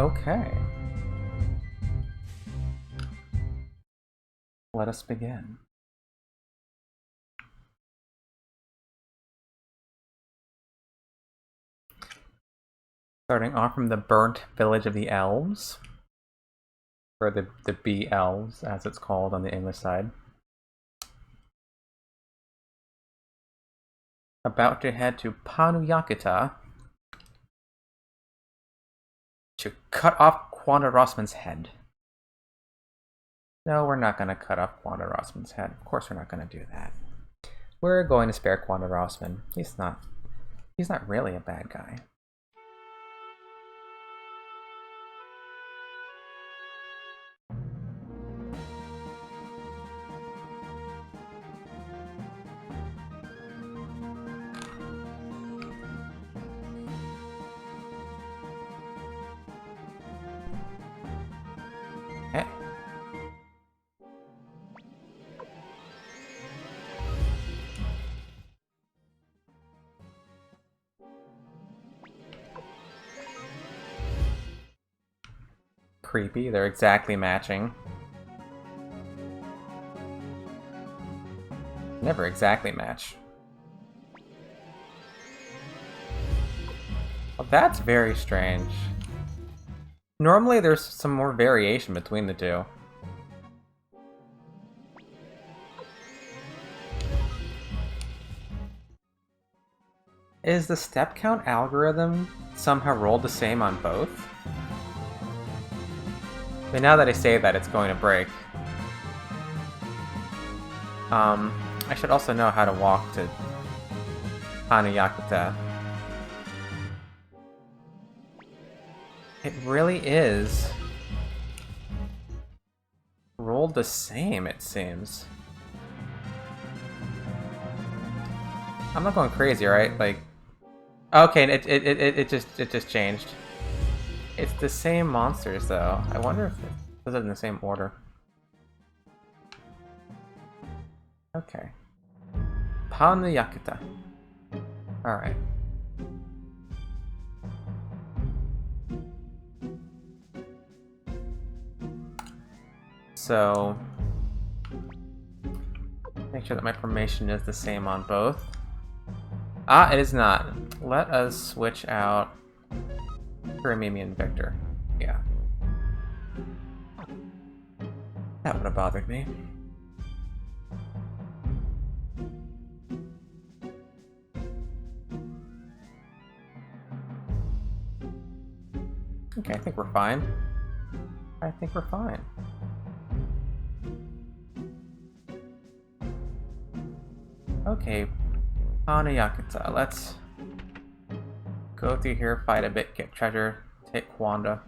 Okay. Let us begin. Starting off from the burnt village of the elves, or the bee elves, as it's called on the English side. About to head to Panuyakita to cut off Quanda Rossman's head. No, we're not going to cut off Quanda Rossman's head. Of course we're not going to do that. We're going to spare Quanda Rossman. He's not really a bad guy. Okay. Creepy, they're exactly matching. Never exactly match. Well, that's very strange. Normally there's some more variation between the two. Is the step count algorithm somehow rolled the same on both? But now that I say that, it's going to break. I should also know how to walk to Hanayakata. It really is rolled the same, it seems. I'm not going crazy, right? Like, okay, it just changed. It's the same monsters, though. I wonder if those are in the same order. Okay. Panayakata. Alright. So, make sure that my formation is the same on both. Ah, it is not. Let us switch out Kuramimi and Victor. Yeah. That would have bothered me. Okay, I think we're fine. I think we're fine. Okay, Hanayakata, let's go through here, fight a bit, get treasure, take Quanda.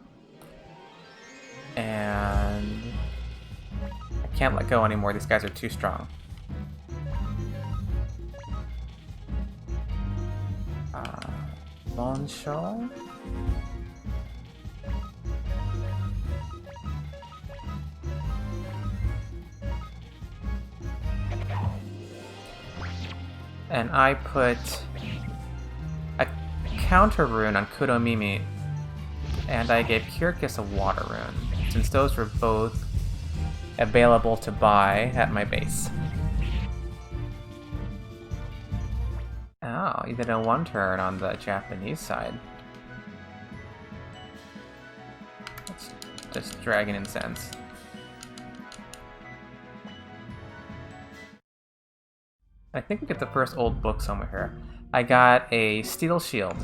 And I can't let go anymore, these guys are too strong. Bonshaw? And I put a counter rune on Kudomimi, and I gave Kirkus a water rune, since those were both available to buy at my base. Oh, you did a one turn on the Japanese side. That's just Dragon Incense. I think we get the first old book somewhere here. I got a Steel Shield.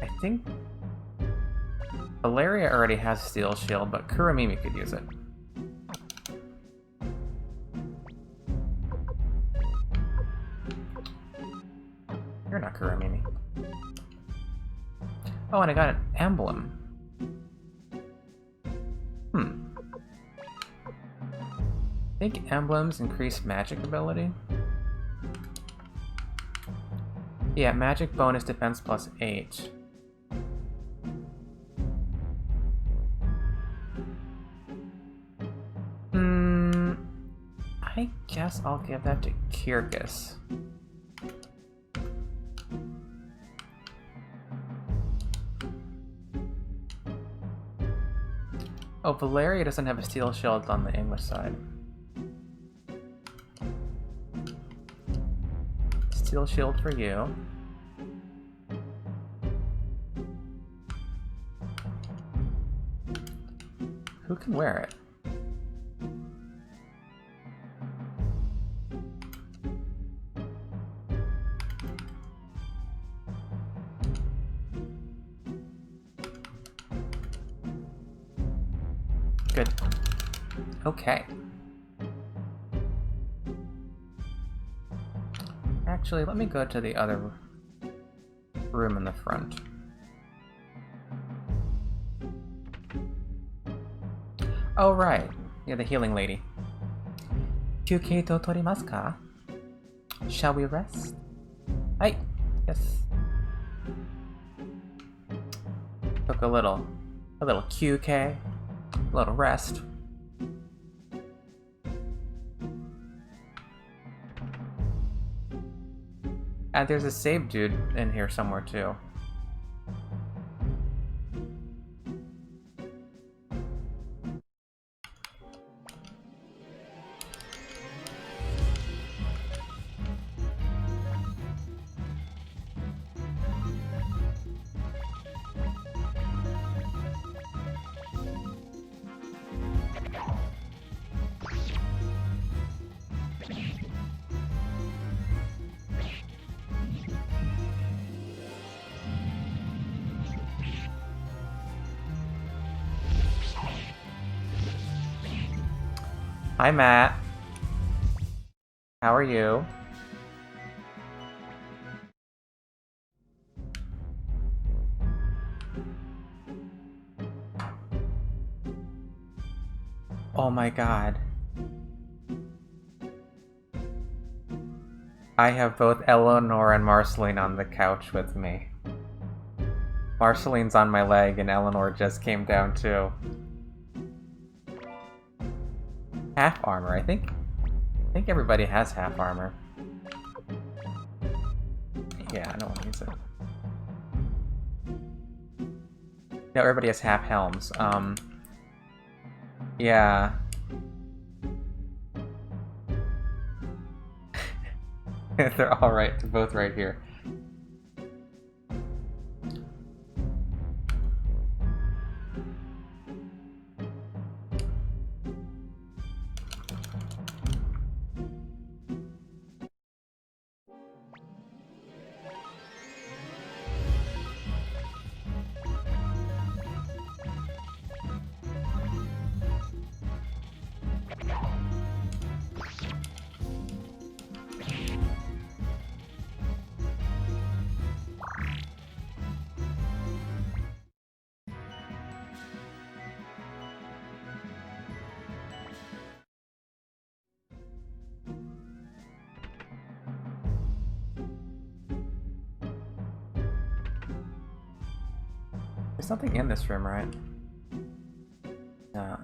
I think Valeria already has Steel Shield, but Kuramimi could use it. You're not Kuramimi. Oh, and I got an emblem. I think emblems increase magic ability. Yeah, magic bonus defense plus 8. I guess I'll give that to Kirkus. Oh, Valeria doesn't have a steel shield on the English side. Steel shield for you. Who can wear it? Good. Okay. Actually, let me go to the other room in the front. Oh, right. You're the healing lady. Kyukei to torimasu ka? Shall we rest? Hi. Yes. Took a little QK. A little rest. And there's a save dude in here somewhere too. Hi, Matt. How are you? Oh my god. I have both Eleanor and Marceline on the couch with me. Marceline's on my leg and Eleanor just came down too. Half armor, I think everybody has half armor. Yeah, no one needs it. No, everybody has half helms. Yeah. They're all right. They're both right here. There's something in this room, right? No.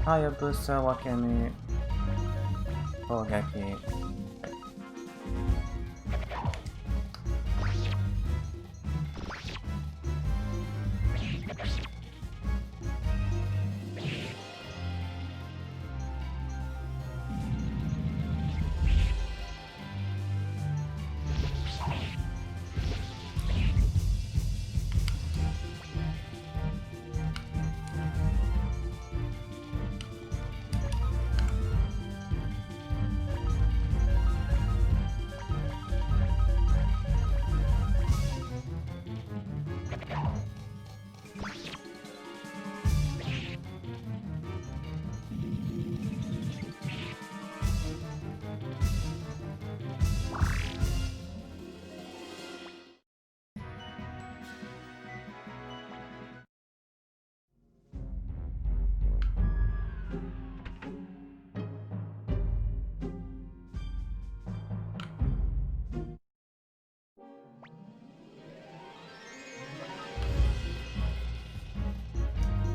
Hayabusa Wakemi Kogeki.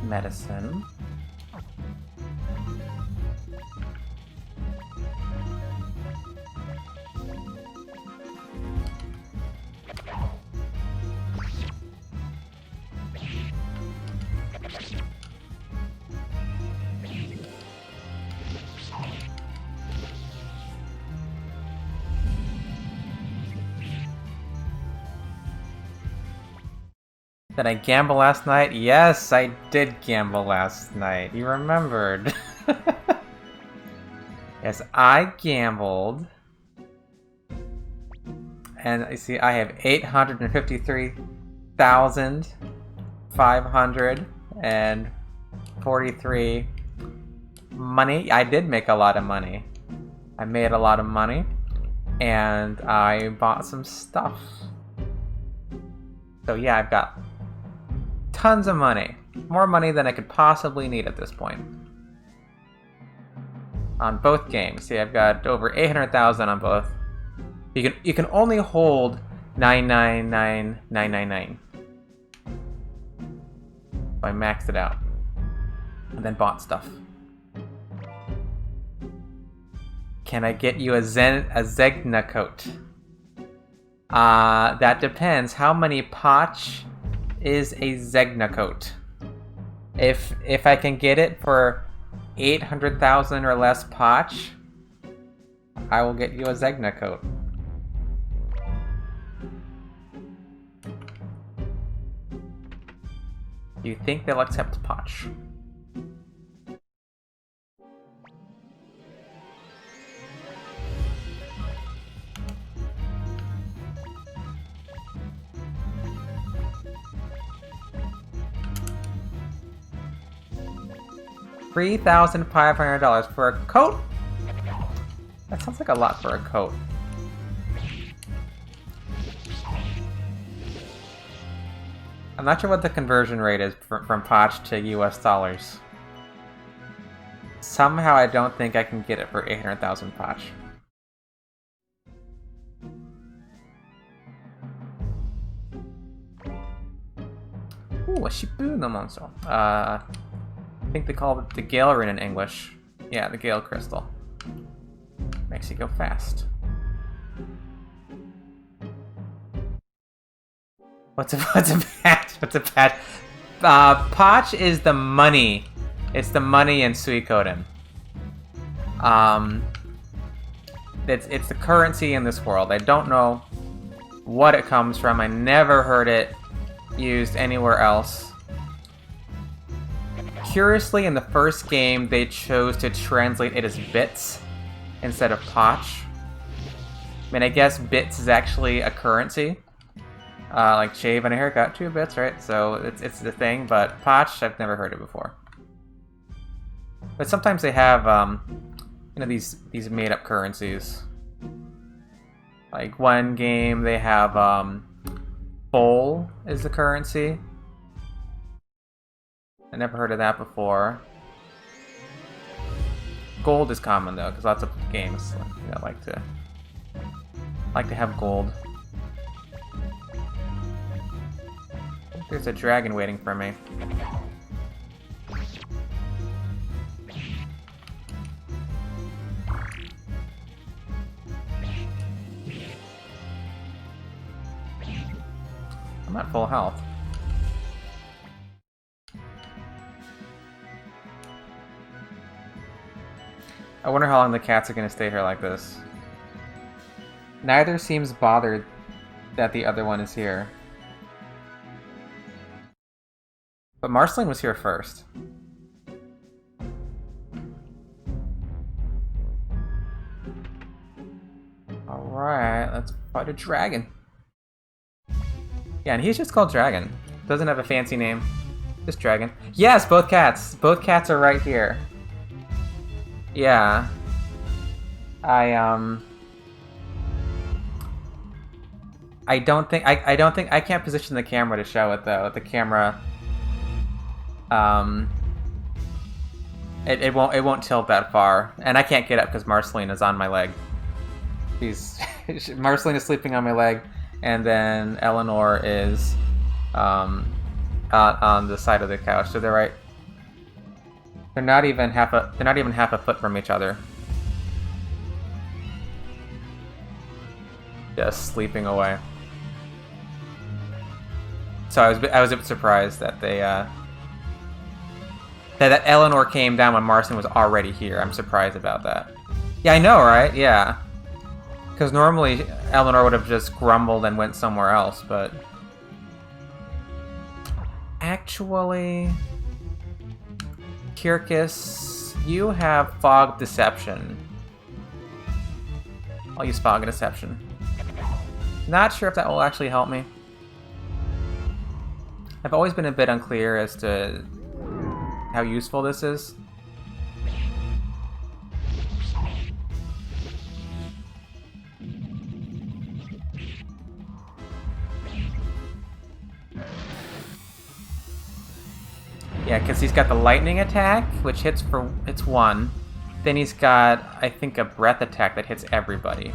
Medicine. Did I gamble last night? Yes, I did gamble last night. You remembered. Yes, I gambled. And you see, I have 853,543 money. I did make a lot of money. I made a lot of money. And I bought some stuff. So yeah, I've got tons of money. More money than I could possibly need at this point. On both games. See, I've got over 800,000 on both. You can only hold 999,999. So I maxed it out. And then bought stuff. Can I get you a Zegna coat? That depends. How many Potch is a Zegna coat? If I can get it for 800,000 or less Potch, I will get you a Zegna coat. Do you think they'll accept Potch? $3,500 for a coat? That sounds like a lot for a coat. I'm not sure what the conversion rate is from Potch to US dollars. Somehow I don't think I can get it for 800,000 Potch. Ooh, a Shibu no Monso. I think they call it the Gale Rune in English. Yeah, the Gale Crystal. Makes you go fast. What's a patch? What's a patch? Potch is the money. It's the money in Suikoden. It's the currency in this world. I don't know what it comes from. I never heard it used anywhere else. Curiously, in the first game, they chose to translate it as bits instead of Potch. I mean, I guess bits is actually a currency. Like shave and a haircut, 2 bits, right? So it's the thing, but Potch, I've never heard it before. But sometimes they have, you know, these made-up currencies. Like one game, they have Bowl is the currency. I never heard of that before. Gold is common though, because lots of games like to have gold. There's a dragon waiting for me. I'm at full health. I wonder how long the cats are going to stay here like this. Neither seems bothered that the other one is here. But Marceline was here first. Alright, let's fight a dragon. Yeah, and he's just called Dragon. Doesn't have a fancy name. Just Dragon. Yes, both cats! Both cats are right here. Yeah. I don't think I can't position the camera to show it though. The camera it won't tilt that far. And I can't get up because Marceline is on my leg. Marceline is sleeping on my leg, and then Eleanor is on the side of the couch. So they're right. They're not even half a foot from each other. Just sleeping away. So I was a bit surprised that they that Eleanor came down when Marceline was already here. I'm surprised about that. Yeah, I know, right? Yeah. Because normally Eleanor would have just grumbled and went somewhere else, but actually... Kirkus, you have Fog Deception. I'll use Fog Deception. Not sure if that will actually help me. I've always been a bit unclear as to how useful this is. Yeah, because he's got the lightning attack, which hits for... it's 1. Then he's got, I think, a breath attack that hits everybody.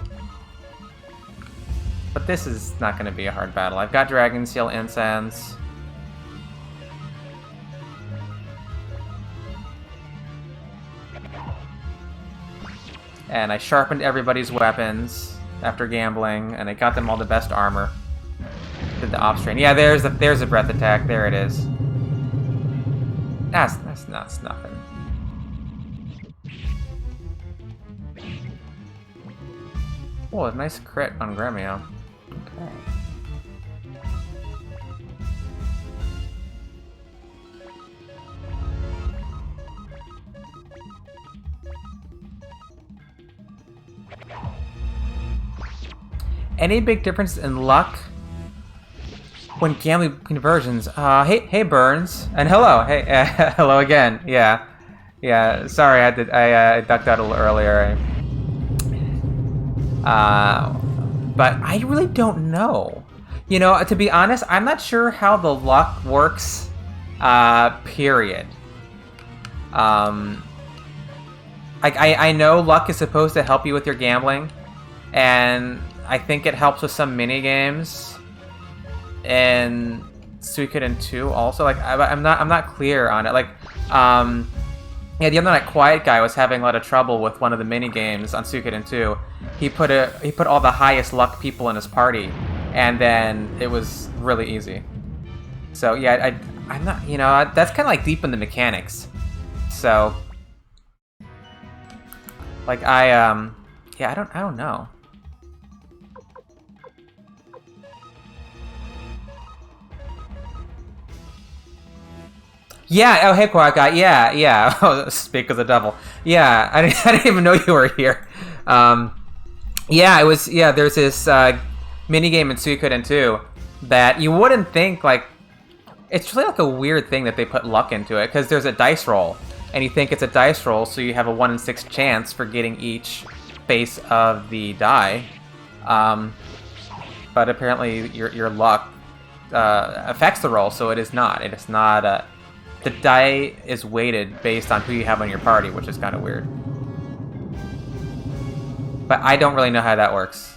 But this is not going to be a hard battle. I've got Dragon Seal Incense. And I sharpened everybody's weapons after gambling, and I got them all the best armor. Did the ops train. Yeah, there's a breath attack. There it is. That's nothing. Oh, a nice crit on Gremio. Okay. Any big difference in luck when gambling conversions? Hey Burns, and hello, hey, hello again. Yeah. Sorry, I ducked out a little earlier. But I really don't know. You know, to be honest, I'm not sure how the luck works. Period. I know luck is supposed to help you with your gambling, and I think it helps with some mini games. And Suikoden 2 also, like, I'm not clear on it. Like, yeah, the other night, Quiet Guy was having a lot of trouble with one of the mini games on Suikoden 2. He put all the highest luck people in his party, and then it was really easy. So yeah, I'm not, you know, that's kind of like deep in the mechanics. So, like, yeah, I don't know. Yeah, oh, hey, Quiet Guy, yeah. Oh, speak of the devil. Yeah, I didn't even know you were here. Yeah, it was, yeah, there's this minigame in Suikoden 2 that you wouldn't think, like, it's really like a weird thing that they put luck into it, because there's a dice roll, and you think it's a dice roll, so you have a 1 in 6 chance for getting each face of the die. But apparently your luck affects the roll, so it is not. It is not... the die is weighted based on who you have on your party, which is kind of weird. But I don't really know how that works.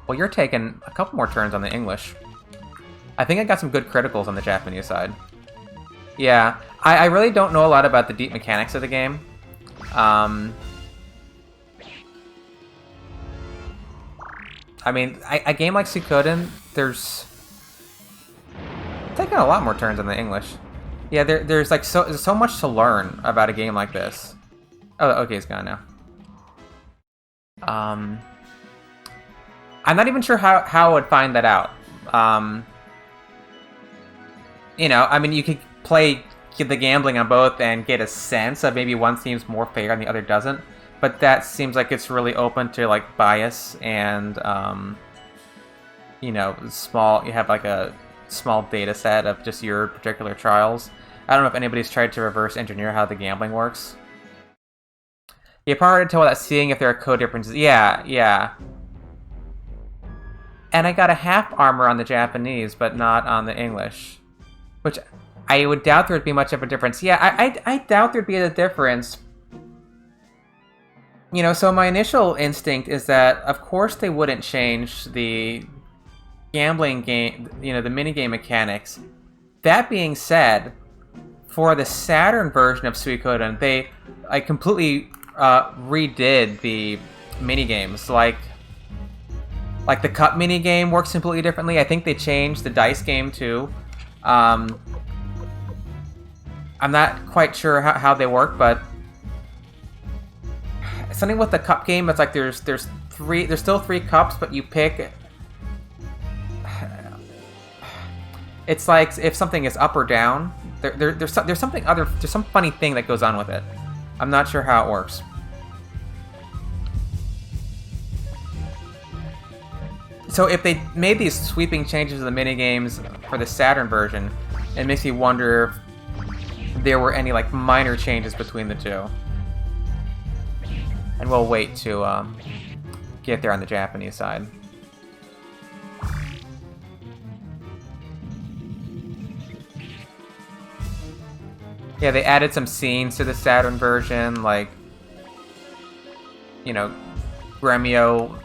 Well, you're taking a couple more turns on the English. I think I got some good criticals on the Japanese side. Yeah, I really don't know a lot about the deep mechanics of the game. I mean, a game like Suikoden, there's... taking a lot more turns on the English. Yeah, there's like so much to learn about a game like this. Oh, okay, it's gone now. I'm not even sure how I would find that out. You know, I mean, you could play the gambling on both and get a sense of maybe one seems more fair and the other doesn't. But that seems like it's really open to like bias and you know, you have like a small data set of just your particular trials. I don't know if anybody's tried to reverse engineer how the gambling works. Yeah, part hard to tell without seeing if there are code differences. Yeah. And I got a half armor on the Japanese, but not on the English. Which I would doubt there would be much of a difference. Yeah, I doubt there'd be a difference. You know, so my initial instinct is that, of course, they wouldn't change the gambling game, you know, the minigame mechanics. That being said, for the Saturn version of Suikoden, they completely redid the minigames. Like the cup minigame works completely differently. I think they changed the dice game too. I'm not quite sure how they work, but something with the cup game, it's like there's still 3 cups, but you pick... It's like if something is up or down, there's something other, there's some funny thing that goes on with it. I'm not sure how it works. So if they made these sweeping changes to the minigames for the Saturn version, it makes me wonder if there were any like minor changes between the two. And we'll wait to get there on the Japanese side. Yeah, they added some scenes to the Saturn version, like, you know, Gremio,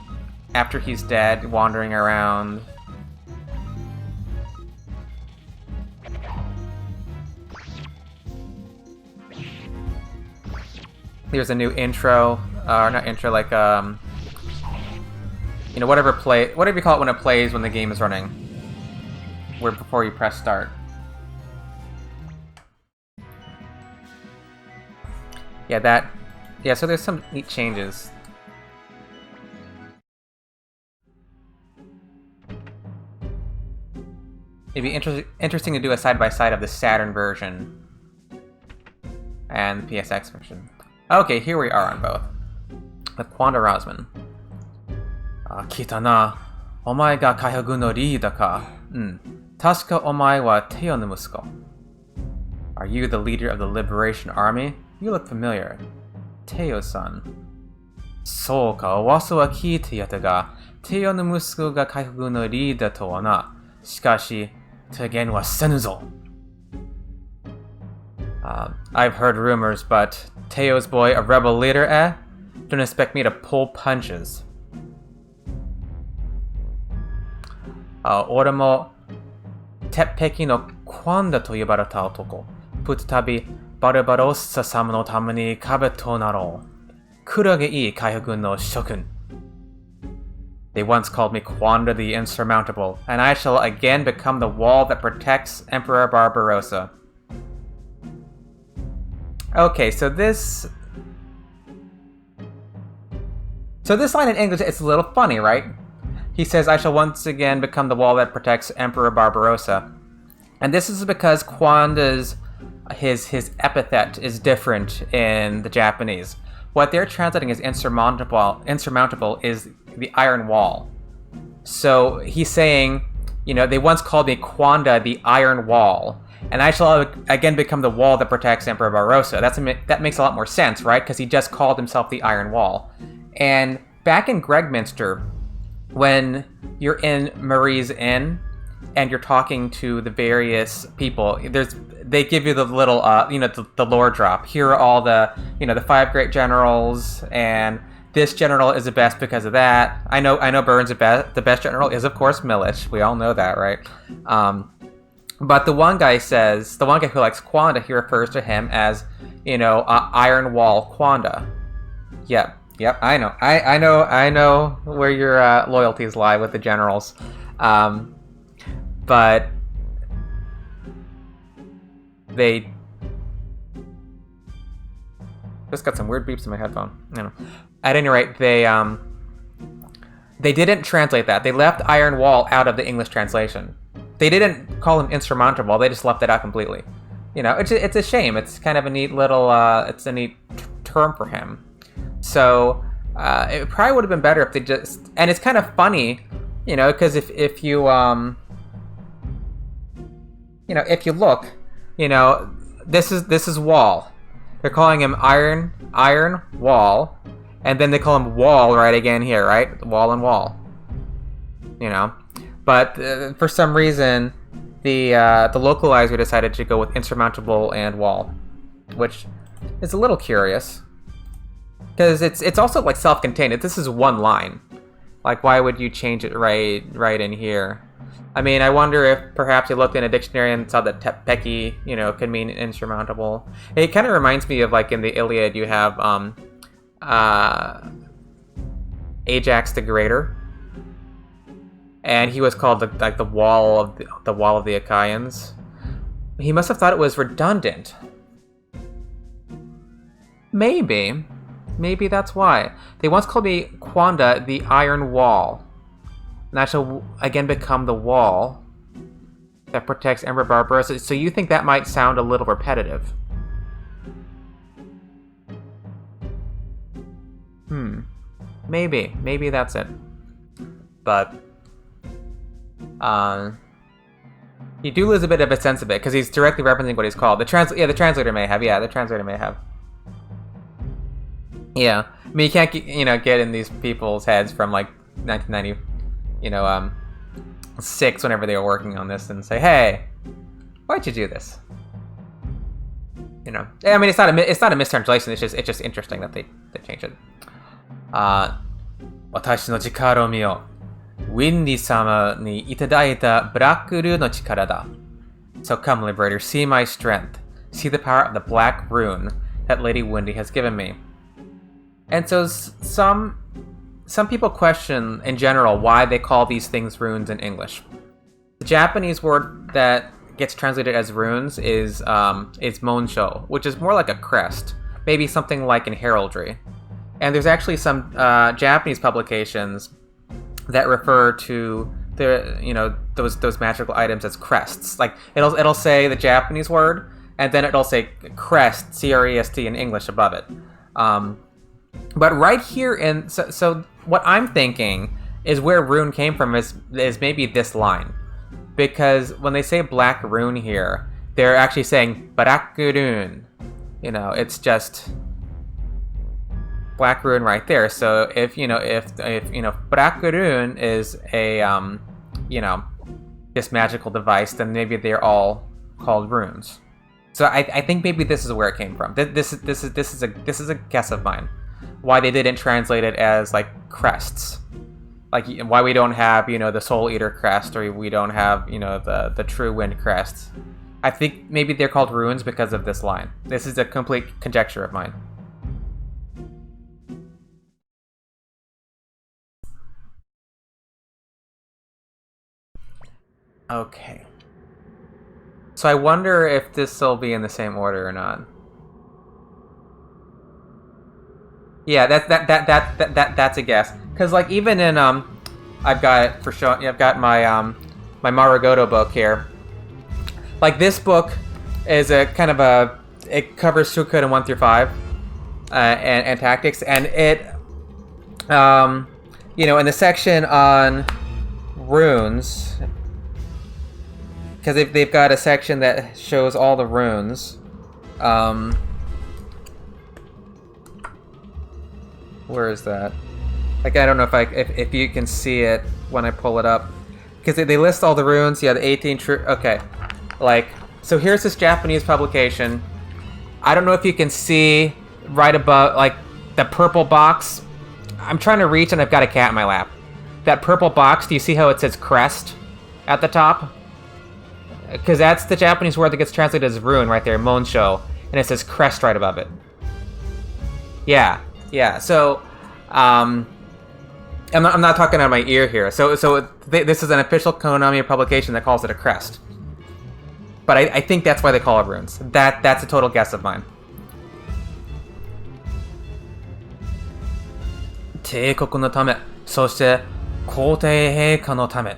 after he's dead, wandering around. There's a new intro, or not intro, like, you know, whatever you call it when it plays when the game is running, where before you press start. Yeah, so there's some neat changes. It'd be interesting to do a side-by-side of the Saturn version and the PSX version. Okay, here we are on both. The Quanda Rosman. Kitana, omae ga Kaihogun no riida ka? Tasuka omae wa Teo no musuko. Are you the leader of the Liberation Army? You look familiar. Teo-san. Sou ka, owasu wa kiite yatta ga, Teo no musuko ga Kaihogun no riida to wa na. Shikashi, tegen wa senu zo. I've heard rumors, but Teo's boy, a rebel leader, eh? Don't expect me to pull punches. Ore mo teppeki no Quanda to yobareta otoko. Futatabi Barbarossa sama no tame ni kabe to narou. Kurage ii Kaihogun no shokun. They once called me Quanda the Insurmountable, and I shall again become the wall that protects Emperor Barbarossa. Okay, so this line in English, it's a little funny, right? He says, I shall once again become the wall that protects Emperor Barbarossa. And this is because Quanda's, his epithet is different in the Japanese. What they're translating as insurmountable is the Iron Wall. So he's saying, you know, they once called me Quanda the Iron Wall, and I shall again become the wall that protects Emperor Barbarossa. That makes a lot more sense, right? Because he just called himself the Iron Wall. And back in Gregminster, when you're in Marie's Inn and you're talking to the various people, they give you the little, the lore drop. Here are all the, the 5 great generals, and this general is the best because of that. I know Burns, the best general is, of course, Milich. We all know that, right? But the one guy who likes Quanda, he refers to him as, Iron Wall Quanda. Yep, I know. I know where your loyalties lie with the generals. But they just got some weird beeps in my headphone. At any rate, they didn't translate that. They left Iron Wall out of the English translation. They didn't call him insurmountable. They just left it out completely. It's a shame. It's kind of a neat little it's a neat term for him. So it probably would have been better if they just, and it's kind of funny, because if you if you look, this is Wall. They're calling him Iron Wall, and then they call him Wall right again here, right? Wall and Wall. But for some reason, the localizer decided to go with insurmountable and Wall, which is a little curious. Because it's also like self-contained. This is one line. Like, why would you change it right in here? I mean, I wonder if perhaps you looked in a dictionary and saw that teppeki, could mean insurmountable. It kind of reminds me of, like, in the Iliad, you have Ajax the Greater, and he was called the wall of the Achaeans. He must have thought it was redundant. Maybe that's why. They once called me Quanda the Iron Wall. And I shall again become the wall that protects Emperor Barbarossa. So you think that might sound a little repetitive? Maybe that's it. But you do lose a bit of a sense of it because he's directly referencing what he's called. The translator may have. Yeah, the translator may have. Yeah, I mean, you can't get in these people's heads from like 1990, 6 whenever they were working on this and say, hey, why'd you do this? I mean, it's not a mistranslation. It's just interesting that they changed it. 私の力を見よ。ウィンディ様にいただいたブラックルーの力だ。So come, Liberator, see my strength. See the power of the black rune that Lady Windy has given me. And so some people question, in general, why they call these things runes in English. The Japanese word that gets translated as runes is monsho, which is more like a crest, maybe something like in heraldry. And there's actually some Japanese publications that refer to those magical items as crests. Like it'll say the Japanese word, and then it'll say crest, C-R-E-S-T, in English above it. But right here so what I'm thinking is where rune came from is maybe this line, because when they say black rune here, they're actually saying black rune. It's just black rune right there. So if black rune is a this magical device, then maybe they're all called runes. So I think maybe this is where it came from. This is a guess of mine. Why they didn't translate it as like crests, like why we don't have the Soul Eater crest, or we don't have the True Wind crest. I think maybe they're called runes because of this line. This is a complete conjecture of mine. Okay. So I wonder if this will be in the same order or not. Yeah, that's a guess. Cause like even in I've got it for showing. I've got my my Marugoto book here. Like this book is a kind of it covers Suikoden 1 through 5 and tactics, and it in the section on runes, because they've got a section that shows all the runes. Where is that? Like, I don't know if you can see it when I pull it up, because they list all the runes. Yeah, the 18 true. Okay, like, so here's this Japanese publication. I don't know if you can see right above, like, the purple box. I'm trying to reach and I've got a cat in my lap. That purple box, do you see how it says crest at the top? Because that's the Japanese word that gets translated as rune right there, monsho, and it says crest right above it. Yeah. So, I'm not talking out of my ear here. So this is an official Konami publication that calls it a crest. But I think that's why they call it runes. That's a total guess of mine. 帝国のため、そして皇帝陛下のため、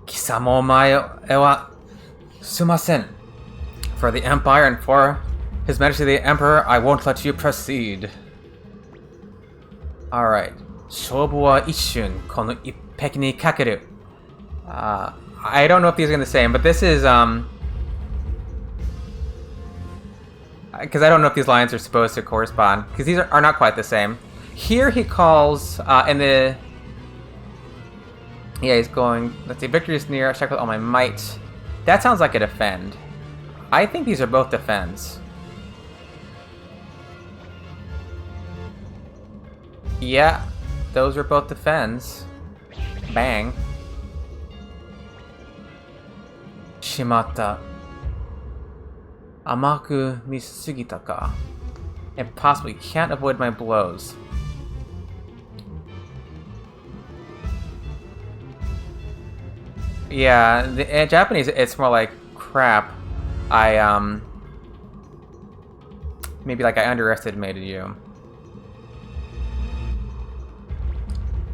貴様お前はすません。For the Empire and for His Majesty the Emperor, I won't let you proceed. Alright. 勝負は一瞬、この一匹にかける。I don't know if these are the same, but this is, because I don't know if these lines are supposed to correspond, because these are not quite the same. Here he calls, yeah, he's going, let's see, victory is near, I check with all my might. That sounds like a defend. I think these are both defends. Yeah, those are both defends. Bang. Shimatta. Amaku misugita ka. Impossible, you can't avoid my blows. Yeah, in Japanese it's more like crap. Maybe like I underestimated you.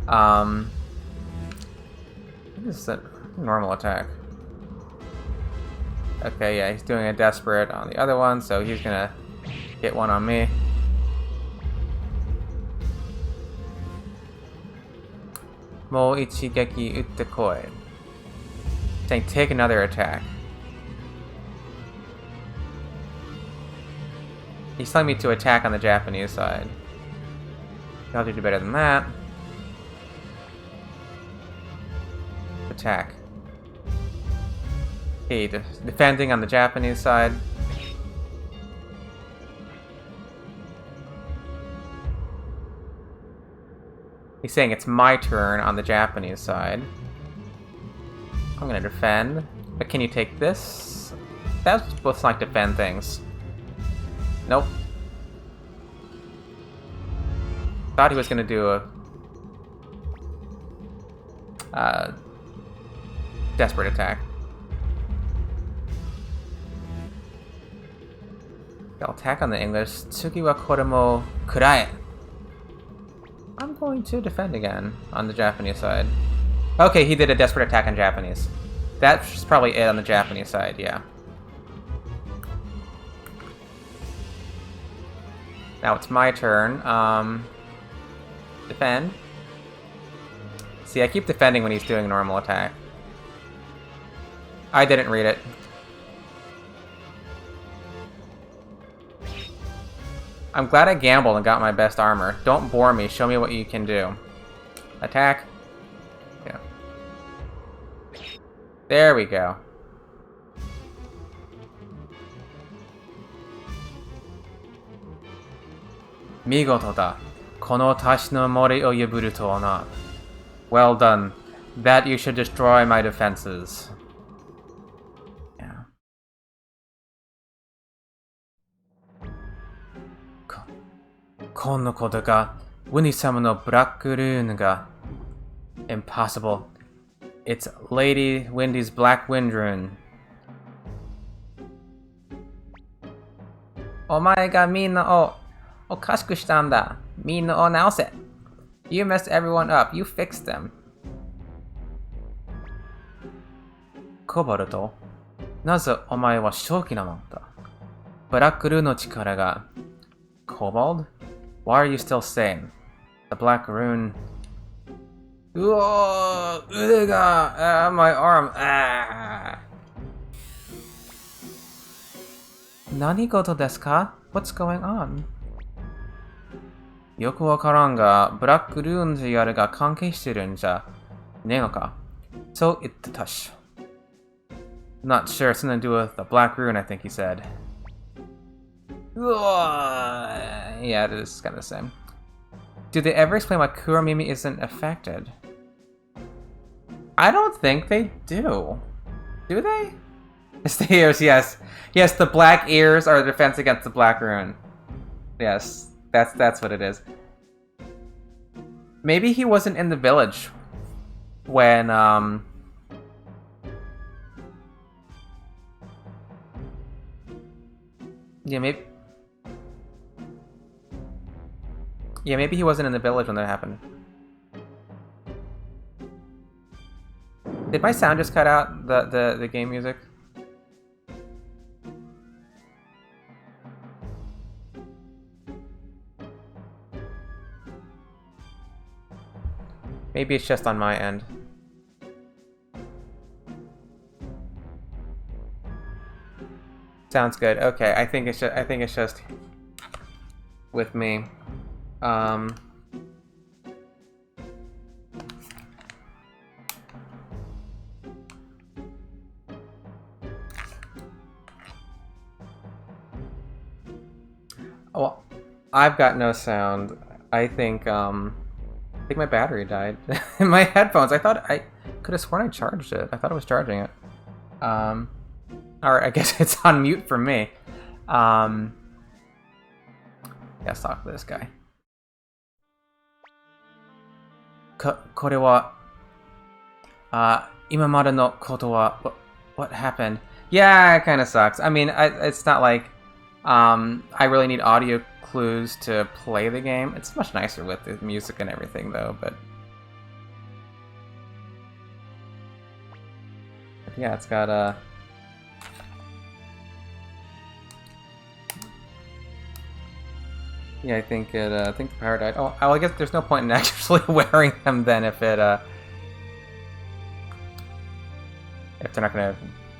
What is that? Normal attack. Okay, yeah, he's doing a desperate on the other one, so he's gonna get one on me. Mo ichigeki utte koi. Saying take another attack. He's telling me to attack on the Japanese side. I'll do better than that. Attack. Okay, defending on the Japanese side. He's saying it's my turn on the Japanese side. I'm gonna defend. But can you take this? That's supposed to like defend things. Nope. Thought he was gonna do a desperate attack. I'll attack on the English. Tsuki wa kore mo kurae. I'm going to defend again on the Japanese side. Okay, he did a desperate attack on Japanese. That's probably it on the Japanese side, yeah. Now it's my turn. Defend. See, I keep defending when he's doing a normal attack. I didn't read it. I'm glad I gambled and got my best armor. Don't bore me. Show me what you can do. Attack. Yeah. There we go. Migoto da. Kono tashi no mori o yuburu to wa na. Well done. That you should destroy my defenses. Yeah. このことが、ウニ様のブラックルーンが impossible. It's Lady Windy's Black Wind Rune. お前がみんなをおかしくしたんだ。みんなを直せ。You messed everyone up. You fixed them. コバルト、なぜお前は正気なのだ。ブラックルーンの力が Kobold? Why are you still sane? The Black Rune. Whoa! My arm. Ah! 何事ですか? What's going on? よくわからんが、ブラックルーンとやるが関係してるんじゃねえのか? So it the touch. Not sure, it's something to do with the Black Rune, I think he said. Yeah, it is kind of the same. Do they ever explain why Kuromimi isn't affected? I don't think they do. Do they? It's the ears, yes. Yes, the black ears are a defense against the Black Rune. Yes, that's what it is. Maybe he wasn't in the village when, Yeah, maybe... Yeah, maybe he wasn't in the village when that happened. Did my sound just cut out, the game music? Maybe it's just on my end. Sounds good. Okay, I think it's just with me. Well, I've got no sound. I think my battery died in my headphones. I thought I could have sworn I charged it. I thought it was charging it. Alright, I guess it's on mute for me. Let's talk to this guy. これは、今までのことは what happened? Yeah, it kind of sucks. I mean, it's not like I really need audio clues to play the game. It's much nicer with the music and everything, though. But yeah, it's got Yeah, I think I think the power died. Oh, well, I guess there's no point in actually wearing them then if they're not gonna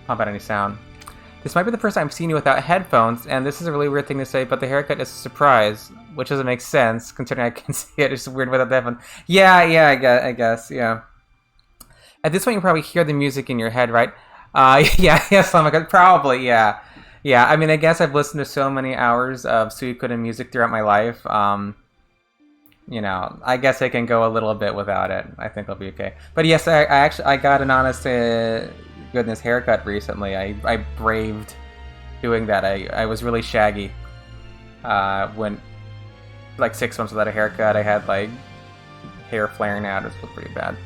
pump out any sound. This might be the first time I've seen you without headphones, and this is a really weird thing to say, but the haircut is a surprise, which doesn't make sense considering I can see it. It's weird without the headphones. Yeah, I guess, yeah. At this point, you probably hear the music in your head, right? Yes, probably, yeah. Yeah, I mean, I guess I've listened to so many hours of Suikoden music throughout my life. You know, I guess I can go a little bit without it. I think I'll be okay. But yes, I got an honest goodness haircut recently. I braved doing that. I was really shaggy. Went like 6 months without a haircut. I had like hair flaring out. It was pretty bad.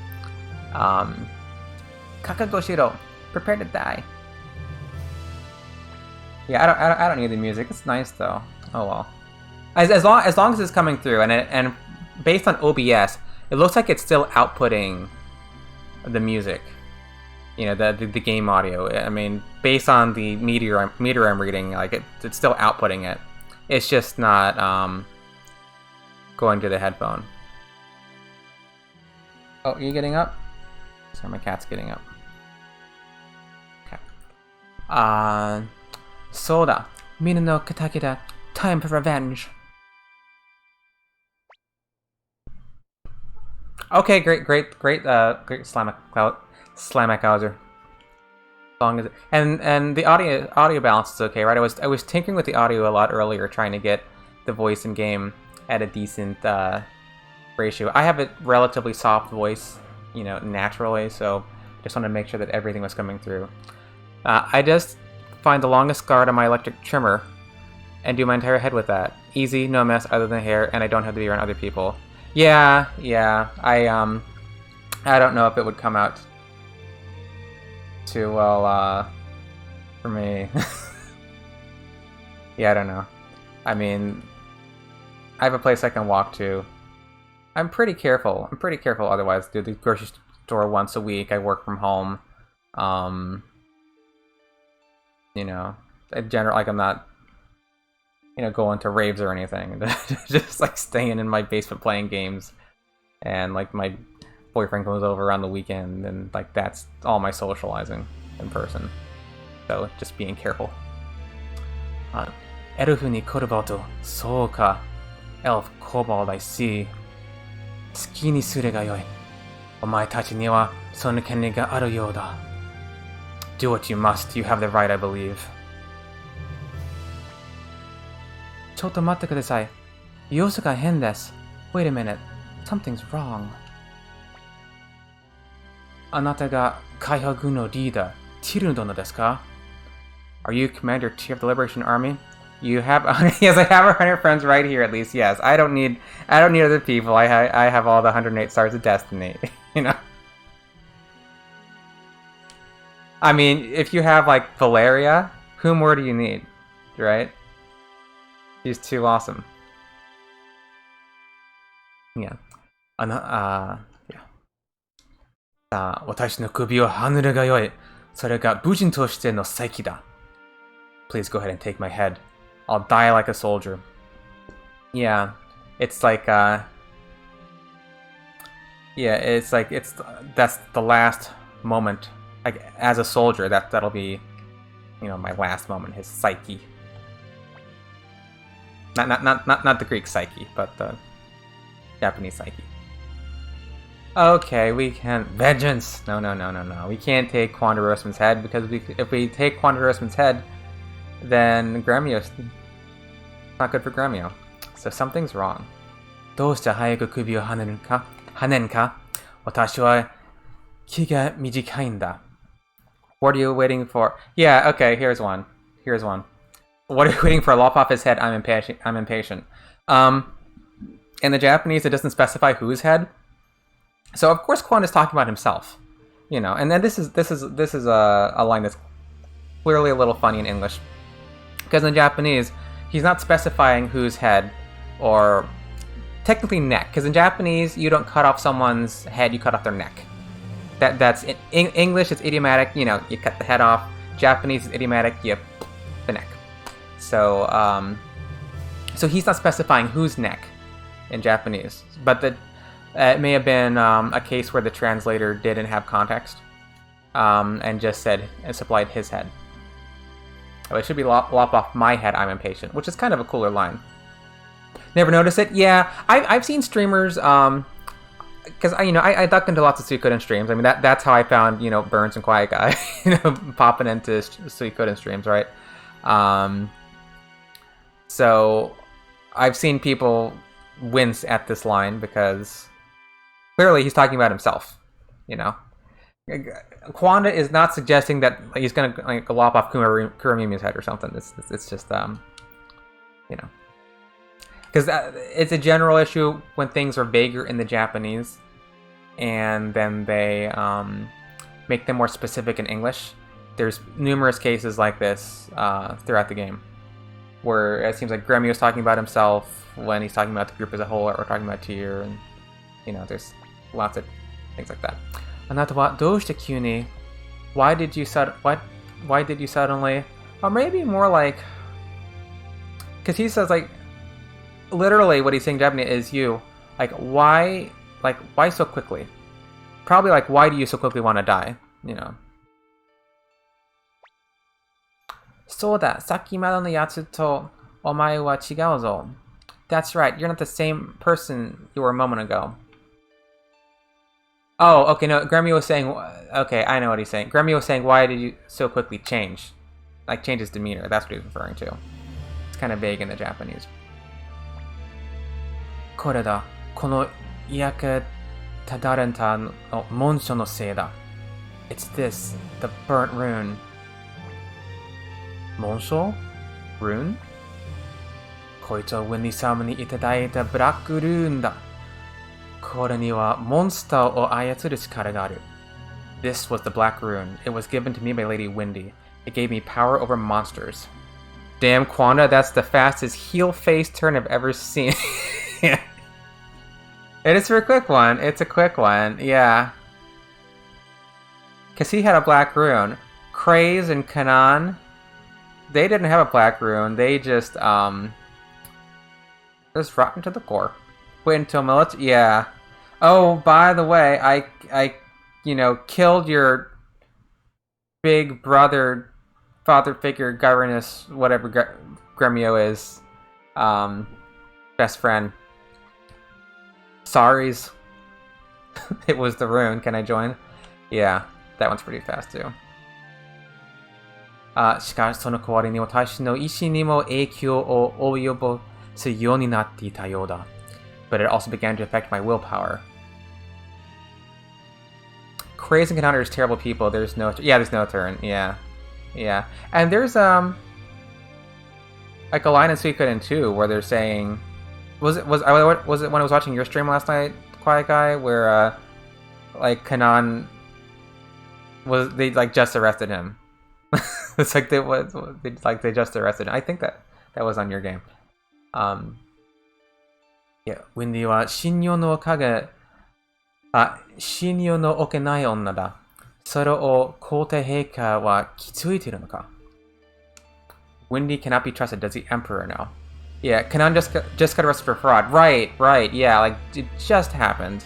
Kakagoshiro, prepare to die. Yeah, I don't need the music. It's nice though. Oh well. As long as it's coming through, and based on OBS, it looks like it's still outputting the music. You know, the game audio. I mean, based on the meter I'm reading, like it's still outputting it. It's just not going to the headphone. Oh, are you getting up? Sorry, my cat's getting up. Okay. Soda. Mina no Katakida. Time for revenge. Okay, great Slamak Hauser. Song is and the audio balance is okay, right? I was tinkering with the audio a lot earlier, trying to get the voice in game at a decent ratio. I have a relatively soft voice, you know, naturally, so just wanted to make sure that everything was coming through. I just find the longest guard on my electric trimmer and do my entire head with that. Easy, no mess other than hair, and I don't have to be around other people. Yeah, I don't know if it would come out too well for me. Yeah, I don't know. I mean, I have a place I can walk to. I'm pretty careful otherwise. I do the grocery store once a week. I work from home. You know, in general, like I'm not, you know, going to raves or anything. Just like staying in my basement playing games, and like my boyfriend comes over on the weekend, and like that's all my socializing in person. So just being careful. Elf ni koruboto,そうか. Elf kobold, I see. 好きにすれがよい。お前たちにはその権利があるようだ。Do what you must. You have the right, I believe. ちょっと待ってください。様子が変です。Wait a minute. Something's wrong. あなたが海保軍のリーダー、ティル殿ですか? Are you Commander T of the Liberation Army? You have yes, I have 100 friends right here at least. Yes, I don't need other people. I have all the 108 stars of destiny. You know. I mean, if you have like Valeria, who more do you need, right? She's too awesome. Yeah. Yeah. さあ、私の首をはねるがよい。それが武人としての正義だ。Please go ahead and take my head. I'll die like a soldier. Yeah, it's like yeah, it's like that's the last moment. Like as a soldier, that'll be, you know, my last moment. His psyche. Not the Greek psyche, but the Japanese psyche. Okay, we can vengeance. No. We can't take Quandra Roseman's head because if we take Quandra Roseman's head, then Gremio's not good for Gremio. So something's wrong. どうして早く首をはねんか? 私は気が短いんだ. What are you waiting for? Yeah, okay, here's one. What are you waiting for? Lop off his head. I'm impatient. In the Japanese, it doesn't specify whose head. So of course Quan is talking about himself. You know, and then this is a line that's clearly a little funny in English. Because in Japanese, he's not specifying whose head, or technically neck. Because in Japanese, you don't cut off someone's head, you cut off their neck. That's in English, it's idiomatic. You know, you cut the head off. Japanese is idiomatic. You the neck. So So he's not specifying whose neck in Japanese, but it may have been a case where the translator didn't have context and just said and supplied his head. Oh, it should be lop off my head, I'm impatient, which is kind of a cooler line. Never noticed it? Yeah, I've seen streamers, because I duck into lots of Suikoden streams. I mean, that's how I found, Burns and Quiet Guy, popping into Suikoden streams, right? So I've seen people wince at this line because clearly he's talking about himself, Kwanda is not suggesting that he's gonna lop off Kuramimi's head or something. It's just because it's a general issue when things are vaguer in the Japanese, and then they make them more specific in English. There's numerous cases like this throughout the game, where it seems like Gremio is talking about himself when he's talking about the group as a whole, or talking about Tyr, and there's lots of things like that. Anata wa doushite kyuni? Why did you suddenly? Or maybe more like, because he says literally what he's saying in Japanese is why so quickly? Probably why do you so quickly want to die? Soda, sakimado no yatsu to omae wa chigau zo. That's right, you're not the same person you were a moment ago. Oh, okay, no, Gremio was saying, okay, I know what he's saying. Gremio was saying, why did you so quickly change? Change his demeanor, that's what he's referring to. It's kind of vague in the Japanese. Kore da, kono iake tadarenta no monsho no sei da. It's this, the burnt rune. Monsho? Rune? Koito Winnie-sama ni itadaita black rune da. This was the Black Rune. It was given to me by Lady Windy. It gave me power over monsters. Damn, Kwanda, that's the fastest heel face turn I've ever seen. It is for a quick one. It's a quick one, yeah. Because he had a Black Rune. Craze and Kanan, they didn't have a Black Rune. They just rotten to the core. Wait until military. Yeah. Oh, by the way, I killed your big brother, father figure, governess, whatever Gremio is, best friend. Sorry's. It was the rune. Can I join? Yeah, that one's pretty fast too. しかしその代わりに私の意志にも影響を及ぼすようになっていたようだ。But it also began to affect my willpower. Crazy encounters terrible people. There's no turn. Yeah. And there's a line in Suikoden 2 where they're saying, was it when I was watching your stream last night, Quiet Guy, where Kanan they just arrested him. It's they just arrested him. I think that was on your game. Yeah, Windy wa shinyo no oke nai onna da. Sore o Koutei Heika wa kitsuiteru no ka? Windy cannot be trusted. Does the Emperor know? Yeah, Kanan just got arrested for fraud. Right. Yeah, it just happened.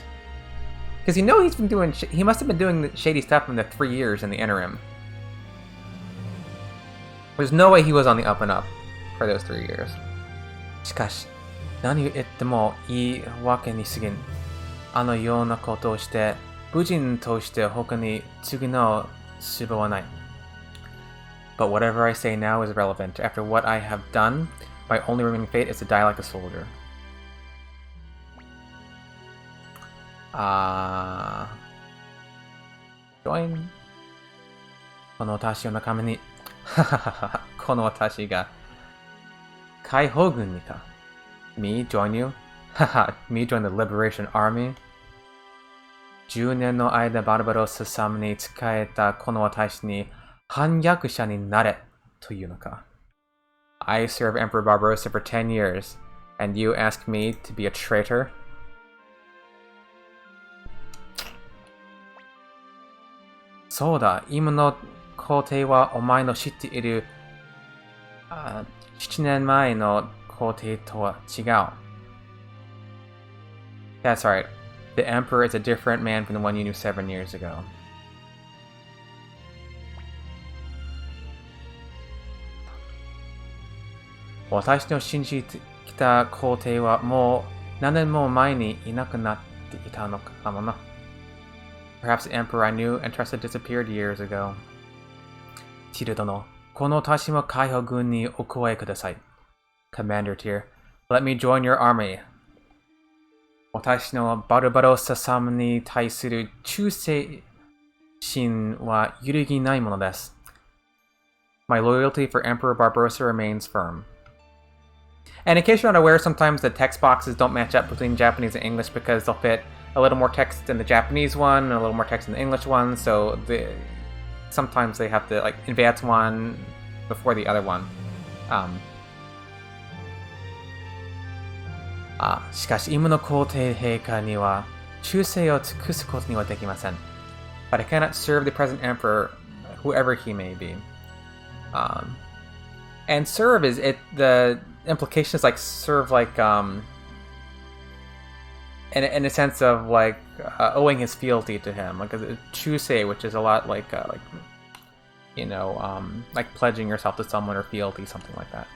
Because he's been doing. He must have been doing shady stuff in the 3 years in the interim. There's no way he was on the up and up for those 3 years. しかし、何を言ってもいいわけにすぎん。あのようなことをして、武人として他に次の手段はない。But whatever I say now is irrelevant. After what I have done, my only remaining fate is to die like a soldier. Join. この私を仲間に、この私が解放軍にか。Me join you? Haha, me join the Liberation Army? 10年の間バルバロス様に仕えたこの私に反逆者になれというのか。I serve Emperor Barbarossa for 10 years, and you ask me to be a traitor? そうだ、今の皇帝はお前の知っている7年前の皇帝とは違う. That's right. The Emperor is a different man from the one you knew 7 years ago. Watashi no shinjite kita koutei wa mou nanen mo mae ni inaku natte ita no kamo na. Perhaps the Emperor I knew and trusted disappeared years ago. Tiru dono, kono tashi mo kaihou gun ni okuoe kudasai. Commander Tyr, let me join your army. Watashi no Barbarossa-sama ni taisuru chūsei shin wa yurugi nai mono desu. My loyalty for Emperor Barbarossa remains firm. And in case you're not aware, sometimes the text boxes don't match up between Japanese and English because they'll fit a little more text in the Japanese one and a little more text in the English one, so sometimes they have to like advance one before the other one. しかし今の皇帝陛下には忠誠を尽くすことにはできません. But I cannot serve the present emperor, whoever he may be. And serve is it. The implication is like serve, like in a sense of like owing his fealty to him, like chusei, which is a lot like you know, like pledging yourself to someone or fealty, something like that.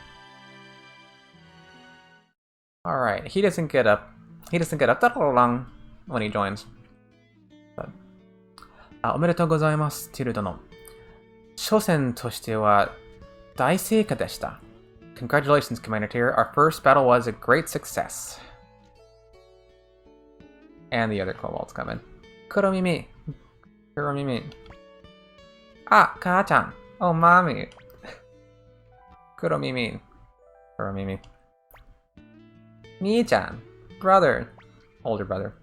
All right, he doesn't get up that long when he joins. But おめでとうございます、ティル殿。初戦としては大成果でした。Congratulations, Commander Tyr. Our first battle was a great success. And the other kobolds come in. Kuromimi. Kuromimi. Ah, Kaa-chan. Oh, mommy. Kuromimi. Kuromimi. Mii-chan. Brother. Older brother.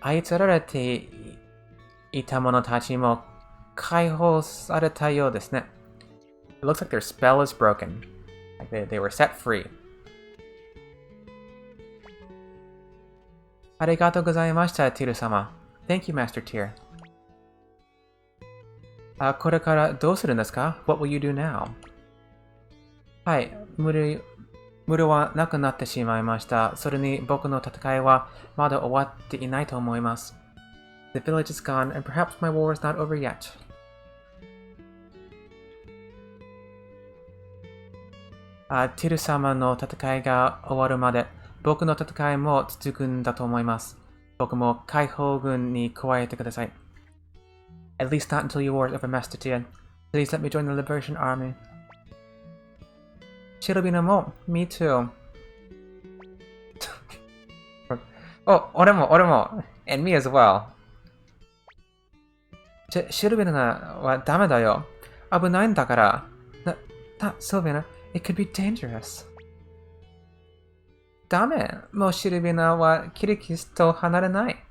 操られていた者たちも解放されたようですね。It looks like their spell is broken. Like they were set free. ありがとうございました、ティル様。Thank you, Master Tyr. これからどうするんですか? What will you do now? はい、無理はなくなってしまいました。それに僕の戦いはまだ終わっていないと思います。The village is gone, and perhaps my war is not over yet. ティル様の戦いが終わるまで僕の戦いも続くんだと思います。僕も解放軍に加えてください。At least not until your war is over, Master Tyr. Please let me join the Liberation Army. シルビナも Me too. 俺も And me as well. シルビナはダメだよ。危ないんだから。シルビナ、It could be dangerous. ダメ。もうシルビナはキリキスと離れない。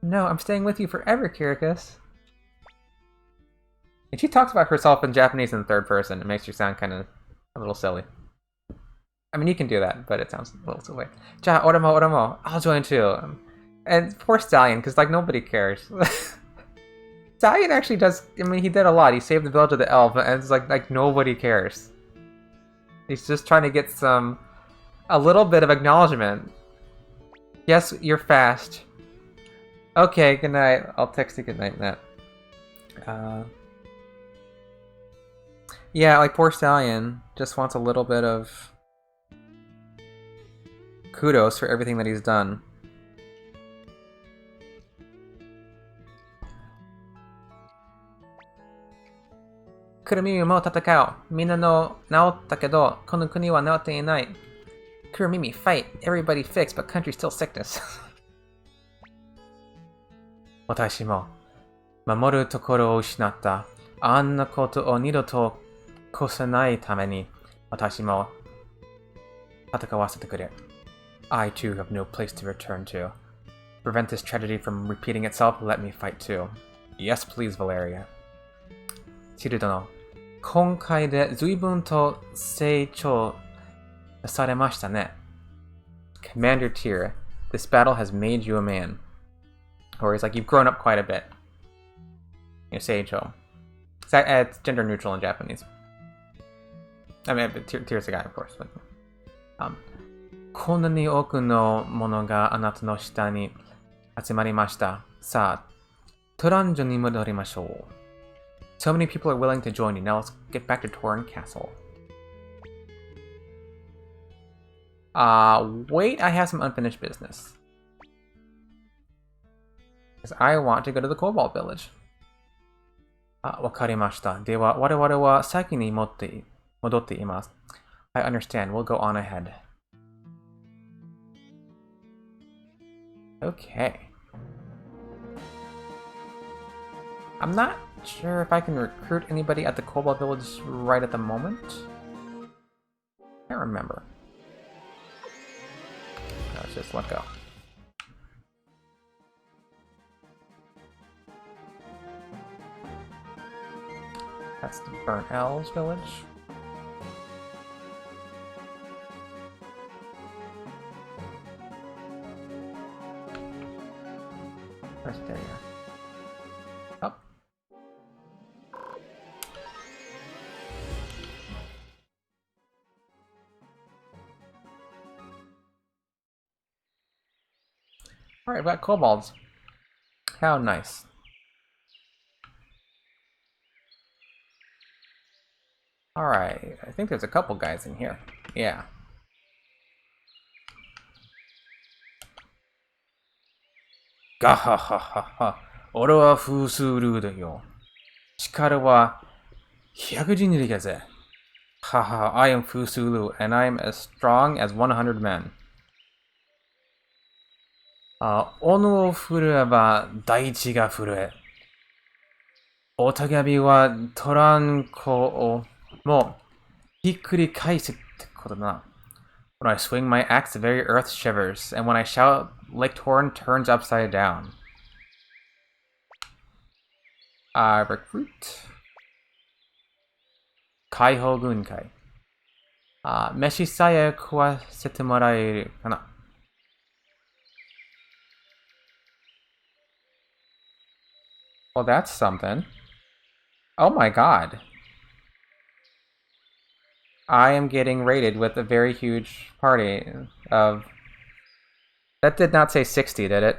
No, I'm staying with you forever, Kirkus. And she talks about herself in Japanese in the third person. It makes her sound kind of a little silly. I mean, you can do that, but it sounds a little silly. Ja, oremo. I'll join too. And poor Stallion, because like nobody cares. Stallion actually does. I mean, he did a lot. He saved the village of the elf, and it's like nobody cares. He's just trying to get a little bit of acknowledgement. Yes, you're fast. Okay, good night. I'll text you good night, Matt. Yeah, like poor Stallion just wants a little bit of kudos for everything that he's done. Kuromimi mo tatakao. Minna no naotta kedo, kono kuni wa naotte inai. Kuromimi, fight. Everybody fixed, but country still sickness. 私も守るところを失った。あんなことを二度と起こさないために私も戦わせてくれ。I too have no place to return to. To prevent this tragedy from repeating itself, let me fight too. Yes, please, Valeria. チル殿、今回で随分と成長されましたね。Commander Tyr, this battle has made you a man. Or he's like, you've grown up quite a bit. You know, Seicho. It's gender neutral in Japanese. I mean, Tyr's a guy, of course. But こんなに多くのものがあなたの下に集まりました。さあ、トランジョに戻りましょう。So many people are willing to join you. Now let's get back to Torin Castle. Wait, I have some unfinished business. Because I want to go to the Cobalt Village. わかりました。では、我々は先に戻っています。I understand. We'll go on ahead. Okay. I'm not sure if I can recruit anybody at the Cobalt Village right at the moment. Can't remember. Let's just let go. That's the Burnt Elves village. Where's there you are? Oh. Alright, I've got kobolds. How nice. Alright, I think there's a couple guys in here. Yeah. Gahahaha. 俺は風数ルーだよ。力は100人いるぜ。Haha, I am Fusulu, and I am as strong as 100 men. 斧を振れば大地が震え。おたがびはトランコをもうひっくり返すってことだな。When I swing my axe, the very earth shivers, and when I shout, Lake Torn turns upside down. Recruit. 解放軍会。飯さえ食わせてもらえるかな。Well, that's something. Oh my god. I am getting raided with a very huge party of... That did not say 60, did it?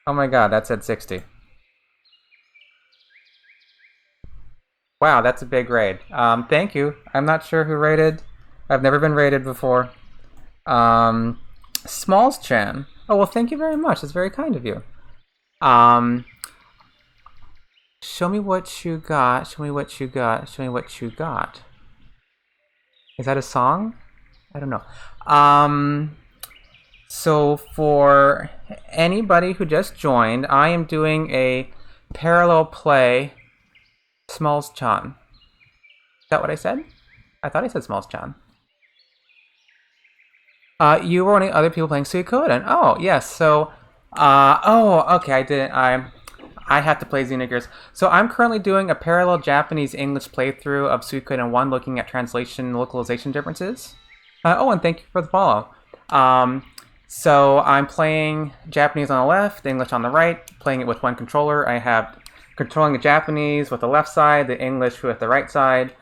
Oh my god, that said 60. Wow, that's a big raid. Thank you. I'm not sure who raided. I've never been raided before. Smalls Chan. Oh, well, thank you very much. That's very kind of you. Show me what you got. Show me what you got. Show me what you got. Is that a song? I don't know. So for anybody who just joined, I am doing a parallel play Smalls-chan. Is that what I said? I thought I said Smalls-chan. You were one of the other people playing Suikoden. Oh, yes. So, okay. I have to play Xenogears. So I'm currently doing a parallel Japanese-English playthrough of Suikoden 1, looking at translation and localization differences. And thank you for the follow. So I'm playing Japanese on the left, English on the right, playing it with one controller. I have controlling the Japanese with the left side, the English with the right side.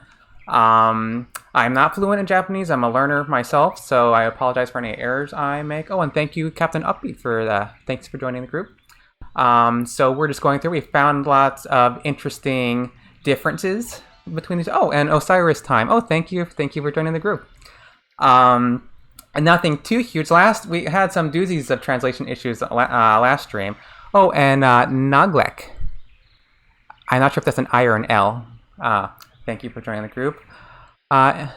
I'm not fluent in Japanese. I'm a learner myself, so I apologize for any errors I make. Oh, and thank you, Captain Upbeat, thanks for joining the group. So we're just going through. We found lots of interesting differences between these. Oh, and Osiris Time. Oh, thank you for joining the group. And nothing too huge. We had some doozies of translation issues last stream. Oh, and Naglek. I'm not sure if that's an I or an L. Thank you for joining the group. I'm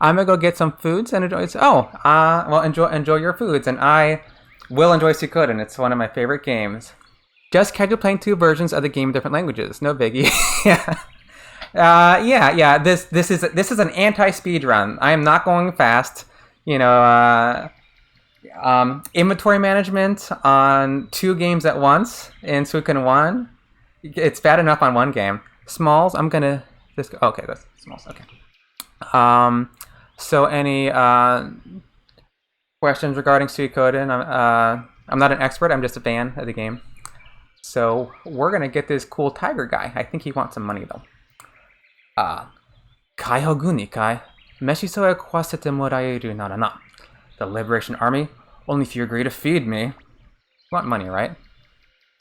gonna go get some foods and enjoy. Well, enjoy your foods, and I will enjoy Suikoden. It's one of my favorite games. Just casually playing 2 versions of the game in different languages. No biggie. Yeah. This is an anti-speed run. I am not going fast. Inventory management on 2 games at once in Suikoden 1. It's bad enough on 1 game. Smalls, I'm gonna just okay, that's Smalls. Okay. So any questions regarding Suikoden? I'm not an expert. I'm just a fan of the game. So we're gonna get this cool tiger guy. I think he wants some money though. Kaiho Guni Kai. Meshiso e kwasete moraeru nara na. The Liberation Army? Only if you agree to feed me. You want money, right?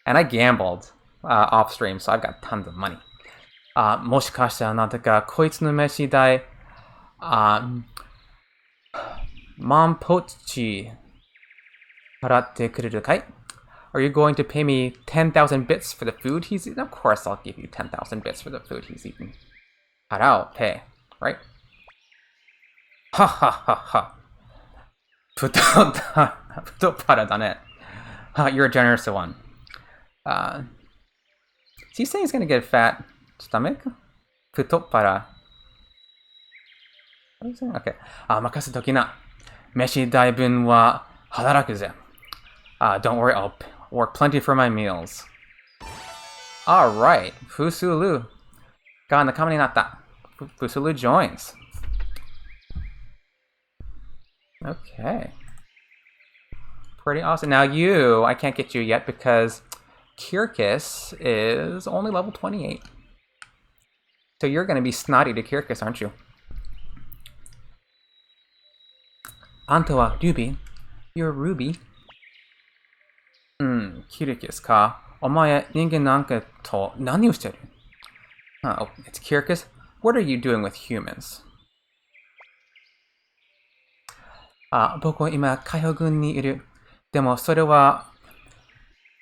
And I gambled off stream, so I've got tons of money. Moshikashita anata ga koitsu no meshi dai manpochi haratte kureru kai? Are you going to pay me 10,000 bits for the food he's eaten? Of course I'll give you 10,000 bits for the food he's eaten. Harao, pay, right? Ha ha ha ha. Putopara dane. You're a generous one. Is he saying he's gonna get a fat stomach? Putopara. What are you saying? Okay. Makase toki na. Meshi daibun wa hadaraku ze. Don't worry, I'll work plenty for my meals. Alright, Fusulu. Ga nakama ni natta. Fusulu joins. Okay. Pretty awesome. Now you, I can't get you yet because Kirkus is only level 28. So you're going to be snotty to Kirkus, aren't you? Anta wa Ruby. You're Ruby. Kirkus ka. Omae ningen nanka to nani o shiteru? Oh, it's Kirkus. What are you doing with humans? 僕は今、海保軍にいる。でも、それは、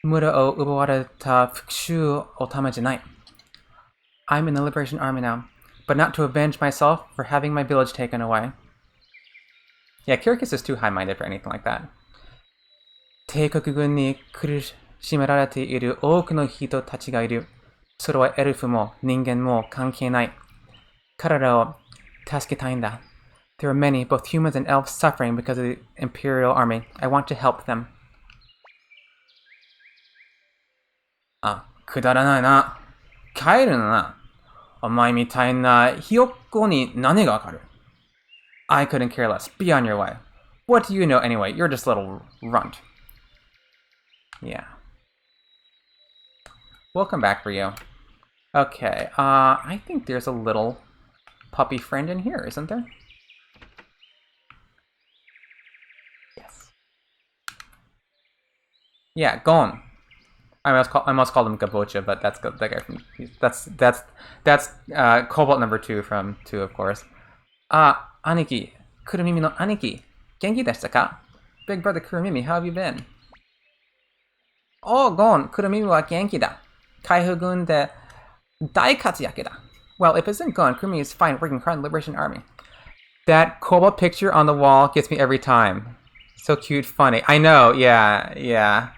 村を奪われた復讐のためじゃない。I'm in the Liberation Army now, but not to avenge myself for having my village taken away. Yeah, Kirkus is too high-minded for anything like that. 帝国軍に苦しめられている多くの人たちがいる。それはエルフも人間も関係ない。彼らを助けたいんだ。There are many, both humans and elves, suffering because of the Imperial Army. I want to help them. くだらないな。帰るな。お前みたいなひよっこに何がわかる? I couldn't care less. Be on your way. What do you know anyway? You're just a little runt. Yeah. Welcome back, Rio. Okay, I think there's a little puppy friend in here, isn't there? Yeah, Gon. I must call him Gabocha, but that's that guy from that's Cobalt number 2 from 2, of course. Aniki, Kurumimi no Aniki, Genki deshita ka? Big brother Kurumimi, how have you been? Oh, Gon, Kurumimi wa Genki da. Kaihogun de daikatsuyaku da. Well, if it isn't Gon, Kurumimi is fine working hard in the Liberation Army. That Cobalt picture on the wall gets me every time. So cute, funny. I know, yeah.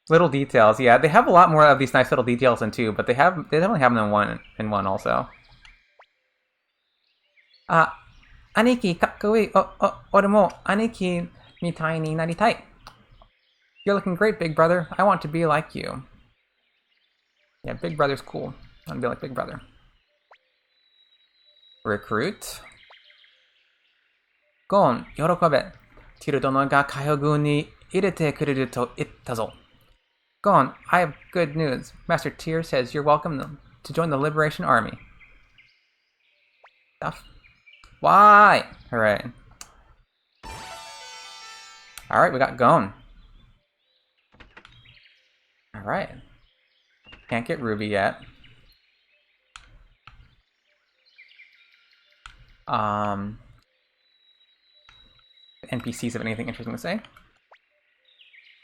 Little details, yeah. They have a lot more of these nice little details in 2, but they definitely have them in one also. Aniki, kakkoi. Ore mo Aniki mitai ni naritai. You're looking great, big brother. I want to be like you. Yeah, big brother's cool. I want to be like big brother. Recruit. Gon, yorokobe. Tiru dono ga kaihogun ni irete kureru to itta zo. Gon, I have good news. Master Tyr says you're welcome to join the Liberation Army. Stuff. Why? Hooray. Alright, we got Gon. Alright. Can't get Ruby yet. NPCs have anything interesting to say?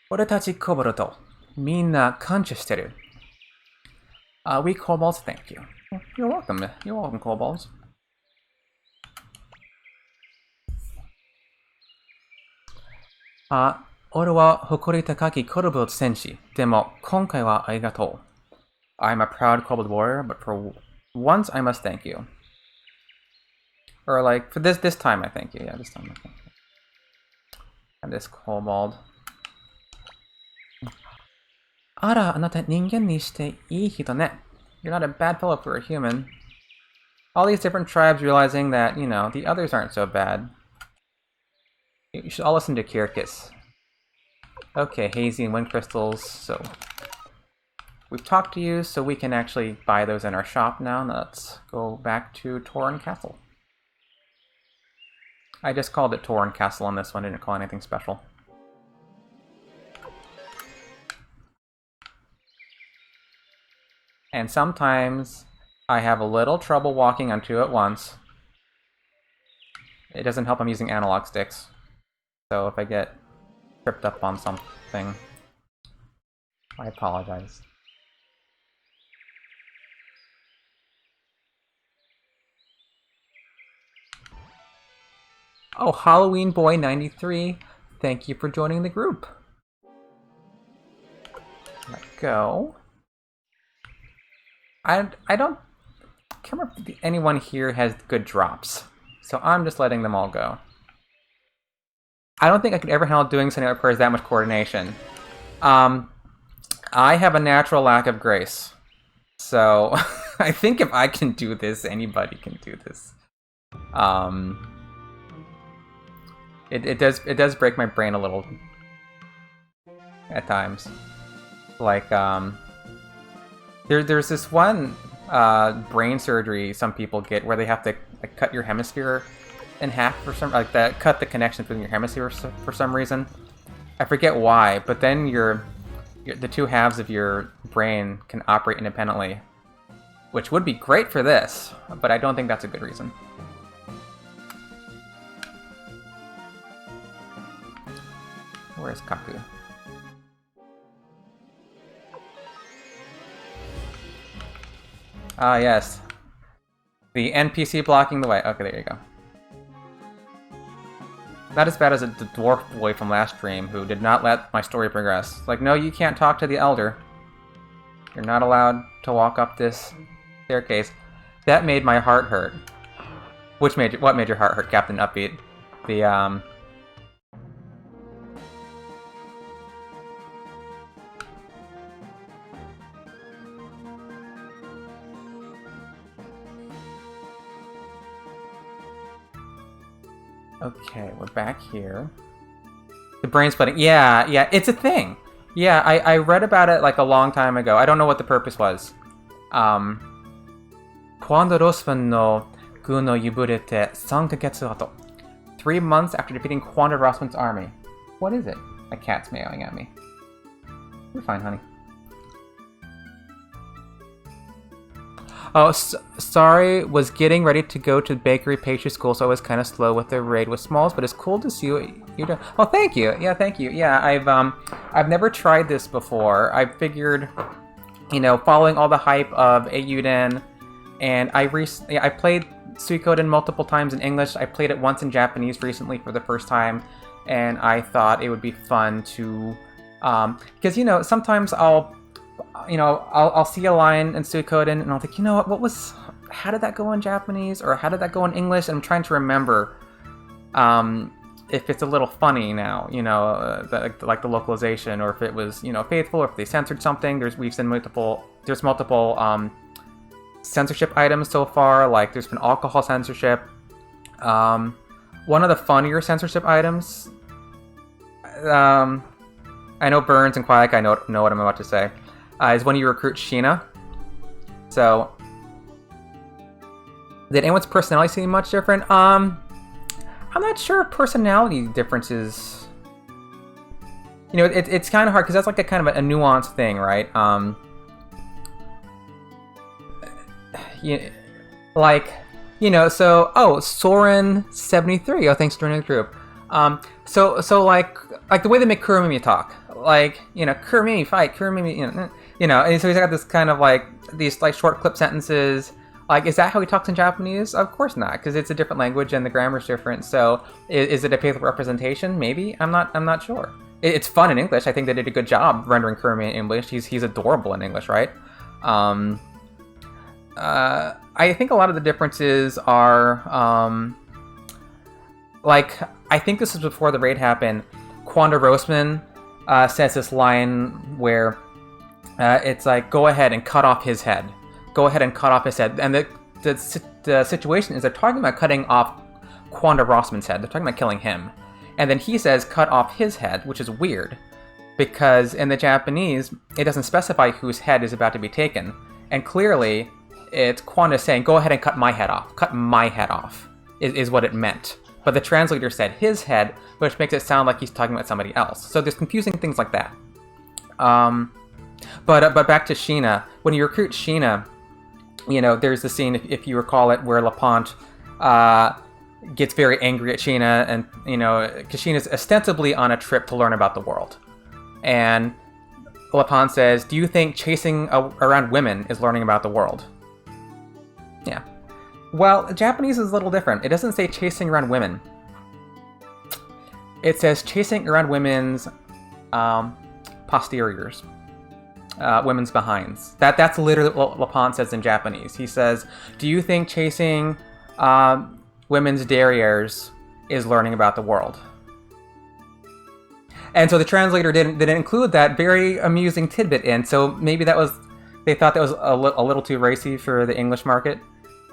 Oretachi Koboruto. Minna kancha shiteru. We kobolds thank you. You're welcome. You're welcome, kobolds. Ore wa hokori takaki kobold senshi. Demo, konkai wa arigatou. I'm a proud kobold warrior, but for once I must thank you. Or like, for this time I thank you. Yeah, this time I thank you. And this kobold. Ara, anata ningen ni shite ii hito ne. You're not a bad fellow for a human. All these different tribes realizing that, you know, the others aren't so bad. You should all listen to Kirkus. Okay, hazy and wind crystals, so... we've talked to you, so we can actually buy those in our shop now. Now let's go back to Torn Castle. I just called it Torn Castle on this one, didn't call it anything special. And sometimes I have a little trouble walking on two at once. It doesn't help I'm using analog sticks. So if I get tripped up on something, I apologize. Oh, Halloween Boy 93, thank you for joining the group. Let go. I can't remember if anyone here has good drops, so I'm just letting them all go. I don't think I could ever handle doing something that requires that much coordination. I have a natural lack of grace, so I think if I can do this, anybody can do this. It does break my brain a little at times. Like there's this one brain surgery some people get where they have to like cut your hemisphere in half for some cut the connection between your hemispheres for some reason. I forget why, but then the two halves of your brain can operate independently, which would be great for this, but I don't think that's a good reason. Where's Kaku? Ah, yes. The NPC blocking the way. Okay, there you go. Not as bad as the dwarf boy from last stream who did not let my story progress. Like, no, you can't talk to the elder. You're not allowed to walk up this staircase. That made my heart hurt. What made your heart hurt, Captain Upbeat? The, Okay, we're back here. The brain splitting. Yeah, it's a thing. Yeah, I read about it like a long time ago. I don't know what the purpose was. Quando Rosman no gu no yuburete 3 kagetsu ato. 3 months after defeating Quando Rosman's army. What is it? My cat's meowing at me. You're fine, honey. Oh, sorry, was getting ready to go to bakery pastry school, so I was kind of slow with the raid with Smalls, but it's cool to see what you're doing. Oh, thank you. Yeah, thank you. Yeah, I've never tried this before. I figured, you know, following all the hype of Eiyuden, and I played Suikoden multiple times in English. I played it once in Japanese recently for the first time, and I thought it would be fun to, because, you know, sometimes I'll see a line in Suikoden and I'll think, you know what, how did that go in Japanese, or how did that go in English? And I'm trying to remember if it's a little funny now, you know, like the localization, or if it was, you know, faithful, or if they censored something. We've seen multiple censorship items so far. Like there's been alcohol censorship. One of the funnier censorship items, I know Burns and Quack, I know what I'm about to say. Is when you recruit Sheena. So, did anyone's personality seem much different? I'm not sure if personality differences. You know, it's kind of hard because that's like a kind of a nuanced thing, right? Soren 73. Oh, thanks for joining the group. So like the way they make Kurumimi talk, like, you know, Kurumimi fight, Kurumimi, you know, and so he's got this kind of like these like short clip sentences. Like, is that how he talks in Japanese? Of course not, because it's a different language and the grammar's different. So, is it a faithful representation? Maybe. I'm not sure. It's fun in English. I think they did a good job rendering Kurumi in English. He's adorable in English, right? I think a lot of the differences are like, I think this is before the raid happened. Quanda Roseman says this line where it's like, go ahead and cut off his head. Go ahead and cut off his head. And the situation is they're talking about cutting off Quanda Rossman's head. They're talking about killing him. And then he says, cut off his head, which is weird. because in the Japanese, it doesn't specify whose head is about to be taken. And clearly, it's Quanda saying, go ahead and cut my head off. Cut my head off, is what it meant. But the translator said his head, which makes it sound like he's talking about somebody else. So there's confusing things like that. But back to Sheena. When you recruit Sheena, you know, there's the scene, if you recall it, where LaPont gets very angry at Sheena, and, you know, because Sheena's ostensibly on a trip to learn about the world. And LaPont says, do you think chasing around women is learning about the world? Yeah. Well, Japanese is a little different. It doesn't say chasing around women. It says chasing around women's posteriors. Women's behinds. That's literally what LaPont says in Japanese. He says, do you think chasing women's derrieres is learning about the world? And so the translator didn't include that very amusing tidbit in, so maybe they thought that was a little too racy for the English market.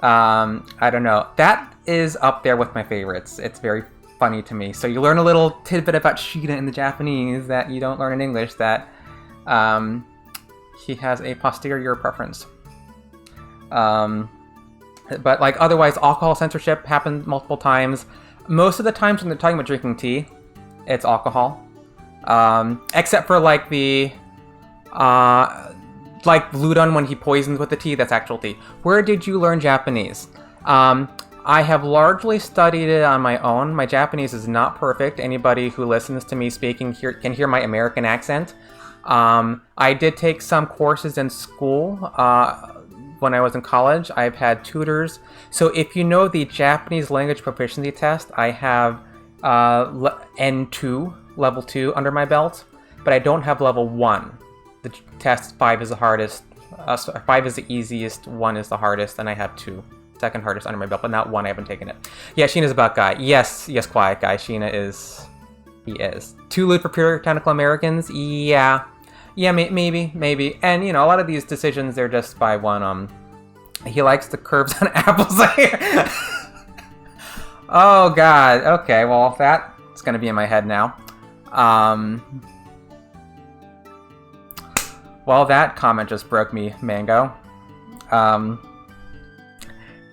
I don't know. That is up there with my favorites. It's very funny to me. So you learn a little tidbit about Sheena in the Japanese that you don't learn in English, that he has a posterior preference. But like otherwise, alcohol censorship happens multiple times. Most of the times when they're talking about drinking tea, it's alcohol. Except for like the like Ludon when he poisons with the tea, that's actual tea. Where did you learn Japanese? I have largely studied it on my own. My Japanese is not perfect. Anybody who listens to me speaking here can hear my American accent. I did take some courses in school when I was in college. I've had tutors. So if you know the Japanese language proficiency test, I have N2, level 2 under my belt, but I don't have level 1. The test 5 is the hardest, 5 is the easiest, 1 is the hardest, and I have 2. Second hardest under my belt, but not 1, I haven't taken it. Yeah, Sheena's a buck guy. Yes, quiet guy. Sheena is... He is. Too lewd for puritanical Americans? Yeah. Yeah, maybe. And, you know, a lot of these decisions, they're just by one, he likes the curves on apples. Oh, God. Okay, well, that's gonna be in my head now. Well, that comment just broke me, Mango.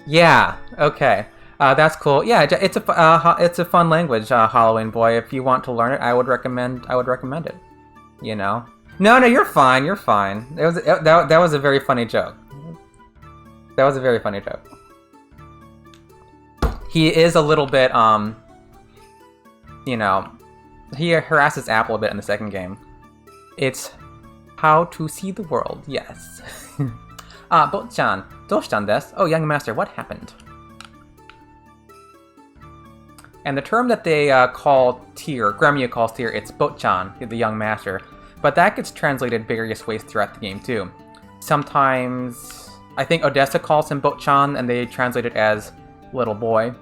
Yeah, okay. That's cool. Yeah, it's a fun language, Halloween Boy. If you want to learn it, I would recommend it. You know? No, you're fine. That was a very funny joke. That was a very funny joke. He is a little bit, you know, he harasses Apple a bit in the second game. It's how to see the world, yes. Bot-chan, doushitan desu? Oh, young master, what happened? And the term that they call Tyr, Gremio calls Tyr, it's Bot-chan, the young master. But that gets translated various ways throughout the game, too. Sometimes, I think Odessa calls him Bot-chan, and they translate it as little boy.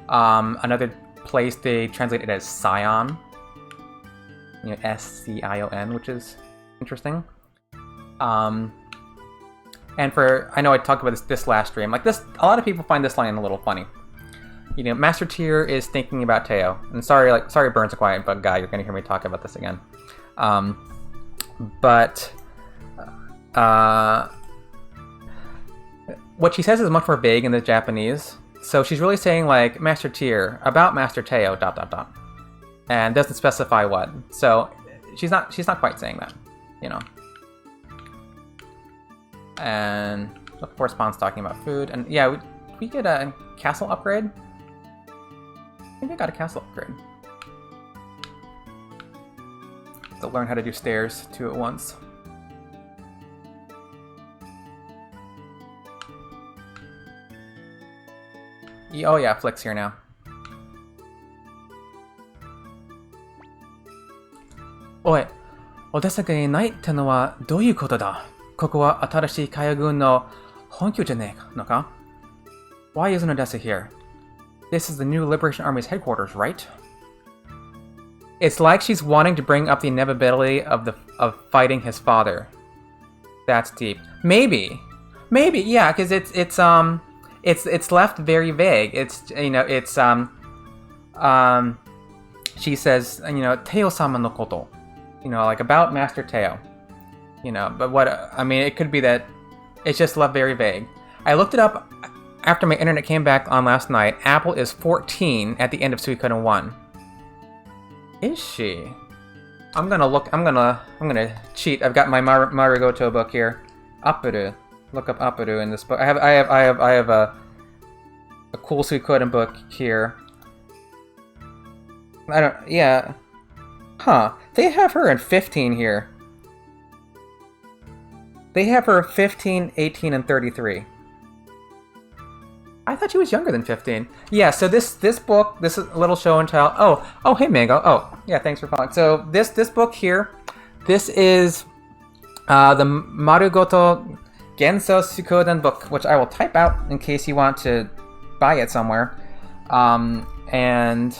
Another place they translate it as Scion. You know, S-C-I-O-N, which is interesting. And I know I talked about this last stream, like this, a lot of people find this line a little funny. You know, Master Tyr is thinking about Teo, and sorry Burns a quiet bug guy, you're gonna hear me talk about this again. But what she says is much more vague in the Japanese, so she's really saying like Master Tyr about Master Teo ... and doesn't specify what. So she's not quite saying that, you know. And of course, Spawn's talking about food, and yeah, we get a castle upgrade. I think I got a castle upgrade. To learn how to do stairs 2 at once. Oh yeah, Flick's here now. Oi, Odessaがいないってのはどういうことだ? ここは新しい海洋軍の本拠じゃねえのか? Why isn't Odessa here? This is the new Liberation Army's headquarters, right? It's like she's wanting to bring up the inevitability of fighting his father. That's deep. Maybe, yeah, because it's left very vague. It's, you know, it's she says, you know, Teo-sama no koto. you know, like about Master Teo. You know, but what, I mean, it could be that it's just left very vague. I looked it up after my internet came back on last night. Apple is 14 at the end of Suikoden 1. Is she? I'm gonna cheat. I've got my Marigoto book here. Apuru. Look up Apuru in this book. I have a cool Suikoden book here. Yeah. Huh. They have her in 15 here. They have her 15, 18, and 33. I thought she was younger than 15. Yeah, so this book, this is a little show and tell. Oh, hey Mango. Oh, yeah, thanks for calling. So this book here, this is the Marugoto Genso Suikoden book, which I will type out in case you want to buy it somewhere. And,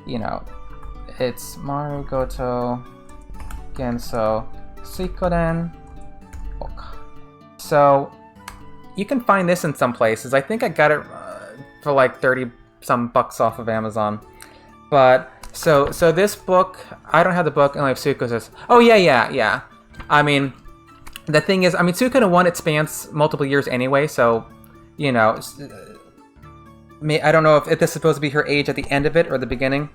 you know, it's Marugoto Genso Suikoden book. So you can find this in some places. I think I got it for like 30 some bucks off of Amazon. But so this book, I don't have the book, and I have Suikoden's. Oh yeah. I mean, the thing is, I mean, Suikoden 1, it spans multiple years anyway, so, you know, I don't know if this is supposed to be her age at the end of it or the beginning.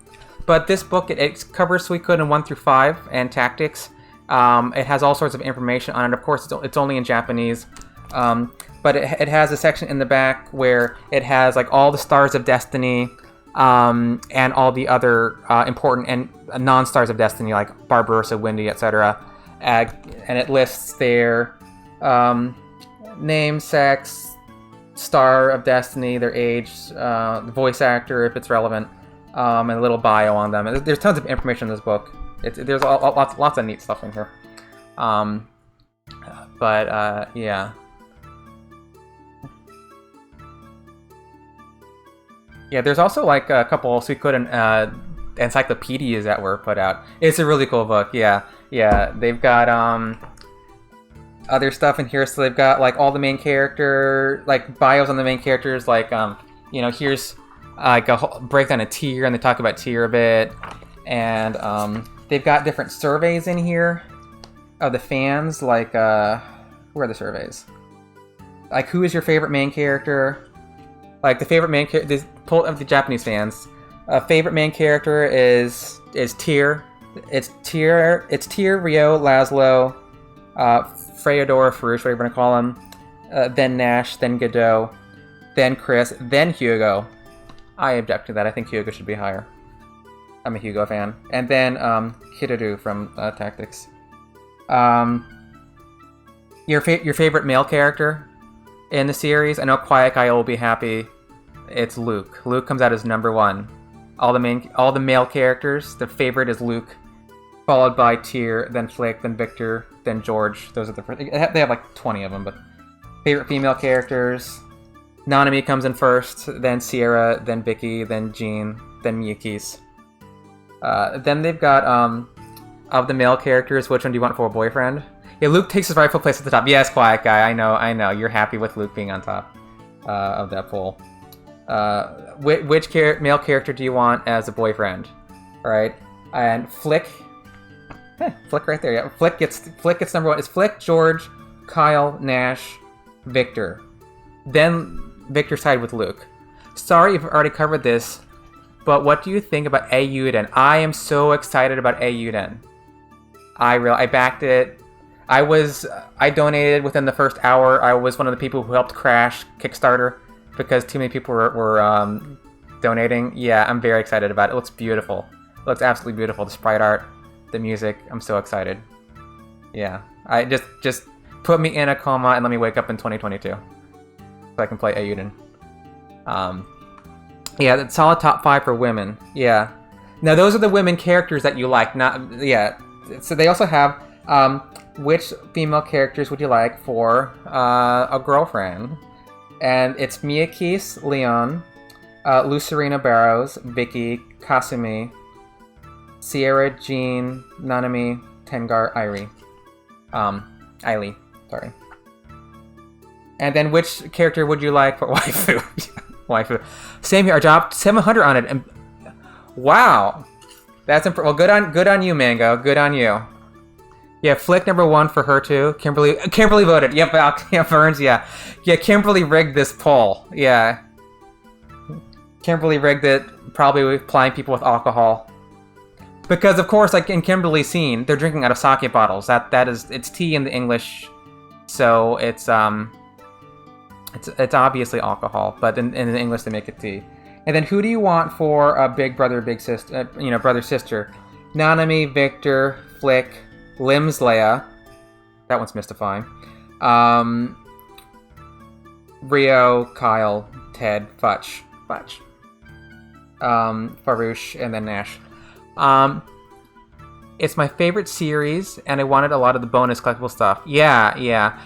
But this book, it covers Suikoden 1 through 5 and tactics. It has all sorts of information on it. Of course, it's only in Japanese. But it has a section in the back where it has like all the stars of destiny, and all the other important and non-stars of destiny like Barbarossa, Windy, etc. And it lists their name, sex, star of destiny, their age, the voice actor if it's relevant, and a little bio on them. And there's tons of information in this book. There's lots of neat stuff in here. Yeah. Yeah, there's also like a couple Suikoden encyclopedias that were put out. It's a really cool book. Yeah. They've got other stuff in here. So they've got like all the main character, like bios on the main characters. Like you know, here's like a whole breakdown of tier, and they talk about tier a bit. And they've got different surveys in here of the fans. Like where are the surveys? Like, who is your favorite main character? Like the favorite main character, this pull of the Japanese fans. Favorite main character is Tyr. It's Tyr, Ryo, Laszlo, Freydor, Farouche, whatever you want to call him. Then Nash, then Godot, then Chris, then Hugo. I object to that. I think Hugo should be higher. I'm a Hugo fan. And then Hiroru from Tactics. Your favorite male character in the series? I know Quiet Guy will be happy. It's Luke. Luke comes out as number 1. All the male characters, the favorite is Luke, followed by Tyr, then Flick, then Victor, then George. Those are the first. They have like 20 of them, but favorite female characters. Nanami comes in first, then Sierra, then Vicky, then Jean, then Miyuki's. Then they've got of the male characters, which one do you want for a boyfriend? Yeah, Luke takes his rightful place at the top. Yes, Quiet Guy. I know. You're happy with Luke being on top of that poll. Which male character do you want as a boyfriend? All right, and Flick. Flick right there. Yeah, Flick gets number 1. It's Flick, George, Kyle, Nash, Victor. Then Victor side with Luke. Sorry if I've already covered this, but what do you think about Eiyuden? I am so excited about Eiyuden. I backed it. I donated within the first hour. I was one of the people who helped crash Kickstarter because too many people were donating. Yeah, I'm very excited about it. It looks beautiful. It looks absolutely beautiful. The sprite art, the music. I'm so excited. Yeah, I just put me in a coma and let me wake up in 2022 so I can play Eiyuden. Yeah, that's solid top 5 for women. Yeah. Now those are the women characters that you like. Not yeah. So they also have which female characters would you like for a girlfriend? And it's Miyuki's Leon, Lucerina Barrows, Vicky, Kasumi, Sierra, Jean, Nanami, Tengar, Irie. Ailee, sorry. And then which character would you like for waifu? Waifu. Same here. I dropped 700 on it, and wow, that's well. Good on you, Mango. Good on you. Yeah, Flick number 1 for her too. Kimberly voted. Yep, yeah, Burns, yeah. Yeah, Kimberly rigged this poll. Yeah. Kimberly rigged it, probably applying people with alcohol. Because of course, like in Kimberly's scene, they're drinking out of sake bottles. It's tea in the English, so it's obviously alcohol, but in the English they make it tea. And then who do you want for a big brother, big sister, brother sister? Nanami, Victor, Flick, Limbs, Leia. That one's mystifying. Rio, Kyle, Ted, Fudge. Farouche, and then Nash. It's my favorite series, and I wanted a lot of the bonus collectible stuff. Yeah.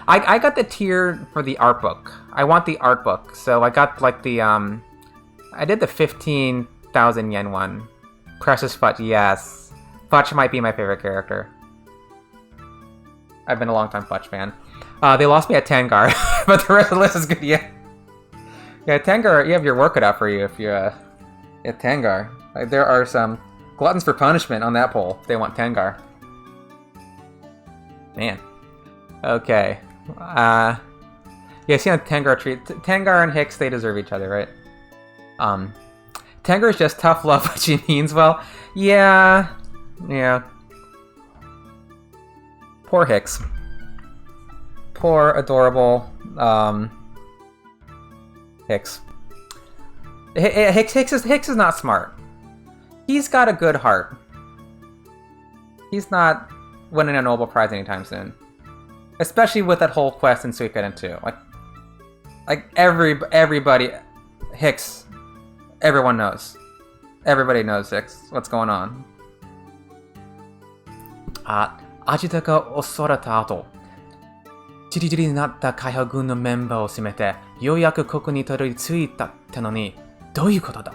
I got the tier for the art book. I want the art book, so I got like the I did the 15,000 yen one. Precious Fudge, yes. Fudge might be my favorite character. I've been a long-time Fudge fan. They lost me at Tengar, but the rest of the list is good. Yeah, Tengar, you have your work cut out for you if you at Tengar. Like, there are some gluttons for punishment on that poll. They want Tengar. Man. Okay. Yeah, see on Tengar treat. Tengar and Hicks, they deserve each other, right? Tengar is just tough love, but she means well. Yeah. Poor Hicks. Poor, adorable, Hicks. Hicks is not smart. He's got a good heart. He's not winning a Nobel Prize anytime soon. Especially with that whole quest in Suikoden 2. Like everybody, Hicks, everyone knows. Everybody knows Hicks. What's going on? アジトが襲われた後、チリチリになった海兵軍のメンバーを攻めて、ようやくここにたどり着いたってのに、どういうことだ?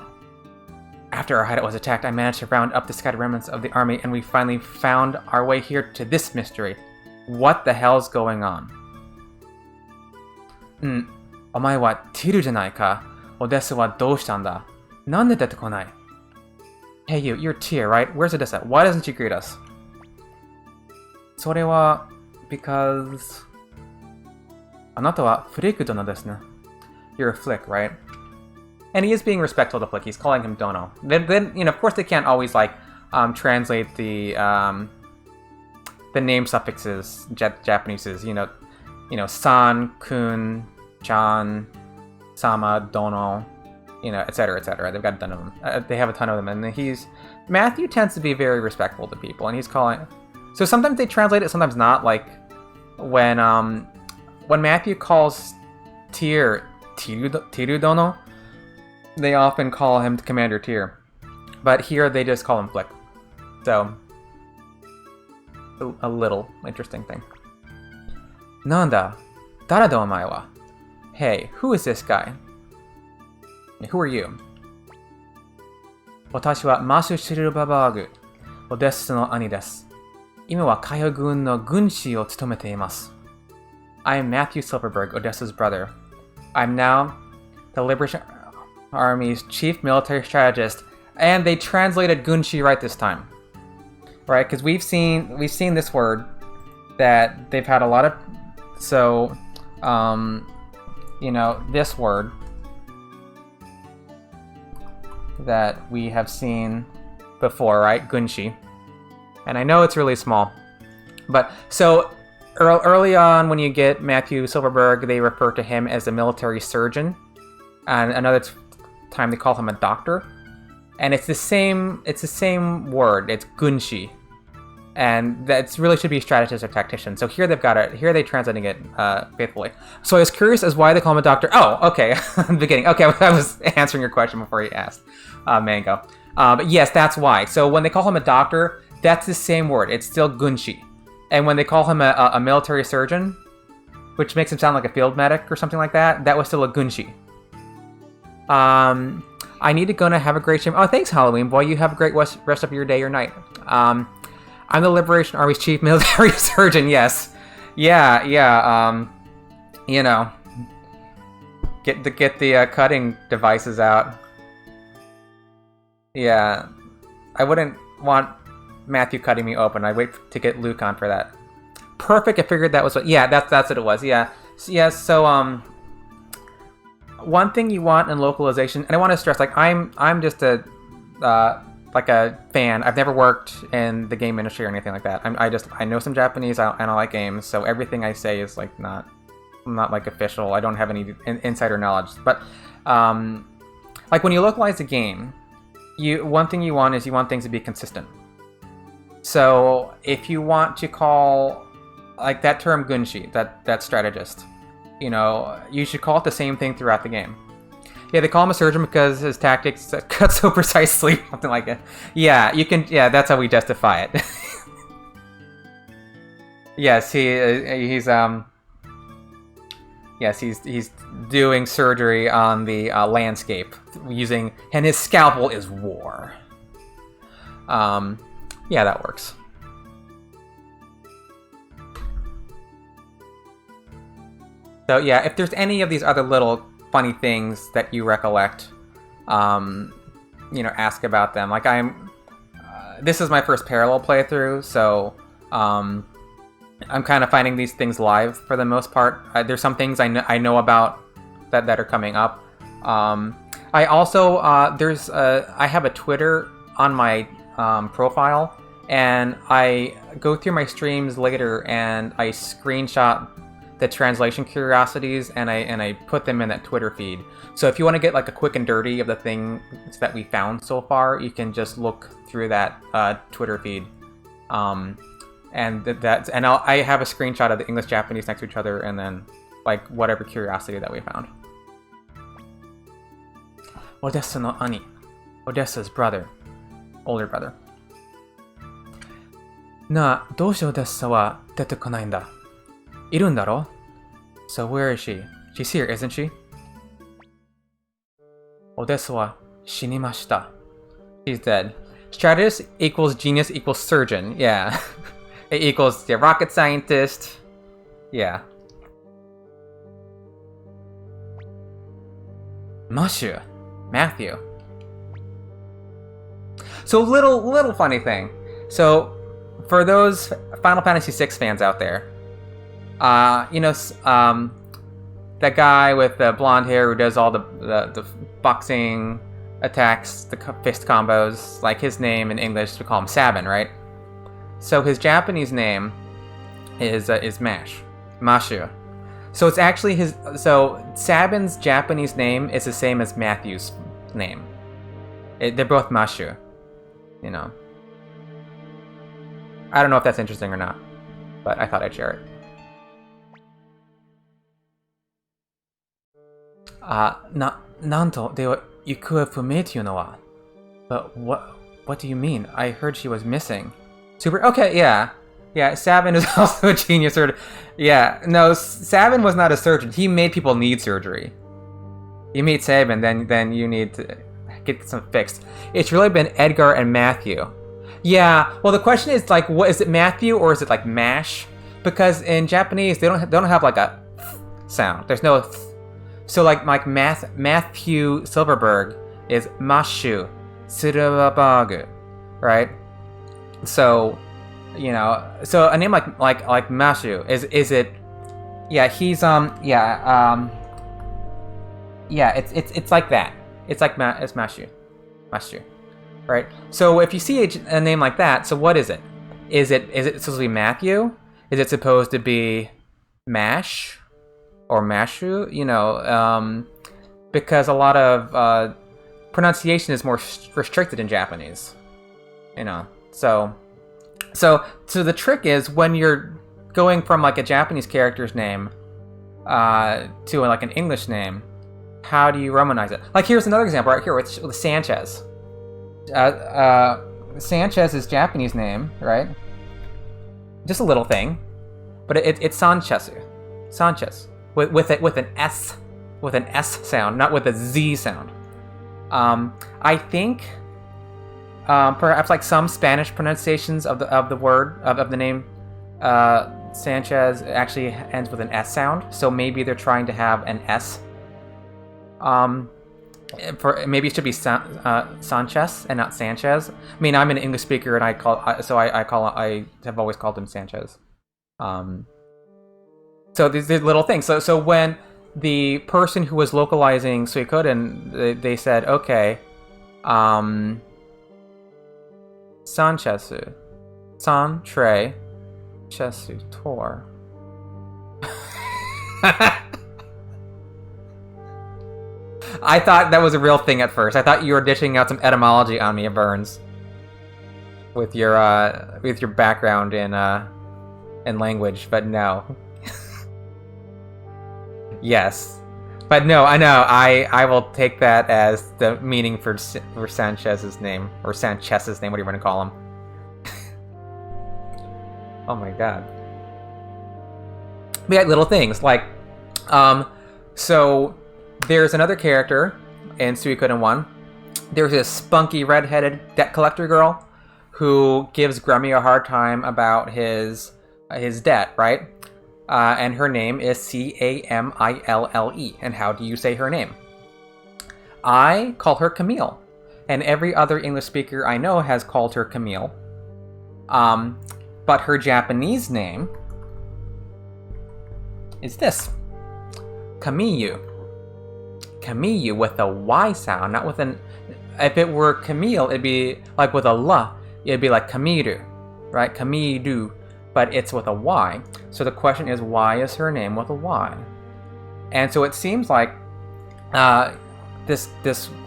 After our hideout was attacked, I managed to round up the scattered remnants of the army, and we finally found our way here to this mystery. What the hell's going on? お前はティルじゃないか。オデッサはどうしたんだ? なんで出てこない? Hey you, you're Tyr, right? Where's Odessa? Why doesn't you greet us? それは because あなたはフリック殿ですね. You're a Flick, right? And he is being respectful to Flick. He's calling him Dono. Then of course they can't always translate the name suffixes, Japaneses. San, Kun, Chan, Sama, Dono, etc., etc. They've got a ton of them. They have a ton of them, and Matthew tends to be very respectful to people, and he's calling. So sometimes they translate it, sometimes not. Like when Matthew calls Tyr Tiru Dono, they often call him Commander Tyr, but here they just call him Flick. So a little interesting thing. Nanda, Darada omae wa? Hey, who is this guy? Who are you? 私はマシュシルババーグ、オデッサの兄です。今は海兵軍の軍師を務めています。I am Matthew Silverberg, Odessa's brother. I'm now the Liberation Army's chief military strategist, and they translated gunshi right this time, right? Because we've seen this word that they've had a lot of. So, this word that we have seen before, right? Gunshi. And I know it's really small, but so early on when you get Matthew Silverberg, they refer to him as a military surgeon, and another time they call him a doctor, and it's the same word. It's gunshi, and that really should be strategist or tactician. So here they've got it. Here they're translating it faithfully. So I was curious as why they call him a doctor. Oh, okay, beginning. Okay, I was answering your question before you asked, Mango. But yes, that's why. So when they call him a doctor, that's the same word. It's still gunshi. And when they call him a military surgeon, which makes him sound like a field medic or something like that, that was still a gunshi. I need to go and have a great stream. Oh, thanks, Halloween boy. You have a great rest of your day or night. I'm the Liberation Army's chief military surgeon. Yes, yeah. Get the cutting devices out. Yeah, I wouldn't want Matthew cutting me open. I'd wait to get Luke on for that. Perfect. I figured that was what. Yeah, that's what it was. Yeah. So one thing you want in localization, and I want to stress, like I'm just a like a fan. I've never worked in the game industry or anything like that. I know some Japanese and I like games, so everything I say is like not like official. I don't have any insider knowledge, but like when you localize a game, one thing you want is things to be consistent. So if you want to call like that term Gunshi, that strategist, you should call it the same thing throughout the game. Yeah, they call him a surgeon because his tactics cut so precisely, something like that. Yeah, you can. Yeah, that's how we justify it. Yes, he's Yes, he's doing surgery on the landscape and his scalpel is war. Yeah, that works. So yeah, if there's any of these other little funny things that you recollect, ask about them. Like this is my first parallel playthrough, so I'm kind of finding these things live for the most part. There's some things I know about that are coming up. I also I have a Twitter on my profile, and I go through my streams later and I screenshot the translation curiosities and I put them in that Twitter feed. So if you want to get like a quick and dirty of the things that we found so far, you can just look through that Twitter feed. And I have a screenshot of the English Japanese next to each other, and then like whatever curiosity that we found. Odessa no Ani, Odessa's brother, older brother. Na, どうして Odessa は出てこないんだ? いるんだろ? So where is she? She's here, isn't she? Odessa は死にました. She's dead. Strategist equals genius equals surgeon. Yeah. It equals rocket scientist. Yeah. Matthew. So little funny thing. So for those Final Fantasy VI fans out there, that guy with the blonde hair who does all the boxing attacks, the fist combos, like his name in English we call him Sabin, right? So his Japanese name is Mashu. So it's actually so Sabin's Japanese name is the same as Matthew's name. They're both Mashu, I don't know if that's interesting or not, but I thought I'd share it. Nanto de Ikue Fume to wa. But what do you mean? I heard she was missing. Super. Okay, yeah. Sabin is also a genius. Yeah, no, Sabin was not a surgeon. He made people need surgery. You meet Sabin, then you need to get some fixed. It's really been Edgar and Matthew. Yeah. Well, the question is like, what is it, Matthew or is it like mash? Because in Japanese they don't have like a sound. There's no. So like Matthew Silverberg is Mashu Silverberg, right? So, so a name like Mashu is it? Yeah, he's it's like that. It's like it's Mashu, right? So if you see a name like that, so what is it? Is it supposed to be Matthew? Is it supposed to be Mash or Mashu? Because a lot of pronunciation is more restricted in Japanese. So the trick is when you're going from like a Japanese character's name to like an English name, how do you Romanize it? Like here's another example right here with Sanchez. Sanchez's Japanese name, right? Just a little thing, but it's Sanchez with an S sound, not with a Z sound. I think. Perhaps like some Spanish pronunciations of the word of the name Sanchez actually ends with an S sound, so maybe they're trying to have an S. Maybe it should be Sanchez and not Sanchez. I mean, I'm an English speaker and I have always called him Sanchez. So these little things. So when the person who was localizing Suikoden, they said, okay, Sanchesu, San Tre, Chesu Tor. I thought that was a real thing at first. I thought you were dishing out some etymology on me, Burns, with your background in language, but no. Yes, but no, I know. I will take that as the meaning for Sanchez's name, or Sanchez's name, what do you want to call him? Oh my god. We had little things like, so there's another character in Suikoden 1. There's this spunky redheaded debt collector girl who gives Grummy a hard time about his debt, right? And her name is Camille. And how do you say her name? I call her Camille, and every other English speaker I know has called her Camille. But her Japanese name is this: Camille. Camille with a Y sound, not with an... If it were Camille, it'd be like with a L. It'd be like Kamiru, right? Kamiru. But it's with a Y. So the question is, why is her name with a Y? And so it seems like this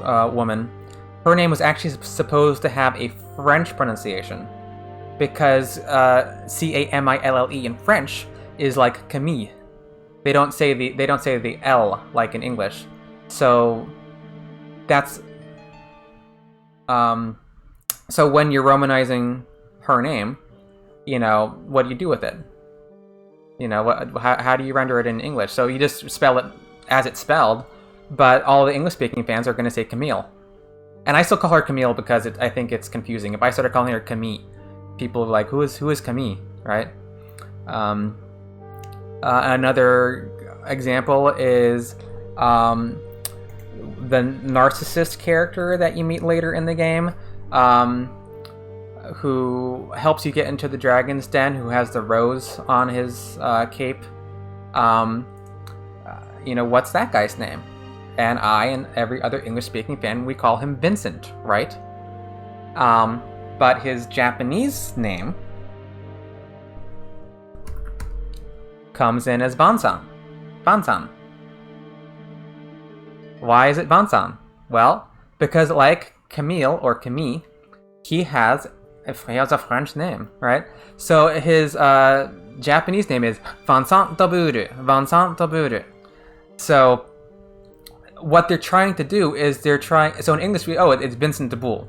woman, her name was actually supposed to have a French pronunciation, because Camille in French is like Camille. They don't say the L like in English. So that's so when you're romanizing her name, you know, what do you do with it? You know, how do you render it in English? So you just spell it as it's spelled, but all the English-speaking fans are going to say Camille. And I still call her Camille because I think it's confusing. If I started calling her Camille, people are like, who is Camille, right? Another example is the narcissist character that you meet later in the game, who helps you get into the dragon's den, who has the rose on his cape. You know, what's that guy's name? And I and every other English-speaking fan, we call him Vincent, right? But his Japanese name comes in as Bansan. Bansan. Why is it Bansan? Well, because like Camille or Camille, he has a French name, right? So his Japanese name is Vincent Daburu. Vincent Daburu. So what they're trying to do is so in English it's Vincent de Boule.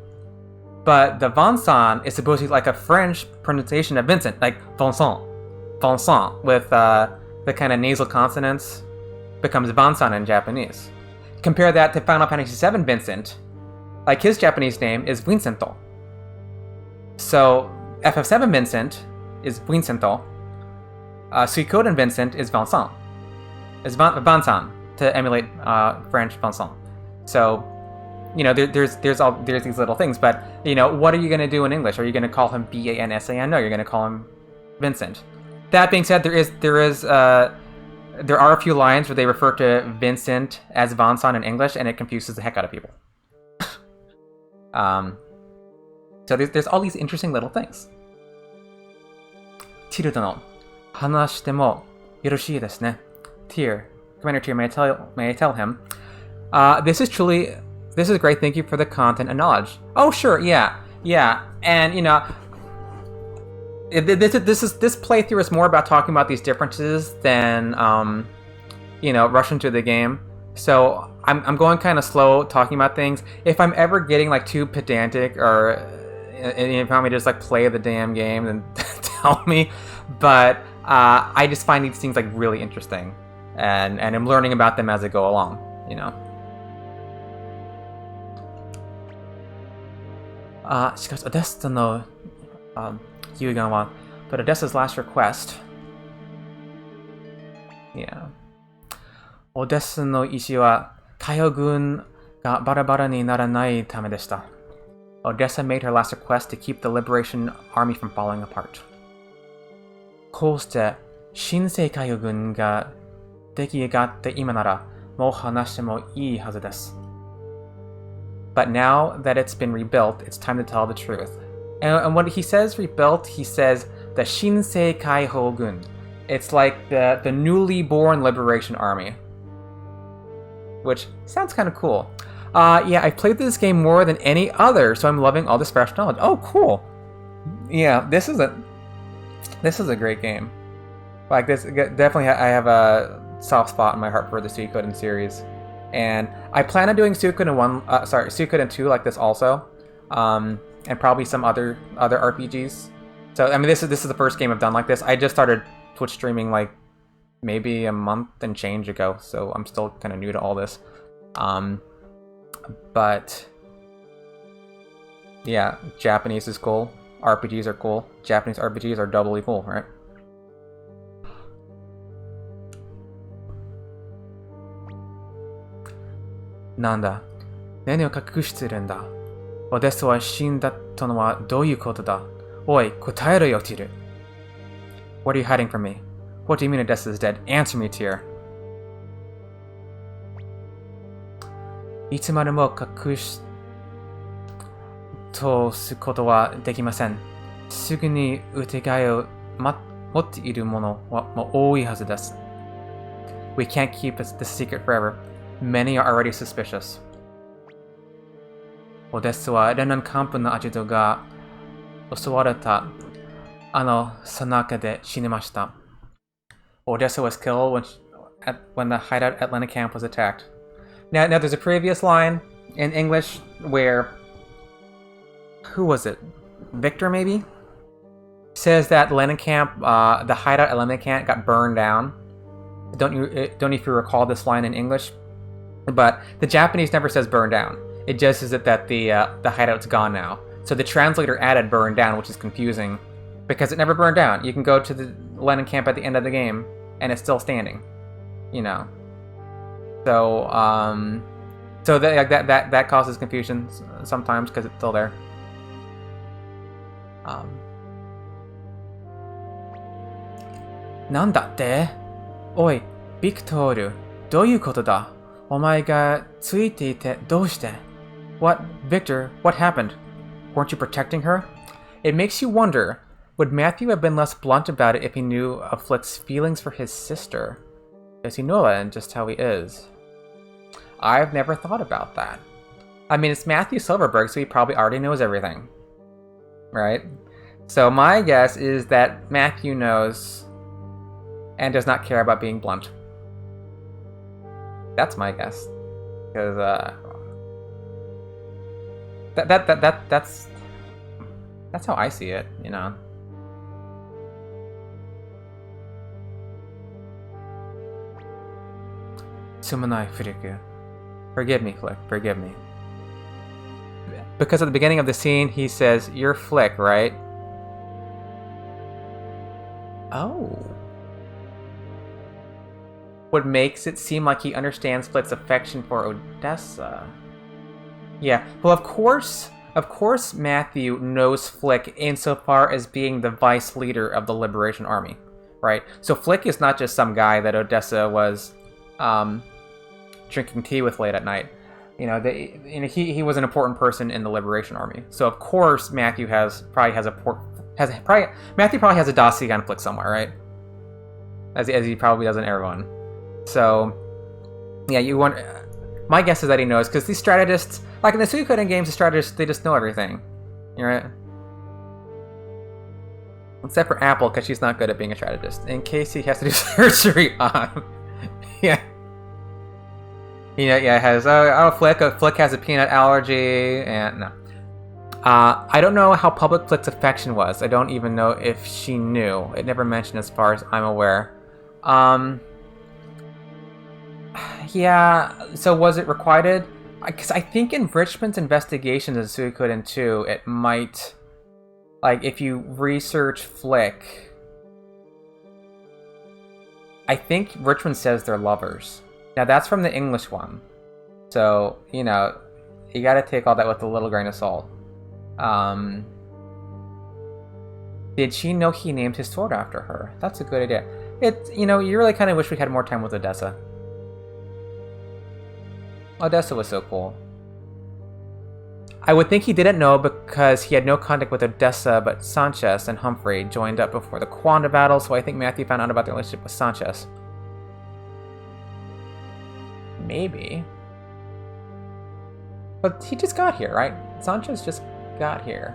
But the Vincent is supposed to be like a French pronunciation of Vincent, like Vincent. Vincent with the kind of nasal consonants becomes Vincent in Japanese. Compare that to Final Fantasy VII Vincent. Like his Japanese name is Vincento. So FF7 Vincent is Vincento. Suikoden Vincent is Vincent. It's Vincent to emulate French Vincent. So, you know, there's these little things, but you know, what are you going to do in English? Are you going to call him Bansan? No, you're going to call him Vincent. That being said, there are a few lines where they refer to Vincent as Vincent in English, and it confuses the heck out of people. So there's all these interesting little things. Tyr殿、話してもよろしいですね。Tyr, Commander Tyr, may I tell him? This is great. Thank you for the content and knowledge. Oh, sure, yeah. And you know, this playthrough is more about talking about these differences than you know, rushing through the game. So I'm going kind of slow talking about things. If I'm ever getting like too pedantic, or and you want me to just like play the damn game, then tell me. But I just find these things like really interesting, and I'm learning about them as I go along, you know. しかし、オデッサの遺言は、but Odessa's last request. Yeah. オデッサの意思は、海洋軍がバラバラにならないためでした。Odessa made her last request to keep the Liberation Army from falling apart. こうして新世界軍が出来上がって今ならもう話してもいいはずです。But now that it's been rebuilt, it's time to tell the truth. And when he says rebuilt, he says the Shinsei Kaiho Gun. It's like the newly born Liberation Army. Which sounds kind of cool. Yeah, I played this game more than any other, so I'm loving all this fresh knowledge. Oh, cool. Yeah, this is a great game. Like this, definitely I have a soft spot in my heart for the Suikoden series. And I plan on doing Suikoden 2 like this also, and probably some other RPGs. So I mean, this is the first game I've done like this. I just started Twitch streaming like maybe a month and change ago, so I'm still kind of new to all this. But yeah, Japanese is cool. RPGs are cool. Japanese RPGs are doubly cool, right? Nanda, 何を隠してるんだ? オデッサは死んだとのはどういうことだ? おい、答えろよ、ティル。What are you hiding from me? What do you mean Odessa is dead? Answer me, Tyr. いつまでも隠し通すことはできません。すぐに疑いを持っている者はもう多いはずです。We can't keep this secret forever. Many are already suspicious. オデッサはレナンカンプのアジトが襲われたさなかで死にました。Odessa was killed when the hideout at Lena Camp was attacked. Now there's a previous line in English where, who was it? Victor maybe? Says that Lena Camp, the hideout at Lena Camp got burned down. Don't know if you recall this line in English, but the Japanese never says burned down. It just says that the hideout's gone now. So the translator added burned down, which is confusing because it never burned down. You can go to the Lena Camp at the end of the game and it's still standing, you know. So so that causes confusion sometimes because it's still there. Nandate? Oi, Victor, どういうことだ? お前がついていてどうして? What, Victor? What happened? Weren't you protecting her? It makes you wonder. Would Matthew have been less blunt about it if he knew of Flick's feelings for his sister? Does he know that and just how he is? I've never thought about that. I mean, it's Matthew Silverberg, so he probably already knows everything. Right? So my guess is that Matthew knows and does not care about being blunt. That's my guess. Because, that's how I see it, you know? Sumanai Furiku. Forgive me, Flick. Forgive me. Because at the beginning of the scene, he says, "You're Flick, right?" Oh. What makes it seem like he understands Flick's affection for Odessa. Yeah, well, of course Matthew knows Flick insofar as being the vice leader of the Liberation Army, right? So Flick is not just some guy that Odessa was drinking tea with late at night. You know, he was an important person in the Liberation Army. So of course Matthew probably has a dossier on Flick somewhere, right? As he probably does in everyone. So yeah, my guess is that he knows, because these strategists, like in the Suikoden games, the strategists, they just know everything. Right? Except for Apple, because she's not good at being a strategist. In case he has to do surgery on. Yeah. Flick has a peanut allergy, and no. I don't know how public Flick's affection was. I don't even know if she knew. It never mentioned as far as I'm aware. Yeah, so was it requited? Because I think in Richmond's investigations of Suikoden 2, it might... Like, if you research Flick... I think Richmond says they're lovers. Now, that's from the English one. So, you know, you gotta take all that with a little grain of salt. Did she know he named his sword after her? That's a good idea. You really kind of wish we had more time with Odessa. Odessa was so cool. I would think he didn't know because he had no contact with Odessa, but Sanchez and Humphrey joined up before the Quanda battle, so I think Matthew found out about the relationship with Sanchez. Maybe. But he just got here, right? Sanchez just got here.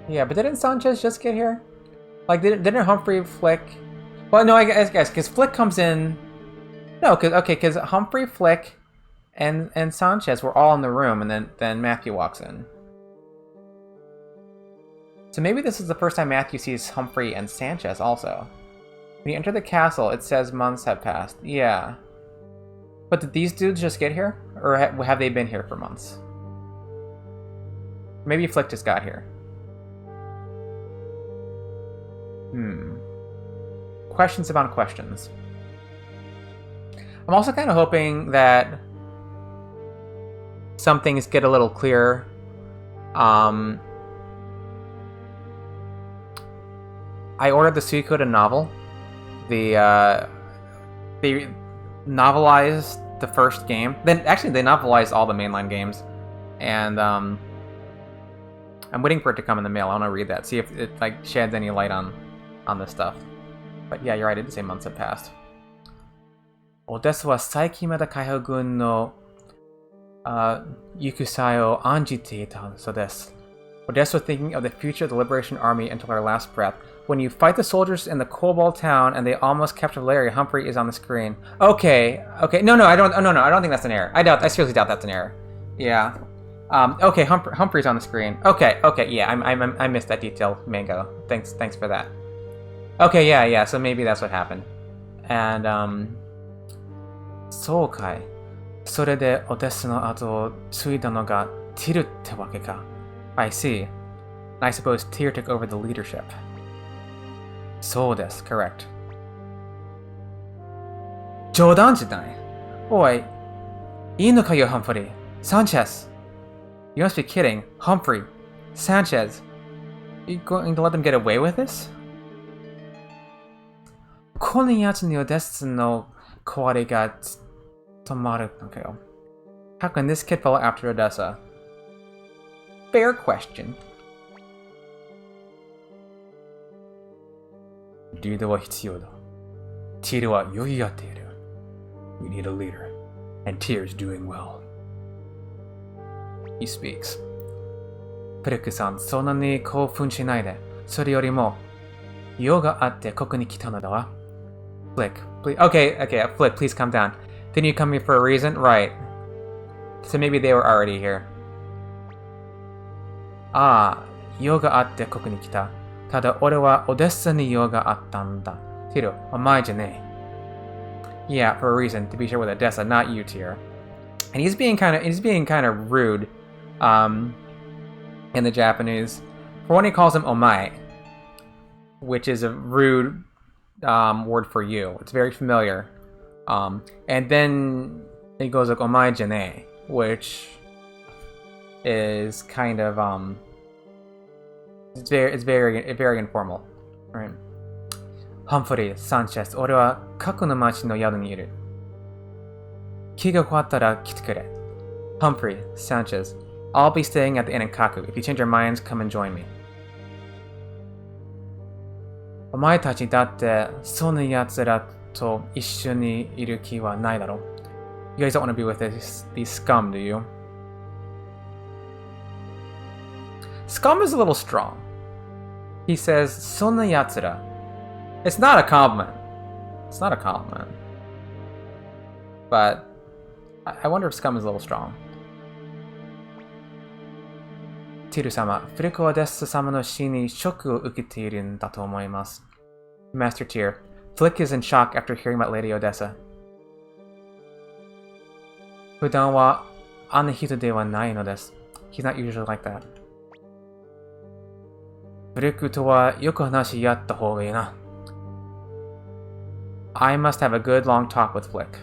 Yeah, but didn't Sanchez just get here? Like, didn't Humphrey, Flick... Well, no, I guess, because Flick comes in... No, because Humphrey, Flick, and Sanchez were all in the room, and then Matthew walks in. So maybe this is the first time Matthew sees Humphrey and Sanchez also. When you enter the castle, it says months have passed. Yeah. But did these dudes just get here? Or have they been here for months? Maybe Flick just got here. Questions about questions. I'm also kind of hoping that some things get a little clearer. I ordered the Suikoden novel. They novelized the first game. Then actually they novelized all the mainline games, and I'm waiting for it to come in the mail. I want to read that, see if it like sheds any light on this stuff. But yeah, you're right. I didn't say months have passed. Odessa wa saikin mada Kaihou gun no yukusai o anjite ita so desu. Odessa was thinking of the future of the Liberation Army until her last breath. When you fight the soldiers in the Cobalt town and they almost capture Larry, Humphrey is on the screen. Okay. No, I don't. No, I don't think that's an error. I seriously doubt that's an error. Yeah. Okay, Humphrey's on the screen. Okay. Yeah, I missed that detail, Mango. Thanks for that. Okay, yeah. So maybe that's what happened. And そうかい。それでオデッサの後を継いだのがティルってわけか。I see. I suppose Tyr took over the leadership. そうです、correct. 冗談じゃない。おい、いいのかよ、Humphrey. Sanchez. You must be kidding. Humphrey. Sanchez. You going to let them get away with this? このやつにオデッサの壊れが止まるのかよ。How can this kid follow after Odessa? Fair question. リーダーは必要だ。ティルは余裕やっている。We need a leader, and Tyr's doing well. He speaks. プルクさん、そんなに興奮しないで。それよりも、用があってここに来たのだわ。Flick, please. Okay, Flick, please calm down. Didn't you come here for a reason? Right. So maybe they were already here. ああ、用があってここに来た。ただ俺はオデッサに用があったんだ。ティル、お前じゃねえ。Yeah, for a reason, to be sure with Odessa, not you, Tyr. And he's being kind of rude, in the Japanese. For one, he calls him omae, which is a rude word for you. It's very familiar. And then he goes like omae jane, which is kind of it's very informal. Right. Humphrey, Sanchez, 俺は各の町の宿にいる。気が変わったら来てくれ。Humphrey, Sanchez, I'll be staying at the inn in Kaku. If you change your minds, come and join me. お前たちだってその奴らと一緒にいる気はないだろ。You guys don't want to be with these scum, do you? Scum is a little strong. He says, その奴ら. It's not a compliment. It's not a compliment. But I wonder if scum is a little strong. ティル様、フリコ・オデッサ様の死にショックを受けているんだと思います。Master Tyr, Flick is in shock after hearing about Lady Odessa. 普段はあんな人ではないのです。He's not usually like that. フリックとはよく話し合った方がいいな。I must have a good long talk with Flick.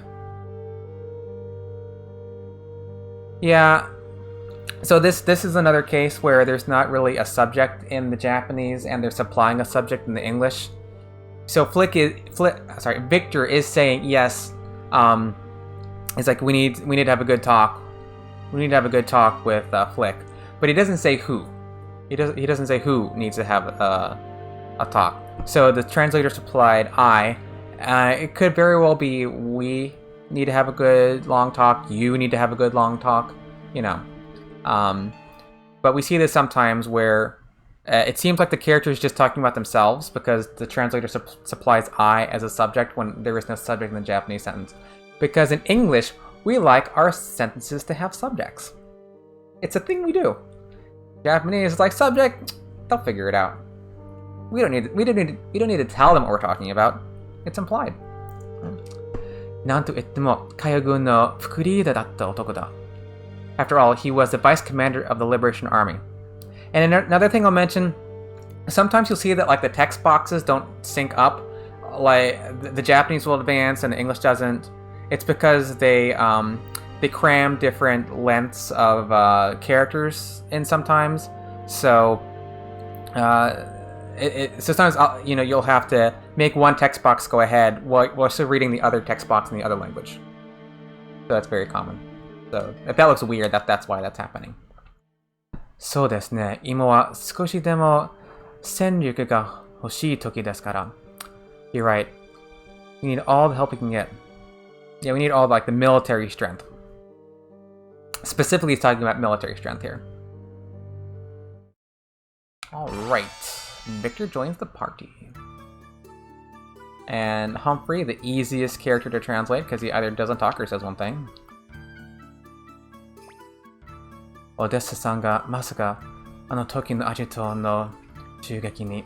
Yeah, So this is another case where there's not really a subject in the Japanese, and they're supplying a subject in the English. So Victor is saying yes. It's like we need to have a good talk. We need to have a good talk with Flick, but he doesn't say who. He doesn't say who needs to have a talk. So the translator supplied I. It could very well be we need to have a good long talk. You need to have a good long talk. You know. But we see this sometimes where it seems like the character is just talking about themselves because the translator supplies I as a subject when there is no subject in the Japanese sentence. Because in English, we like our sentences to have subjects. It's a thing we do. Japanese is like subject, they'll figure it out. We don't need to tell them what we're talking about. It's implied. なんと言っても海洋軍の副リーダーだった男だ. After all, he was the vice commander of the Liberation Army. And another thing I'll mention, sometimes you'll see that like the text boxes don't sync up. Like the Japanese will advance and the English doesn't. It's because they cram different lengths of characters in sometimes. So sometimes you'll have to make one text box go ahead while still reading the other text box in the other language. So that's very common. So if that looks weird, that's why that's happening. そうですね。今は少しでも戦力が欲しい時ですから。You're right. We need all the help we can get. Yeah, we need all like the military strength. Specifically, he's talking about military strength here. All right, Victor joins the party. And Humphrey, the easiest character to translate because he either doesn't talk or says one thing. オデッサさんがまさかあの時のアジトの襲撃に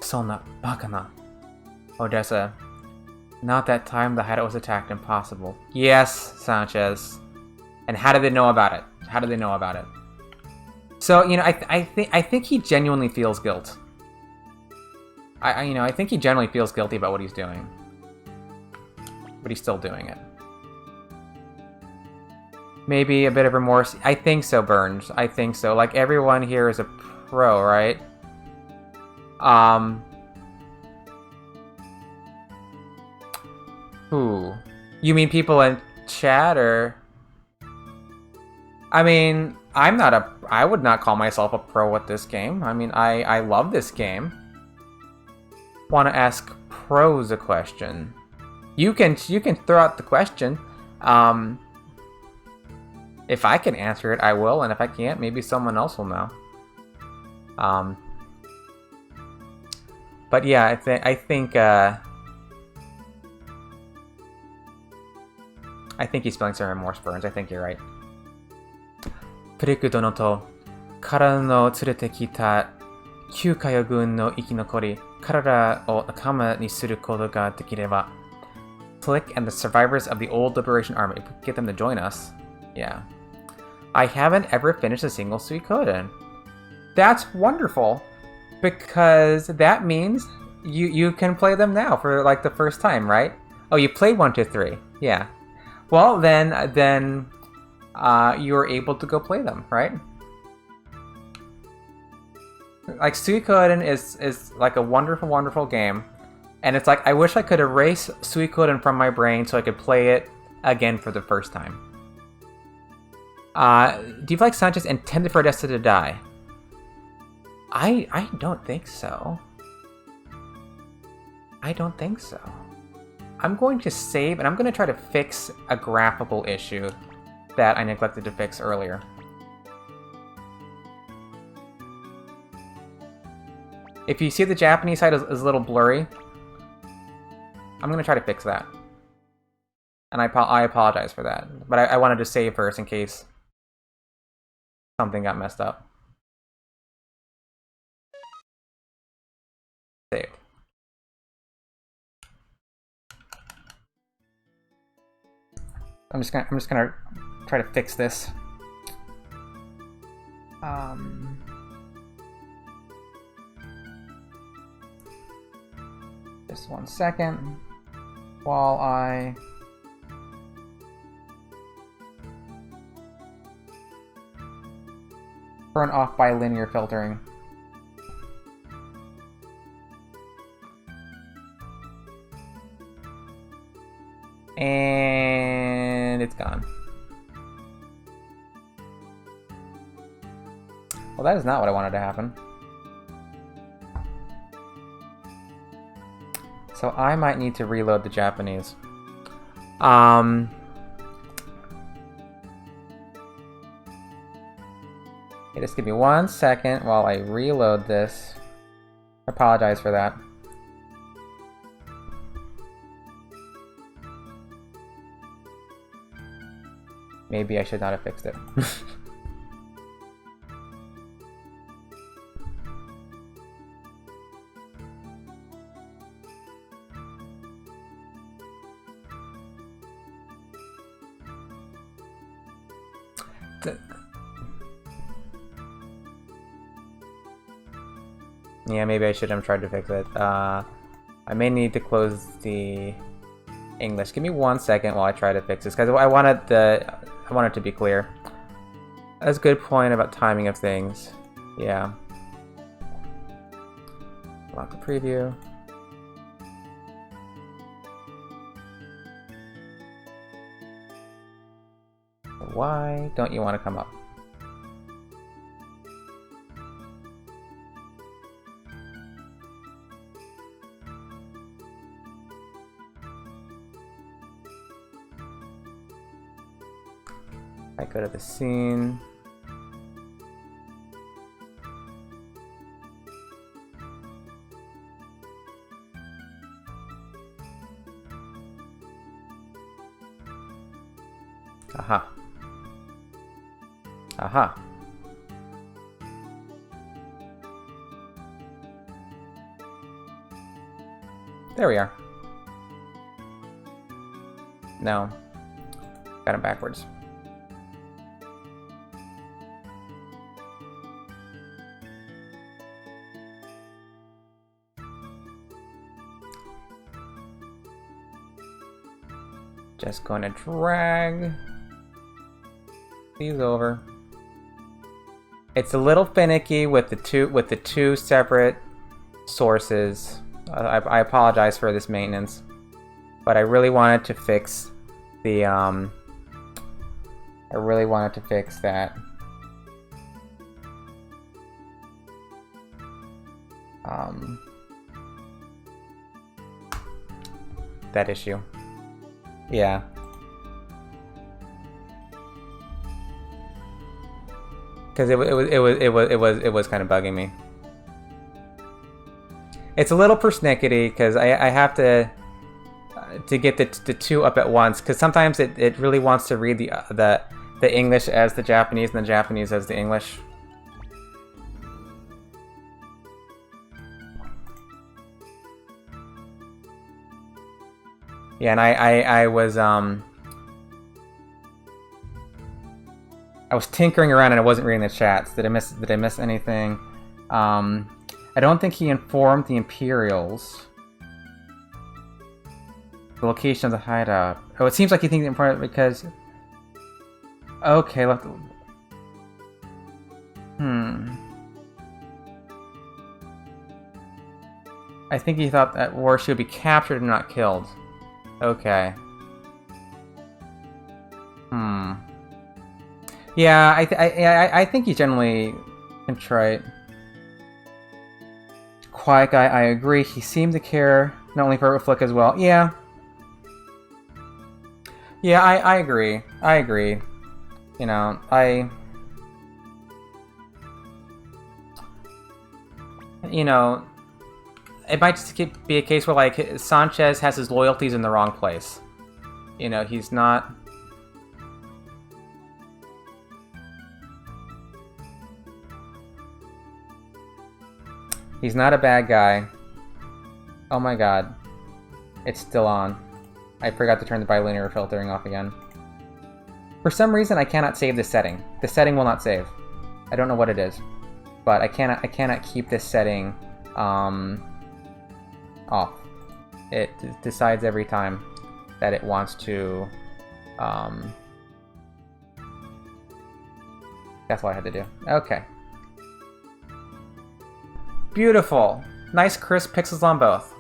そんなバカな Odessa. Not that time the hideout was attacked. Impossible. Yes, Sanchez. And how did they know about it? How did they know about it? So I think he genuinely feels guilt. I think he generally feels guilty about what he's doing, but he's still doing it. Maybe a bit of remorse. I think so, Burns. I think so. Like, everyone here is a pro, right? Who? You mean people in chat, or? I mean, I would not call myself a pro at this game. I mean, I love this game. Want to ask pros a question? You can throw out the question. If I can answer it, I will, and if I can't, maybe someone else will know. But yeah, I think he's feeling some remorse, Burns. I think you're right. プリク殿と彼の連れてきた旧海洋軍の生き残り、彼らを仲間にすることができれば Flick and the survivors of the old Liberation Army. If we get them to join us. Yeah. I haven't ever finished a single Suikoden. That's wonderful, because that means you can play them now for like the first time, right? Oh, you played 1, 2, 3. Yeah. Well, then you're able to go play them, right? Like, Suikoden is like a wonderful, wonderful game. And it's like, I wish I could erase Suikoden from my brain so I could play it again for the first time. Do you feel like Sanchez intended for Odessa to die? I don't think so. I don't think so. I'm going to save, and I'm going to try to fix a graphical issue that I neglected to fix earlier. If you see the Japanese side is a little blurry, I'm going to try to fix that. And I apologize for that. But I wanted to save first in case something got messed up. Saved. I'm just gonna try to fix this. Just 1 second while I Turn off bilinear filtering. And it's gone. Well, that is not what I wanted to happen. So I might need to reload the Japanese. Okay, just give me 1 second while I reload this. I apologize for that. Maybe I should not have fixed it. Yeah, maybe I should have tried to fix it. I may need to close the English. Give me 1 second while I try to fix this, because I want it to be clear. That's a good point about timing of things. Yeah. Lock the preview. Why don't you want to come up? I go to the scene. Aha. Aha. There we are. No. Got him backwards. Just going to drag these over. It's a little finicky with the two separate sources. I apologize for this maintenance, but I really wanted to fix the I really wanted to fix that that issue. Yeah. Because it was kind of bugging me. It's a little persnickety because I have to get the two up at once, because sometimes it really wants to read the English as the Japanese and the Japanese as the English. Yeah, and I was tinkering around and I wasn't reading the chats. Did I miss anything? I don't think he informed the Imperials the location of the hideout. Oh, it seems like he thinks important because. Okay, left. I think he thought that Warshi would be captured and not killed. Okay. Yeah, I think he's generally contrite. Quiet guy, I agree. He seemed to care not only for Flick as well. Yeah. Yeah, I agree. I agree. You know, you know, it might just be a case where, like, Sanchez has his loyalties in the wrong place. You know, he's not. He's not a bad guy. Oh my god. It's still on. I forgot to turn the bilinear filtering off again. For some reason, I cannot save this setting. The setting will not save. I don't know what it is, but I cannot keep this setting off. It decides every time that it wants to. That's what I had to do. Okay. Beautiful. Nice crisp pixels on both.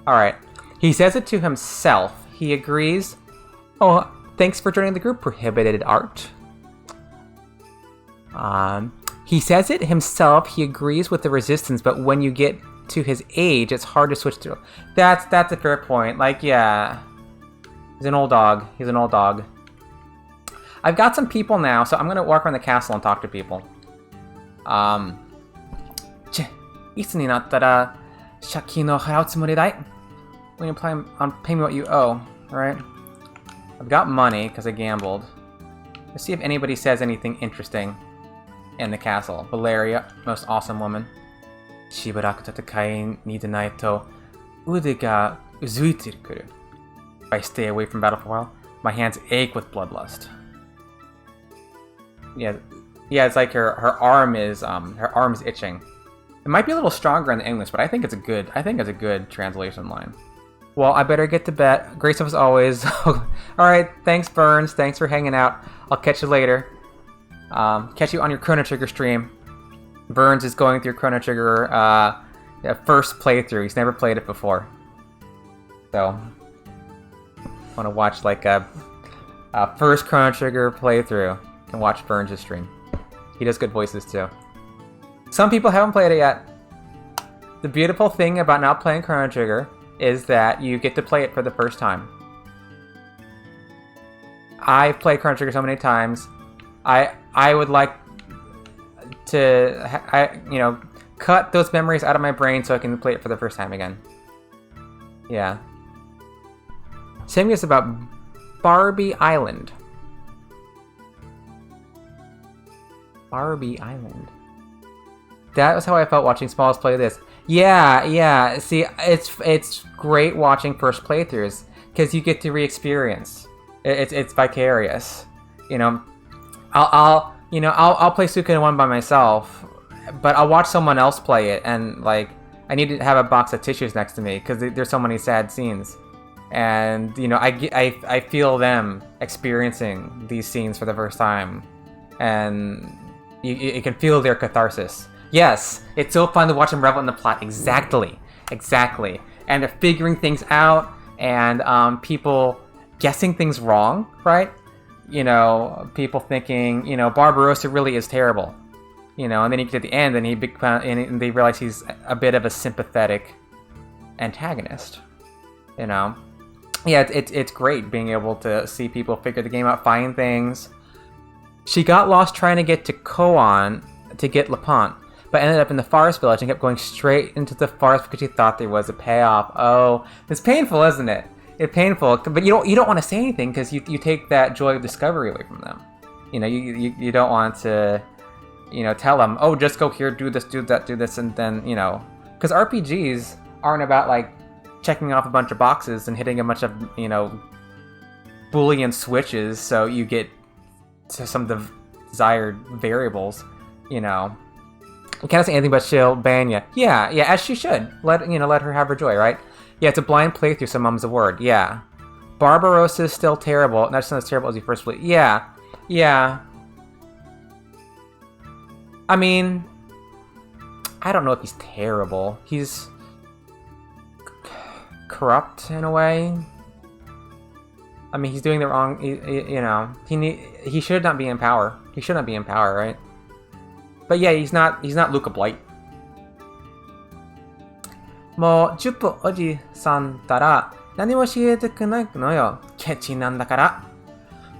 Alright. He says it to himself. He agrees. Oh, thanks for joining the group, Prohibited Art. He says it himself. He agrees with the resistance, but when you get to his age, it's hard to switch to. That's a fair point. Like, yeah. He's an old dog. He's an old dog. I've got some people now, so I'm gonna walk around the castle and talk to people. いつになったら借金を払うつもりだい? When you plan on paying me what you owe, right? I've got money because I gambled. Let's see if anybody says anything interesting in the castle. Valeria, most awesome woman. しばらく戦いに出ないと腕がうずいてくる. If I stay away from battle for a while, my hands ache with bloodlust. Yeah, it's like her arm is itching. It might be a little stronger in the English, but I think it's a good translation line. Well, I better get to bed. Great stuff as always. Alright, thanks Burns. Thanks for hanging out. I'll catch you later. Catch you on your Chrono Trigger stream. Burns is going through Chrono Trigger first playthrough. He's never played it before. So, want to watch like a first Chrono Trigger playthrough. You can watch Burns' stream. He does good voices too. Some people haven't played it yet. The beautiful thing about not playing Chrono Trigger is that you get to play it for the first time. I've played Chrono Trigger so many times. I would like to cut those memories out of my brain so I can play it for the first time again. Yeah. Saying this about Barbie Island. Barbie Island. That was how I felt watching Smalls play this. Yeah. See, it's great watching first playthroughs because you get to re-experience. It's vicarious. I'll play Suikoden 1 by myself, but I'll watch someone else play it, and like I need to have a box of tissues next to me because there's so many sad scenes, and I feel them experiencing these scenes for the first time, and you can feel their catharsis. Yes, it's so fun to watch them revel in the plot. Exactly. And they're figuring things out, and people guessing things wrong, right? People thinking, Barbarossa really is terrible. And then you get to the end, and they realize he's a bit of a sympathetic antagonist. Yeah, it's great being able to see people figure the game out, find things. She got lost trying to get to Koan to get Lepant, but ended up in the forest village and kept going straight into the forest because she thought there was a payoff. Oh, it's painful, isn't it? It's painful, but you don't want to say anything because you take that joy of discovery away from them. You don't want to, tell them, oh, just go here, do this, do that, do this, and then, because RPGs aren't about like checking off a bunch of boxes and hitting a bunch of, Boolean switches so you get to some desired variables. You can't say anything but she'll ban you. Yeah, as she should. Let her have her joy, right? Yeah, it's a blind playthrough, so mum's a word. Yeah. Barbarossa is still terrible. Not just as terrible as you first played. Yeah. I mean, I don't know if he's terrible. He's corrupt in a way. I mean, he's doing the wrong. He should not be in power. He should not be in power, right? But yeah, he's not Luca Blight. もう10分おじさんたら何も教えてくれないのよ。ケチなんだから。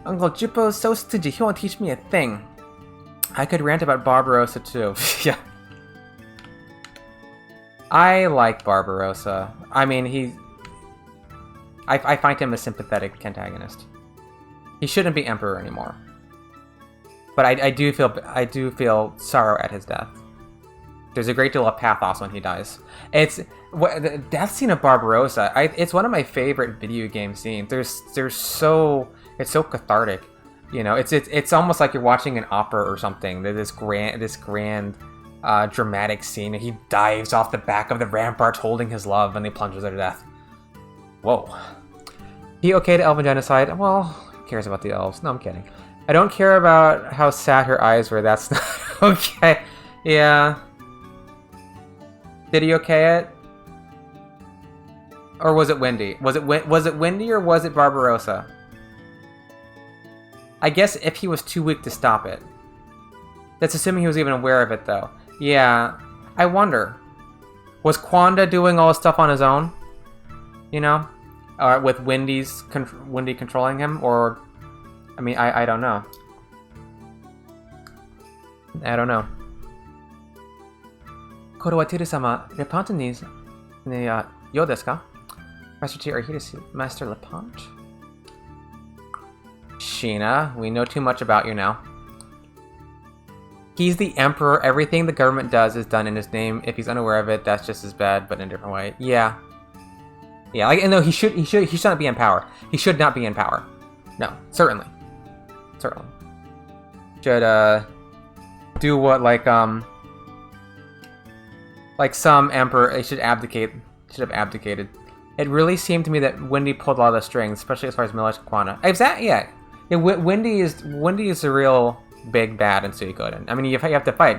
Uncle Jupo's so stingy, he won't teach me a thing. I could rant about Barbarossa too. Yeah. I like Barbarossa. I mean, I find him a sympathetic antagonist. He shouldn't be emperor anymore. But I do feel sorrow at his death. There's a great deal of pathos when he dies. The death scene of Barbarossa. It's one of my favorite video game scenes. It's so cathartic. It's almost like you're watching an opera or something. There's this grand dramatic scene, and he dives off the back of the ramparts holding his love, and he plunges her to death. Whoa. He okay to elven genocide? Well, who cares about the elves? No, I'm kidding. I don't care about how sad her eyes were. That's not okay. Yeah. Did he okay it? Or was it Wendy? Was it Wendy or was it Barbarossa? I guess if he was too weak to stop it. That's assuming he was even aware of it, though. Yeah, I wonder. Was Kwanda doing all this stuff on his own? You know? With Wendy controlling him? Or... I mean, I don't know. I don't know. これはティル様、レパントにねようですか? Master T, are you here to see Master Lepant? Sheena, we know too much about you now. He's the emperor. Everything the government does is done in his name. If he's unaware of it, that's just as bad, but in a different way. Yeah. Yeah, like, no, he should not be in power. He should not be in power. No, certainly. Certainly. Should, do what, like some emperor, they should abdicate. Should have abdicated. It really seemed to me that Wendy pulled a lot of the strings, especially as far as Military Quana. Exactly, yeah. Wendy is the real big bad in Suikoden. I mean, you have to fight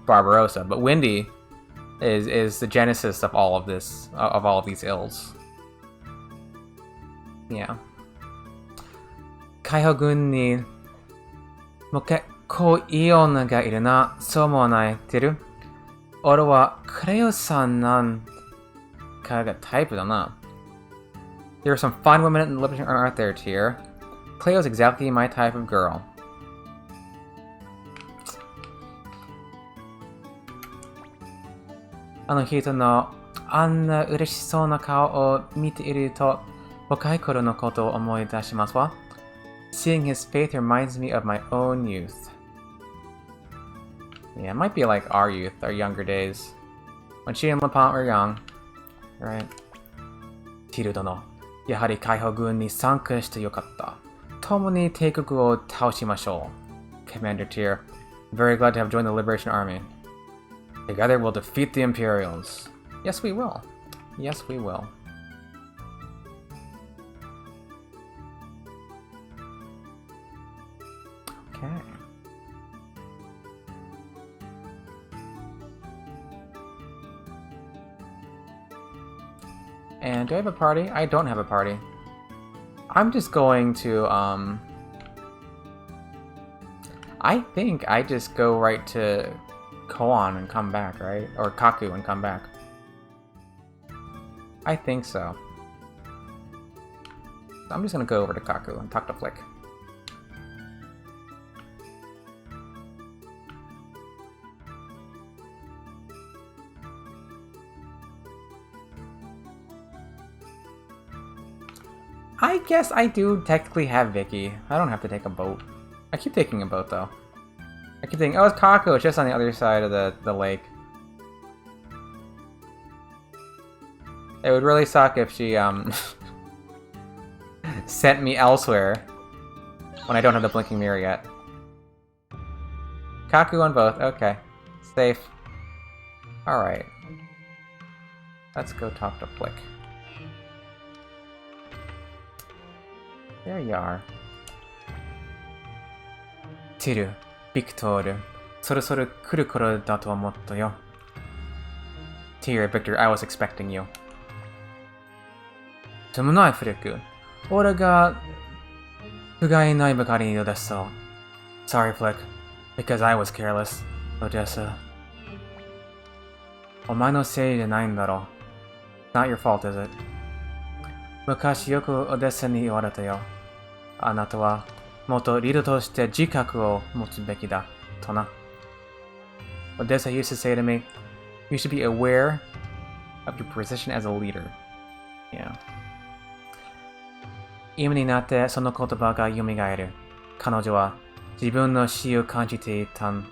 Barbarossa, but Wendy is the genesis of all of this, of all of these ills. Yeah. Kaiho-gun ni mo kekkou ii onna ga iru na, sou mo nai, Teru? Ore wa Cleo-san nan ka ga type da na. There are some fine women in the Liberation Army out there, Tyr. Cleo's exactly my type of girl. Ano hito no anna ureshisou na kao o mite iru to wakai koro no koto o omoi dashimasu wa. Seeing his faith reminds me of my own youth. Yeah, it might be like our youth, our younger days. When she and Lepant were young. Right? Teru dono, yahari Kaiho-gun ni sanka shite yokatta. Tomo ni teikoku o taoshimashou. Commander Tyr, very glad to have joined the Liberation Army. Together we'll defeat the Imperials. Yes, we will. Yes, we will. Okay. And do I have a party? I don't have a party. I'm just going to, I think I just go right to Koan and come back, right? Or Kaku and come back. I think so. I'm just gonna go over to Kaku and talk to Flick. I guess I do technically have Vicky. I don't have to take a boat. I keep taking a boat though. I keep thinking, oh, it's Kaku, it's just on the other side of the lake. It would really suck if she sent me elsewhere when I don't have the blinking mirror yet. Kaku on both, okay. Safe. Alright. Let's go talk to Flick. There you are. Teru, Victor, sorosoru kuru koro da to omotto yo. Tyr, Victor, I was expecting you. Tomonai, Flick. Ore ga fugai nai bakari ni desu. Sorry, Flick, because I was careless. Odessa. Omae no sei janai n daro. Not your fault, is it? Mukashi yoku Odessa ni iwareta yo. Anata wa motto rido to shite jikaku o motsu beki da, to na. Odessa used to say to me, you should be aware of your position as a leader. Yeah. Ima ni natte sono kotoba ga yomigaeru. Kanojo wa jibun no shi o kanjite ita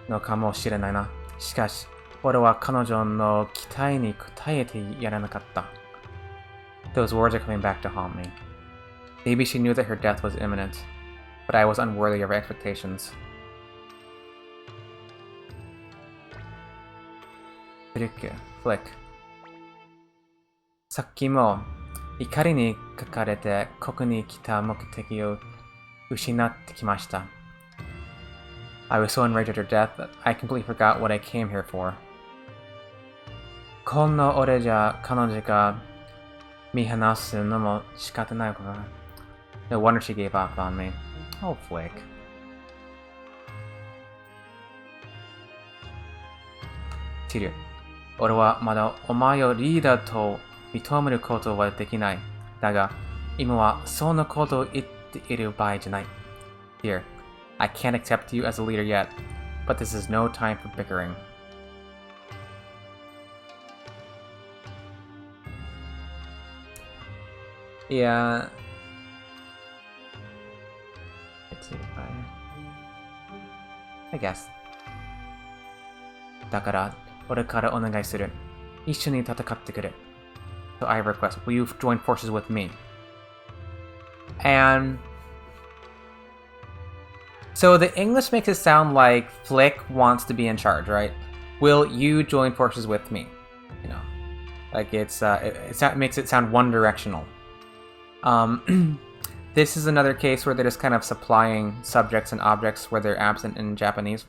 no ka mo shirenai na. Shikashi, ore wa kanojo no kitai ni kotaete yaranakatta. Those words are coming back to haunt me. Maybe she knew that her death was imminent, but I was unworthy of her expectations. Flick. さっきも怒りにかかれてここに来た目的を失ってきました. I was so enraged at her death that I completely forgot what I came here for. こんな俺じゃ彼女が見放すのも仕方ないから。No wonder she gave up on me. Oh, Flick. Tiru, 俺はまだお前をリーダーと認めることはできない。だが、今はそんなことを言っている場合じゃない。Here, I can't accept you as a leader yet, but this is no time for bickering. Yeah. Let's see if I guess. だから、俺からお願いする。一緒に戦ってくれ。So I request, will you join forces with me? And so the English makes it sound like Flick wants to be in charge, right? Will you join forces with me? You know, like it makes it sound one-directional. This is another case where they're just kind of supplying subjects and objects where they're absent in Japanese.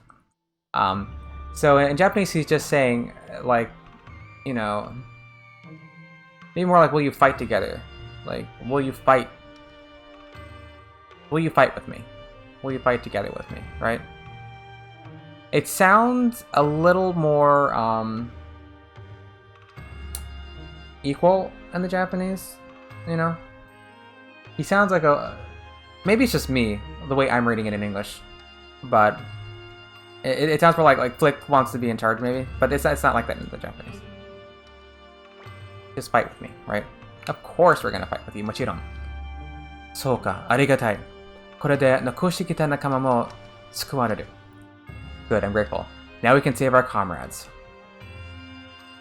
So in Japanese, he's just saying, like, you know, maybe more like, will you fight together? Like, will you fight? Will you fight with me? Will you fight together with me, right? It sounds a little more equal in the Japanese, you know? He sounds like a... Maybe it's just me, the way I'm reading it in English. But it sounds more like Flick wants to be in charge, maybe. But it's not like that in the Japanese. Just fight with me, right? Of course we're gonna fight with you, もちろん。そうか、ありがたい。これで残してきた仲間も救われる。Good, I'm grateful. Now we can save our comrades.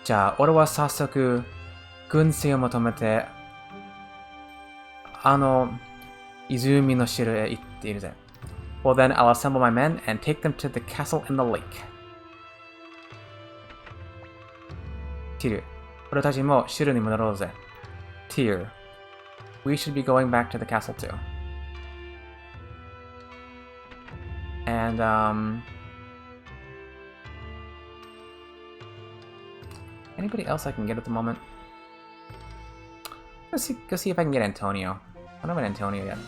じゃあ、俺は早速、軍勢を求めて、泉の城へ行っているぜ。Well then, I'll assemble my men and take them to the castle in the lake. ティル、俺たちも城に戻ろうぜ。Tyr, we should be going back to the castle too. And, anybody else I can get at the moment? Go see if I can get Antonio. I don't have an Antonio yet.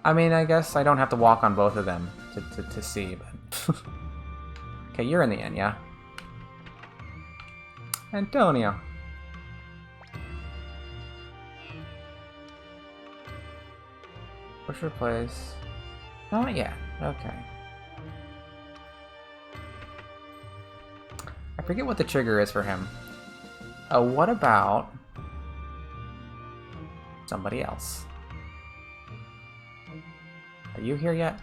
I mean, I guess I don't have to walk on both of them to see, but... Okay, you're in the inn, yeah? Antonio. Push replace. Not yet. Okay. I forget what the trigger is for him. What about somebody else? Are you here yet?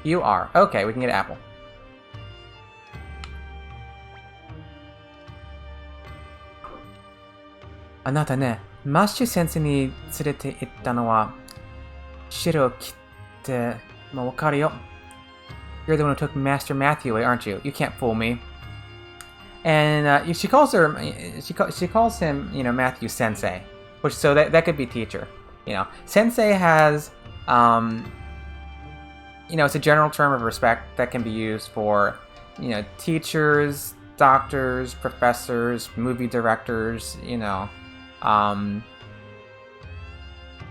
You are. Okay, we can get an apple. Anata ne, Master Sensei ni tsurete itta no wa Shiro o kitte mo wakaru yo. You're the one who took Master Matthew away, aren't you? You can't fool me. And she calls him, you know, Matthew Sensei, which so that could be teacher. You know, Sensei has, you know, it's a general term of respect that can be used for, you know, teachers, doctors, professors, movie directors, you know.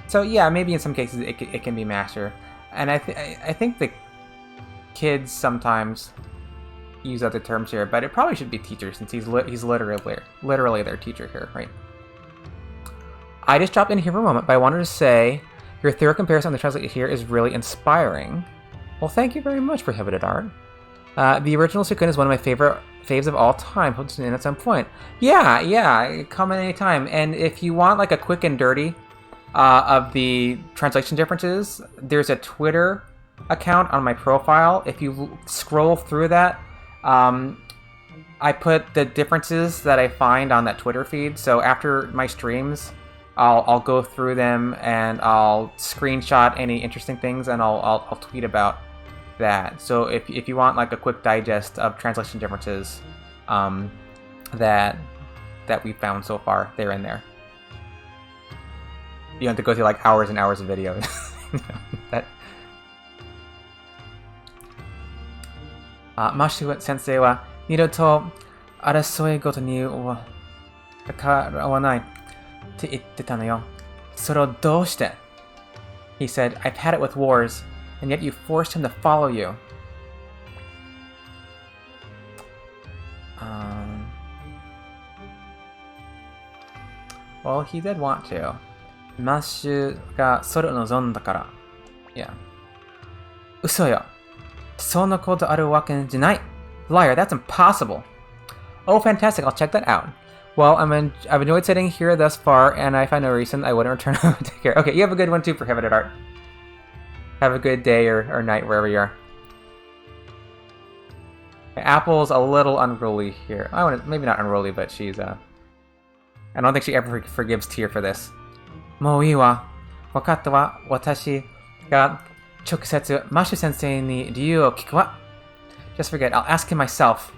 So yeah, maybe in some cases it can be master, and I think the kids sometimes use other terms here, but it probably should be teacher since he's literally their teacher here, right? I just dropped in here for a moment, but I wanted to say your thorough comparison on the translate here is really inspiring. Well, thank you very much, Prohibited Art. The original Suikoden is one of my favorite faves of all time. Hope to see it at some point. Yeah, come at any time. And if you want like a quick and dirty of the translation differences, there's a Twitter account on my profile. If you scroll through that, I put the differences that I find on that Twitter feed. So after my streams, I'll go through them and I'll screenshot any interesting things and I'll tweet about that. So if you want like a quick digest of translation differences, that that we found so far, they're in there. You have to go through like hours and hours of videos. that. マシュ先生は二度と争いごとに関わらないって言ってたのよ。それをどうして He said, I've had it with wars, and yet you forced him to follow you. Well, he did want to. マッシュがそれを望んだから。Yeah. 嘘よ。そんなことあるわけじゃない。Liar, that's impossible. Oh, fantastic. I'll check that out. Well, I've enjoyed sitting here thus far, and I find no reason I wouldn't return home. Take care. Okay, you have a good one too, Prohibited Art. Have a good day or night wherever you are. Apple's a little unruly here. Maybe not unruly, but she's I don't think she ever forgives Tear for this. もういいわ。分かったわ。私が直接マッシュ先生に理由を聞くわ。Just forget. I'll ask him myself.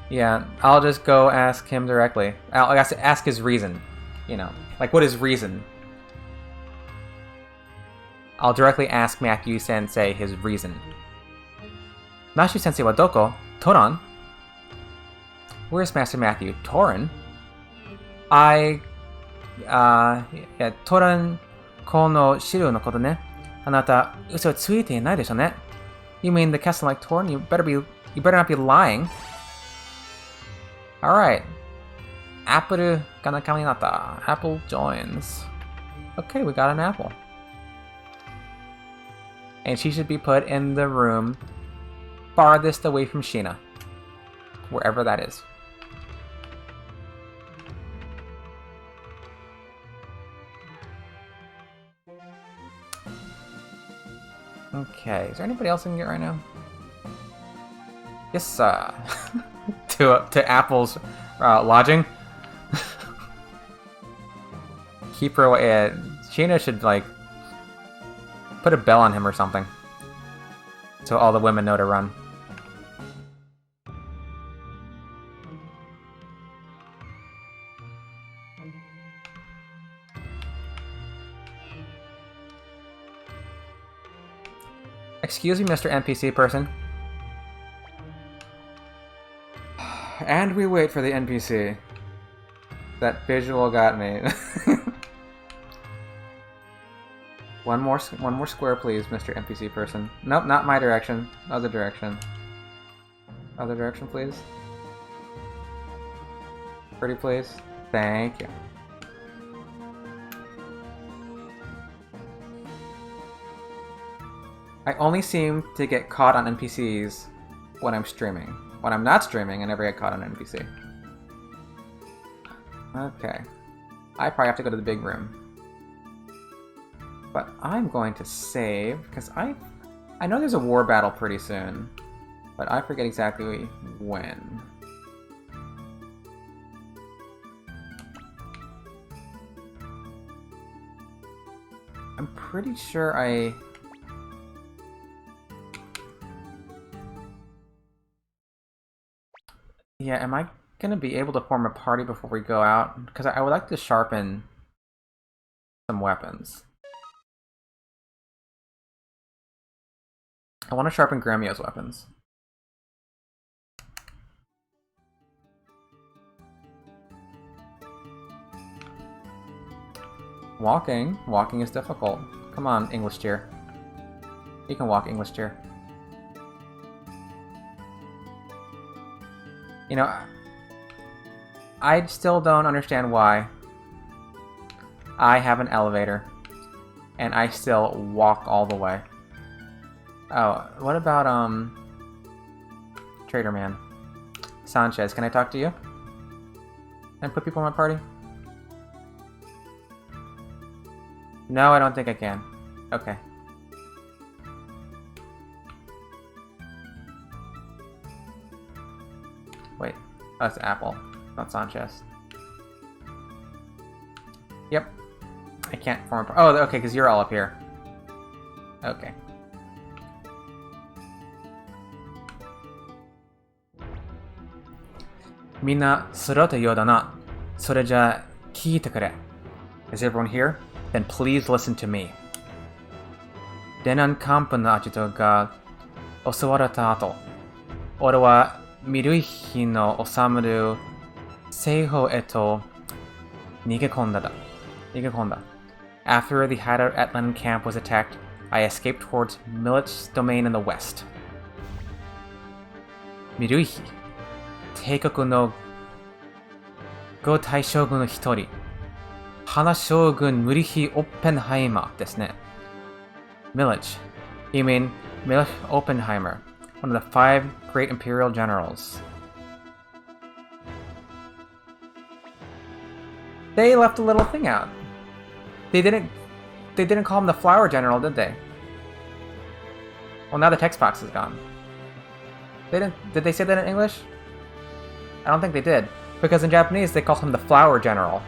Yeah, I'll just go ask him directly. I'll ask his reason. You know, like what is reason? I'll directly ask Matthew Sensei his reason. Matthew Sensei wa doko? Toran? Where's Master Matthew? Toran? Yeah, Toran ko no shiru no koto ne. Anata uso tsuite nai desho ne. You mean the castle like Toran? You better not be lying. Alright. Apple gana kaminata. Apple joins. Okay, we got an apple. And she should be put in the room farthest away from Sheena. Wherever that is. Okay, is there anybody else I can get right now? Yes, to Apple's lodging. Keep her away. Sheena should, like, put a bell on him or something. So all the women know to run. Excuse me, Mr. NPC person. And we wait for the NPC. That visual got me. One more square, please, Mr. NPC person. Nope, not my direction. Other direction. Other direction, please. Pretty please. Thank you. I only seem to get caught on NPCs when I'm streaming. When I'm not streaming, I never get caught on an NPC. Okay. I probably have to go to the big room. But I'm going to save, because I know there's a war battle pretty soon. But I forget exactly when. I'm pretty sure Yeah, am I gonna be able to form a party before we go out? Because I would like to sharpen some weapons. I want to sharpen Gremio's weapons. Walking is difficult. Come on, English Tier. You can walk, English Tier. You know, I still don't understand why I have an elevator and I still walk all the way. Oh, what about, Trader Man? Sanchez, can I talk to you? And put people in my party? No, I don't think I can. Okay. Wait, that's Apple, not Sanchez. Yep. I can't form a... Oh, okay, because you're all up here. Okay. みんな揃ったようだな。それじゃ聞いてくれ。Is everyone here? Then please listen to me. デナンカンプのアジトが襲われた後、俺はミルヒの治る西方へと逃げ込んだ。After the hideout at Lennon Camp was attacked, I escaped towards Millet's domain in the west. ミルヒ、帝国の五大将軍の一人、花将軍ムリヒ・オッペンハイマーですね。Millet. You mean Millet Oppenheimer, one of the 5 great imperial generals. They left a little thing out. They didn't call him the Flower General, did they? Well, now the text box is gone. Did they say that in English? I don't think they did, because in Japanese they call him the Flower General.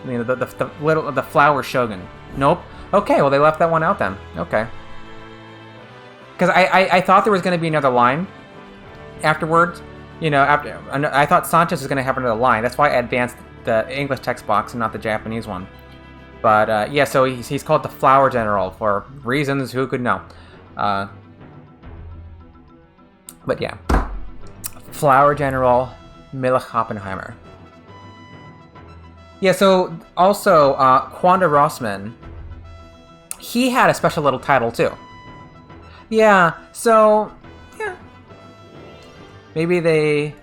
I mean, the Flower Shogun. Nope. Okay, well they left that one out then. Okay. Because I thought there was going to be another line afterwards. You know, I thought Sanchez was going to have another line. That's why I advanced the English text box and not the Japanese one. But yeah, so he's called the Flower General for reasons who could know. But yeah, Flower General Millet Oppenheimer. Yeah, so also Quanda Rossman, he had a special little title too. Yeah, so yeah, maybe they.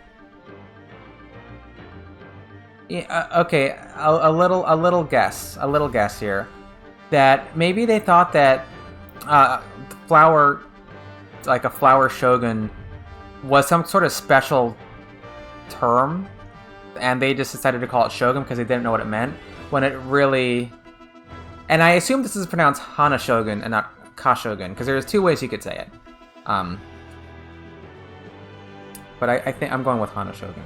Yeah, okay, a little guess here, that maybe they thought that flower, like a flower shogun, was some sort of special term, and they just decided to call it shogun because they didn't know what it meant, when it really, and I assume this is pronounced Hana Shogun and not Ka Shogun, because there's 2 ways you could say it, but I think I'm going with Hana Shogun.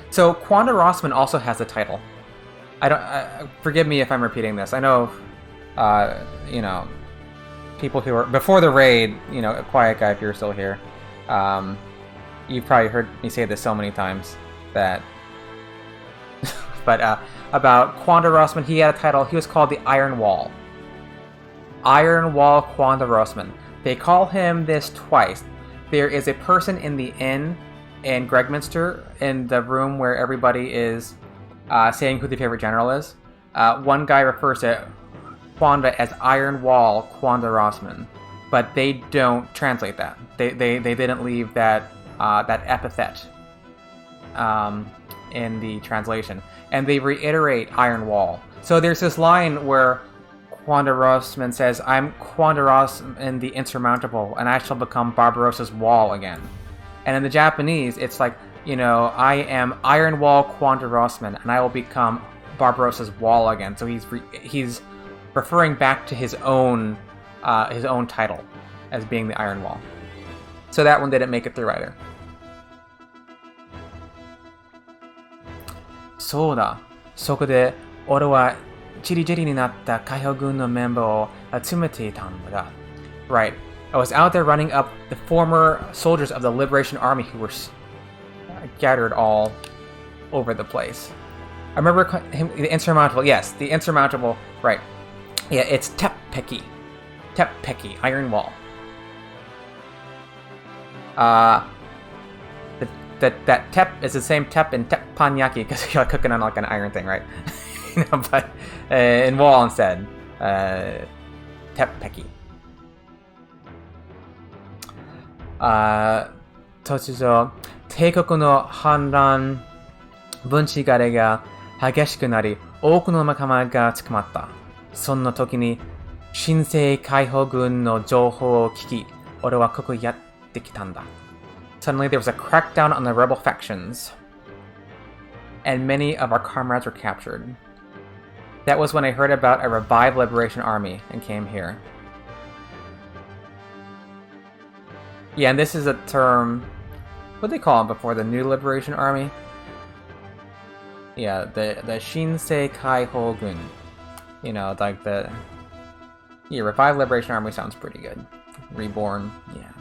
So Quanda Rossman also has a title. I don't. Forgive me if I'm repeating this. I know, you know, people who are before the raid. You know, a quiet guy if you're still here. You've probably heard me say this so many times that. But about Quanda Rossman, he had a title. He was called the Iron Wall. Iron Wall Quanda Rossman. They call him this twice. There is a person in the inn in Gregminster, in the room where everybody is saying who their favorite general is. One guy refers to Quanda as Iron Wall Quanda Rossman, but they don't translate that. They didn't leave that that epithet in the translation, and they reiterate Iron Wall. So there's this line where Quanda Rossman says, "I'm Quanda Rossman the Insurmountable, and I shall become Barbarossa's wall again." And in the Japanese, it's like, you know, I am Iron Wall Quanda Rossman, and I will become Barbarossa's wall again. So he's referring back to his own title as being the Iron Wall. So that one didn't make it through either. そうだ。そこで俺はチリチリになった海兵軍のメンバーを集めていたんだ。Right. I was out there running up the former soldiers of the Liberation Army who were scattered all over the place. I remember him, the Insurmountable. Yes, the Insurmountable. Right. Yeah, it's Teppeki. Teppeki, Iron Wall. That tep is the same tep in teppanyaki because you're cooking on like an iron thing, right? You know, but in wall instead. Teppeki. 突如、帝国の反乱分子狩りが激しくなり、多くの仲間が捕まった。そんな時に、新生解放軍の情報を聞き、俺はここやってきたんだ。Suddenly there was a crackdown on the rebel factions, and many of our comrades were captured. That was when I heard about a revived Liberation Army and came here. Yeah, and this is a term, what did they call it before, the New Liberation Army? Yeah, the Shinsei Kaiho Gun. You know, like the... Yeah, Revived Liberation Army sounds pretty good. Reborn, yeah.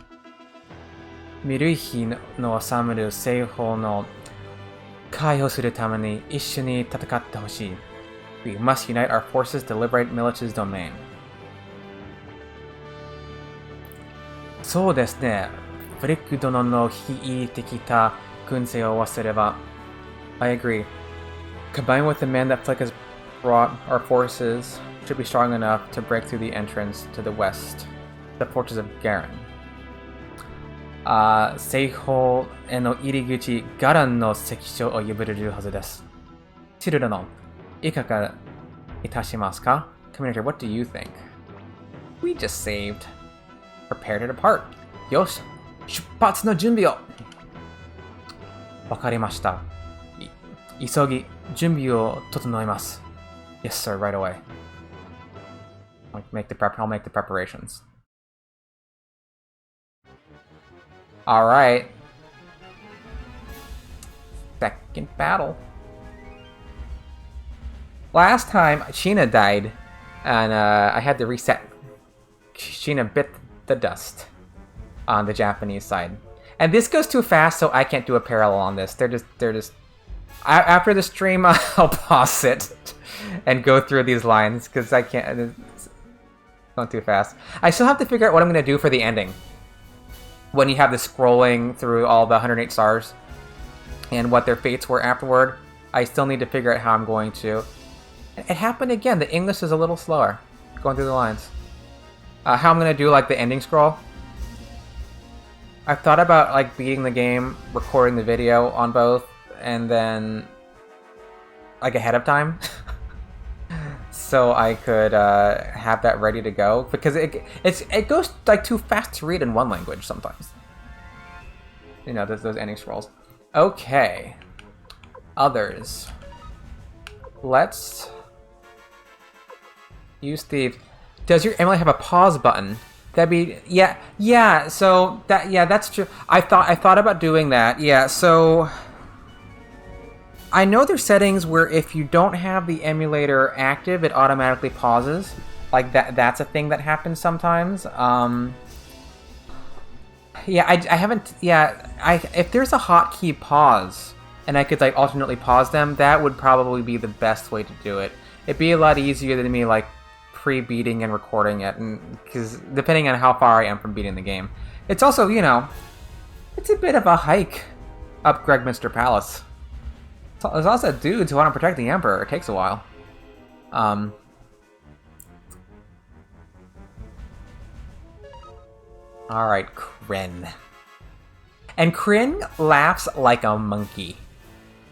見る日の治める西方の解放するために一緒に戦ってほしい。We must unite our forces to liberate Milich's domain. そうですね。フリック殿の引いてきた軍勢を忘れば。I agree. Combined with the men that Flick has brought, our forces should be strong enough to break through the entrance to the west, the fortress of Garen. 西方への入り口、ガランの関所を破れるはずです。チル殿、いかがいたしますか? Commander, what do you think? We just saved. Prepare to depart. よし、出発の準備を。わかりました。急ぎ準備を整えます。Yes, sir, right away. I'll make the preparations. Alright. Second battle. Last time, Sheena died, and I had to reset. Sheena bit the dust on the Japanese side. And this goes too fast, so I can't do a parallel on this. They're just... After the stream, I'll pause it and go through these lines, because I can't... It's going too fast. I still have to figure out what I'm going to do for the ending. When you have the scrolling through all the 108 stars and what their fates were afterward, I still need to figure out how I'm going to. It happened again. The English is a little slower going through the lines. How I'm going to do like the ending scroll. I've thought about like beating the game, recording the video on both, and then like ahead of time. So I could have that ready to go, because it goes like too fast to read in one language sometimes. You know, those ending scrolls. Okay. Others. Let's use Steve. Does your emulator have a pause button? That'd be yeah. So that's true. I thought about doing that. Yeah. So. I know there's settings where if you don't have the emulator active, it automatically pauses. Like that's a thing that happens sometimes. Yeah, I haven't. Yeah, if there's a hotkey pause and I could like alternately pause them, that would probably be the best way to do it. It'd be a lot easier than me like pre-beating and recording it, and because depending on how far I am from beating the game, it's also, you know, it's a bit of a hike up Gregminster Palace. There's also dudes who want to protect the Emperor. It takes a while. Alright, Kryn. And Kryn laughs like a monkey.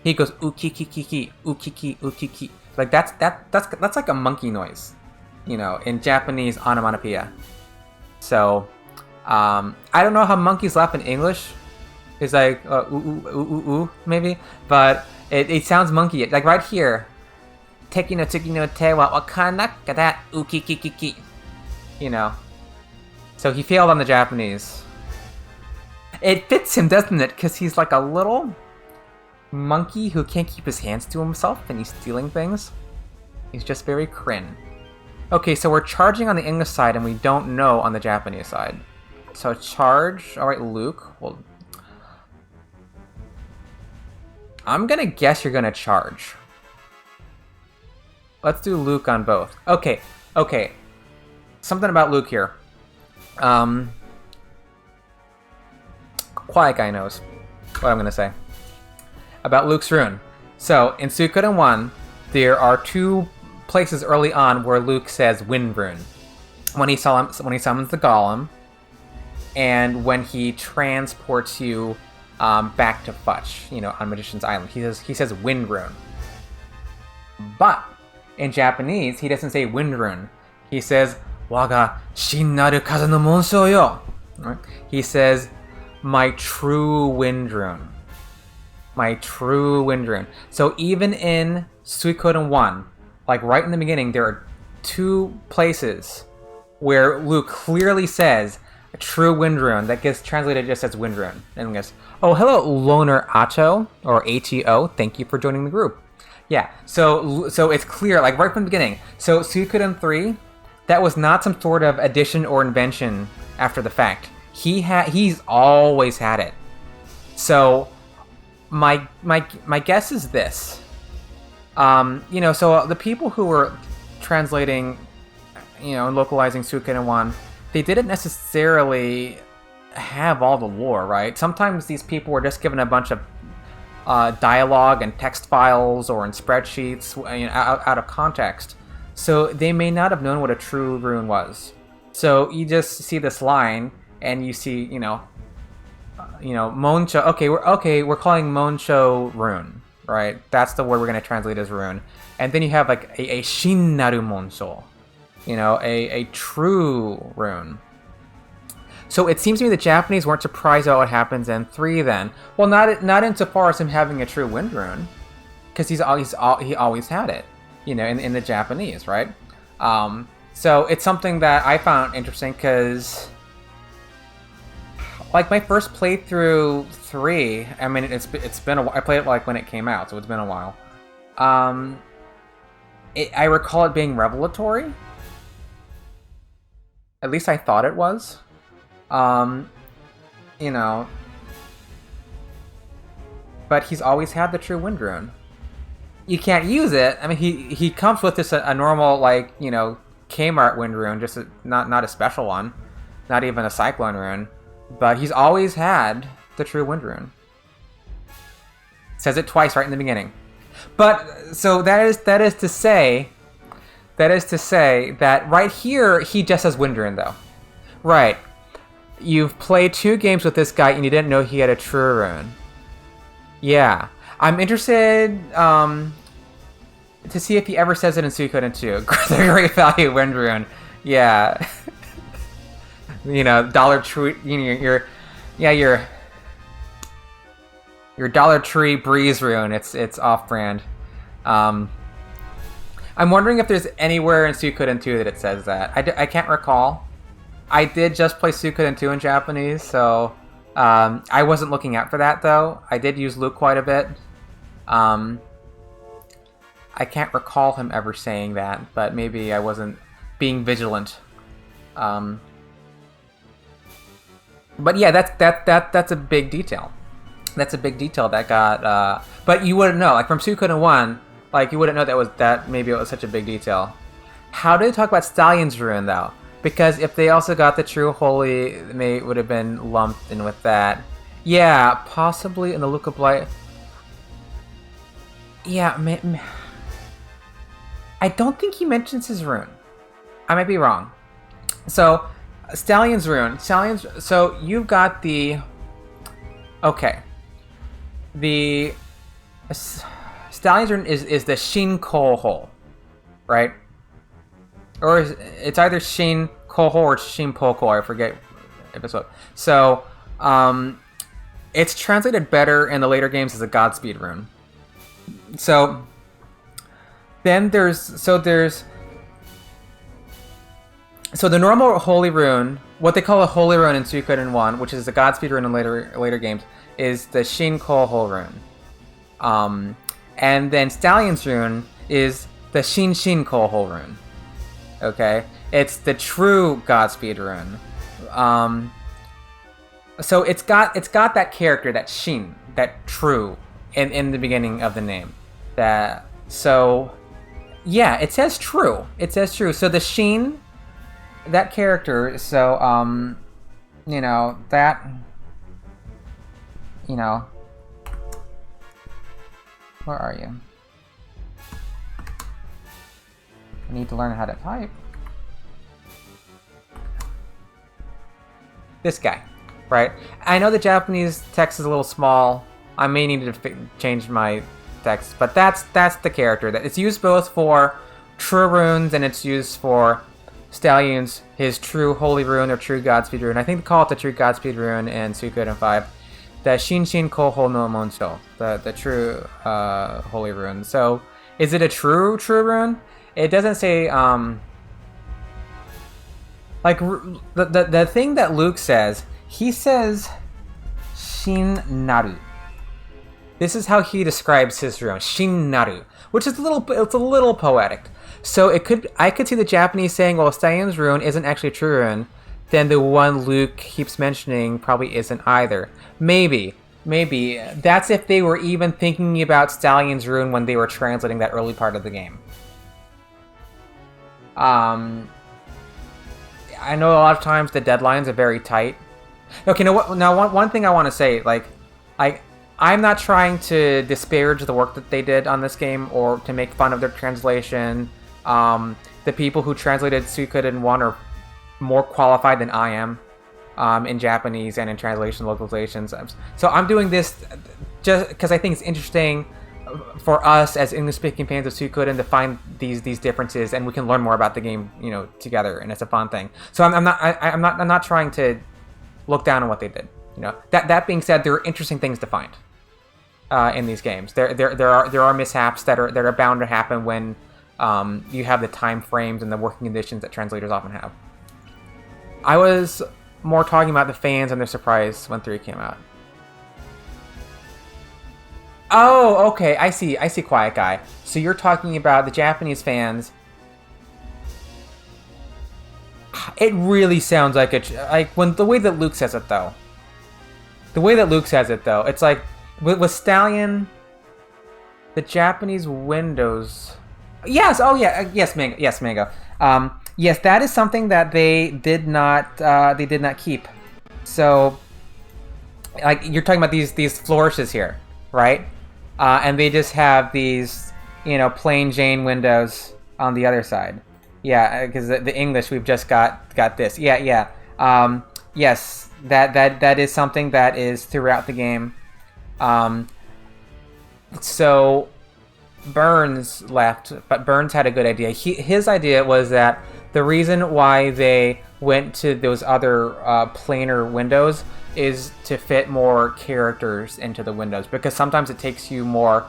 He goes ukikikiki, ukiki, ukiki. Like that's like a monkey noise, you know, in Japanese onomatopoeia. So, I don't know how monkeys laugh in English. It's like ooh ooh ooh ooh maybe, but it sounds monkey. Like right here, teki no tsuki no te wa wakanaka that ukikikiki. You know. So he failed on the Japanese. It fits him, doesn't it? Because he's like a little monkey who can't keep his hands to himself and he's stealing things. He's just very Kryn. Okay, so we're charging on the English side and we don't know on the Japanese side. So charge. Alright, Luke. Well, I'm gonna guess you're gonna charge. Let's do Luke on both. Okay. Something about Luke here. Quiet guy knows what I'm gonna say about Luke's rune. So in Suikoden 1, there are two places early on where Luke says wind rune. When he summons the golem, and when he transports you back to Futch, you know, on Magician's Island, he says wind rune. But in Japanese, he doesn't say wind rune. He says Waga shinnaru kaze no monsho yo. He says my true wind rune. My true wind rune. So even in Suikoden 1, like right in the beginning, there are two places where Luke clearly says a true wind rune that gets translated just as wind rune. And goes, oh, hello, Loner Acho, or ATO. Thank you for joining the group. Yeah, so it's clear, like right from the beginning. So Suikoden 3, that was not some sort of addition or invention after the fact. He's always had it. So my guess is this. You know, so the people who were translating, you know, and localizing Suikoden 1, they didn't necessarily have all the lore, right? Sometimes these people were just given a bunch of dialogue and text files or in spreadsheets, you know, out of context. So they may not have known what a true rune was. So you just see this line and you see, you know, Monsho. We're calling Monsho rune, right? That's the word we're going to translate as rune. And then you have like a Shinnaru Monsho, you know, a true rune. So it seems to me the Japanese weren't surprised about what happens in 3 then. Well, not insofar as him having a true wind rune, because he always had it, you know, in the Japanese, right? So it's something that I found interesting because, like, my first playthrough 3, I mean, it's been a while. I played it like when it came out, so it's been a while. I recall it being revelatory. At least I thought it was. You know, but he's always had the true wind rune. You can't use it. I mean, he comes with just a normal, like, you know, Kmart wind rune, just not a special one, not even a cyclone rune. But he's always had the true wind rune. Says it twice right in the beginning. But so that is to say that right here he just has wind rune though, right? You've played 2 games with this guy and you didn't know he had a true rune. Yeah. I'm interested to see if he ever says it in Suikoden 2. The great value wind rune. Yeah. You know, Dollar Tree, you know, your Dollar Tree breeze rune. It's off-brand. I'm wondering if there's anywhere in Suikoden 2 that it says that. I can't recall. I did just play Suikoden 2 in Japanese, so I wasn't looking out for that, though. I did use Luke quite a bit. I can't recall him ever saying that, but maybe I wasn't being vigilant. But yeah, that's a big detail. That's a big detail that got... but you wouldn't know. Like, from Suikoden 1, like, you wouldn't know maybe it was such a big detail. How do they talk about Stallion's rune, though? Because if they also got the true holy, it would have been lumped in with that. Yeah, possibly in the Luke of Blight. Yeah, I don't think he mentions his rune. I might be wrong. So, Stallion's rune. So you've got the... Okay. The... Stallion's rune is the Shin Koho, right? Or it's either Shin Koho or Shin Poko. I forget if it's what. So, it's translated better in the later games as a Godspeed rune. So, then there's the normal holy rune, what they call a holy rune in Suikoden 1, which is the Godspeed rune in later games, is the Shin Koho rune. And then Stallion's rune is the Shin Koho rune. Okay, it's the true Godspeed rune. So it's got that character, that Shin, that true, in the beginning of the name. Yeah, it says true. So the Shin, that character. So you know that. You know, where are you? I need to learn how to type. This guy, right? I know the Japanese text is a little small. I may need to change my text, but that's the character. That it's used both for true runes and it's used for Stallion's, his true holy rune or true Godspeed rune. I think they call it the true Godspeed rune in Suikoden 5. The Shin Koho no Monsho, the true holy rune. So, is it a true rune? It doesn't say, like, the thing that Luke says, he says, Shin Naru. This is how he describes his rune, Shin Naru, which is a little poetic. So I could see the Japanese saying, well, Stallion's rune isn't actually a true rune, then the one Luke keeps mentioning probably isn't either. Maybe. Maybe. That's if they were even thinking about Stallion's Rune when they were translating that early part of the game. I know a lot of times the deadlines are very tight. Okay, now one thing I want to say, like, I'm not trying to disparage the work that they did on this game or to make fun of their translation. The people who translated Suikoden 1 are more qualified than I am in Japanese and in translation localizations. So I'm doing this just because I think it's interesting for us as English-speaking fans of Suikoden to find these differences, and we can learn more about the game, you know, together, and it's a fun thing. So I'm not trying to look down on what they did. You know, that being said, there are interesting things to find in these games. There are mishaps that are bound to happen when you have the time frames and the working conditions that translators often have. I was more talking about the fans and their surprise when 3 came out. Oh, okay, I see, Quiet Guy. So you're talking about the Japanese fans. It really sounds like when the way that Luke says it though. The way that Luke says it though, it's like with Stallion, the Japanese windows. Yes, oh yeah, yes, Mango. Yes, that is something that they did not keep. So, like you're talking about these flourishes here, right? And they just have these, you know, plain Jane windows on the other side. Yeah, because the English we've just got this. Yeah. Yes, that is something that is throughout the game. So Burns left, but Burns had a good idea. His idea was that the reason why they went to those other planar windows is to fit more characters into the windows, because sometimes it takes you more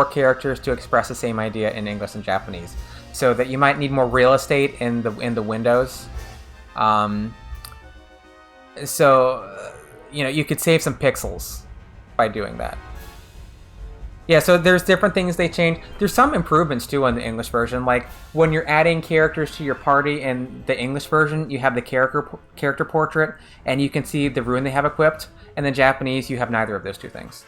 characters to express the same idea in English and Japanese, so that you might need more real estate in the windows. So you know, you could save some pixels by doing that. Yeah, so there's different things they changed. There's some improvements too on the English version. Like when you're adding characters to your party in the English version, you have the character portrait, and you can see the rune they have equipped. And in Japanese, you have neither of those two things.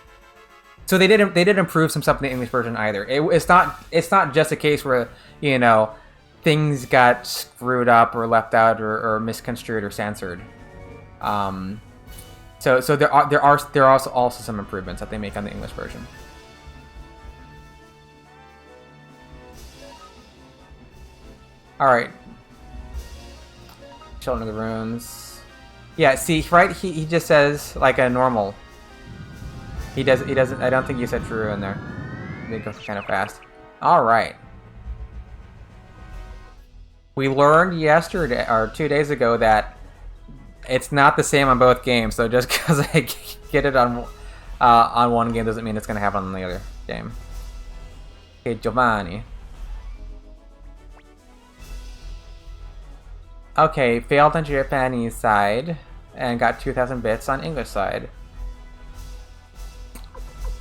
So they did improve some stuff in the English version either. It's not just a case where, you know, things got screwed up or left out or misconstrued or censored. So there are also some improvements that they make on the English version. Alright. Children of the Runes. Yeah, see, right? He just says, like, a normal. He doesn't, I don't think you said true in there. They go kind of fast. Alright. We learned yesterday, or 2 days ago, that it's not the same on both games, so just because I get it on one game doesn't mean it's going to happen on the other game. Okay, Giovanni. Okay, failed on Japanese side and got 2,000 bits on English side.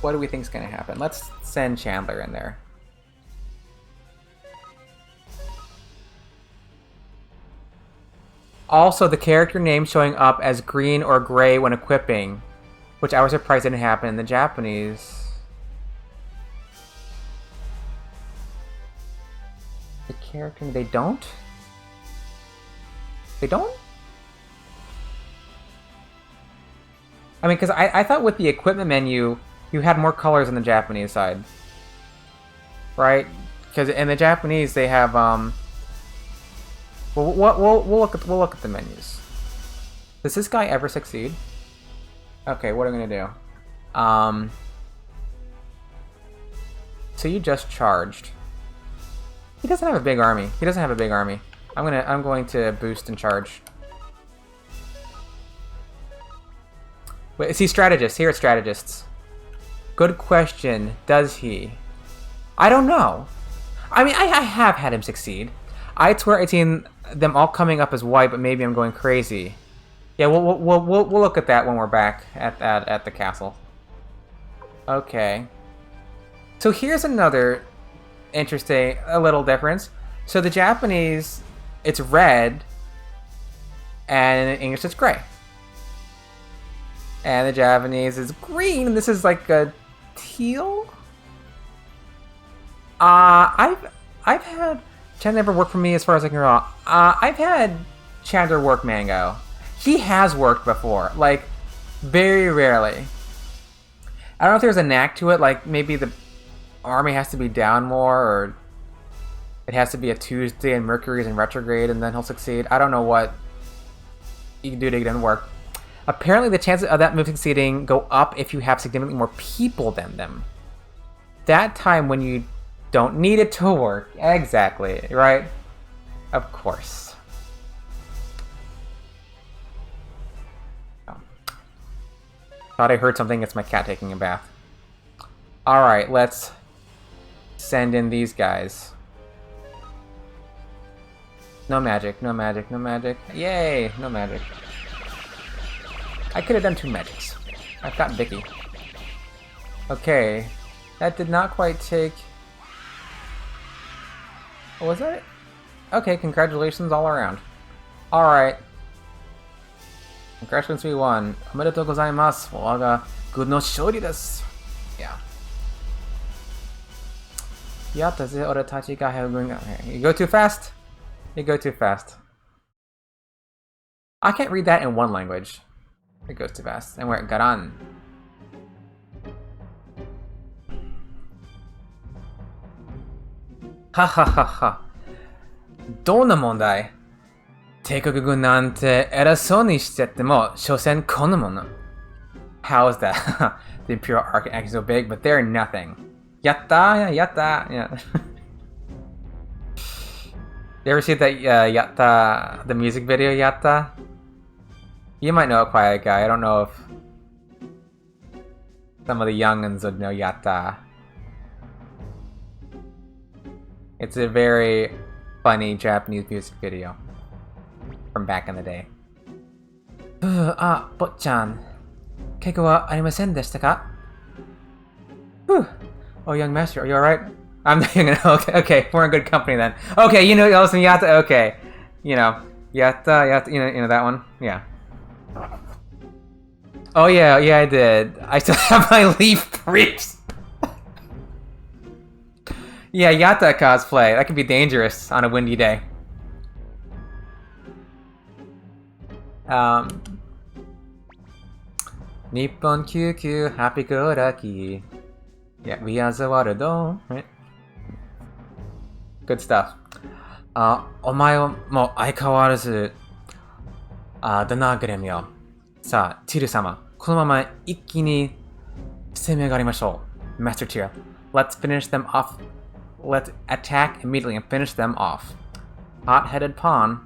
What do we think is going to happen? Let's send Chandler in there. Also, the character name showing up as green or gray when equipping, which I was surprised didn't happen in the Japanese. The character, they don't? They don't? I mean, because I thought with the equipment menu, you had more colors on the Japanese side. Right? Because in the Japanese, they have, well, we'll look at the menus. Does this guy ever succeed? Okay, what are we gonna do? So you just charged. He doesn't have a big army. I'm going to boost and charge. Wait, is he strategist? Here at strategists. Good question. Does he? I don't know. I mean, I have had him succeed. I swear I've seen them all coming up as white, but maybe I'm going crazy. Yeah, we'll look at that when we're back at the castle. Okay. So here's another interesting, a little difference. So the Japanese it's red, and in English it's gray. And the Japanese is green, and this is like a teal? I've had Chandler never worked for me as far as I can recall. I've had Chandler work Mango. He has worked before, like, very rarely. I don't know if there's a knack to it, like maybe the army has to be down more, or it has to be a Tuesday and Mercury's in retrograde and then he'll succeed. I don't know what you can do to get him to work. Apparently the chances of that move succeeding go up if you have significantly more people than them. That time when you don't need it to work. Exactly, right? Of course. Oh. Thought I heard something. It's my cat taking a bath. Alright, let's send in these guys. No magic, no magic, no magic. Yay, no magic. I could have done 2 magics. I've got Vicky. Okay, that did not quite take... Oh, was that it? Okay, congratulations all around. Alright. Congratulations, we won. Omedetou gozaimasu. Waga good no shori desu. Yeah. Yatta ze ore tachi ga going. You go too fast? You go too fast. I can't read that in one language. It goes too fast. And we're at Garan. Ha ha ha ha. どんな問題? 帝国軍なんて偉そうにしてても、所詮こんなもの. How is that? The Imperial Arc acting so big, but they're nothing. Yatta, yatta, yeah. You ever see that Yatta, the music video Yatta? You might know a Quiet Guy. I don't know if some of the young'uns would know Yatta. It's a very funny Japanese music video from back in the day. Bot-chan. Keiko wa arimasen deshita ka? Oh, young master, are you alright? I'm not even gonna. Okay, we're in good company then. Okay, you know, listen, Yatta. Okay, you know, Yatta, you know that one. Yeah. Oh yeah, I did. I still have my leaf briefs. Yeah, Yatta cosplay. That could be dangerous on a windy day. Nippon QQ, happy go lucky. Yeah, we are the water dome, right? Good stuff. お前も相変わらず、だな、グレミオ。さあ、ティル様、このまま一気に攻め上がりましょう。Master Tyr, let's finish them off. Let's attack immediately and finish them off. Hot-headed pawn.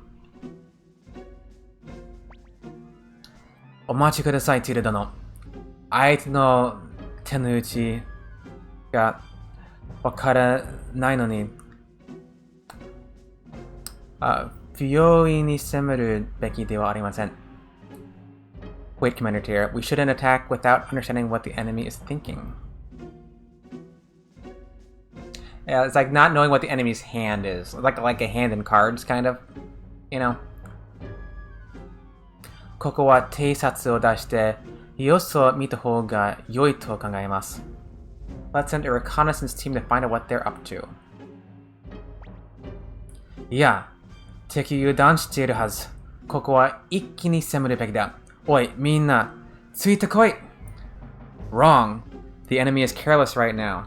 お待ちください、ティル殿。相手の手の内がわからないのに、不用意に攻めるべきではありません。Wait, Commander Tyr, we shouldn't attack without understanding what the enemy is thinking. Yeah, it's like not knowing what the enemy's hand is. Like a hand in cards, kind of. You know? ここは偵察を出して様子を見た方が良いと考えます。Let's send a reconnaissance team to find out what they're up to. いや、敵油断しているはず。ここは一気に攻めるべきだ。おい、みんな、ついてこい! Wrong. The enemy is careless right now.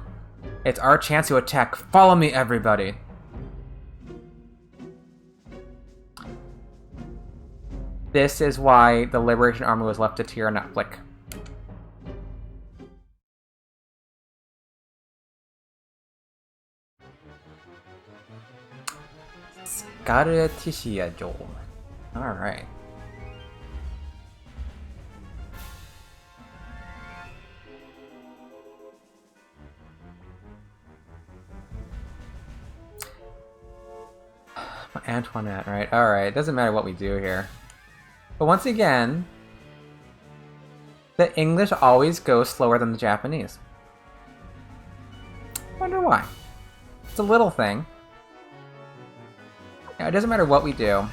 It's our chance to attack. Follow me, everybody. This is why the Liberation Army was left to Tyr, not Flick. Scarleticia Joel. Alright. Antoinette, right? Alright, doesn't matter what we do here. But once again, the English always go slower than the Japanese. Wonder why. It's a little thing. Now, it doesn't matter what we do.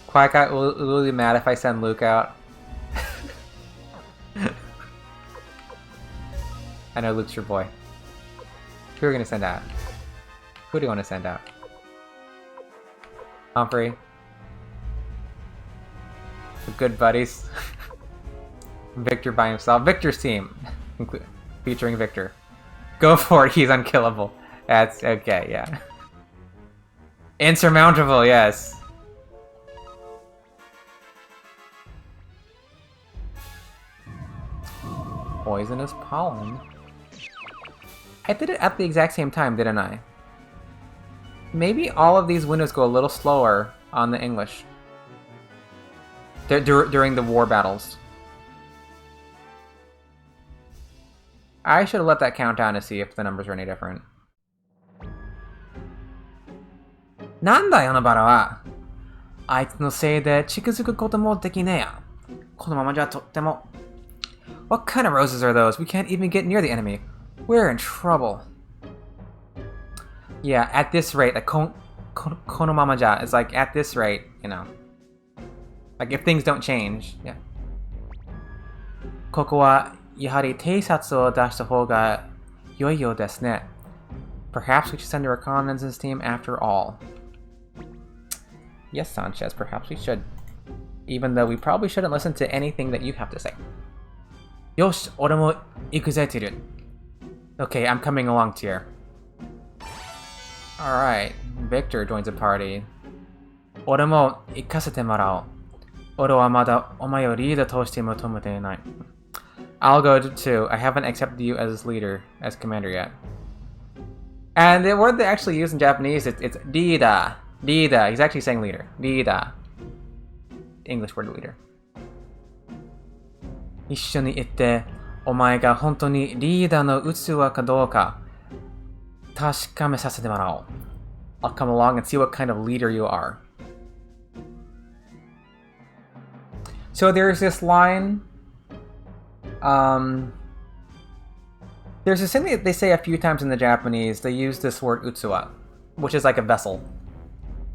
Quiet Guy will be mad if I send Luke out. I know Luke's your boy. Who are we gonna send out? Who do you want to send out? Humphrey. The good buddies. Victor by himself. Victor's team. Featuring Victor. Go for it, he's unkillable. That's okay, yeah. Insurmountable, yes. Poisonous pollen. I did it at the exact same time, didn't I? Maybe all of these windows go a little slower on the English. During the war battles. I should have let that count down to see if the numbers are any different. Nanda yo Nobara wa? Aitsu no sei de chikuzuku koto mo dekinea. Kono mama ja tottemo. What kind of roses are those? We can't even get near the enemy. We're in trouble. Yeah, at this rate, like kono mama ja is like at this rate, you know. Like if things don't change, yeah. Koko wa yahari teisatsu o dashita hou ga yoi you desu ne. Perhaps we should send a reconnaissance team after all. Yes, Sanchez, perhaps we should. Even though we probably shouldn't listen to anything that you have to say. Yosh, ore mo ikuzetteru. Okay, I'm coming along to you. Alright, Victor joins the party. Ore mo ikasete morao. Ore wa mada omae o leader toshite motomete nai. I'll go too. I haven't accepted you as leader, as commander yet. And the word they actually use in Japanese, it's leader. Leader. He's actually saying leader. Leader. English word leader. 一緒に行って、お前が本当にリーダーの器かどうか確かめさせてもらおう. I'll come along and see what kind of leader you are. So there's this line. There's this thing that they say a few times in the Japanese. They use this word utsuwa, which is like a vessel.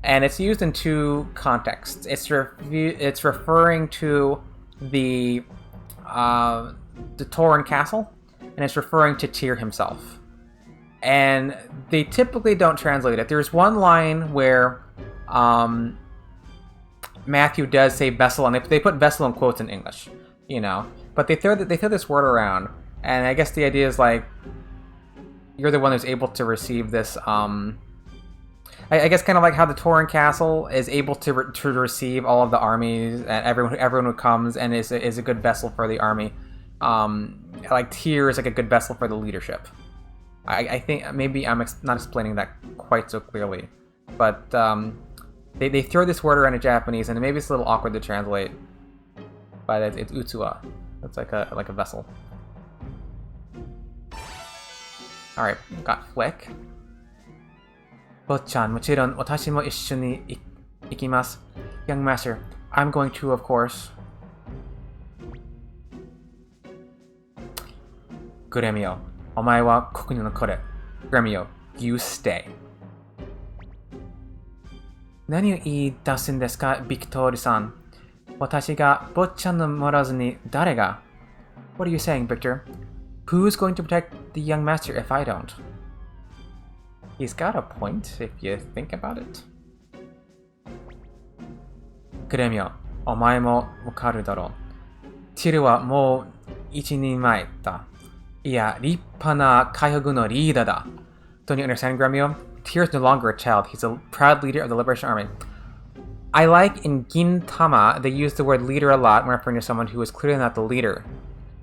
And it's used in two contexts. It's referring to the Tauren castle, and it's referring to Tyr himself. And they typically don't translate it. There's one line where Matthew does say vessel, and they put vessel in quotes in English, you know. But they throw this word around, and I guess the idea is like you're the one who's able to receive this. I guess kind of like how the Tauren castle is able to receive all of the armies and everyone who comes and is a good vessel for the army. Like Tyr is like a good vessel for the leadership. I think maybe I'm not explaining that quite so clearly, but they throw this word around in Japanese and maybe it's a little awkward to translate. But it's utsuwa. It's like a vessel. All right, got Flick. Bochan, mochiron, watashi mo issho ni ikimasu. Young master, I'm going to, of course. Gremio, omae wa koku no kore. Gremio, you stay. Nani o iidasu n desu ka, Victor-san? Watashi ga Bochan no morazu ni dare ga? What are you saying, Victor? Who's going to protect the young master if I don't? He's got a point, if you think about it. Gremio, omae mo wakaru daro. Tyr wa mou 1人前だ. Iya, rippa na kaihogu no leader da. Don't you understand, Gremio? Tyr is no longer a child. He's a proud leader of the Liberation Army. I like in Gintama, they use the word leader a lot when referring to someone who is clearly not the leader.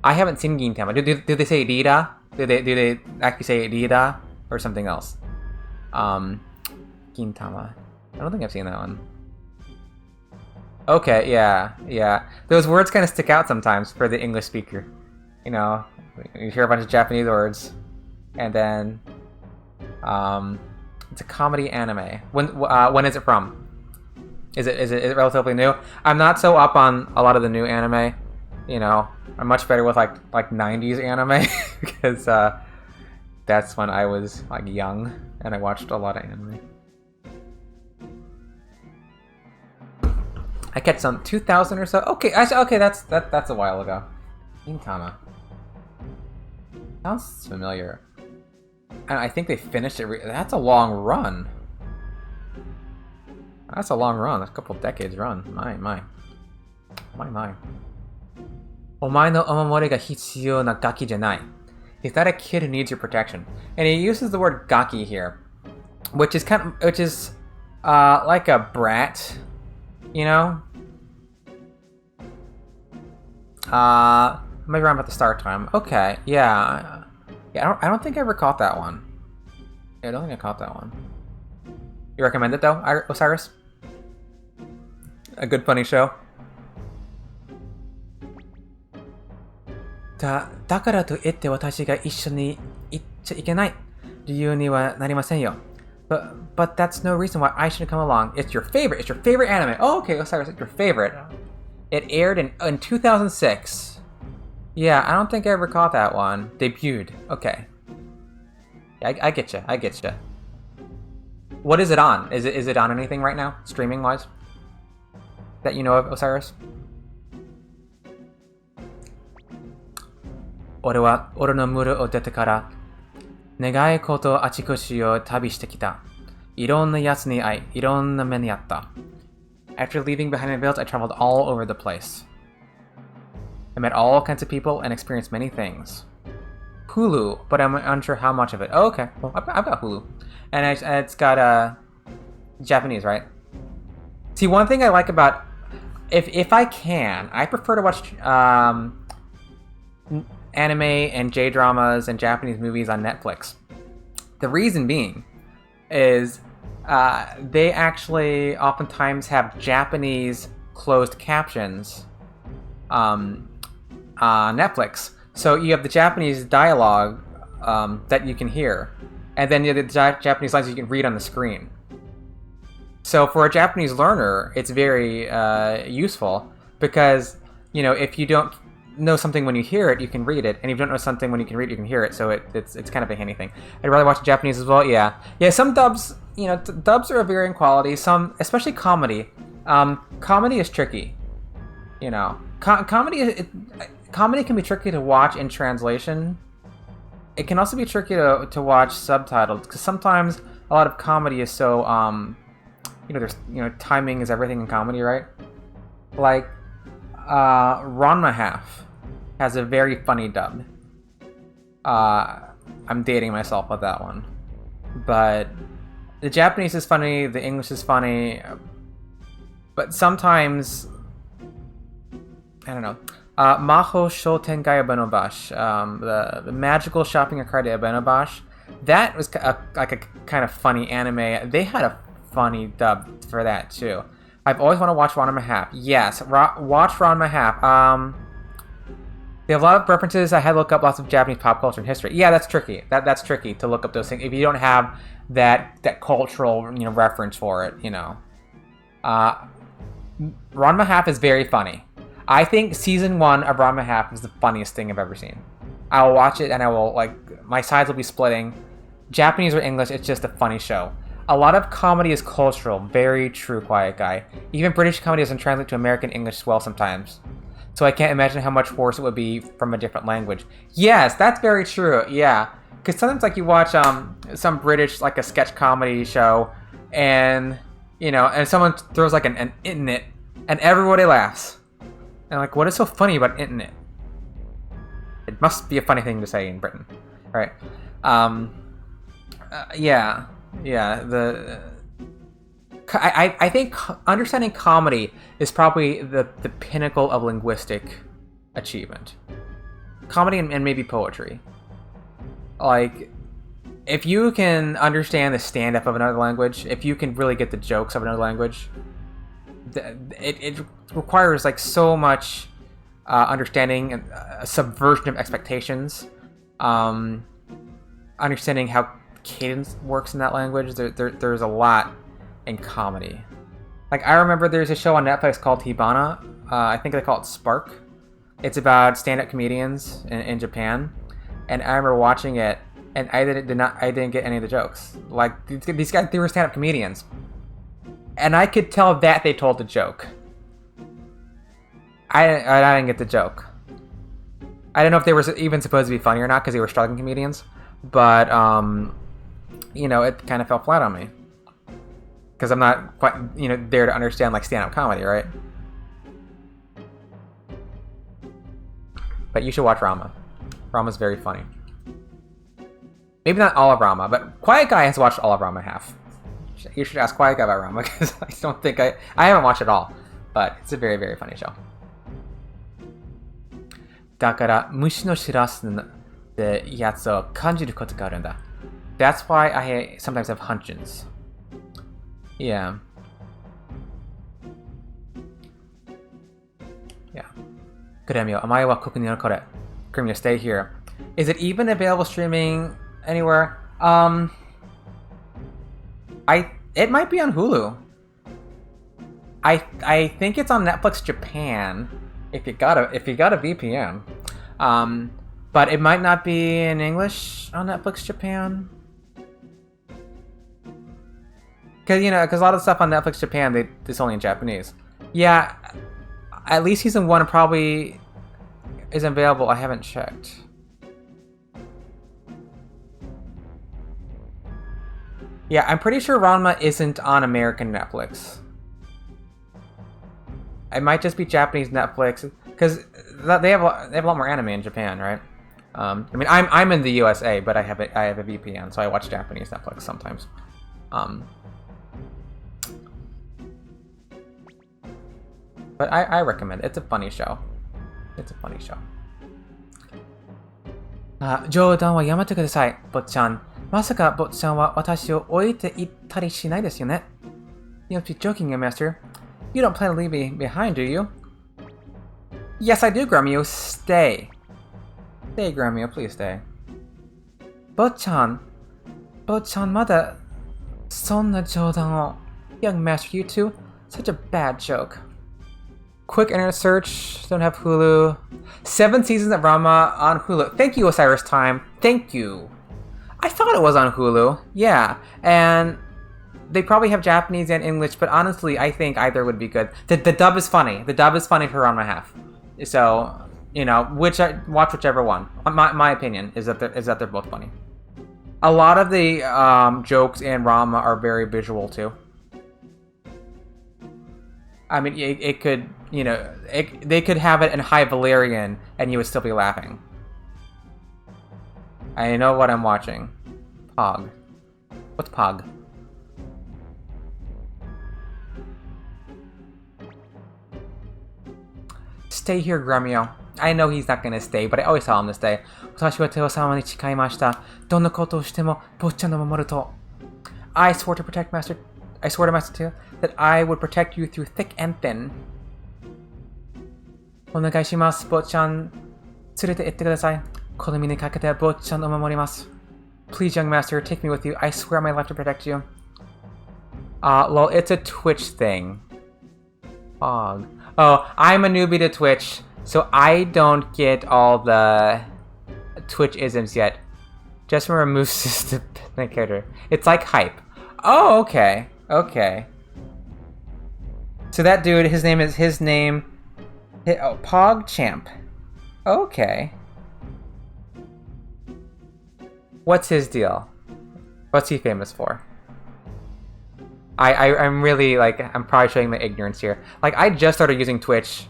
I haven't seen Gintama. Do they say leader? Do they actually say leader or something else? Gintama. I don't think I've seen that one. Okay, yeah. Those words kind of stick out sometimes for the English speaker. You know, you hear a bunch of Japanese words, and then it's a comedy anime. When is it from? Is it relatively new? I'm not so up on a lot of the new anime. You know, I'm much better with like 90s anime because that's when I was like young. and I watched a lot of anime. I catch some 2000 or so. Okay, okay, that's a while ago. Gintama. Sounds familiar. And I think they finished it. That's a long run. That's a long run. That's a couple decades run. My. お前のお守りが必要なガキじゃない. Is that a kid who needs your protection? And he uses the word gaki here, which is like a brat, you know? Maybe around about the start time. Okay, yeah. I don't think I ever caught that one. Yeah, I don't think I caught that one. You recommend it though, Osiris? A good funny show? だからといって私が一緒に行っちゃいけない理由にはなりませんよ. But that's no reason why I should come along. It's your favorite. It's your favorite anime. Oh, okay, Osiris, it's your favorite. It aired in 2006. Yeah, I don't think I ever caught that one. Debuted. Okay. I get you. I get you. What is it on? Is it on anything right now, streaming wise? That you know of, Osiris? 俺は俺の村を出てから願い事あちこちを旅してきた。いろんなやつに会い、いろんな目にあった。After leaving behind my village, I traveled all over the place. I met all kinds of people and experienced many things. Hulu, but I'm unsure how much of it. Oh, okay. Well, I've got Hulu. And it's got Japanese, right? See, one thing I like about... If I can, I prefer to watch anime and J-dramas and Japanese movies on Netflix. The reason being is they actually oftentimes have Japanese closed captions on Netflix. So you have the Japanese dialogue that you can hear, and then you have the Japanese lines you can read on the screen. So for a Japanese learner, it's very useful because, you know, if you don't know something when you hear it, you can read it, and if you don't know something when you can read it, you can hear it. So it's kind of a handy thing. I'd rather watch Japanese as well. Yeah. Some dubs, you know, dubs are of varying quality. Some, especially comedy. Comedy is tricky. You know, comedy can be tricky to watch in translation. It can also be tricky to watch subtitled because sometimes a lot of comedy is so you know, there's, you know, timing is everything in comedy, right? Like Ranma Half has a very funny dub. I'm dating myself with that one, but the Japanese is funny, the English is funny, but sometimes I don't know. Maho Shotengai Abenobash, the magical shopping arcade Abenobash, that was like a kind of funny anime. They had a funny dub for that too. I've always wanted to watch Ranma Half. Yes, watch Ranma Half. They have a lot of references. I had to look up lots of Japanese pop culture and history. Yeah, that's tricky. That's tricky to look up those things if you don't have that cultural, you know, reference for it. You know, Ranma Half is very funny. I think season 1 of Ranma Half is the funniest thing I've ever seen. I will watch it and I will, like, my sides will be splitting. Japanese or English, it's just a funny show. A lot of comedy is cultural. Very true, Quiet Guy. Even British comedy doesn't translate to American English well sometimes. So I can't imagine how much worse it would be from a different language. Yes, that's very true, yeah. Because sometimes, like, you watch some British, like, a sketch comedy show, and, you know, and someone throws, like, an internet, and everybody laughs. And like, what is so funny about internet? It must be a funny thing to say in Britain, right? Yeah. I think understanding comedy is probably the pinnacle of linguistic achievement. Comedy and maybe poetry. Like, if you can understand the stand-up of another language, if you can really get the jokes of another language, it requires like so much understanding and subversion of expectations, understanding how cadence works in that language. There's a lot in comedy. Like, I remember there's a show on Netflix called Hibana. I think they call it Spark. It's about stand-up comedians in Japan, and I remember watching it, and I didn't get any of the jokes. Like, these guys, they were stand-up comedians. And I could tell that they told a joke. I didn't get the joke. I don't know if they were even supposed to be funny or not because they were struggling comedians. But, you know, it kind of fell flat on me. Because I'm not quite, you know, there to understand, like, stand-up comedy, right? But you should watch Rama. Rama's very funny. Maybe not all of Rama, but Quiet Guy has watched all of Rama half. You should ask Quiet Guy about Rama, because I don't think I haven't watched it all. But it's a very, very funny show. だから虫の知らすってやつを感じることがあるんだ. That's why I sometimes have hunches. Yeah. Yeah. Gremio, 甘いはここに残れ. Gremio, stay here. Is it even available streaming anywhere? It might be on Hulu. I think it's on Netflix Japan. If you got a VPN. But it might not be in English on Netflix Japan. Cause a lot of stuff on Netflix Japan, it's only in Japanese. Yeah, at least season 1 probably isn't available. I haven't checked. Yeah, I'm pretty sure Ranma isn't on American Netflix. It might just be Japanese Netflix, because they have a lot more anime in Japan, right? I mean, I'm in the USA, but I have a VPN, so I watch Japanese Netflix sometimes. But I recommend it. It's a funny show. It's a funny show. 冗談はやめてください、坊ちゃん。まさか坊ちゃんは私を置いていったりしないですよね? You must be joking, young master. You don't plan to leave me behind, do you? Yes, I do, Gremio. Stay. Stay, Gremio. Please stay. 坊ちゃんまだそんな冗談を Young master, you two? Such a bad joke. Quick internet search. Don't have Hulu. 7 seasons of Rama on Hulu. Thank you, Osiris Time. Thank you. I thought it was on Hulu. Yeah. And they probably have Japanese and English, but honestly, I think either would be good. The dub is funny. The dub is funny for Rama half. So, watch whichever one. My opinion is that they're both funny. A lot of the jokes in Rama are very visual too. I mean, it could, they could have it in High Valyrian and you would still be laughing. I know what I'm watching. Pog. What's Pog? Stay here, Gremio. I know he's not gonna stay, but I always tell him to stay. 私はテオ様に誓いました。どんなことをしても坊ちゃんを守ると。I swore to Master Teo that I would protect you through thick and thin. お願いします、坊ちゃん。連れて行ってください。この身にかけて坊ちゃんを守ります。Please, young master, take me with you. I swear my life to protect you. Well, it's a Twitch thing. Pog. Oh, I'm a newbie to Twitch, so I don't get all the Twitch isms yet. Just remember Moose is the main character. It's like hype. Oh, okay. Okay. So that dude, his name... Oh, Pog Champ. Okay. What's his deal? What's he famous for? I'm really, I'm probably showing my ignorance here. I just started using Twitch,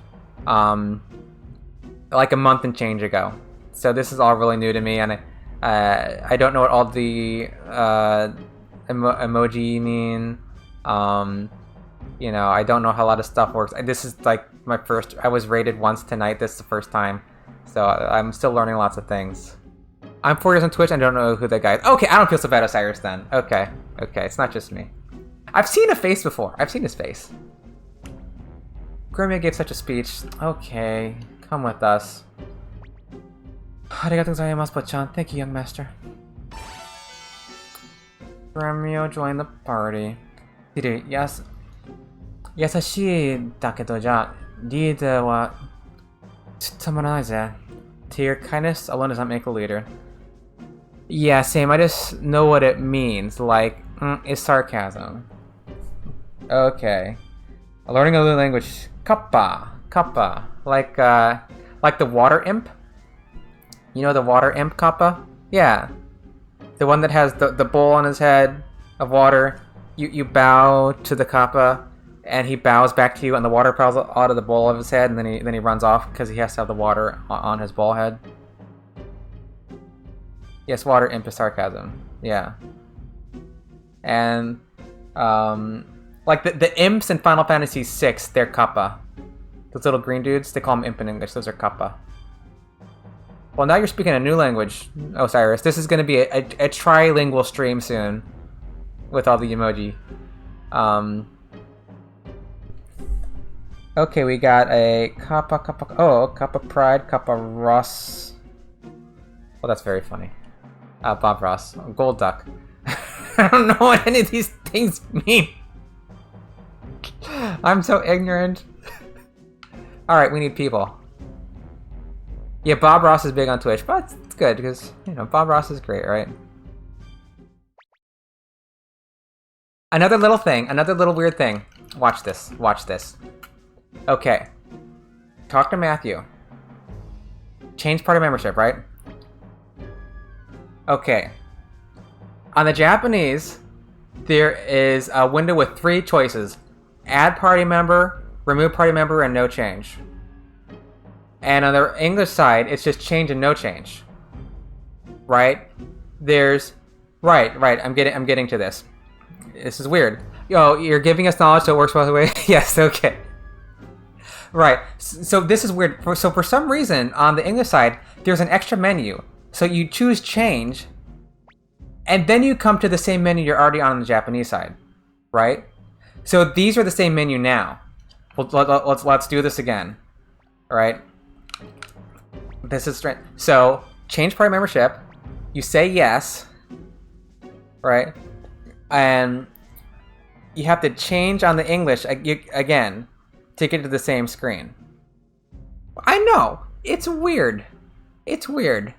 like a month and change ago. So this is all really new to me, and I don't know what all the emoji mean. I don't know how a lot of stuff works. This is my first. I was rated once tonight. This is the first time, so I'm still learning lots of things. I'm 4 years on Twitch. And I don't know who that guy is. Okay, I don't feel so bad, Osiris. Then okay, it's not just me. I've seen a face before. I've seen his face. Gremio gave such a speech. Okay, come with us. Arigatou gozaimasu, Bochan. Thank you, young master. Gremio joined the party. Yes. 優しいだけどじゃリーダーは務まらないぜ. To your kindness alone does not make a leader. Yeah, same. I just know what it means. Like, it's sarcasm. Okay. Learning a new language. Kappa. Kappa. Like the water imp? You know the water imp Kappa? Yeah. The one that has the bowl on his head of water. You bow to the Kappa, and he bows back to you, and the water falls out of the bowl of his head, and then he runs off because he has to have the water on his ball head. Yes, water imp is sarcasm. Yeah. And like the imps in Final Fantasy VI, they're Kappa. Those little green dudes, they call them imp in English. Those are Kappa. Well, now you're speaking a new language, Osiris. This is going to be a trilingual stream soon with all the emoji. Okay, we got a Kappa, Kappa Pride, Kappa Ross. Well, that's very funny. Bob Ross. Gold Duck. I don't know what any of these things mean. I'm so ignorant. Alright, we need people. Yeah, Bob Ross is big on Twitch, but it's good because, you know, Bob Ross is great, right? Another little thing, another little weird thing. Watch this, watch this. Okay. Talk to Matthew. Change party membership, right? Okay. On the Japanese, there is a window with 3 choices. Add party member, remove party member, and no change. And on the English side, it's just change and no change. Right? There's... Right, I'm getting to this. This is weird. Yo, you're giving us knowledge so it works both ways? Yes, okay. Right, so this is weird. So for some reason, on the English side, there's an extra menu. So you choose change, and then you come to the same menu you're already on the Japanese side, right? So these are the same menu now. Well, let's do this again, all right? This is strange. So change party membership. You say yes, right? And you have to change on the English again to get to the same screen. I know it's weird. It's weird.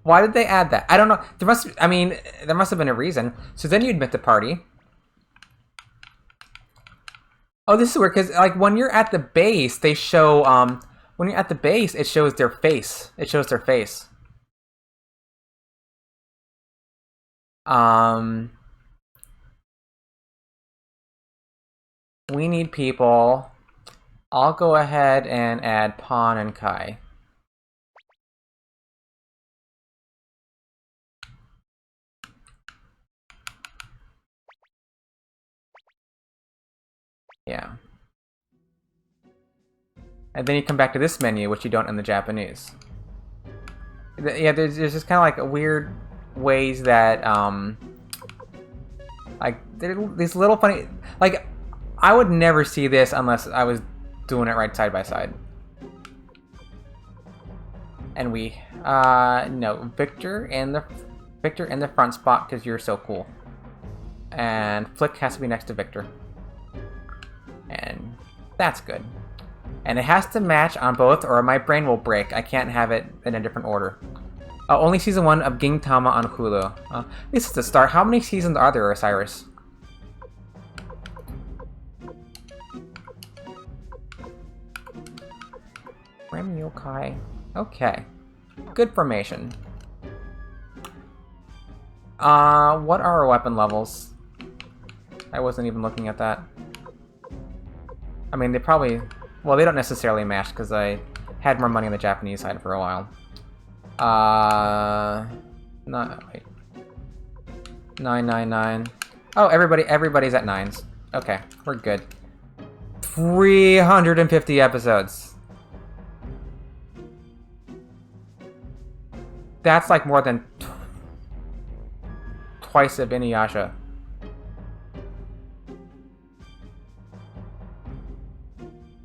Why did they add that? I don't know. There must have been a reason. So then you admit the party. Oh, this is weird because like when you're at the base, they show when you're at the base, it shows their face. It shows their face. We need people. I'll go ahead and add Pawn and Kai. Yeah. And then you come back to this menu, which you don't in the Japanese. Yeah, there's just kind of like a weird ways that, like, these little funny... Like, I would never see this unless I was doing it right side by side. And we, no, Victor in the front spot because you're so cool. And Flick has to be next to Victor. And that's good. And it has to match on both or my brain will break. I can't have it in a different order. Only season 1 of Gintama on Hulu. This is the start. How many seasons are there, Osiris? Remy Yokai. Okay. Good formation. What are our weapon levels? I wasn't even looking at that. I mean, they probably... Well, they don't necessarily match because I had more money on the Japanese side for a while. Wait. 999. Oh, everybody's at 9s. Okay, we're good. 350 episodes. That's like more than twice of Inuyasha.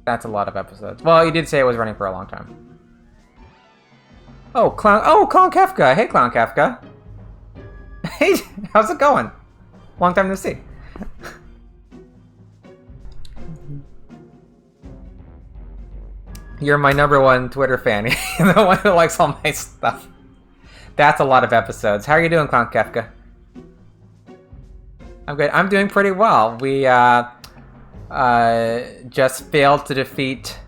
That's a lot of episodes. Well, you did say it was running for a long time. Oh, Clown Kefka. Hey, Clown Kefka. Hey, how's it going? Long time no see. You're my #1 Twitter fan. The one who likes all my stuff. That's a lot of episodes. How are you doing, Clown Kefka? I'm good. I'm doing pretty well. We just failed to defeat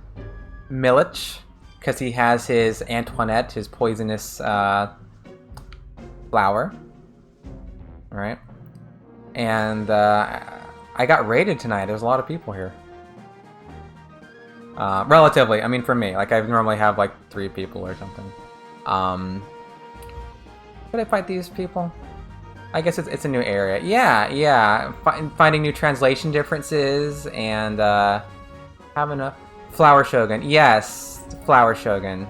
Milich because he has his Antoinette, his poisonous flower. Alright. And I got raided tonight. There's a lot of people here. Relatively. I mean, for me. Like, I normally have, like, 3 people or something. Could I fight these people? I guess it's a new area. Yeah. Finding new translation differences and having a Flower Shogun. Yes, Flower Shogun.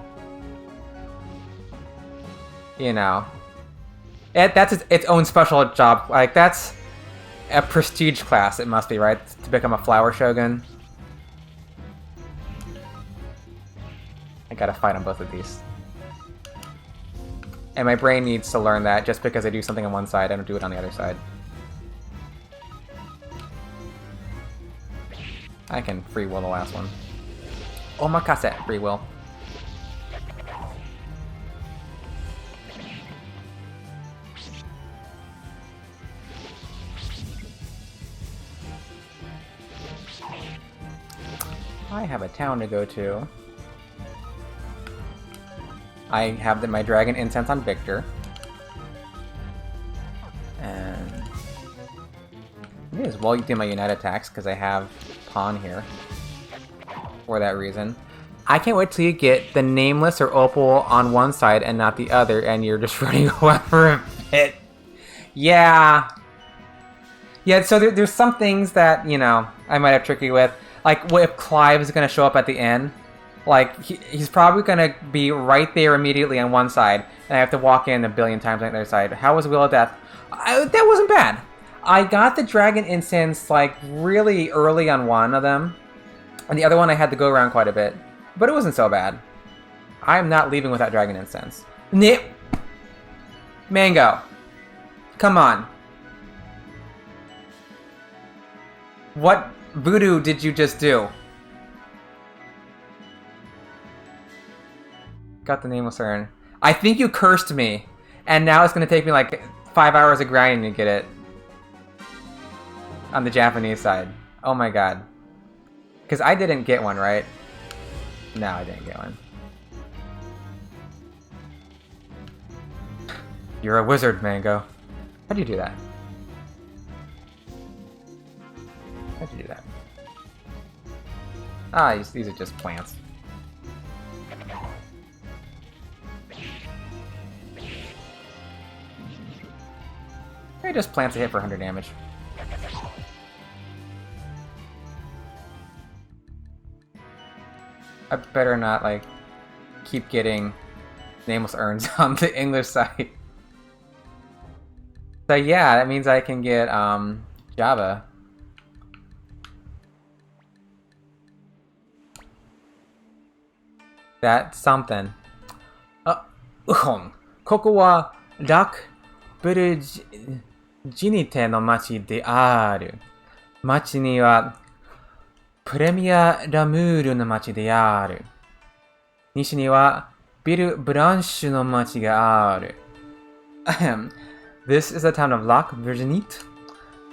You know, that's its own special job. Like, that's a prestige class. It must be, right, to become a Flower Shogun. I gotta fight on both of these. And my brain needs to learn that just because I do something on one side, I don't do it on the other side. I can free will the last one. Omakase, free will. I have a town to go to. I have my Dragon Incense on Victor. And I may as well do my Unite attacks, because I have Pawn here. For that reason. I can't wait till you get the Nameless or Opal on one side and not the other, and you're just running away for a bit. Yeah. Yeah, so there's some things that, you know, I might have tricky with. Like, what if Clive is going to show up at the end? Like, he's probably going to be right there immediately on one side, and I have to walk in a billion times on the other side. How was Wheel of Death? That wasn't bad. I got the Dragon Incense, like, really early on one of them, and the other one I had to go around quite a bit. But it wasn't so bad. I am not leaving without Dragon Incense. Mango. Come on. What voodoo did you just do? Got the Nameless Urn. I think you cursed me. And now it's going to take me like 5 hours of grinding to get it. On the Japanese side. Oh my god. Because I didn't get one, right? No, I didn't get one. You're a wizard, Mango. How'd you do that? How'd you do that? Ah, these are just plants. They're just plants that hit for 100 damage. I better not, like, keep getting Nameless Urns on the English side. So yeah, that means I can get, Java. That's something. ここはラクブルジニテの町である。町にはプレミアラムールの町である。西にはビルブランシュの町がある。This is the town of Lac Virginite.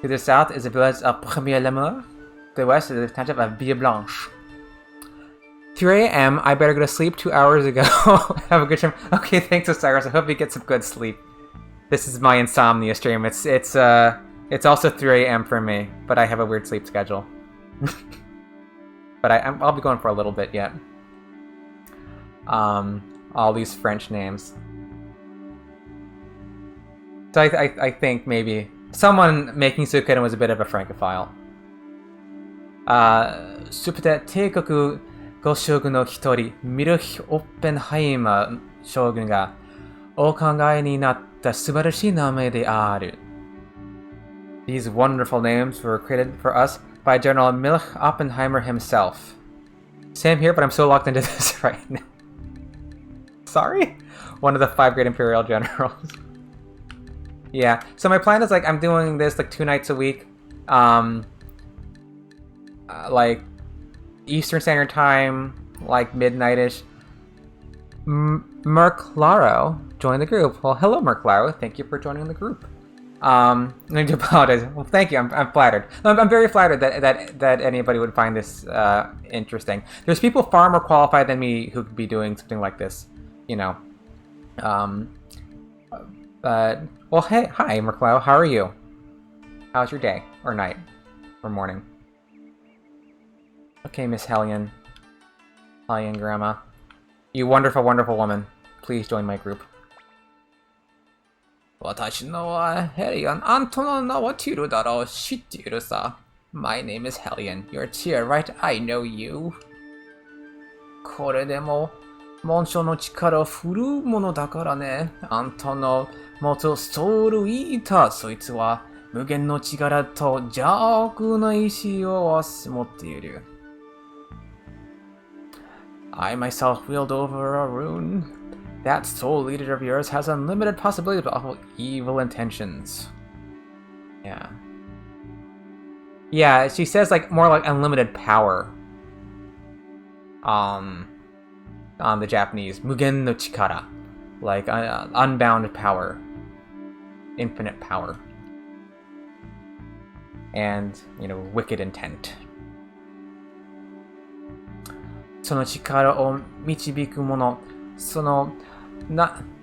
To the south is the village of Premier Lamour. To the west is the township of Ville Blanche. 3 a.m. I better go to sleep 2 hours ago. Have a good time. Okay, thanks, Osiris. I hope you get some good sleep. This is my insomnia stream. It's also 3 a.m. for me, but I have a weird sleep schedule. But I'll be going for a little bit yet. All these French names. So I think maybe someone making Suikoden was a bit of a Francophile. Supete Teikoku Go Shogun no Hitori, Miruhi Oppenheimer Shogun ga okangai ni natta subarashii name de aru. These wonderful names were created for us by General Milch Oppenheimer himself. Same here, but I'm so locked into this right now. Sorry? One of the 5 great Imperial generals. Yeah, so my plan is, like, I'm doing this, like, 2 nights a week. Like, Eastern Standard Time, like, midnight-ish. Merc Laro join the group. Well, hello, Merklau. Thank you for joining the group. I need to apologize. Well, thank you. I'm flattered. I'm very flattered that anybody would find this interesting. There's people far more qualified than me who could be doing something like this, you know. Well, hey, hi, Merklau. How are you? How's your day or night or morning? Okay, Miss Hellion Grandma, you wonderful, wonderful woman. Please join my group. 私のはヘリアン、あんたの名はティルだろう、知っているさ。My name is Hellion. You're Tyr, right? I know you. これでも、紋章の力を振るうものだからね。あんたの持つソウルイーター、そいつは無限の力と邪悪な意志を持っている。I myself wield over a rune. That soul leader of yours has unlimited possibilities of evil intentions. Yeah. Yeah, she says like more like unlimited power. On the Japanese, mugen no chikara, like unbound power, infinite power, and you know, wicked intent. その力を導くもの、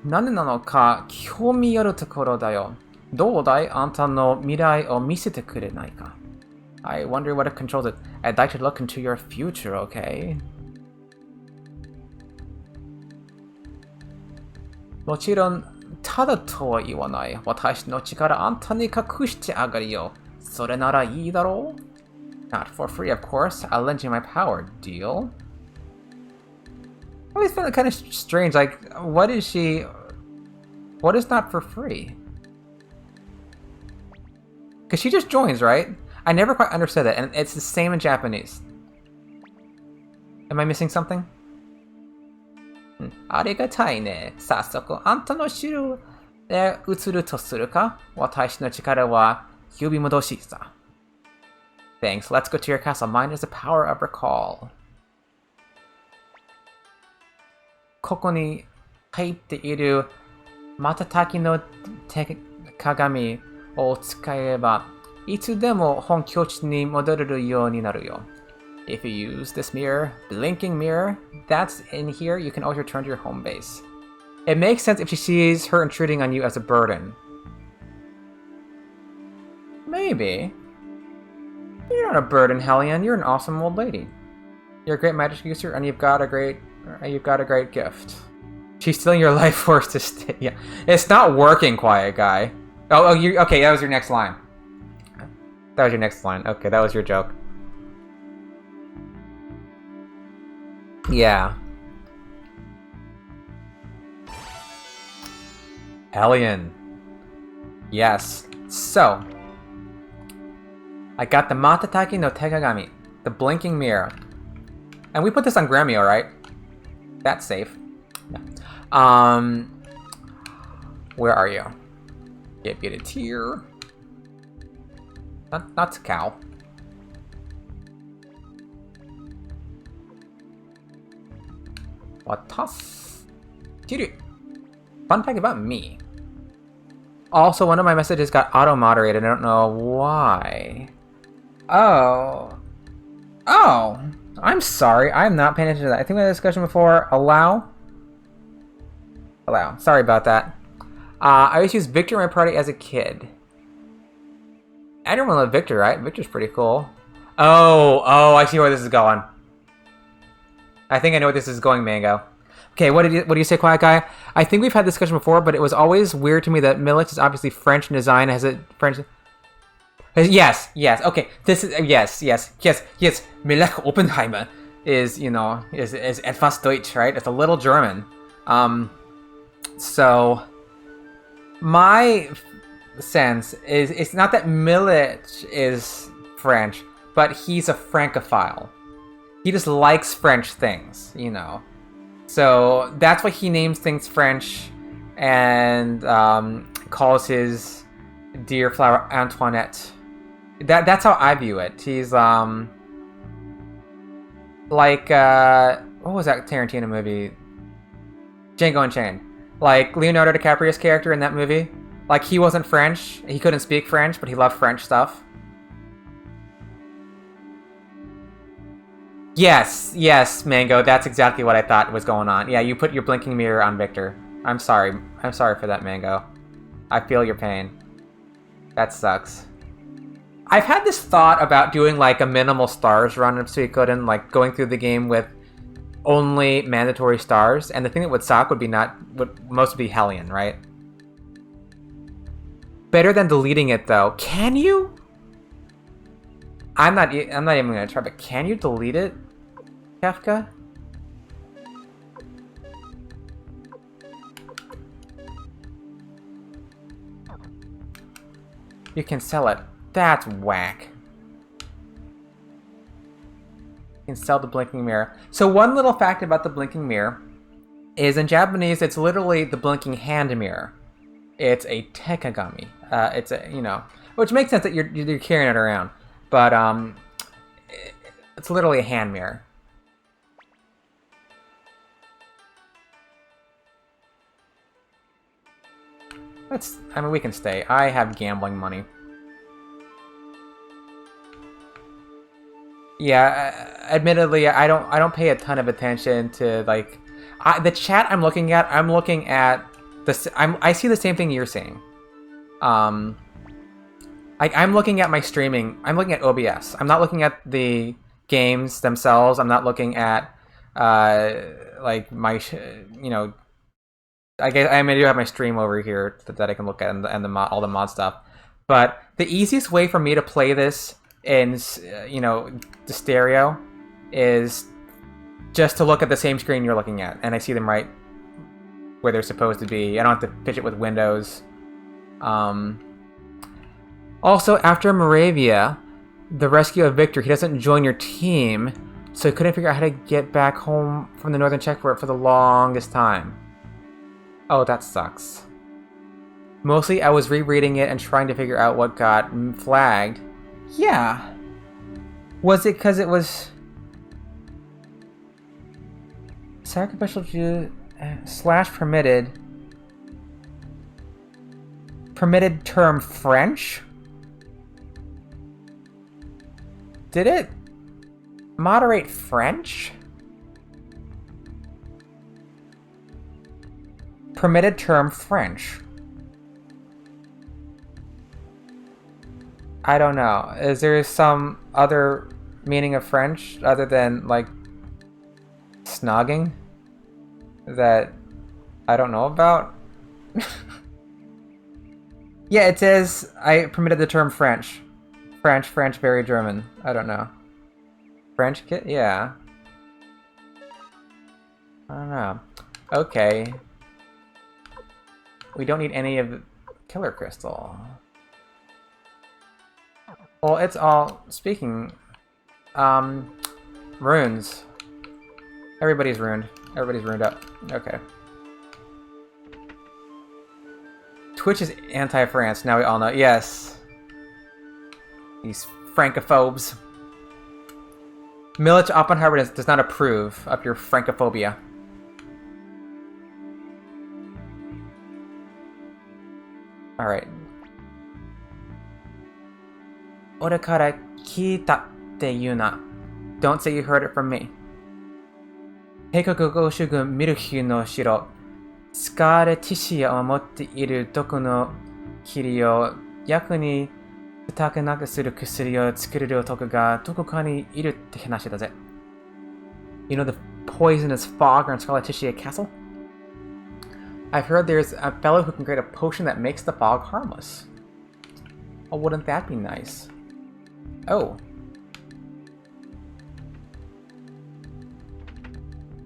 何なのか興味あるところだよ。どうだい？あんたの未来を見せてくれないか？ I wonder what it controls it. I'd like to look into your future, okay? もちろん、ただとは言わない。私の力あんたに隠してあげるよ。それならいいだろう？ Not for free, of course. I'll lend you my power. Deal? I always found it kind of strange. Like, what is not for free? Because she just joins, right? I never quite understood it, and it's the same in Japanese. Am I missing something? ありがたいね。早速、あんたの城へ移るとするか？私の力は呼び戻しさ。Thanks. Let's go to your castle. Mine is the power of recall. ここに入っている瞬きの鏡を使えば、いつでも本拠地に戻れるようになるよ。If you use this mirror, blinking mirror, that's in here, you can always return to your home base. It makes sense if she sees her intruding on you as a burden. Maybe. You're not a burden, Hellion. You're an awesome old lady. You're a great magic user, and you've got a great gift. She's stealing your life force to stay. Yeah, it's not working, quiet guy. Oh, you okay? That was your next line. That was your next line. Okay, that was your joke. Yeah. Hellion. Yes. So, I got the Matataki no Tegagami, the blinking mirror. And we put this on Gremio, right? That's safe. Yeah. Where are you? Get a tear. Not cow. What tough? Fun fact about me. Also, one of my messages got auto-moderated. I don't know why. Oh. I'm sorry. I'm not paying attention to that. I think we had a discussion before. Allow. Sorry about that. I used to use Victor in my party as a kid. Everyone loved Victor, right? Victor's pretty cool. Oh, I see where this is going. I think I know where this is going, Mango. Okay, what do you say, Quiet Guy? I think we've had this discussion before, but it was always weird to me that Millet is obviously French in design, has a French... Yes, okay, this is... Yes. Millet Oppenheimer is, you know, is etwas Deutsch, right? It's a little German. So... My sense is, it's not that Millet is French, but he's a Francophile. He just likes French things, you know. So that's why he names things French and calls his dear flower Antoinette. That's how I view it. He's like what was that Tarantino movie? Django Unchained. Like Leonardo DiCaprio's character in that movie. Like, he wasn't French. He couldn't speak French, but he loved French stuff. Yes, yes, Mango. That's exactly what I thought was going on. Yeah, you put your blinking mirror on Victor. I'm sorry. I'm sorry for that, Mango. I feel your pain. That sucks. I've had this thought about doing like a minimal stars run of Suikoden, like going through the game with only mandatory stars, and the thing that would suck would be would mostly be Hellion, right? Better than deleting it though. Can you? I'm not even gonna try, but can you delete it, Kefka? You can sell it. That's whack. You can sell the blinking mirror. So one little fact about the blinking mirror is in Japanese, it's literally the blinking hand mirror. It's a tekagami. It's a, you know, which makes sense that you're carrying it around, but it's literally a hand mirror. I mean, we can stay. I have gambling money. Yeah, admittedly, I don't pay a ton of attention to like the chat I'm looking at. I see the same thing you're saying. I'm looking at my streaming. I'm looking at OBS. I'm not looking at the games themselves. I'm not looking at like my you know. I guess I do have my stream over here that I can look at and all the mod stuff. But the easiest way for me to play this in the stereo is just to look at the same screen you're looking at, and I see them right where they're supposed to be. I don't have to fidget with windows. Also, after Moravia, the rescue of Victor, he doesn't join your team, so he couldn't figure out how to get back home from the northern checkpoint for the longest time. Oh, that sucks. Mostly I was rereading it and trying to figure out what got flagged. Yeah. Was it because it was sacrificial Jew / permitted term French? Did it moderate French? Permitted term French. I don't know. Is there some other meaning of French other than like snogging that I don't know about? Yeah, it says I permitted the term French. French, very German. I don't know. French kid? Yeah. I don't know. Okay. We don't need any of the Killer Crystal. Well, it's all... Speaking... runes. Everybody's ruined. Everybody's ruined up. Okay. Twitch is anti-France, now we all know. Yes. These Francophobes. Milich Oppenheimer does not approve of your Francophobia. Alright. Ore kara kita te yuna. Don't say you heard it from me. Heikoku Goshugun Miruhi no Shiro. スカーレティシアを持っている毒の霧を役に立たなくする薬を作れる男がどこかにいるって話だぜ。You know the poisonous fog around Scarlet Tishia Castle? I've heard there's a fellow who can create a potion that makes the fog harmless. Oh, wouldn't that be nice? Oh.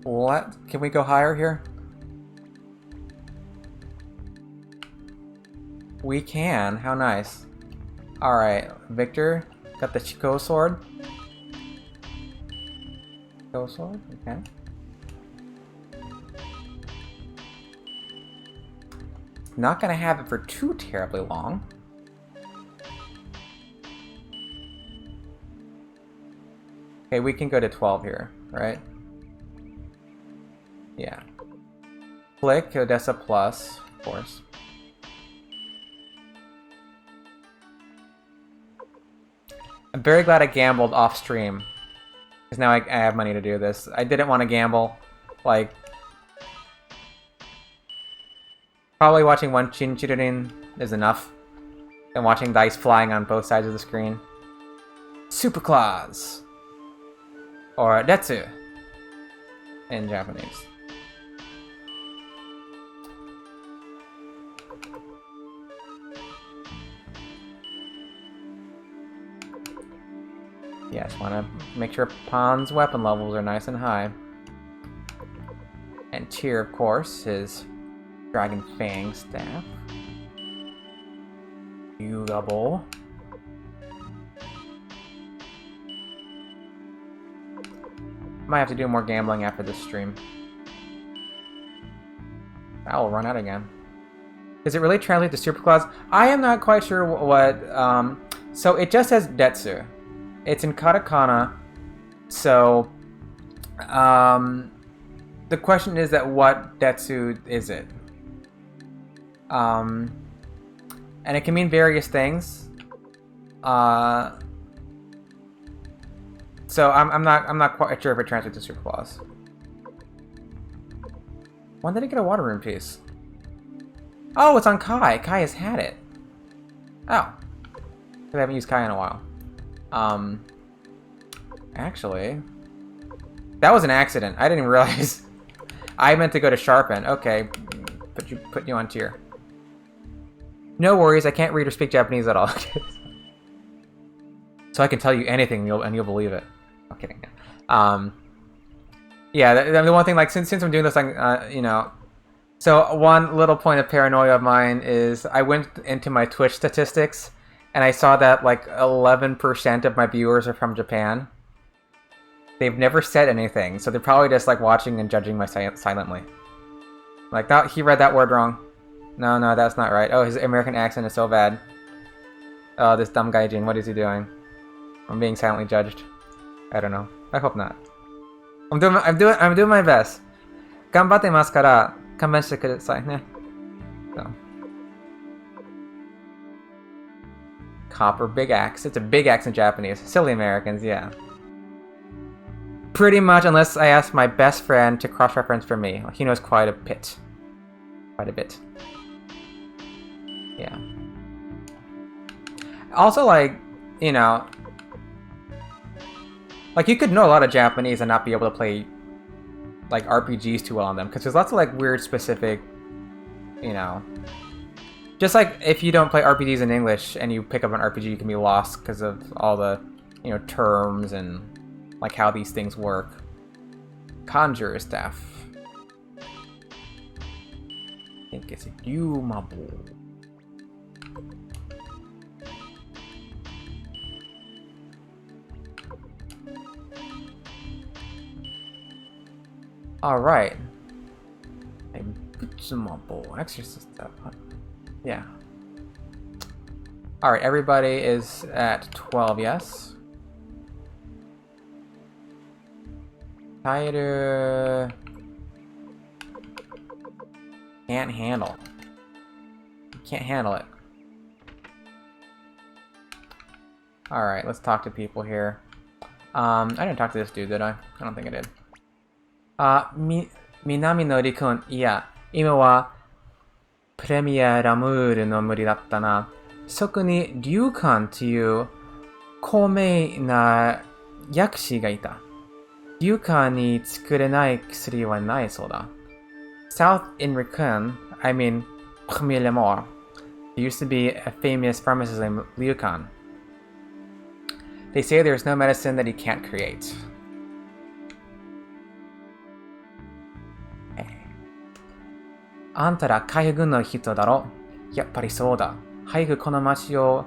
What? Can we go higher here? We can. How nice. Alright, Victor, got the Chico sword. Chico sword? Okay. Not gonna have it for too terribly long. Okay, we can go to 12 here, right? Yeah. Flick, Odessa Plus, of course. I'm very glad I gambled off stream. Because now I have money to do this. I didn't want to gamble. Like, probably watching one Chinchirin is enough. And watching dice flying on both sides of the screen. Super Claws! Or Detsu in Japanese. Yeah, just want to make sure Pon's weapon levels are nice and high. And Tyr, of course, his Dragon Fang staff. Yuga. Might have to do more gambling after this stream. I will run out again. Does it really translate to Super Claws? I am not quite sure what... so it just says Detsu. It's in katakana. So... the question is that what Detsu is it? And it can mean various things. So I'm not quite sure if it translates to Super Claws. When did I get a water rune piece? Oh, it's on Kai. Kai has had it. Oh. Because I haven't used Kai in a while. Actually, that was an accident. I didn't realize. I meant to go to Sharpen. Okay, put you on Tyr. No worries. I can't read or speak Japanese at all. So I can tell you anything and you'll believe it. I'm kidding. Yeah, the one thing, like, since I'm doing this, like, you know, so one little point of paranoia of mine is I went into my Twitch statistics and I saw that like 11% of my viewers are from Japan. They've never said anything, so they're probably just like watching and judging my silently. Like, that he read that word wrong. No, that's not right. Oh, his American accent is so bad. Oh, this dumb gaijin, what is he doing? I'm being silently judged. I don't know. I hope not. I'm doing my best. Ganbatte masu kara kanban shite kudasai ne. So. Copper big axe. It's a big axe in Japanese. Silly Americans, yeah. Pretty much, unless I ask my best friend to cross-reference for me. He knows quite a bit. Quite a bit. Yeah. Also, like, you know, like, you could know a lot of Japanese and not be able to play, like, RPGs too well on them. Because there's lots of, like, weird, specific, you know... Just like if you don't play RPGs in English and you pick up an RPG, you can be lost because of all the, you know, terms and, like, how these things work. Conjurer staff. I think it's Yumabo. Alright. Exorcist stuff. Yeah. Alright, everybody is at 12, yes? Tighter. Can't handle. Can't handle it. Alright, let's talk to people here. I didn't talk to this dude, did I? I don't think I did. Minami no Rikun. いや、今はプレミアラムールの無理だったな。そこにリュウカンという高名な薬師がいた。リュウカンに作れない薬はないそうだ。South in Rikun, I mean, Premier Lemore, there used to be a famous pharmacist named Liu Kan. They say there's no medicine that he can't create. Hey. あんたら海軍の人だろ。やっぱりそうだ。早くこの町を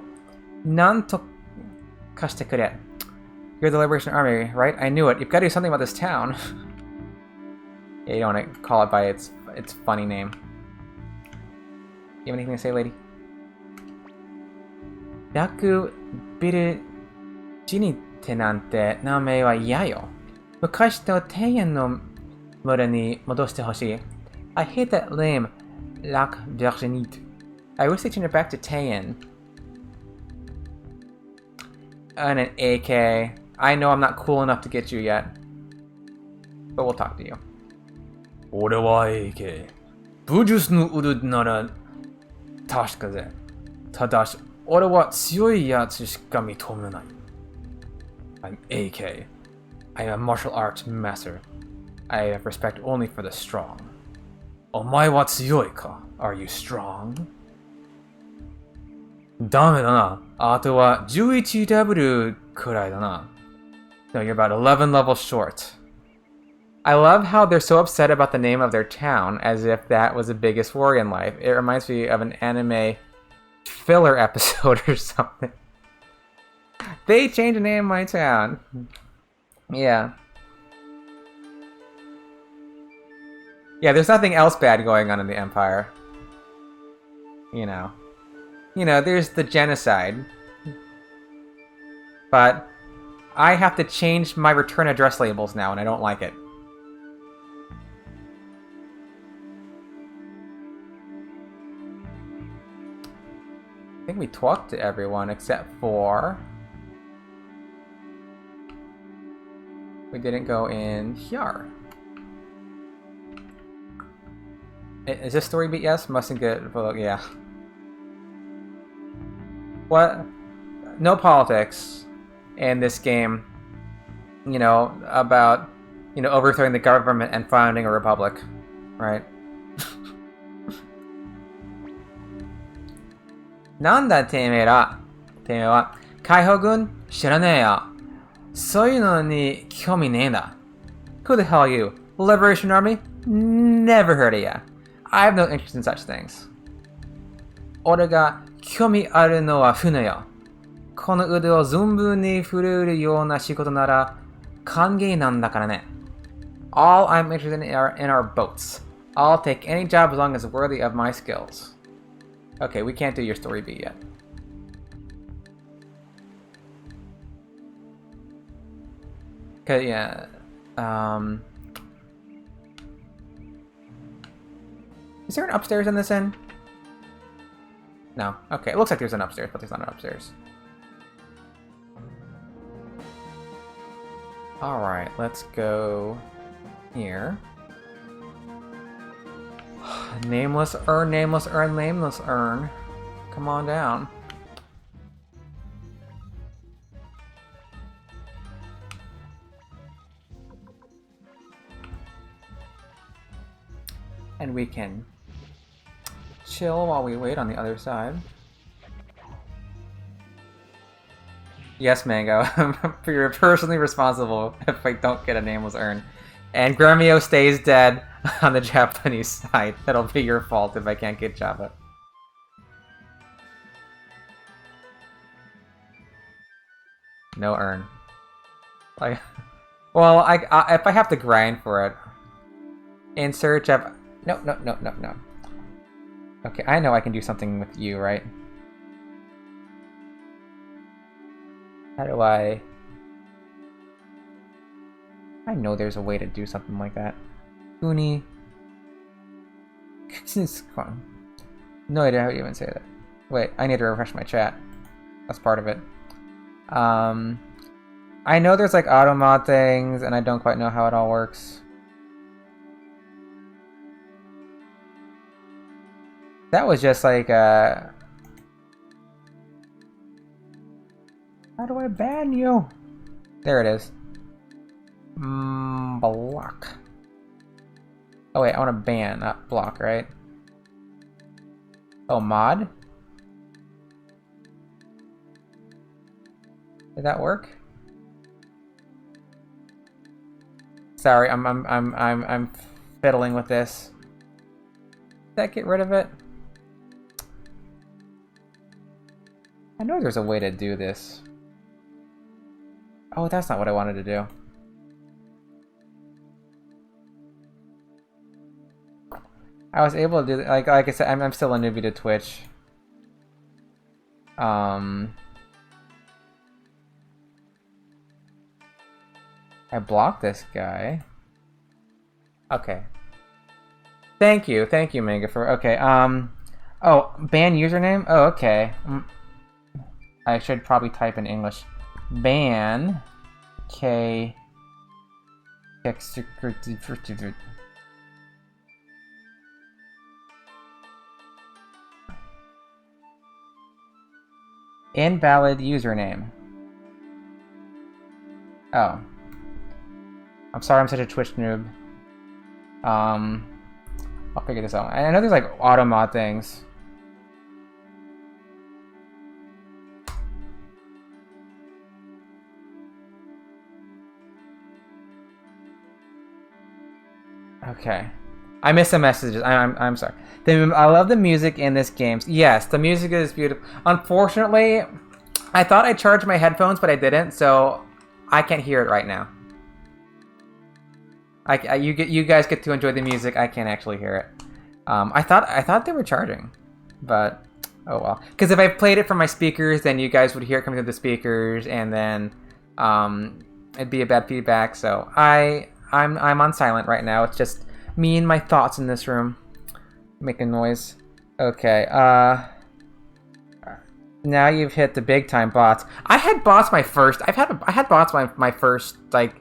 なんとかしてくれ。You're the Liberation Army, right? I knew it. You've got to do something about this town. Yeah, you don't want to call it by its funny name. You have anything to say, lady? ラクビルジニテなんて名前は嫌よ。昔の庭園の村に戻してほしい。I hate that name, Lac d'Argenite. I wish they changed it back to Taein. And an AK. I know I'm not cool enough to get you yet. But we'll talk to you. 俺は AK。武術の腕なら確かぜ。ただし、俺は強いやつしか認めない。I'm AK. I am a martial arts master. I have respect only for the strong. お前は強いか? Are you strong? ダメだな。あとは 11W くらいだな。No, you're about 11 levels short. I love how they're so upset about the name of their town, as if that was the biggest worry in life. It reminds me of an anime filler episode or something. They changed the name of my town. Yeah. Yeah, there's nothing else bad going on in the Empire. You know, there's the genocide. But I have to change my return address labels now, and I don't like it. I think we talked to everyone except for... we didn't go in here. Is this story beat? Yes? Mustn't get... well, yeah. What? No politics in this game. You know, about, overthrowing the government and founding a republic. Right? なんだてめえら。てめえは。解放軍知らねえよ。そういうのに興味ねえんだ。Who the hell are you? Liberation Army? Never heard of ya. I have no interest in such things. 俺が興味あるのは船よ。この腕を存分に振るうような仕事なら歓迎なんだからね。All I'm interested in are boats. I'll take any job as long as it's worthy of my skills. Okay, we can't do your story beat yet. Okay, yeah. Is there an upstairs in this inn? No. Okay, it looks like there's an upstairs, but there's not an upstairs. Alright, let's go here. Nameless urn, nameless urn, nameless urn. Come on down. And we can chill while we wait on the other side. Yes, Mango. You're personally responsible if I don't get a nameless urn. And Gremio stays dead on the Japanese side. That'll be your fault if I can't get Java. No urn. Like, well, if I have to grind for it. In search of... No. Okay, I know I can do something with you, right? How do I know there's a way to do something like that. Uni. No idea how you even say that. Wait, I need to refresh my chat. That's part of it. I know there's like auto mod things, and I don't quite know how it all works. That was just like how do I ban you? There it is. Block. Oh wait, I want to ban, not block, right? Oh, mod? Did that work? Sorry, I'm fiddling with this. Did that get rid of it? I know there's a way to do this. Oh, that's not what I wanted to do. I was able to do like I said, I'm still a newbie to Twitch. I blocked this guy. Okay. Thank you, Mega, for okay. Oh, ban username. Oh, okay. I should probably type in English. Ban K. Invalid username. Oh. I'm sorry I'm such a Twitch noob. I'll figure this out. I know there's like auto mod things. Okay. I missed the messages. I'm sorry. I love the music in this game. Yes, the music is beautiful. Unfortunately, I thought I charged my headphones, but I didn't, so I can't hear it right now. You guys get to enjoy the music. I can't actually hear it. I thought they were charging, but oh well. Because if I played it from my speakers, then you guys would hear it coming through the speakers, and then it'd be a bad feedback. So I'm on silent right now. It's just me and my thoughts in this room making noise. Okay. Now you've hit the big time bots. I had bots my first. I had bots my first like.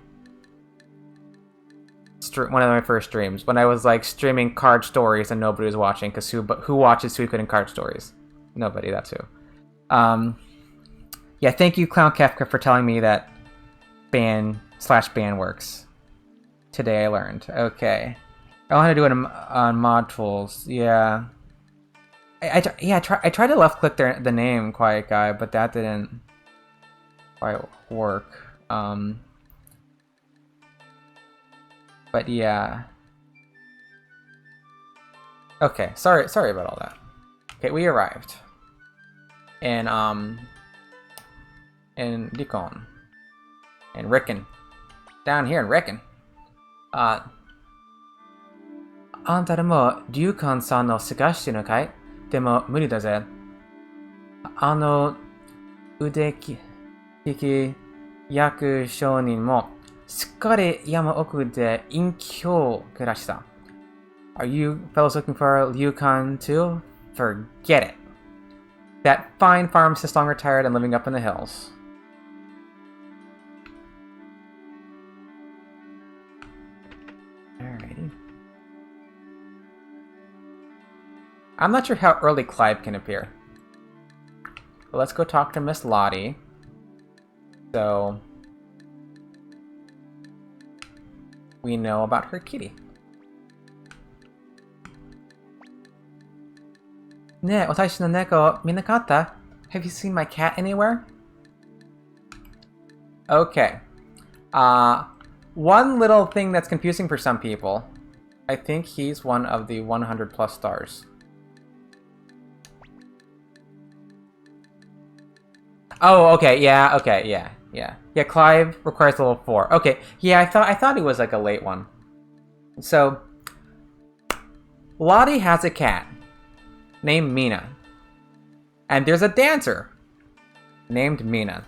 One of my first streams when I was like streaming card stories and nobody was watching because who watches Suikoden card stories? Nobody. That's who. Yeah. Thank you, Clown Kefka, for telling me that ban/ban works. Today I learned. Okay. I want to do it on mod tools. Yeah. I tried to left click the name Quiet Guy, but that didn't quite work. But yeah. Okay, sorry about all that. Okay, we arrived. In Rikon. In Ricken. Down here in Ricken. あんたらもリュウカンさんの探してるのかい？でも無理だぜ。腕利き役商人もすっかり山奥で隠居を暮らした。Are you fellows looking for Liu Kang too? Forget it. That fine pharmacist long retired and living up in the hills. Alrighty. I'm not sure how early Clive can appear. But let's go talk to Miss Lottie. So we know about her kitty. ねえ、私の猫見なかった? Have you seen my cat anywhere? Okay. One little thing that's confusing for some people. I think he's one of the 100 plus stars. Oh, okay, yeah, Yeah, Clive requires level 4. Okay, yeah, I thought he was like a late one. So, Lottie has a cat named Mina. And there's a dancer named Mina.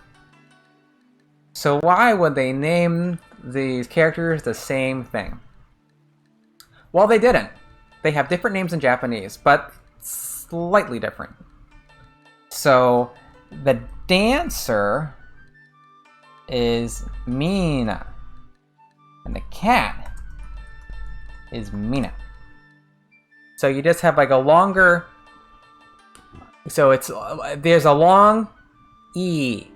So why would they name these characters the same thing? Well, they didn't. They have different names in Japanese, but slightly different. So, the dancer is Mina. And the cat is Mina. So you just have like a longer... So there's a long E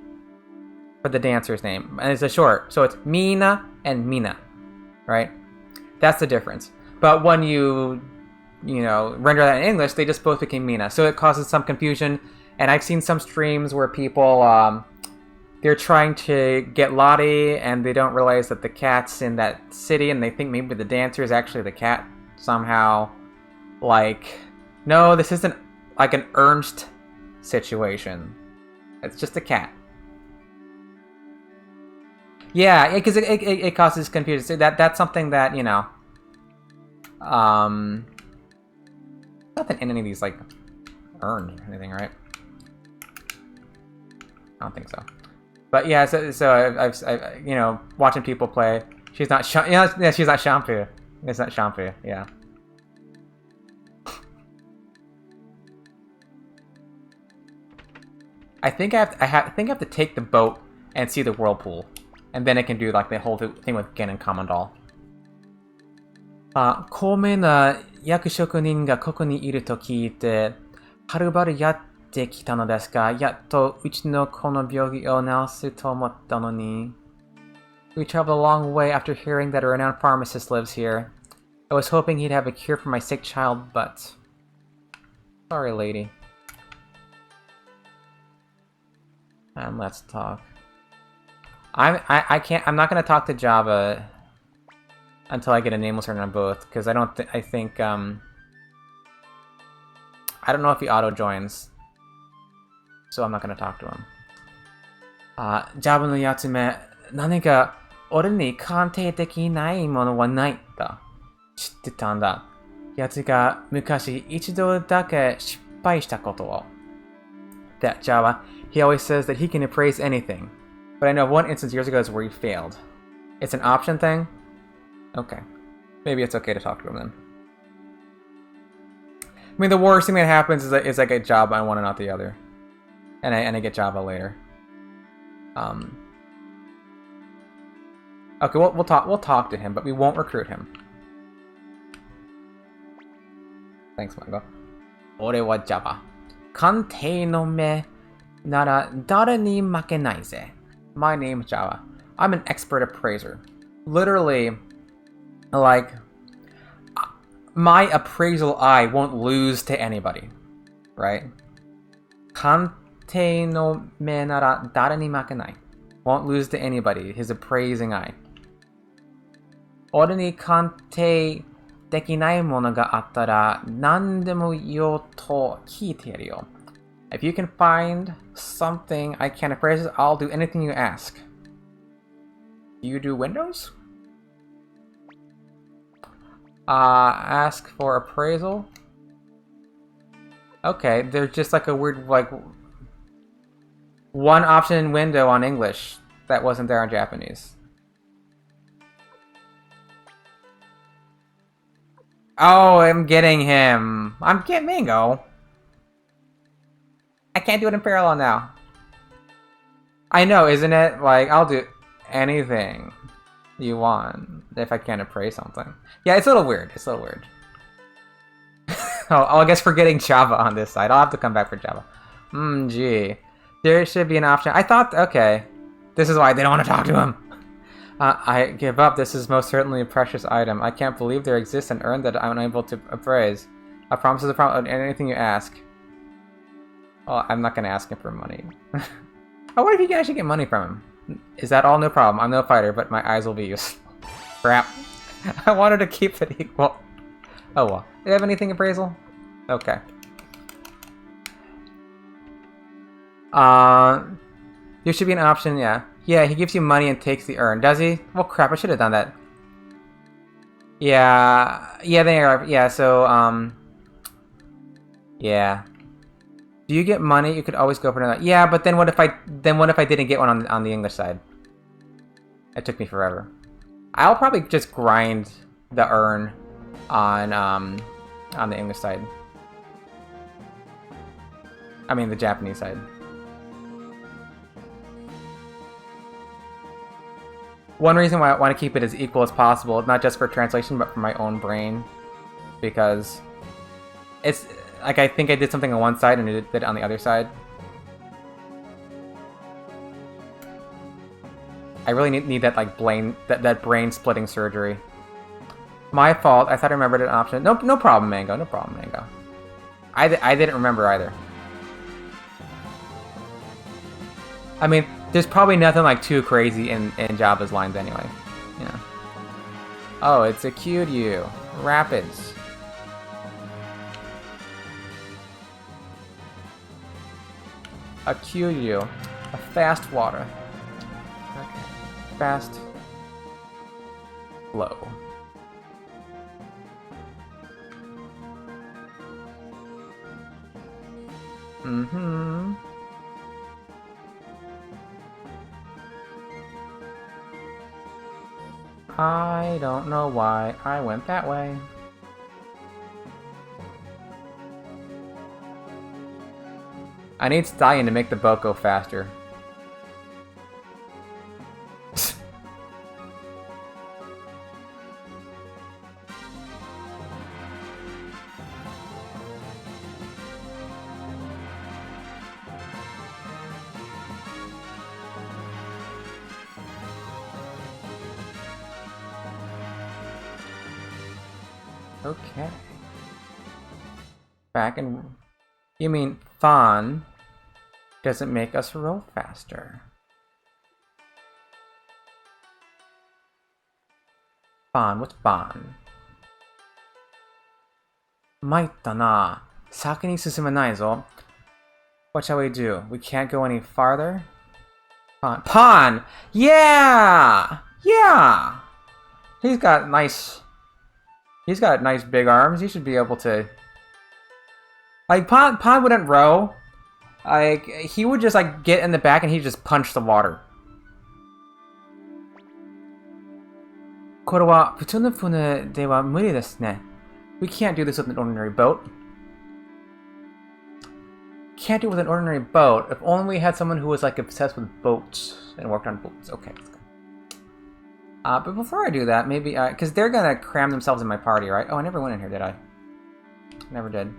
for the dancer's name. And it's a short. So it's Mina and Mina. Right? That's the difference. But when you render that in English, they just both became Mina. So it causes some confusion. And I've seen some streams where people... they're trying to get Lottie, and they don't realize that the cat's in that city, and they think maybe the dancer is actually the cat somehow. Like, no, this isn't like an Ernst situation. It's just a cat. Yeah, because it causes confusion. That's something that, nothing in any of these, like, earned or anything, right? I don't think so. But yeah, so I've watching people play. She's not she's not shampoo. It's not shampoo. Yeah. I think I think I have to take the boat and see the whirlpool, and then I can do like the whole thing with Gen and Commandal. 高名な役職人がここにいると聞いて、はるばるやってきたのですが、やっとうちの子の病気を治すと思ったのに。We traveled a long way after hearing that a renowned pharmacist lives here. I was hoping he'd have a cure for my sick child, but... Sorry, lady. And let's talk. I can't. I'm not gonna talk to Java until I get a nameless turn on both, because I think I don't know if he auto joins, so I'm not gonna talk to him. Java no Yatsume, 何か俺に鑑定できないものはないと知ってたんだ。奴が昔一度だけ失敗したことを。That Java, he always says that he can appraise anything. But I know of one instance years ago where he failed. It's an option thing? Okay. Maybe it's okay to talk to him then. I mean, the worst thing that happens is I get Java on one and not the other. And I get Java later. Okay, we'll talk to him, but we won't recruit him. Thanks, Mango. 俺は Java. 鑑定の目なら誰に負けないぜ。My name's Java. I'm an expert appraiser. Literally, like, my appraisal eye won't lose to anybody, right? 鑑定の目なら誰に負けない. Won't lose to anybody. His appraising eye. 俺に鑑定できないものがあったら何でも言おうと聞いてやるよ。If you can find something I can appraise, I'll do anything you ask. Do you do Windows? Ask for appraisal? Okay, there's just like a weird, like, one option window on English that wasn't there on Japanese. Oh, I'm getting him. I'm getting Mango. I can't do it in parallel now. I know, isn't it? Like, I'll do anything you want if I can't appraise something. Yeah, it's a little weird. It's a little weird. Oh, I guess we're getting Java on this side. I'll have to come back for Java. Gee. There should be an option. I thought, okay. This is why they don't want to talk to him. I give up. This is most certainly a precious item. I can't believe there exists an urn that I'm unable to appraise. A promise is a promise. Anything you ask. Well, I'm not going to ask him for money. Oh, what if you can actually get money from him? Is that all? No problem. I'm no fighter, but my eyes will be useful. Crap. I wanted to keep it equal. Oh well. Do you have anything appraisal? Okay. There should be an option, yeah. Yeah, he gives you money and takes the urn. Does he? Well, crap, I should have done that. Yeah. Yeah, they are. Yeah, so, yeah. Do you get money? You could always go for another. Yeah, but then what if I didn't get one on the English side? It took me forever. I'll probably just grind the urn on the English side. I mean the Japanese side. One reason why I want to keep it as equal as possible, not just for translation, but for my own brain, because it's like I think I did something on one side and I did it on the other side. I really need that like that brain splitting surgery. My fault. I thought I remembered an option. No problem, Mango. No problem, Mango. I didn't remember either. I mean, there's probably nothing like too crazy in Java's lines anyway. You know. Oh, it's a Kyuryu. Rapids. A Kyuryu. A fast water. Okay. Fast. Low. Mm-hmm. I don't know why I went that way. I need Stallion to make the boat go faster. Okay. Back in... You mean Fawn doesn't make us roll faster. Fawn, what's Fawn? Maita na. Saki ni susumanai zo. What shall we do? We can't go any farther? Pawn. Pawn! Yeah! Yeah! He's got nice big arms. He should be able to... Like, Pawn wouldn't row. Like, he would just, like, get in the back and he'd just punch the water. これは普通の船では無理ですね. We can't do this with an ordinary boat. Can't do it with an ordinary boat. If only we had someone who was, like, obsessed with boats and worked on boats. Okay, let's go. But before I do that, maybe... Because they're gonna cram themselves in my party, right? Oh, I never went in here, did I? Never did.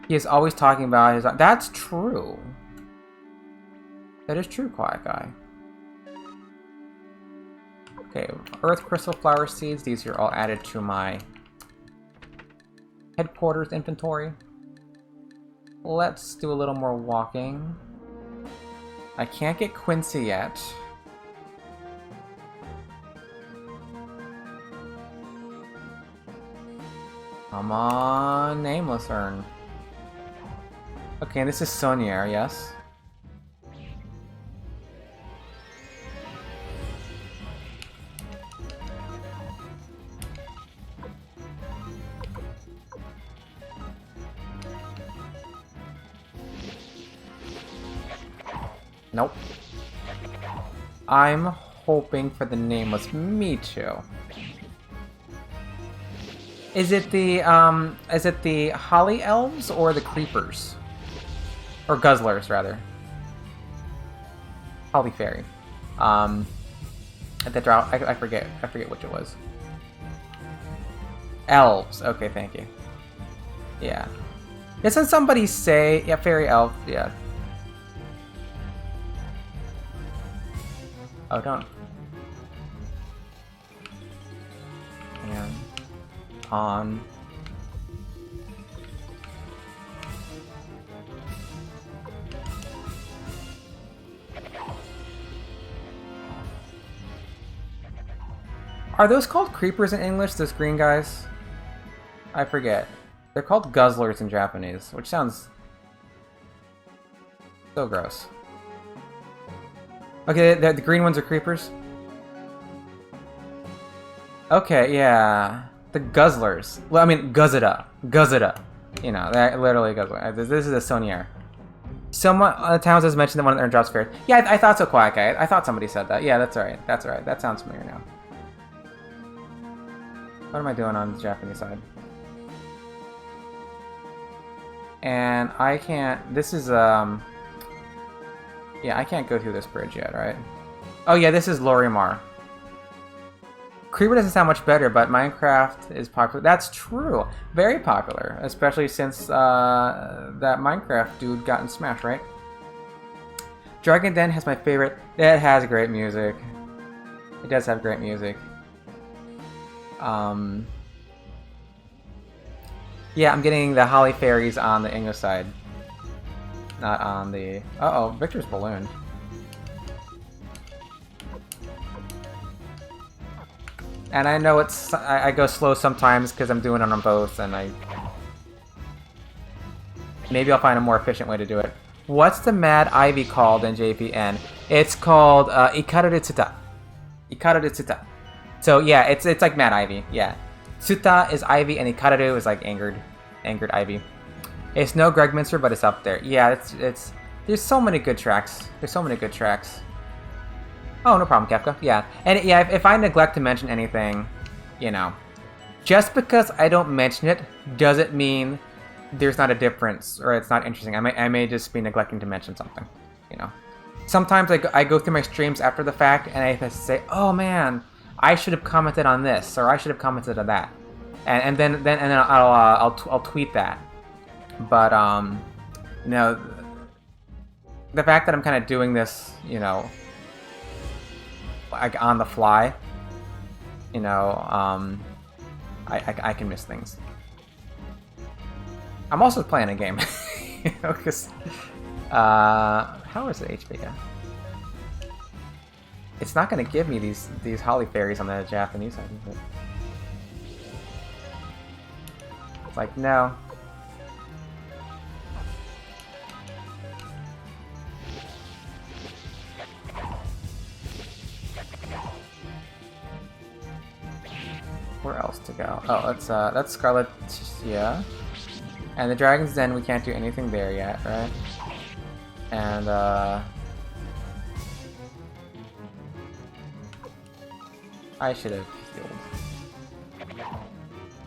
He is always talking about his... That's true. That is true, Quiet Guy. Okay, Earth Crystal Flower Seeds. These are all added to my headquarters inventory. Let's do a little more walking. I can't get Quincy yet. Come on, Nameless Urn. Okay, this is Sonier, yes. Nope. I'm hoping for the Nameless. Me too. Is it the Holly Elves or the Creepers? Or Guzzlers, rather. Holly Fairy. At the draw, I forget which it was. Elves. Okay, thank you. Yeah. Doesn't somebody say... Yeah, Fairy Elf. Yeah. Oh, don't. And... On... Are those called creepers in English, those green guys? I forget. They're called guzzlers in Japanese, which sounds so gross. Okay, the green ones are creepers? Okay, yeah. The guzzlers. Well, I mean, Guzzada. Guzzada. You know, they're literally guzzler. This is a Sonier. Someone on the towns has mentioned that one of their jobs fair. Yeah, I thought so, Quiet Guy. I thought somebody said that. Yeah, that's alright. That's alright. That sounds familiar now. What am I doing on the Japanese side? And I can't... This is, Yeah, I can't go through this bridge yet, right? Oh yeah, this is Lorimar. Creeper doesn't sound much better, but Minecraft is popular. That's true. Very popular. Especially since that Minecraft dude got in Smash, right? Dragon Den has my favorite... It has great music. It does have great music. Yeah, I'm getting the Holly Fairies on the English side. Not on the... Uh-oh, Victor's ballooned. And I know it's... I go slow sometimes because I'm doing it on both, and I... Maybe I'll find a more efficient way to do it. What's the Mad Ivy called in JPN? It's called Ikaru Tsuta. Ikaru Tsuta. So yeah, it's like Mad Ivy, yeah. Tsuta is Ivy and Ikaru is like angered Ivy. It's no Greg Minster, but it's up there. Yeah, it's there's so many good tracks. There's so many good tracks. Oh, no problem, Kefka. Yeah, and yeah, if I neglect to mention anything, you know, just because I don't mention it doesn't mean there's not a difference, or it's not interesting. I may just be neglecting to mention something, you know. Sometimes I go through my streams after the fact, and I say, oh man, I should have commented on this, or I should have commented on that, and then I'll tweet that. But you know, the fact that I'm kind of doing this, you know, like on the fly, you know, I can miss things. I'm also playing a game, you know, because how is the HP again? It's not going to give me these holly fairies on the Japanese side, is it? It's like, no. Where else to go? Oh, that's Scarlet, yeah. And the Dragon's Den, we can't do anything there yet, right? And, I should have healed.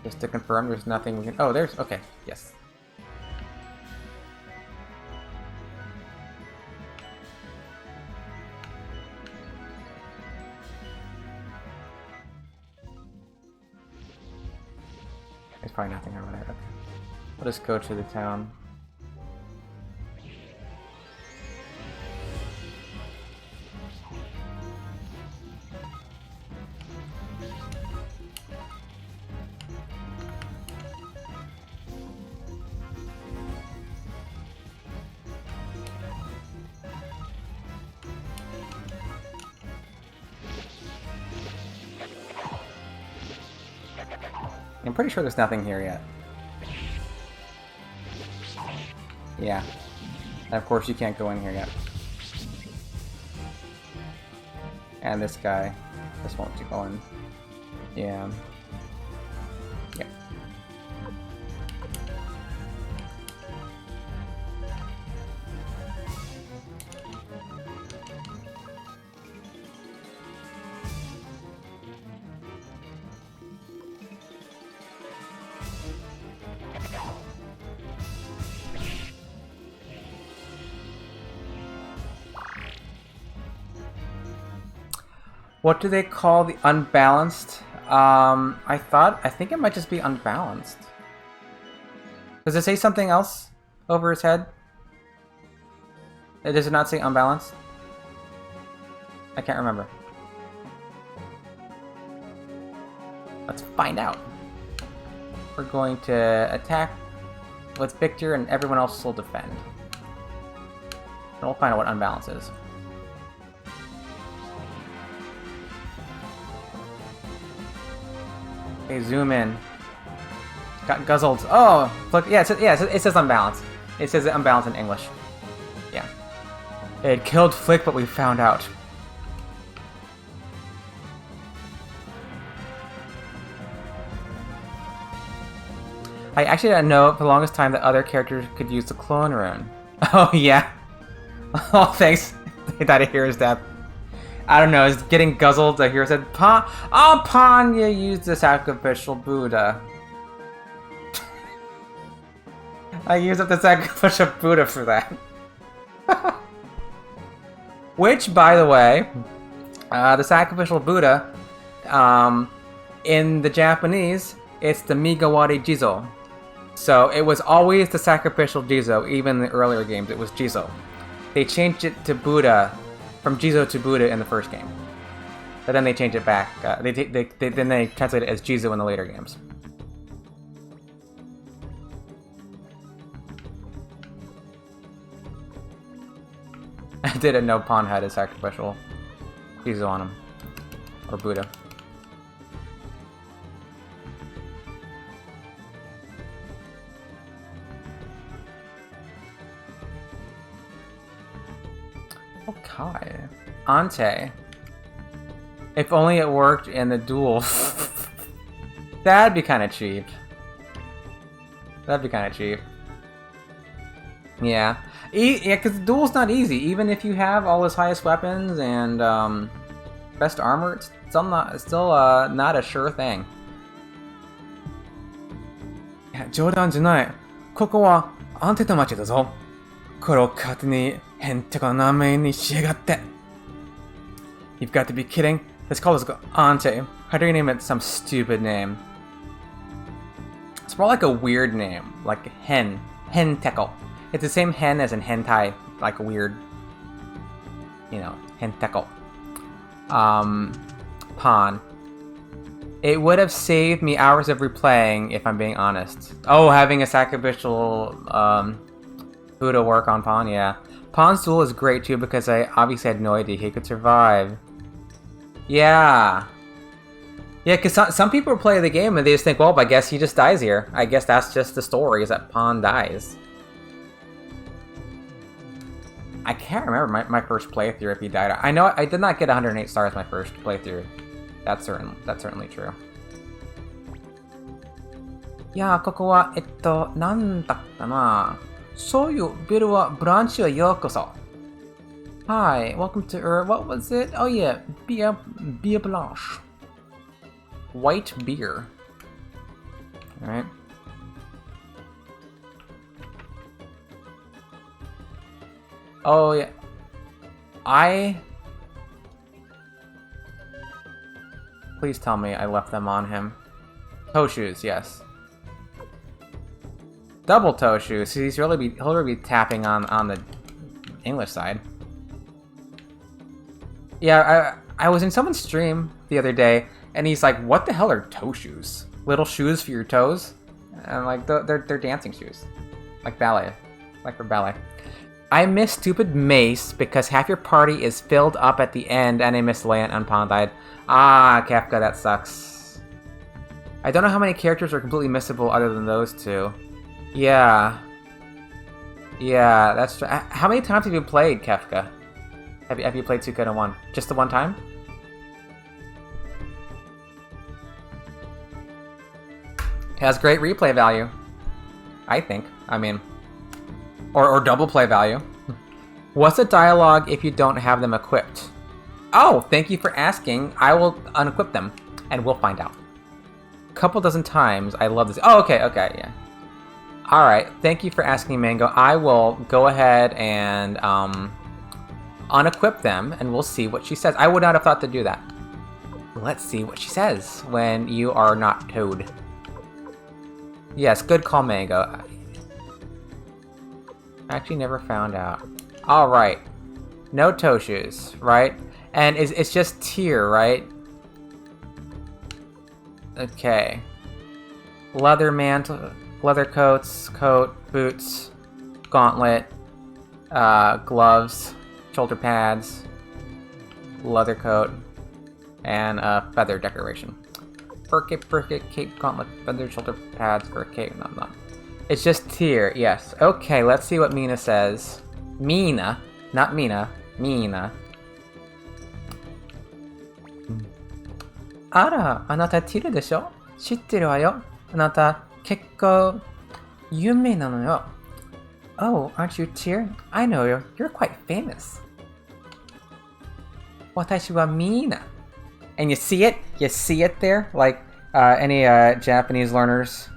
Just to confirm, there's nothing we can... Oh, there's... Okay, yes. There's probably nothing over there. Okay. We'll just go to the town. I'm pretty sure there's nothing here yet. Yeah. And of course you can't go in here yet. And this guy. This won't go in. Yeah. Yeah. What do they call the unbalanced? I think it might just be unbalanced. Does it say something else over his head? Does it not say unbalanced? I can't remember. Let's find out. We're going to attack with Victor and everyone else will defend. And we'll find out what unbalance is. Okay, zoom in. Got guzzled. Oh, look, yeah, it says unbalanced. It says unbalanced in English. Yeah. It killed Flick, but we found out. I actually didn't know for the longest time that other characters could use the clone rune. Oh, yeah. Oh, thanks. They thought a hero's death. I don't know, is getting guzzled, the hero said, Panya used the sacrificial Buddha. I used up the sacrificial Buddha for that. Which, by the way, the sacrificial Buddha, in the Japanese, it's the Migawari Jizo. So it was always the sacrificial Jizo, even in the earlier games, it was Jizo. They changed it to Buddha, from Jizo to Buddha in the first game. But then they changed it back. Then they translate it as Jizo in the later games. I didn't know Pon had a sacrificial Jizo on him. Or Buddha. Okay. Ante. If only it worked in the duel. That'd be kind of cheap. That'd be kind of cheap. Yeah. Yeah, because the duel's not easy. Even if you have all his highest weapons and best armor, it's still not a sure thing. Yeah, 冗談じゃない.ここはアンテの町だぞ。これを勝手にへんてこな名前にしやがって。You've got to be kidding. This call is Ante. How do you name it some stupid name? It's more like a weird name, like hen. Henteco. It's the same hen as in hentai, like a weird, you know, henteco. Pawn. It would have saved me hours of replaying, if I'm being honest. Oh, having a sacrificial, Buddha work on Pawn, yeah. Pawn's duel is great too because I obviously had no idea he could survive. Yeah. Yeah, because some people play the game and they just think, well, I guess he just dies here. I guess that's just the story, is that Pawn dies. I can't remember my first playthrough if he died. I know I did not get 108 stars my first playthrough. That's certainly true. Yeah, ここはなんだったな。そういうビルはブランチへようこそ。Hi, welcome to what was it? Oh yeah, beer blanche. White beer. Alright. Oh yeah. Please tell me I left them on him. Toe shoes, yes. Double toe shoes. So he'll really be tapping on the English side. Yeah, I was in someone's stream the other day, and he's like, "What the hell are toe shoes? Little shoes for your toes?" And I'm like, they're dancing shoes, like ballet, like for ballet. I miss stupid Mace because half your party is filled up at the end, and I miss Leia and Pawn died. Ah, Kefka, that sucks. I don't know how many characters are completely missable other than those two. Yeah. Yeah, that's true. How many times have you played Kefka? Have you played Suikoden 1? Just the one time? It has great replay value. I think. I mean... Or double play value. What's the dialogue if you don't have them equipped? Oh, thank you for asking. I will unequip them, and we'll find out. Couple dozen times. I love this. Oh, okay, yeah. Alright, thank you for asking, Mango. I will go ahead and unequip them, and we'll see what she says. I would not have thought to do that. Let's see what she says when you are not Toad. Yes, good call, Mango. Actually never found out. Alright. No toe shoes, right? And it's just tier, right? Okay. Leather mantle, leather coats, coat, boots, gauntlet, gloves, shoulder pads, leather coat, and feather decoration. Fur cape, gauntlet, feather, shoulder pads, fur cape, no. It's just tier, yes. Okay, let's see what Mina says. Mina, not Mina, Mina. あら、あなたティルでしょ？知ってるわよ。あなた結構有名なのよ。Oh, aren't you Tyr? I know you. You're quite famous. 私はMina. And you see it? You see it there? Like any Japanese learners?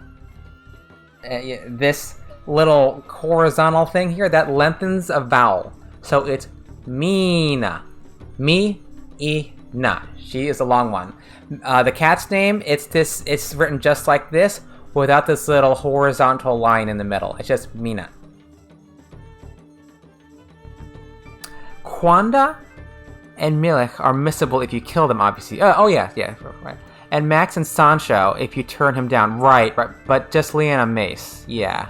This little horizontal thing here, that lengthens a vowel. So it's Mina. Mi-i-na. She is a long one. The cat's name, it's written just like this, without this little horizontal line in the middle. It's just Mina. Kwanda and Milik are missable if you kill them, obviously. Oh yeah, right. And Max and Sancho if you turn him down. Right. But just Leanna Mace. Yeah.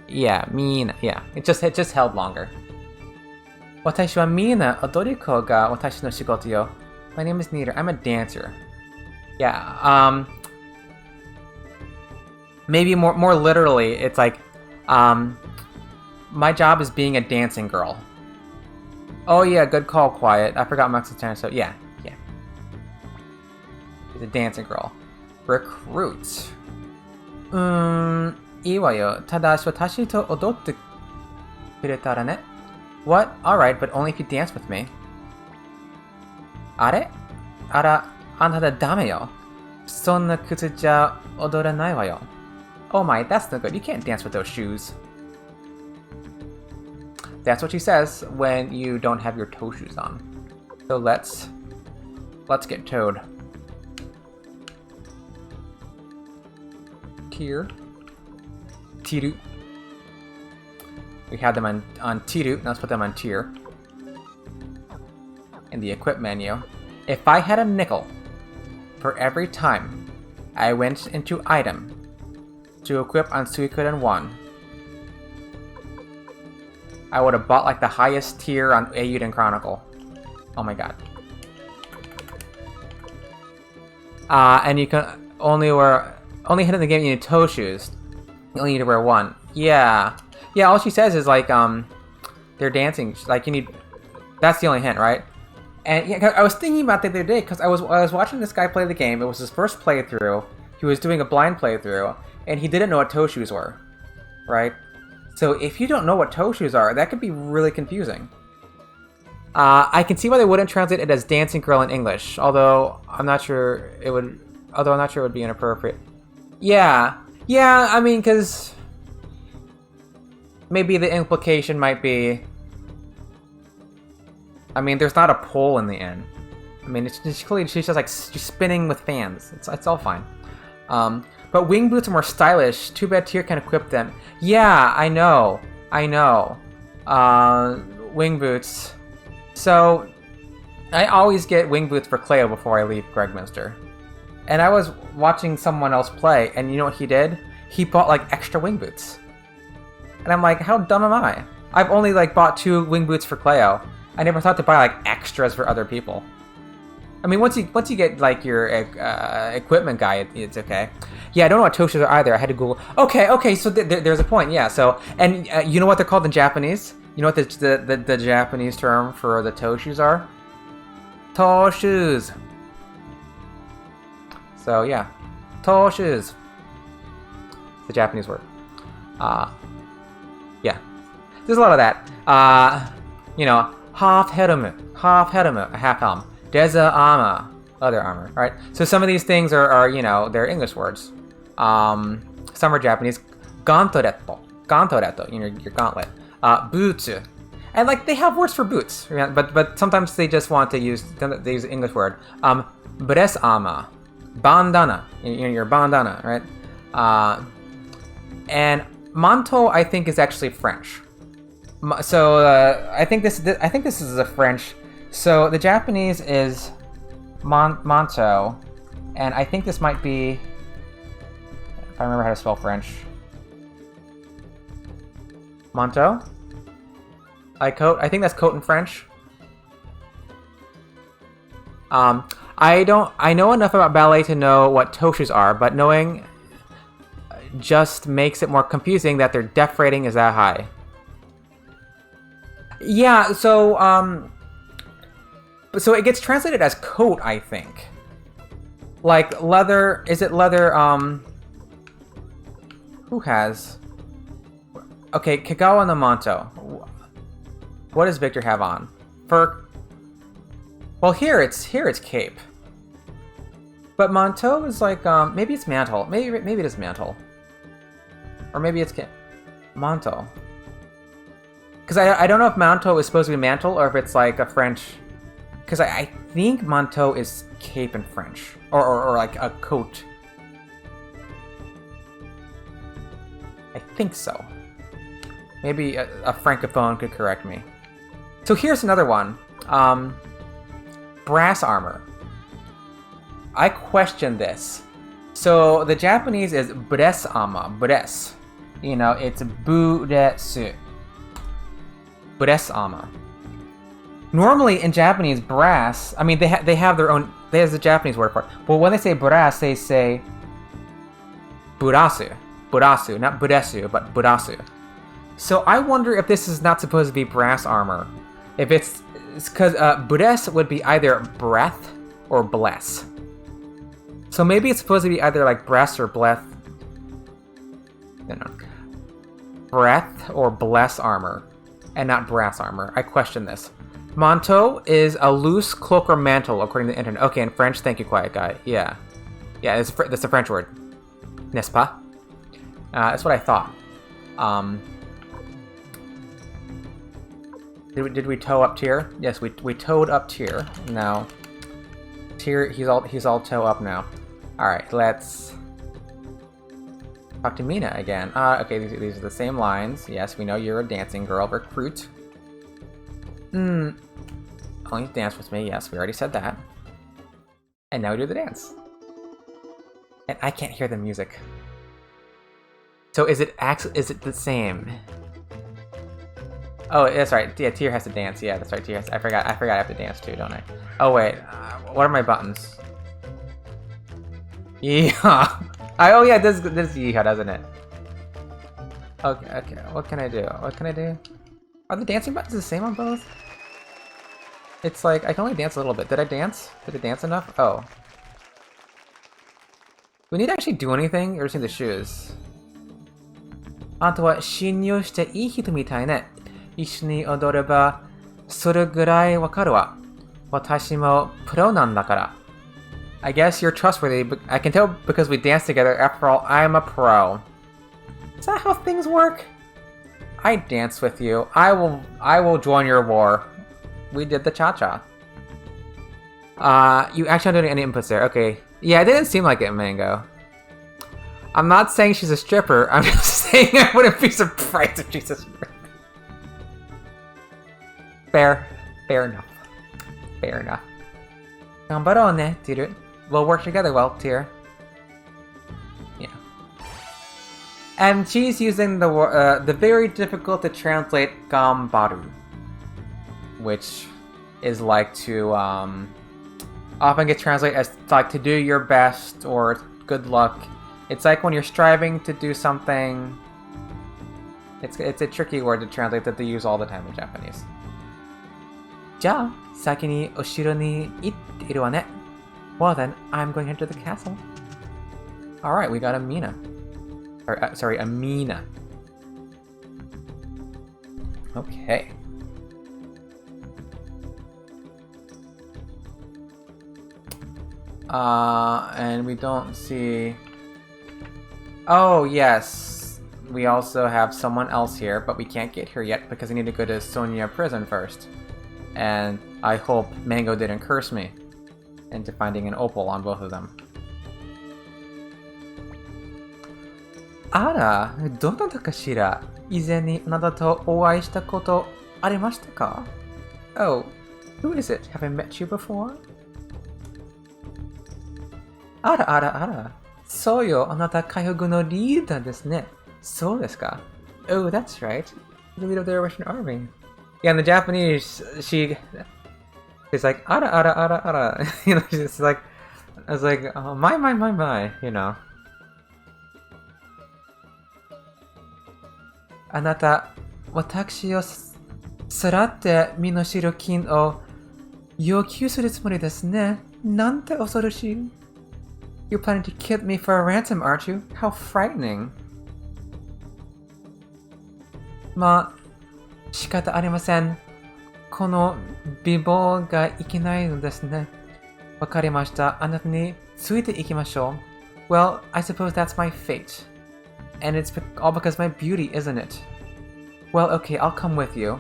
Yeah, Mina. Yeah. It just held longer. 私はMina踊り子が私の仕事よ. My name is Neater. I'm a dancer. Yeah, maybe more literally, it's like, my job is being a dancing girl. Oh yeah, good call, Quiet. I forgot Max's turn, so yeah. She's a dancing girl. Recruit. いいわよ。ただし私と踊ってくれたらね. What? Alright, but only if you dance with me. あれ? あら、あなたダメよ。そんな靴じゃ踊らないわよ. Oh my, that's no good. You can't dance with those shoes. That's what she says when you don't have your toe shoes on. So let's get towed. Tier. Tiru. We had them on Tiru, now let's put them on tier. In the equip menu. If I had a nickel for every time I went into item to equip on Suikoden 1, I would have bought like the highest tier on Eiyuden Chronicle. Oh my god. And you can only hit in the game you need toe shoes. You only need to wear one. Yeah. Yeah, all she says is like, they're dancing. Like, you need... That's the only hint, right? And yeah, I was thinking about that the other day, because I was watching this guy play the game. It was his first playthrough. He was doing a blind playthrough, and he didn't know what toe shoes were. Right? So if you don't know what toe shoes are, that could be really confusing. I can see why they wouldn't translate it as dancing girl in English, although I'm not sure it would... Although I'm not sure it would be inappropriate. Yeah. Yeah, I mean, because... Maybe the implication might be... I mean, there's not a pole in the end. I mean, she's just like she's spinning with fans. It's all fine. But wing boots are more stylish. Too bad Tyr can equip them. Yeah, I know. Wing boots. So, I always get wing boots for Cleo before I leave Gregminster. And I was watching someone else play, and you know what he did? He bought like extra wing boots. And I'm like, how dumb am I? I've only like bought 2 wing boots for Cleo. I never thought to buy like extras for other people. I mean, once you get like your equipment guy, it's okay. Yeah, I don't know what toe shoes are either. I had to Google. Okay, so there's a point. Yeah, so and you know what they're called in Japanese? You know what the Japanese term for the toe shoes are? Toe shoes. So yeah, toe shoes. It's the Japanese word. Yeah, there's a lot of that. You know. Half helmet, a half helm. Desert armor, other armor, right? So some of these things are you know, they're English words. Some are Japanese. Gantoretto, you know, your gauntlet. Boots. And like, they have words for boots, but sometimes they just want to use, they use the English word. Breast armor. Bandana, you know, your bandana, right? And manteau, I think, is actually French. So I think this is a French. So the Japanese is manteau, and I think this might be, if I remember how to spell French. Manteau? Coat. I think that's coat in French. I know enough about ballet to know what toe shoes are, but knowing just makes it more confusing that their def rating is that high. Yeah, so it gets translated as coat, I think. Like leather, is it leather, who has? Okay, Kagawa no Manto. What does Victor have on? Fur. Well, here it's cape. But manteau is like, maybe it's mantle. Maybe it is mantle. Or maybe it's manteau. Because I don't know if manteau is supposed to be mantle or if it's like a French... Because I think manteau is cape in French. Or like a coat. I think so. Maybe a francophone could correct me. So here's another one. Brass armor. I question this. So the Japanese is buresama. Bures. You know, it's buresu. Buresama. Normally in Japanese, brass, I mean, they have their own, there's a Japanese word for it. But when they say brass, they say burasu. Burasu, not buresu, but burasu. So I wonder if this is not supposed to be brass armor. If it's because bures would be either breath or bless. So maybe it's supposed to be either like breast or bless. No. Breath or bless armor. And not brass armor. I question this. Manteau is a loose cloak or mantle, according to the internet. Okay, in French, thank you, quiet guy. Yeah, that's a French word. N'est-ce pas? That's what I thought. Did we tow up tier? Yes, we towed up tier. Now, tier he's all tow up now. All right, let's talk to Mina again. Okay, these are the same lines. Yes, we know you're a dancing girl. Recruit. Only dance with me. Yes, we already said that. And now we do the dance. And I can't hear the music. So is it the same? Oh, that's right. Yeah, Tier has to dance. Yeah, that's right. Tier has. I forgot I have to dance too, don't I? Oh wait, what are my buttons? Yeah. Oh yeah, this yeehaw, doesn't it? Okay. What can I do? Are the dancing buttons the same on both? It's like I can only dance a little bit. Did I dance? Did I dance enough? Oh. Do we need to actually do anything? Or just need the shoes? あとは信用していい人みたいね。一緒に踊ればそれぐらいわかるわ。私もプロなんだから。I guess you're trustworthy, but I can tell because we dance together. After all, I'm a pro. Is that how things work? I dance with you. I will join your war. We did the cha-cha. You actually don't do any inputs there. Okay. Yeah, it didn't seem like it, Mango. I'm not saying she's a stripper. I'm just saying I wouldn't be surprised if she's a stripper. Fair enough. Fair enough. Gambarone, Tier. We'll work together well, Tier. Yeah. And she's using the very difficult to translate gambaru, which is like to often get translated as like to do your best or good luck. It's like when you're striving to do something. It's a tricky word to translate that they use all the time in Japanese. じゃあ、先にお城に行っているわね. Well then, I'm going into the castle. Alright, we got a Mina. Sorry, a Mina. Okay. And we don't see... Oh, yes. We also have someone else here, but we can't get here yet because I need to go to Sonia prison first. And I hope Mango didn't curse me into finding an opal on both of them. あら、どなたかしら。以前にあなたとお会いしたことありましたか? Oh, who is it? Have I met you before? あら。そうよ、あなた海軍のリーダーですね。そうですか? Oh, that's right. The leader of the Russian army. Yeah, in the Japanese, she's like, ara. You know, she's like, I was like, oh, my, you know. あなた、私をさらって身代金を要求するつもりですね。なんて恐ろしい。You're planning to kill me for a ransom, aren't you? How frightening. まあ、仕方ありません。この美貌がいけないのですね。わかりました。あなたについていきましょう。Well, I suppose that's my fate. And it's all because my beauty, isn't it? Well, okay, I'll come with you.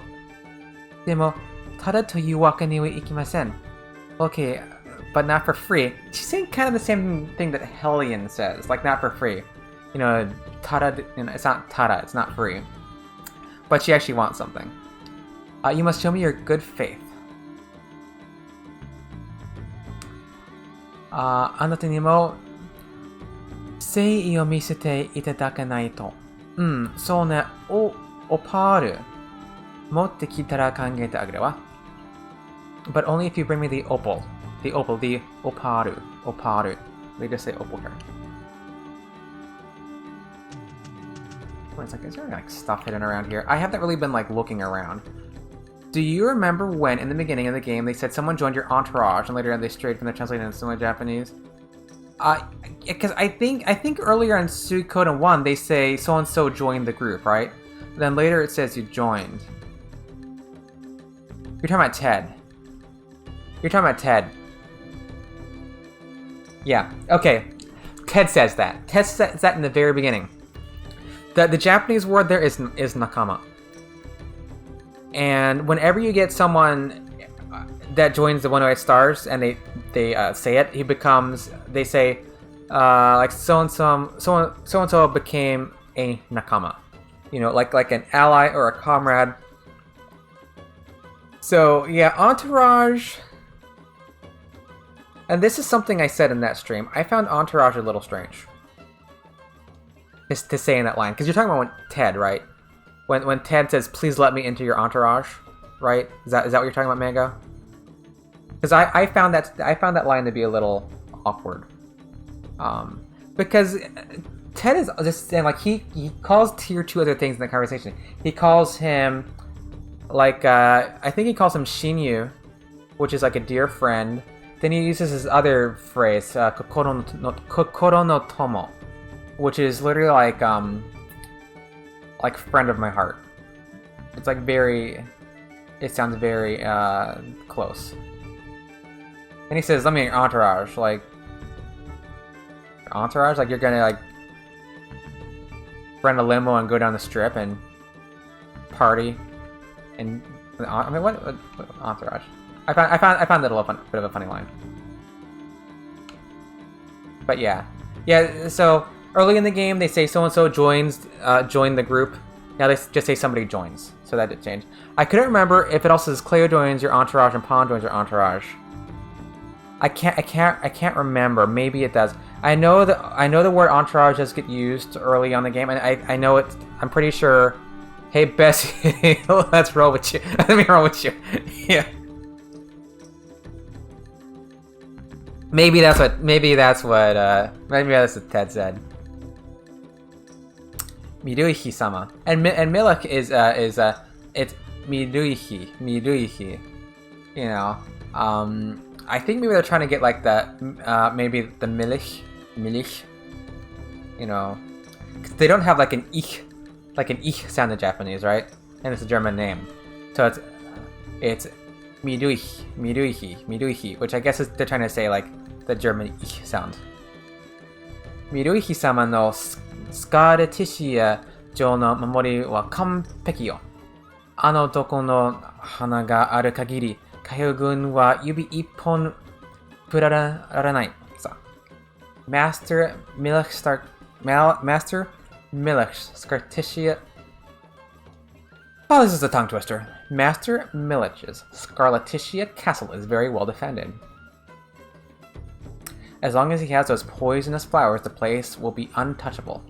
でも、ただというわけにはいきません。Okay, but not for free. She's saying kind of the same thing that Hellion says, like not for free. You know, tada, you know, it's not tada, it's not free. But she actually wants something. You must show me your good faith. あなたにも誠意を見せていただかないと。そうね、オパール。持ってきたら考えてあげるわ。But only if you bring me the opal. The oparu. They just say opal here. It's like, is there like stuff hidden around here? I haven't really been like looking around. Do you remember when in the beginning of the game they said someone joined your entourage and later on they strayed from the translated into similar Japanese? Because I think earlier in Suikoden 1 they say so and so joined the group, right? Then later it says you joined. You're talking about Ted. You're talking about Ted. Yeah, okay. Ted says that. Ted says that in the very beginning. The Japanese word there is nakama. And whenever you get someone that joins the 108 Stars and they say it, he becomes, they say, like so and so became a nakama. You know, like an ally or a comrade. So yeah, Entourage. And this is something I said in that stream. I found Entourage a little strange. Just to say in that line, because you're talking about Ted, right? When Ted says, "Please let me into your entourage," right? Is that what you're talking about, Mango? Because I found that line to be a little awkward. Because Ted is just saying, like, he calls Tier 2 other things in the conversation. He calls him, like, I think he calls him Shinyu, which is like a dear friend. Then he uses his other phrase, kokoro no tomo, which is literally like friend of my heart. It's like very, it sounds very close. And he says, "Let me in your entourage." Like, entourage? Like, you're gonna like rent a limo and go down the strip and party and I mean, what entourage? I found that a little bit of a funny line. But yeah, so early in the game they say so and so joined the group. Now they just say somebody joins, so that did change. I couldn't remember if it also says Cleo joins your entourage and Pon joins your entourage. I can't remember. Maybe it does. I know the word entourage does get used early on the game, and I know it. I'm pretty sure. Hey Bessie, let's roll with you. Let me roll with you. Yeah. Maybe that's what Ted said. Miruihi-sama. And Milk is it's Miruihi. You know. I think maybe they're trying to get like the maybe the Milich. You know. 'Cause they don't have like an ich sound in Japanese, right? And it's a German name. So it's Miruihi, which I guess is, they're trying to say like the German ich sound. Miruihi-sama no Scarleticia Jo no Mamori wa kanpeki yo. Ano doko no hana ga aru kagiri, Kaiogun wa yubi ippon furaranai. Master Milch Scarleticia. Oh, this is a tongue twister. Master Milich's Scarleticia castle is very well defended. As long as he has those poisonous flowers, the place will be untouchable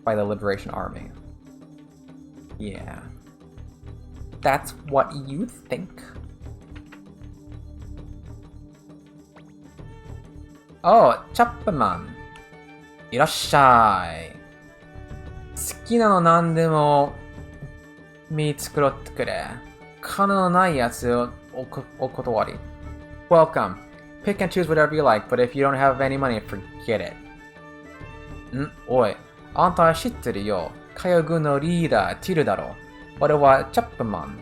by the Liberation Army. Yeah. That's what you think. Oh, Chapman. いらっしゃい。好きなの何でも見繕ってくれ。金のないやつをお断り。Welcome. Pick and choose whatever you like, but if you don't have any money, forget it. おい、あんたは知ってるよ。海洋軍のリーダー、ティルだろ。俺はチャップマン。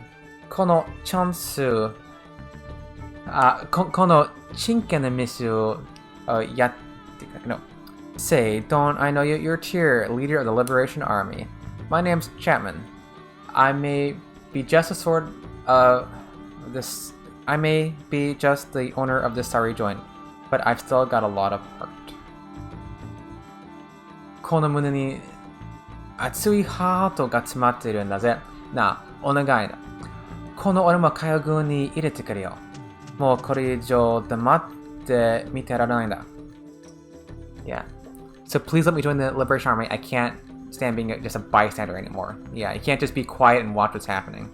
このチャンス、この真剣なミスをやってくれ。No. Say, don't I know you're Tyr, leader of the Liberation Army. My name's Chapman. I may be just a sort of this. I may be just the owner of this sorry joint, but I've still got a lot of heart. この胸に熱いハートが詰まっているんだぜ。なあ、お願いだ。この俺も海軍に入れてくれよ。もうこれ以上黙って見てられないんだ。Yeah. So please let me join the Liberation Army. I can't stand being just a bystander anymore. Yeah, you can't just be quiet and watch what's happening.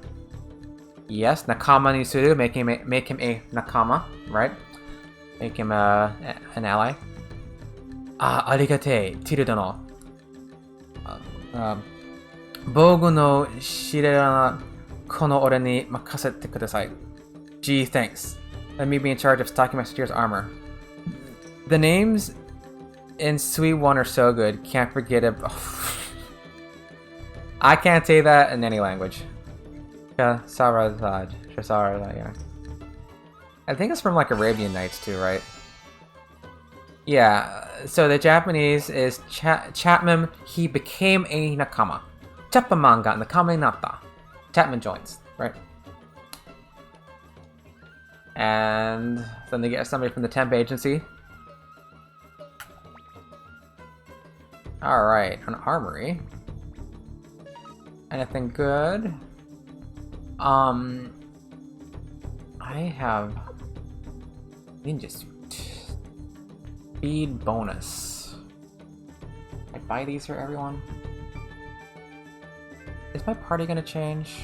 Yes, Nakama ni suru, make him a Nakama, right? Make him an ally. Arigate, Tiru dono. Bogu no shirera kono ore ni makasete kudasai. Gee, thanks. Let me be in charge of stocking my Steer's armor. The names in Sweet 1 are so good, can't forget it. I can't say that in any language. Yeah, Sarazad. Yeah. I think it's from like Arabian Nights too, right? Yeah, so the Japanese is Chapman, he became a Nakama. Chapman ga nakama ni natta. Chapman joins, right? And then they get somebody from the temp agency. Alright, an armory. Anything good? I have ninja suit. Speed bonus. I buy these for everyone? Is my party gonna change?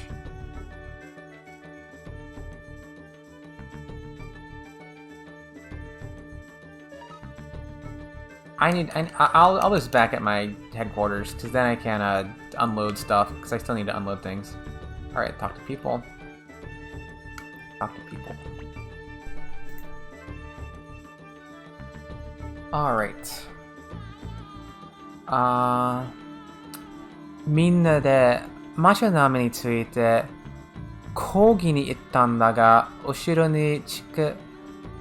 I'll just back at my headquarters, because then I can unload stuff, because I still need to unload things. Alright, talk to people. Talk to people. Alright. みんなで魔女の雨について講義に行ったんだが、後ろに近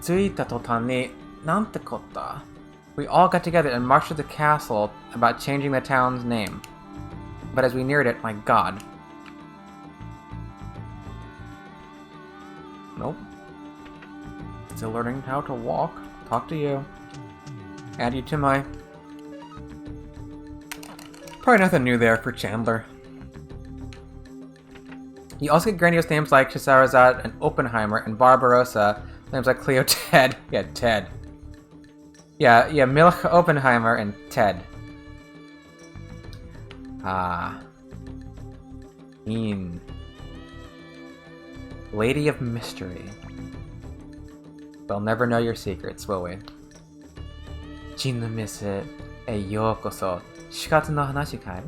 づいた途端になんてこった。We all got together and marched to the castle about changing the town's name. But as we neared it, my god. Nope. Still learning how to walk. Talk to you. Add you to my... Probably nothing new there for Chandler. You also get grandiose names like Chesarazad and Oppenheimer and Barbarossa. Names like Cleo Ted. Yeah, Ted. Yeah, Milch Oppenheimer and Ted. Mean. Lady of Mystery. We'll never know your secrets, will we? Jin no Mise e yokoso. Shikatsu no hanashi kai?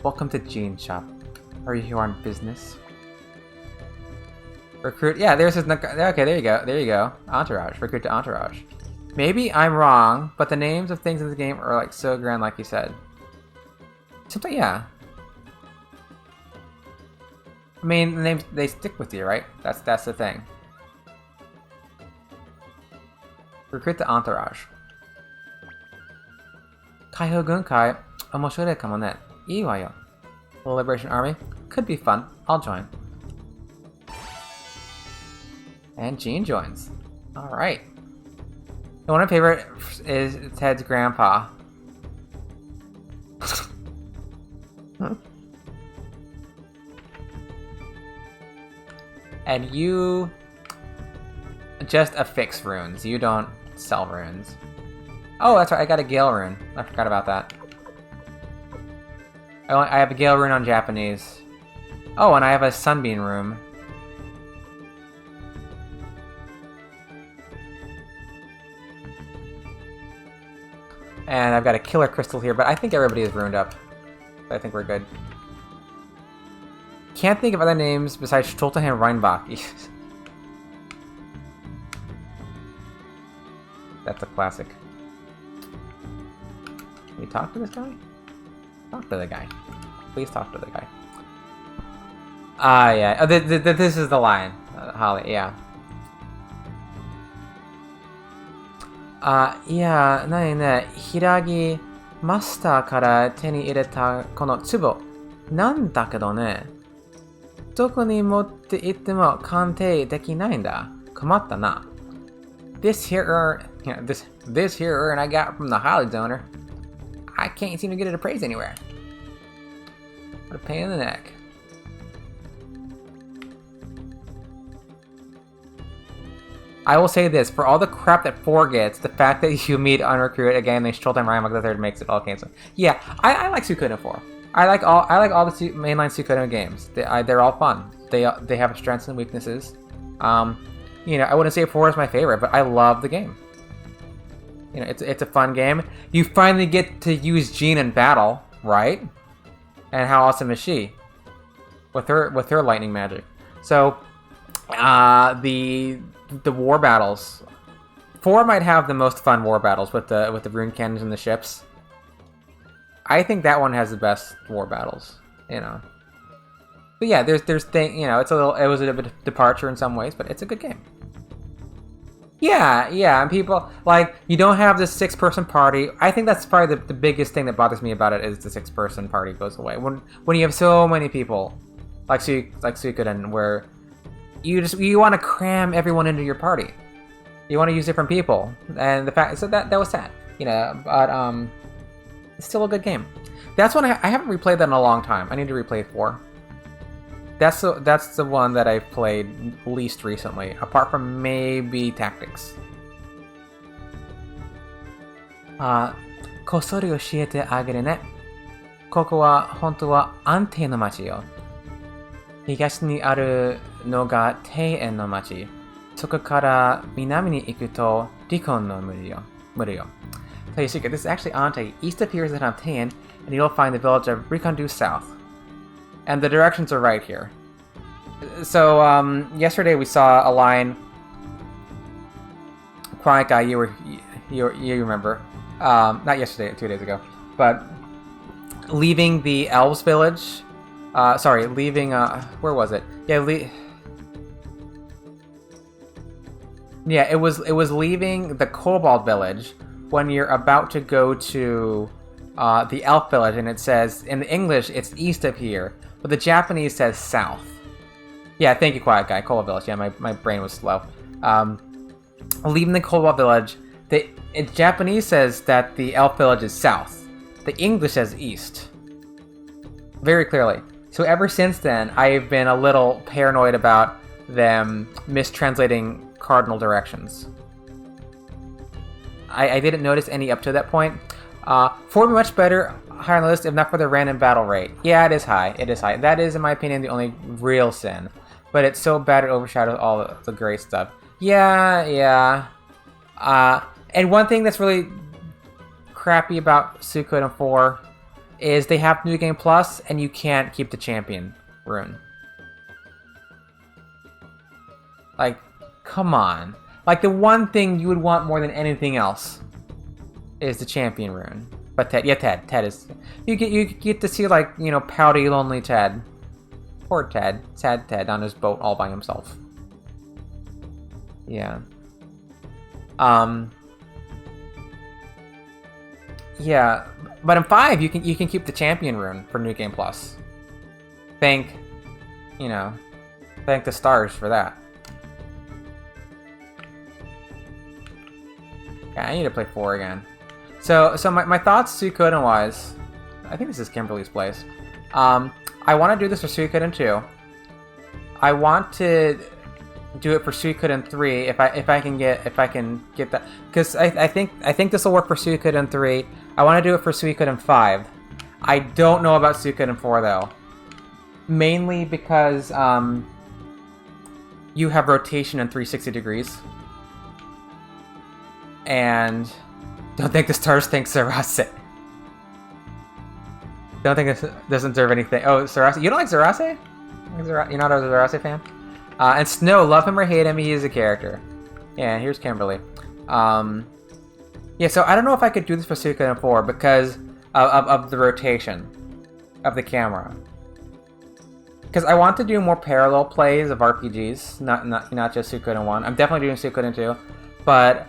Welcome to Jean's shop. Are you here on business? Recruit. Yeah, there's his. Okay, there you go. There you go. Entourage. Recruit to Entourage. Maybe I'm wrong, but the names of things in the game are like so grand, like you said. Something, yeah. I mean, the names, they stick with you, right? That's the thing. Recruit the Entourage. Kaiho Gunkai, omoshirei kamo ne. Ii wa yo. The Liberation Army could be fun. I'll join. And Jean joins. All right. The one of my favorite is Ted's grandpa. And you just affix runes. You don't sell runes. Oh, that's right. I got a Gale rune. I forgot about that. I have a Gale rune on Japanese. Oh, and I have a Sunbeam rune. And I've got a Killer Crystal here, but I think everybody is ruined up. I think we're good. Can't think of other names besides Stoltenham Reinbach. That's a classic. Can we talk to this guy? Talk to the guy. Please talk to the guy. Yeah. Oh, this is the line. Holly, yeah. いや、なにね、平木マスターから手に入れたこの壺なんだけどね、どこに持って行っても鑑定できないんだ。困ったな。This here urn I got from the Holly donor. I can't seem to get it appraised anywhere. What a pain in the neck. I will say this, for all the crap that 4 gets, the fact that you meet Unrecruit again, they Showtime Ryan the third makes it all cancel. Yeah, I like Suikoden 4. I like all the mainline Suikoden games. They're all fun. They have strengths and weaknesses. You know, I wouldn't say 4 is my favorite, but I love the game. You know, it's a fun game. You finally get to use Jean in battle, right? And how awesome is she? With her lightning magic. So, the war battles. 4 might have the most fun war battles with the rune cannons and the ships. I think that one has the best war battles, you know. But yeah, there's you know, it was a bit of departure in some ways, but it's a good game. Yeah, yeah, and people like you don't have this 6-person party. I think that's probably the biggest thing that bothers me about it is the 6-person party goes away. When you have so many people, like Suikoden, where you want to cram everyone into your party. You want to use different people, and the fact so that was sad, you know. But it's still a good game. That's one I haven't replayed that in a long time. I need to replay 4. That's the one that I've played least recently, apart from maybe Tactics. こっそり教えてあげるね。ここは本当は安定の町よ。東にあるのが庭園の町。そこから南に行くと離婚の森よ。Tell you a secret, this is actually Ante. East appears at Antean, and you'll find the village of Rikondu south. And the directions are right here. So, yesterday we saw a line. Quiet guy, you remember. Not yesterday, 2 days ago. But leaving the Elves village. Leaving, where was it? Yeah, it was leaving the Kobold village when you're about to go to the Elf village, and it says, in the English, it's east of here. But the Japanese says south. Yeah, thank you, Quiet Guy. Kobold Village. Yeah, my brain was slow. Leaving the Kobold Village, the Japanese says that the Elf Village is south. The English says east. Very clearly. So ever since then, I've been a little paranoid about them mistranslating cardinal directions. I didn't notice any up to that point. 4 would be much better. Higher on the list if not for the random battle rate. Yeah, it is high. It is high. That is, in my opinion, the only real sin. But it's so bad it overshadows all the great stuff. Yeah. And one thing that's really crappy about Suikoden 4 is they have New Game Plus, and you can't keep the champion rune. Like, come on. Like, the one thing you would want more than anything else is the champion rune. But Ted is... You get to see, like, you know, pouty, lonely Ted. Poor Ted. Sad Ted on his boat all by himself. Yeah. Yeah. But in 5, you can keep the champion rune for New Game Plus. Thank the stars for that. Yeah, I need to play 4 again. So my thoughts Suikoden-wise, I think this is Kimberly's place. I want to do this for Suikoden 2. I want to do it for Suikoden 3 if I can get that, because I think this will work for Suikoden 3. I want to do it for Suikoden 5. I don't know about Suikoden 4 though, mainly because you have rotation in 360 degrees, and don't think the stars think Sarase. Don't think it doesn't deserve anything. Oh, Sarase. You don't like Sarase? You're not a Sarase fan? And Snow, love him or hate him, he is a character. Yeah, here's Kimberly. Yeah, so I don't know if I could do this for Suikoden 4 because of the rotation of the camera. Because I want to do more parallel plays of RPGs, not just Suikoden 1. I'm definitely doing Suikoden 2, but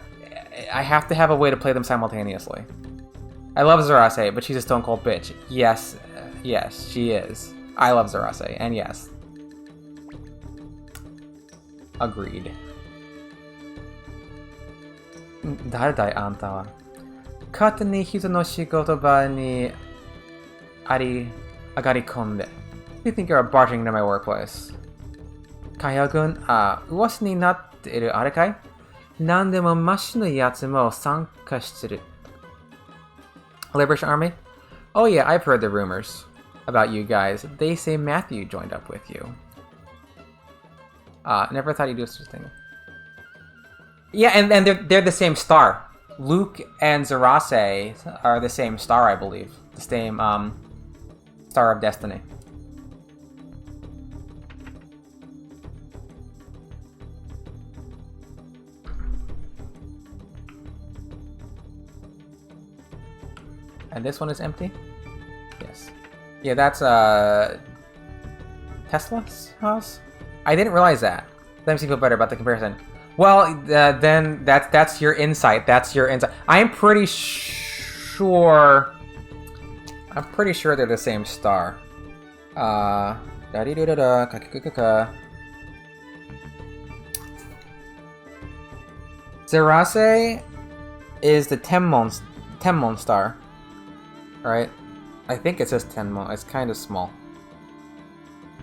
I have to have a way to play them simultaneously. I love Zarase, but she's a stone cold bitch. Yes, she is. I love Zarase, and yes. Agreed. 誰だいあんたは。勝手に人の仕事場に上がり込んで。You think you're barging into my workplace? カヤ軍、噂になっているあれかい？何でもマシのやつも参加してる。Liberation Army? Oh yeah, I've heard the rumors about you guys. They say Matthew joined up with you. Never thought you'd do such a thing. Yeah, and they're the same star. Luke and Zarase are the same star, I believe. The same Star of Destiny. And this one is empty? Yes. Yeah, that's Tesla's house? I didn't realize that. That makes me feel better about the comparison. Well, then that's your insight. That's your insight. I'm pretty sure they're the same star. Da di da da da ka ka ka ka. Zerase is the Tenmon star, right? I think it says Tenmon. It's kind of small.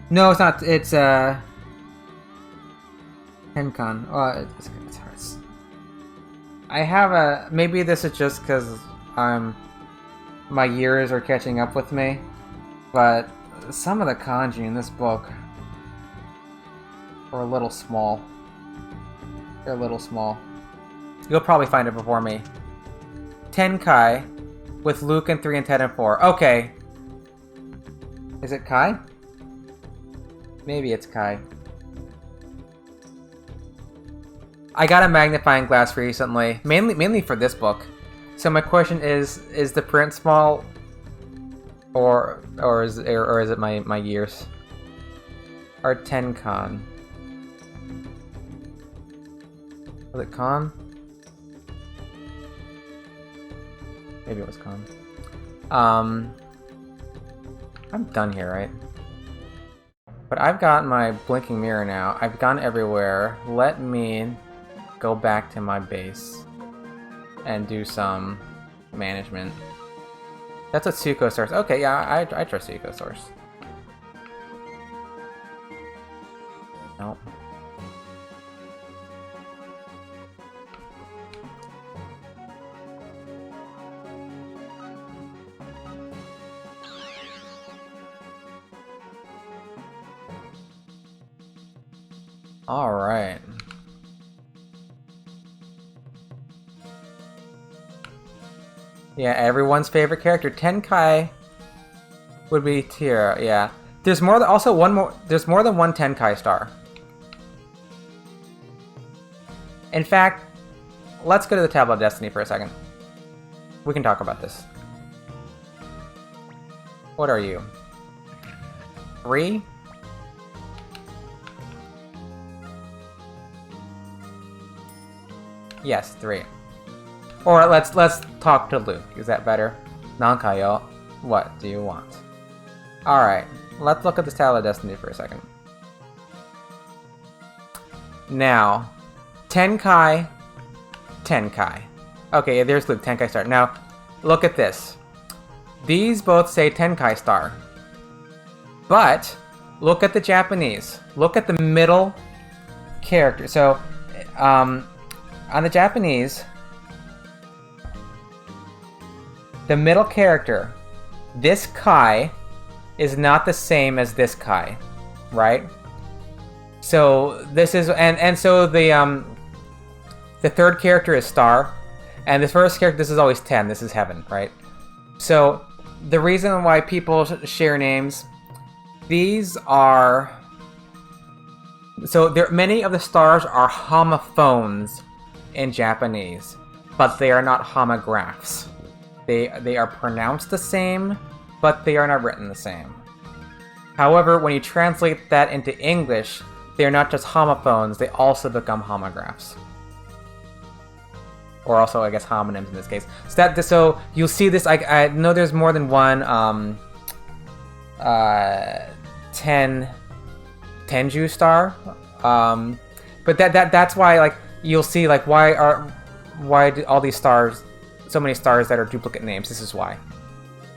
No, it's not. It's Tenkan. Oh, it's hard. I have a. Maybe this is just because my years are catching up with me, but some of the kanji in this book are a little small. They're a little small. You'll probably find it before me. Tenkai with Luke and 3 and Ted and 4. Okay. Is it Kai? Maybe it's Kai. I got a magnifying glass recently, mainly for this book. So my question is the print small, or is it my years? Or Tenkan? Was it Con? Maybe it was Con. I'm done here, right? But I've got my blinking mirror now. I've gone everywhere. Let me go back to my base and do some management. That's what Suiko source. Okay, yeah, I trust Suiko source. Nope. All right. Yeah, everyone's favorite character, Tenkai, would be Tira. Yeah, there's more. Also, there's more than one Tenkai star. In fact, let's go to the Tablet of Destiny for a second. We can talk about this. What are you? 3? Yes, 3. Or let's talk to Luke. Is that better? Nankayo, what do you want? Alright, let's look at this Tablet of Destiny for a second. Now, Tenkai. Okay, there's Luke, Tenkai star. Now, look at this. These both say Tenkai star. But, look at the Japanese. Look at the middle character. So, on the Japanese, the middle character, this Kai, is not the same as this Kai, right? So this is, and so the third character is Star, and the first character, this is always 10. This is Heaven, right? So the reason why people share names, these are, so there many of the stars are homophones in Japanese, but they are not homographs. They are pronounced the same, but they are not written the same. However, when you translate that into English, they are not just homophones, they also become homographs. Or also, I guess, homonyms in this case. So you'll see this, I know there's more than one Tenju star. But that's why, like, you'll see, like, why do all these stars, so many stars that are duplicate names. This is why.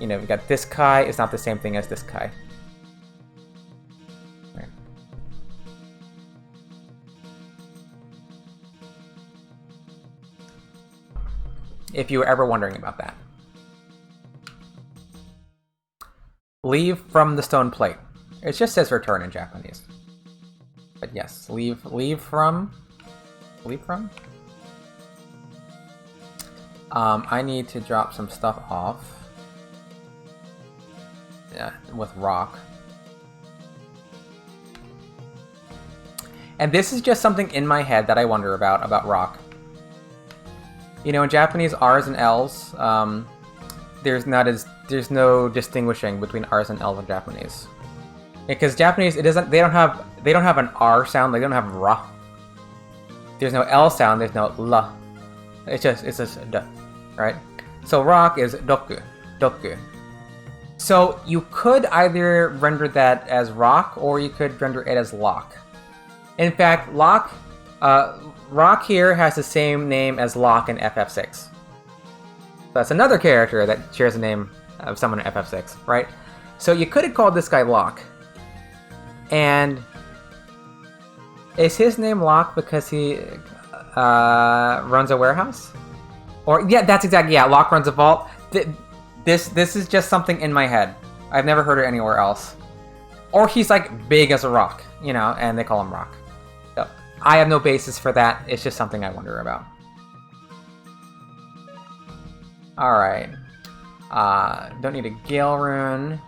You know, we got this Kai is not the same thing as this Kai. Right. If you were ever wondering about that. Leave from the stone plate. It just says return in Japanese. But yes, leave from. I need to drop some stuff off. Yeah, with rock. And this is just something in my head that I wonder about rock. You know, in Japanese, R's and L's, there's no distinguishing between R's and L's in Japanese. Because Japanese, they don't have an R sound, they don't have ra. There's no L sound, there's no L. It's just D, right? So rock is doku, doku. So you could either render that as rock, or you could render it as lock. In fact, rock here has the same name as Lock in FF6. That's another character that shares the name of someone in FF6, right? So you could have called this guy Lock. And is his name Lock because he runs a warehouse? Or yeah, that's exactly, yeah, Lock runs a vault. This is just something in my head. I've never heard it anywhere else. Or he's like big as a rock, you know, and they call him Rock. So I have no basis for that. It's just something I wonder about. Alright. Don't need a Gale rune.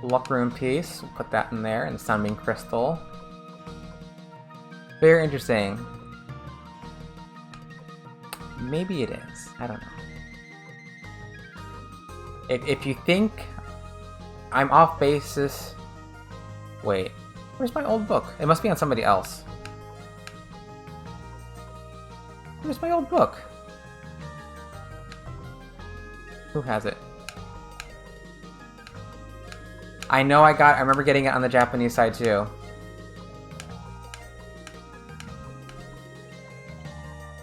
Luck rune piece. We'll put that in there. And Sunbeam crystal. Very interesting. Maybe it is. I don't know. If you think I'm off basis... Wait. Where's my old book? It must be on somebody else. Where's my old book? Who has it? I know I remember getting it on the Japanese side too.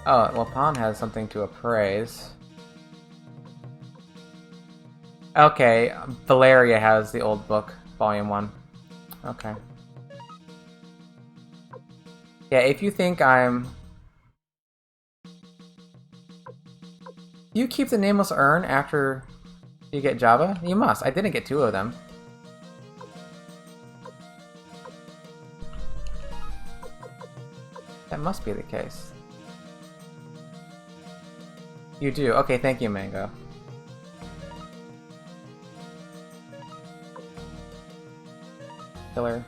Oh, well, Palm has something to appraise. Okay, Valeria has the old book, Volume 1. Okay. Yeah, if you think I'm... Do you keep the Nameless Urn after you get Java? You must. I didn't get 2 of them. That must be the case. You do. Okay, thank you, Mango. Killer.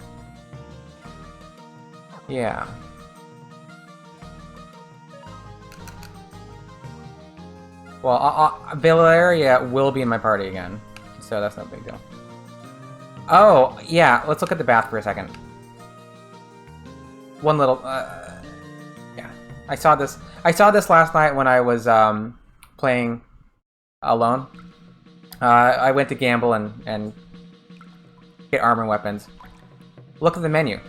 Yeah. Well, Valeria will be in my party again, so that's no big deal. Oh, yeah, let's look at the bath for a second. One little, yeah. I saw this last night when I was, playing alone. I went to gamble and get armor and weapons. Look at the menu.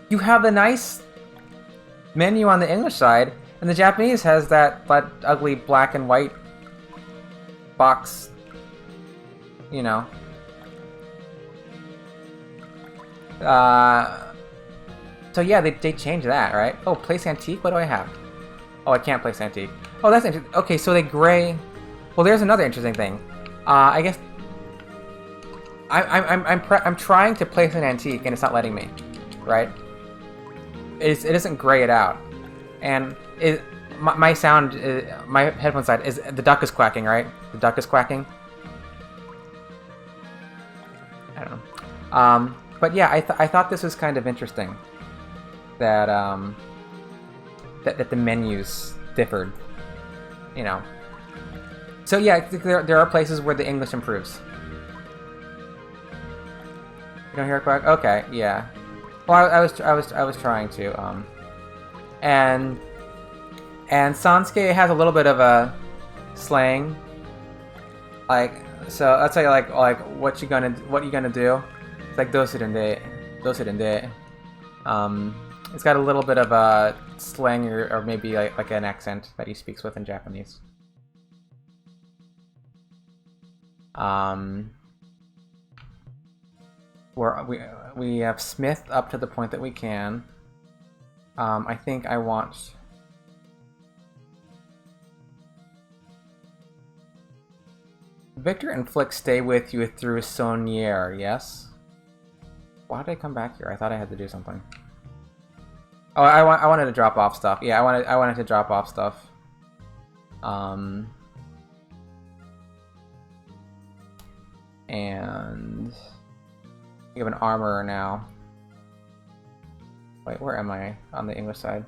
You have the nice menu on the English side, and the Japanese has that ugly black and white box, you know. So yeah, they changed that, right? Oh, place antique? What do I have? Oh, I can't place antique. Oh, that's interesting. Okay, so they gray... Well, there's another interesting thing. I guess... I'm trying to place an antique, and it's not letting me, right? It doesn't gray it out. And my sound, my headphone side, is the duck is quacking, right? The duck is quacking. I don't know. But yeah, I thought this was kind of interesting. That that the menus differed, you know. So yeah, there are places where the English improves. You don't hear a quack? Okay, yeah. Well, I was trying to and Sansuke has a little bit of a slang, like, so let's say like what you gonna do? It's like dosirende. It's got a little bit of a slang or maybe like an accent that he speaks with in Japanese. We have Smith up to the point that we can. I think I want... Victor and Flick stay with you through Saunier, yes? Why did I come back here? I thought I had to do something. Oh, I wanted to drop off stuff. Yeah, I wanted to drop off stuff. And we have an armorer now. Wait, where am I on the English side?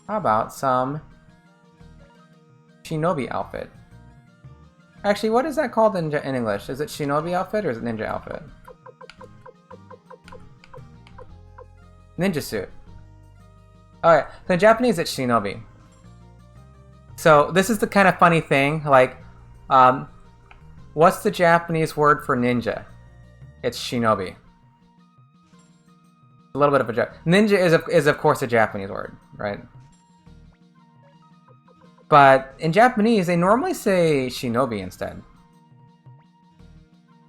How about some shinobi outfit? Actually, what is that called in English? Is it shinobi outfit or is it ninja outfit? Ninja suit. Alright, so in Japanese it's shinobi. So this is the kind of funny thing, like, what's the Japanese word for ninja? It's shinobi. A little bit of a joke. Ninja is of course a Japanese word, right? But in Japanese, they normally say shinobi instead.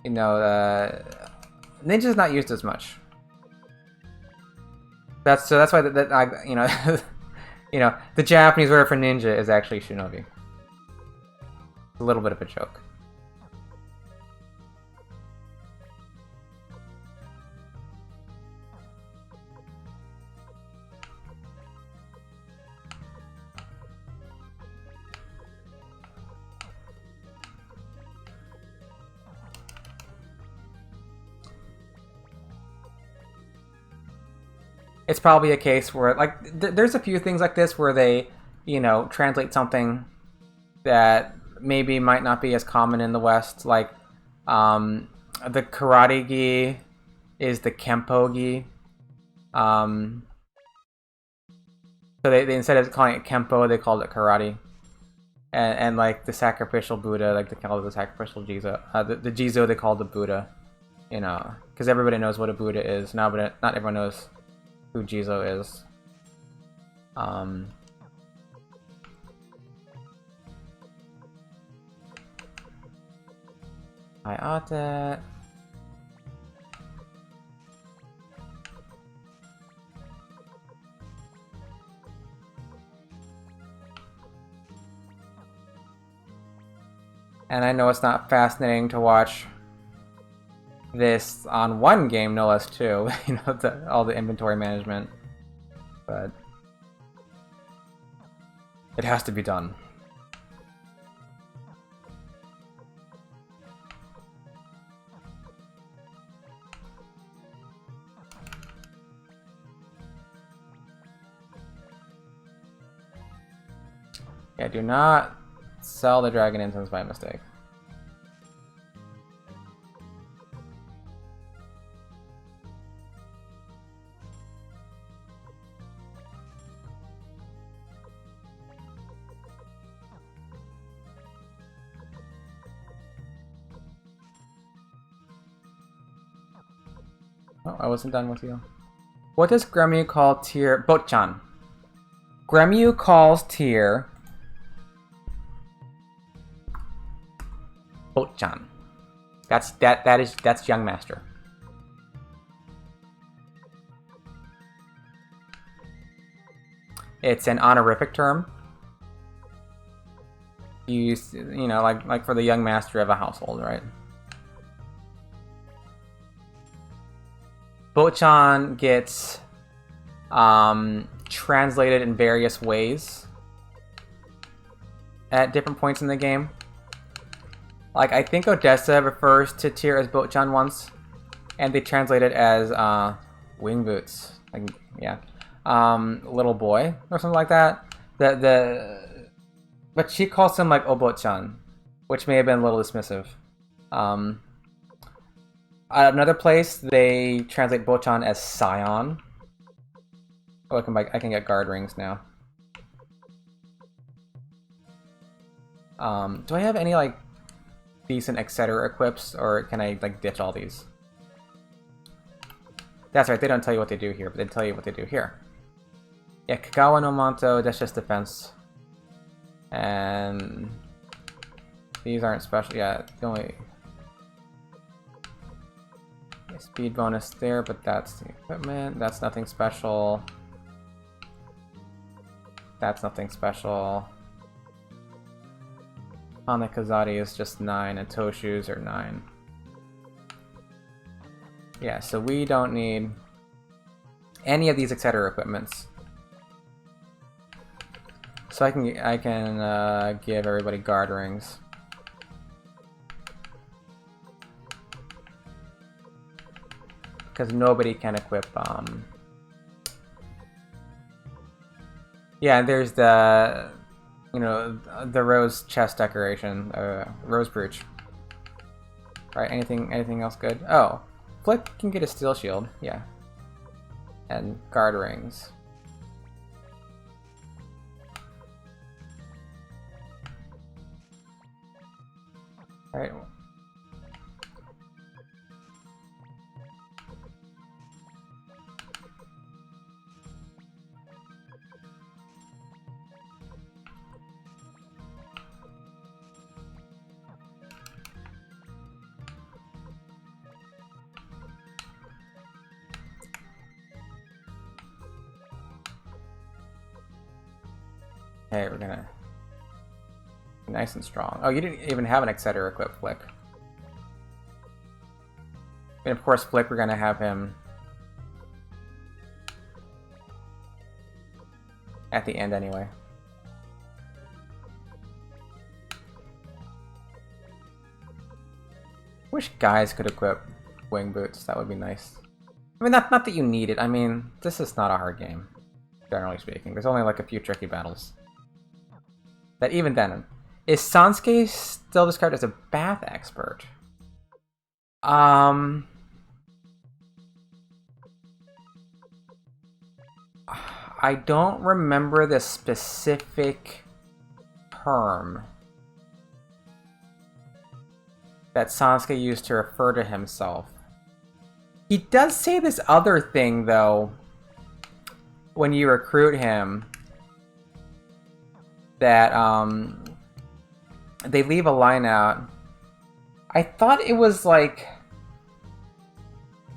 You know, ninja's not used as much. That's why you know, you know, the Japanese word for ninja is actually shinobi. A little bit of a joke. It's probably a case where, like, there's a few things like this where they, you know, translate something that maybe might not be as common in the West. Like, the karate gi is the kempo gi. So they instead of calling it kempo, they called it karate. And like the sacrificial Buddha, like they call it the sacrificial Jizo. The Jizo they called the Buddha. You know, because everybody knows what a Buddha is. Now, but not everyone knows who Jizo is. Hayate. And I know it's not fascinating to watch this on one game, no less two. You know, all the inventory management, but it has to be done. Yeah, do not sell the dragon incense by mistake. Oh, I wasn't done with you. What does Gremyu call Tyr? Botchan. Gremyu calls Tyr Botchan. That's young master. It's an honorific term used, you know, like for the young master of a household, right? Botchan gets translated in various ways at different points in the game. Like, I think Odessa refers to Tyr as Botchan once, and they translate it as wing boots. Like, yeah, little boy or something like that. But she calls him like Obotchan, which may have been a little dismissive. Another place they translate Botchan as Scion. Oh, I can get guard rings now. Do I have any like decent etc. equips, or can I like ditch all these? That's right, they don't tell you what they do here, but they tell you what they do here. Yeah, Kagawa no Manto, that's just defense. And these aren't special. Yeah, the only speed bonus there, but that's the equipment. That's nothing special. That's nothing special. Hanekazari is just 9, and Toshu's are 9. Yeah, so we don't need any of these etc. equipments. So I can give everybody guard rings. Because nobody can equip Yeah, there's the, you know, the rose chest decoration, rose brooch. Right, anything else good? Oh, Flick can get a steel shield, yeah. And guard rings. Alright. Okay, we're gonna be nice and strong. Oh, you didn't even have an Exciter equipped, Flick. And of course, Flick, we're gonna have him at the end anyway. Wish guys could equip wing boots. That would be nice. I mean, not that you need it. I mean, this is not a hard game, generally speaking. There's only like a few tricky battles. That even then, is Sansuke still described as a bath expert? I don't remember the specific term that Sansuke used to refer to himself. He does say this other thing, though, when you recruit him, that they leave a line out. I thought it was like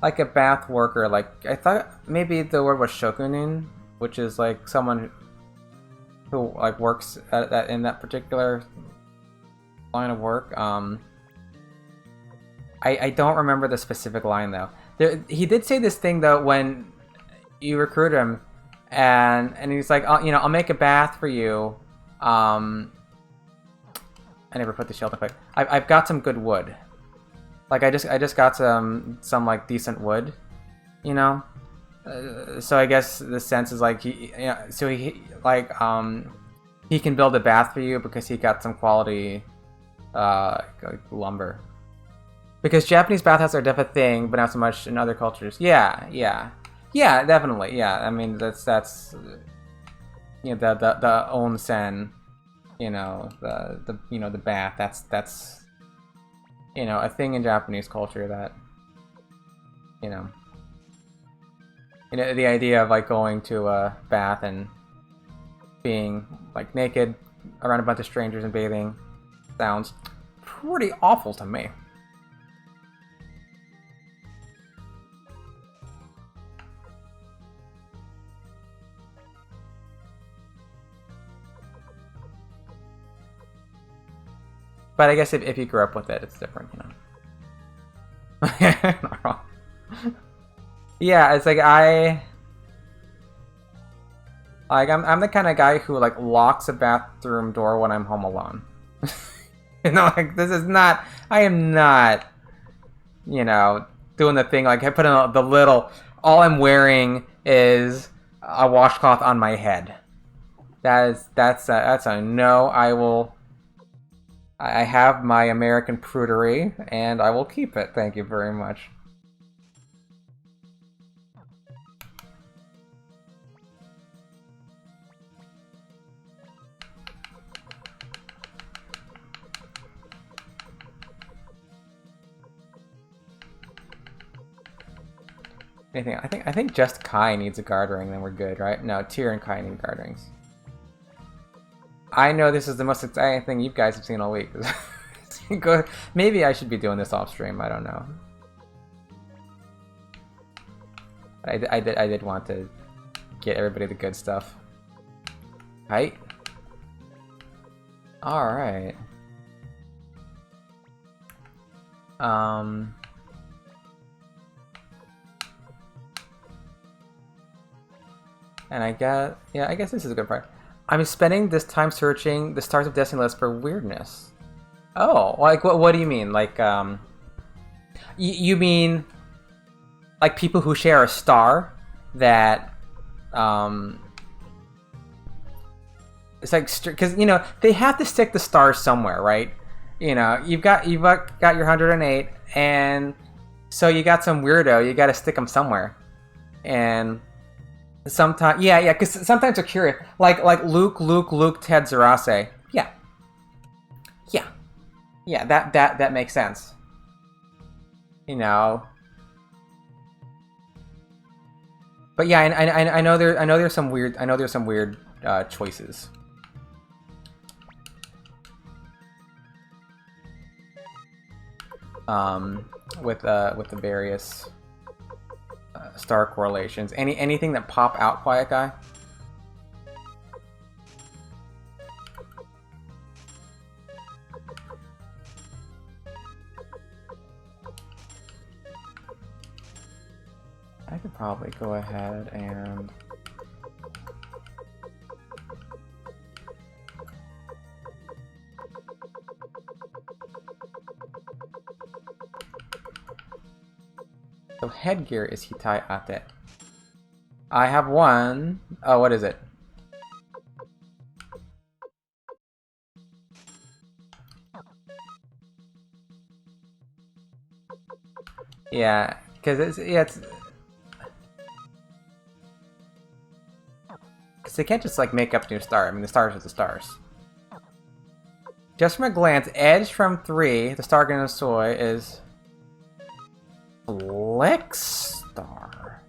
a bath worker. Like, I thought maybe the word was shokunin, which is like someone who like works at that in that particular line of work. I don't remember the specific line though. He did say this thing though when you recruit him, and he's like, oh, you know, I'll make a bath for you. I never put the shield in. I've got some good wood. Like I just got some like decent wood, you know. So I guess the sense is like he can build a bath for you because he got some quality like lumber. Because Japanese bathhouses are definitely a thing, but not so much in other cultures. Yeah, definitely. Yeah, I mean that's you know the onsen, you know the bath. That's you know a thing in Japanese culture that you know the idea of like going to a bath and being like naked around a bunch of strangers and bathing sounds pretty awful to me. But I guess if you grew up with it, it's different, you know. Not wrong. Yeah, it's like I'm the kind of guy who like locks a bathroom door when I'm home alone. You know, like this is not. I am not. You know, doing the thing like I put in the little. All I'm wearing is a washcloth on my head. That's a no. I have my American prudery, and I will keep it. Thank you very much. Anything? I think just Kai needs a guard ring, then we're good, right? No, Tyr and Kai need guard rings. I know this is the most exciting thing you guys have seen all week. Maybe I should be doing this off stream. I don't know. I did want to get everybody the good stuff. Right? All right. And I guess this is a good part. I'm spending this time searching the Stars of Destiny list for weirdness. Oh, like what do you mean? Like, you mean like people who share a star that It's like because you know they have to stick the stars somewhere, right? You know, you've got your 108, and so you got some weirdo. You got to stick them somewhere, and sometimes yeah, because sometimes they're curious, like Luke, Ted Zarase. Yeah, yeah, yeah. That makes sense. You know, but yeah, I know there's some weird choices. With the various star correlations. Anything that pop out, Quiet Guy? I could probably go ahead and so headgear is Hitai Ate. I have one. Oh, what is it? Yeah, because it's because they can't just like make up new star. I mean, the stars are the stars. Just from a glance, Edge from 3, the star Gonna Soy is Flex Star.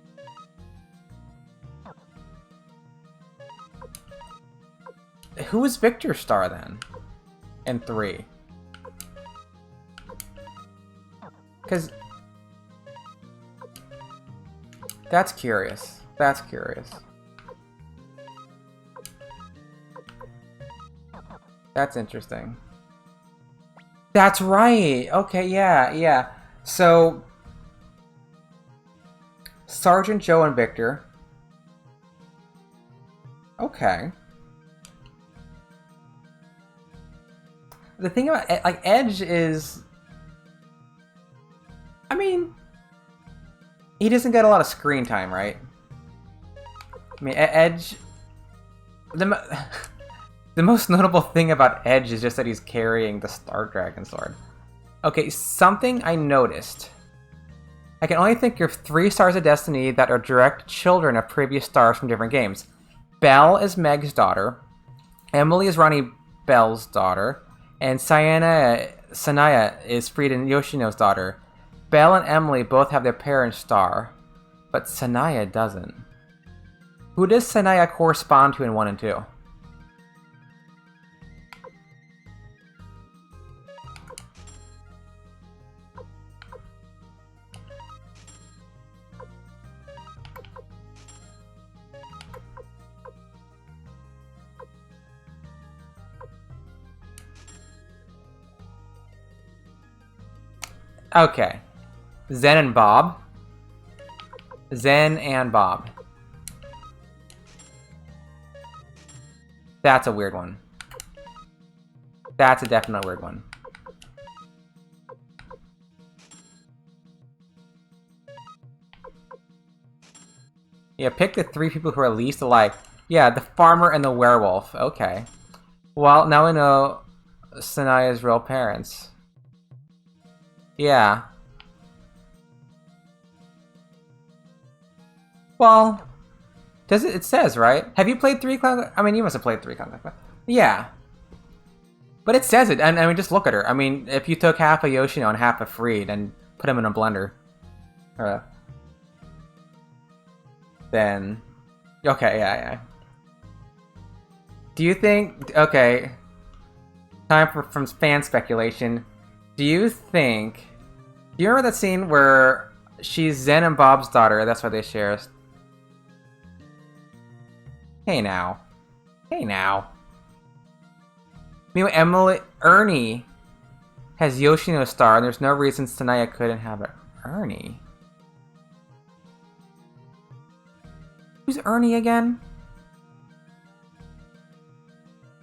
Who is Victor Star then? In 3? Because that's curious. That's curious. That's interesting. That's right. Okay, yeah. So Sergeant Joe and Victor. Okay. The thing about like Edge is, I mean, he doesn't get a lot of screen time, right? I mean, Edge. The most notable thing about Edge is just that he's carrying the Star Dragon Sword. Okay, something I noticed. I can only think of 3 Stars of Destiny that are direct children of previous stars from different games. Belle is Meg's daughter, Emily is Ronnie Bell's daughter, and Sanaya is Frieden Yoshino's daughter. Belle and Emily both have their parents' star, but Sanaya doesn't. Who does Sanaya correspond to in 1 and 2? Okay. Zen and Bob. Zen and Bob. That's a weird one. That's a definite weird one. Yeah, pick the 3 people who are least alike. Yeah, the farmer and the werewolf. Okay. Well, now we know Sanaya's real parents. Yeah. Well, does it? It says, right? Have you played 3 Clown? I mean, you must have played 3 Clown. Yeah. But it says it, and I mean, just look at her. I mean, if you took half of Yoshino and half of Freed and put them in a blender, then okay, yeah. Do you think? Okay, time for from fan speculation. Do you think? Do you remember that scene where she's Zen and Bob's daughter? That's why they share. Hey now. Meanwhile, Ernie has Yoshino's star, and there's no reason Sanaya couldn't have it. Ernie? Who's Ernie again?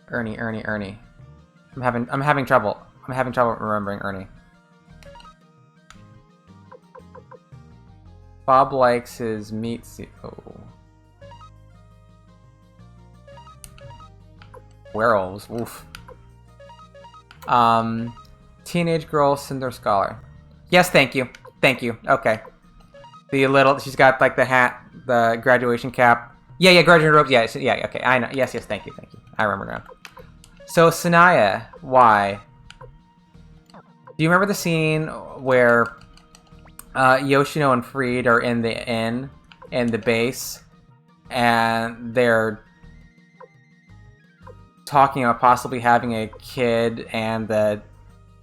Ernie. I'm having trouble. I'm having trouble remembering Ernie. Bob likes his meat. Oh. Werewolves, oof. Teenage girl, Cinder Scholar. Yes, thank you. Thank you. Okay. She's got like the hat, the graduation cap. Yeah, graduation robes. Yeah, okay. I know. Yes, thank you. I remember now. So, Sanaya, why? Do you remember the scene where Yoshino and Freed are in the inn, in the base, and they're talking about possibly having a kid and the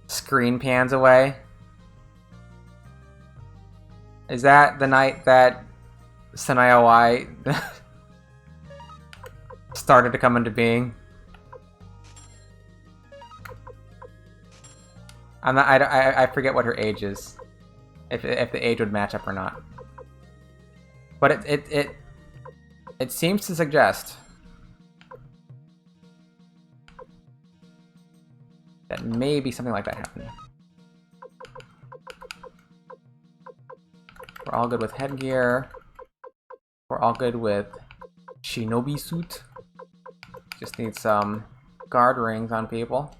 screen pans away? Is that the night that Sanaya Y started to come into being? I forget what her age is, if the age would match up or not. But it seems to suggest that maybe something like that happened. We're all good with headgear. We're all good with shinobi suit. Just need some guard rings on people.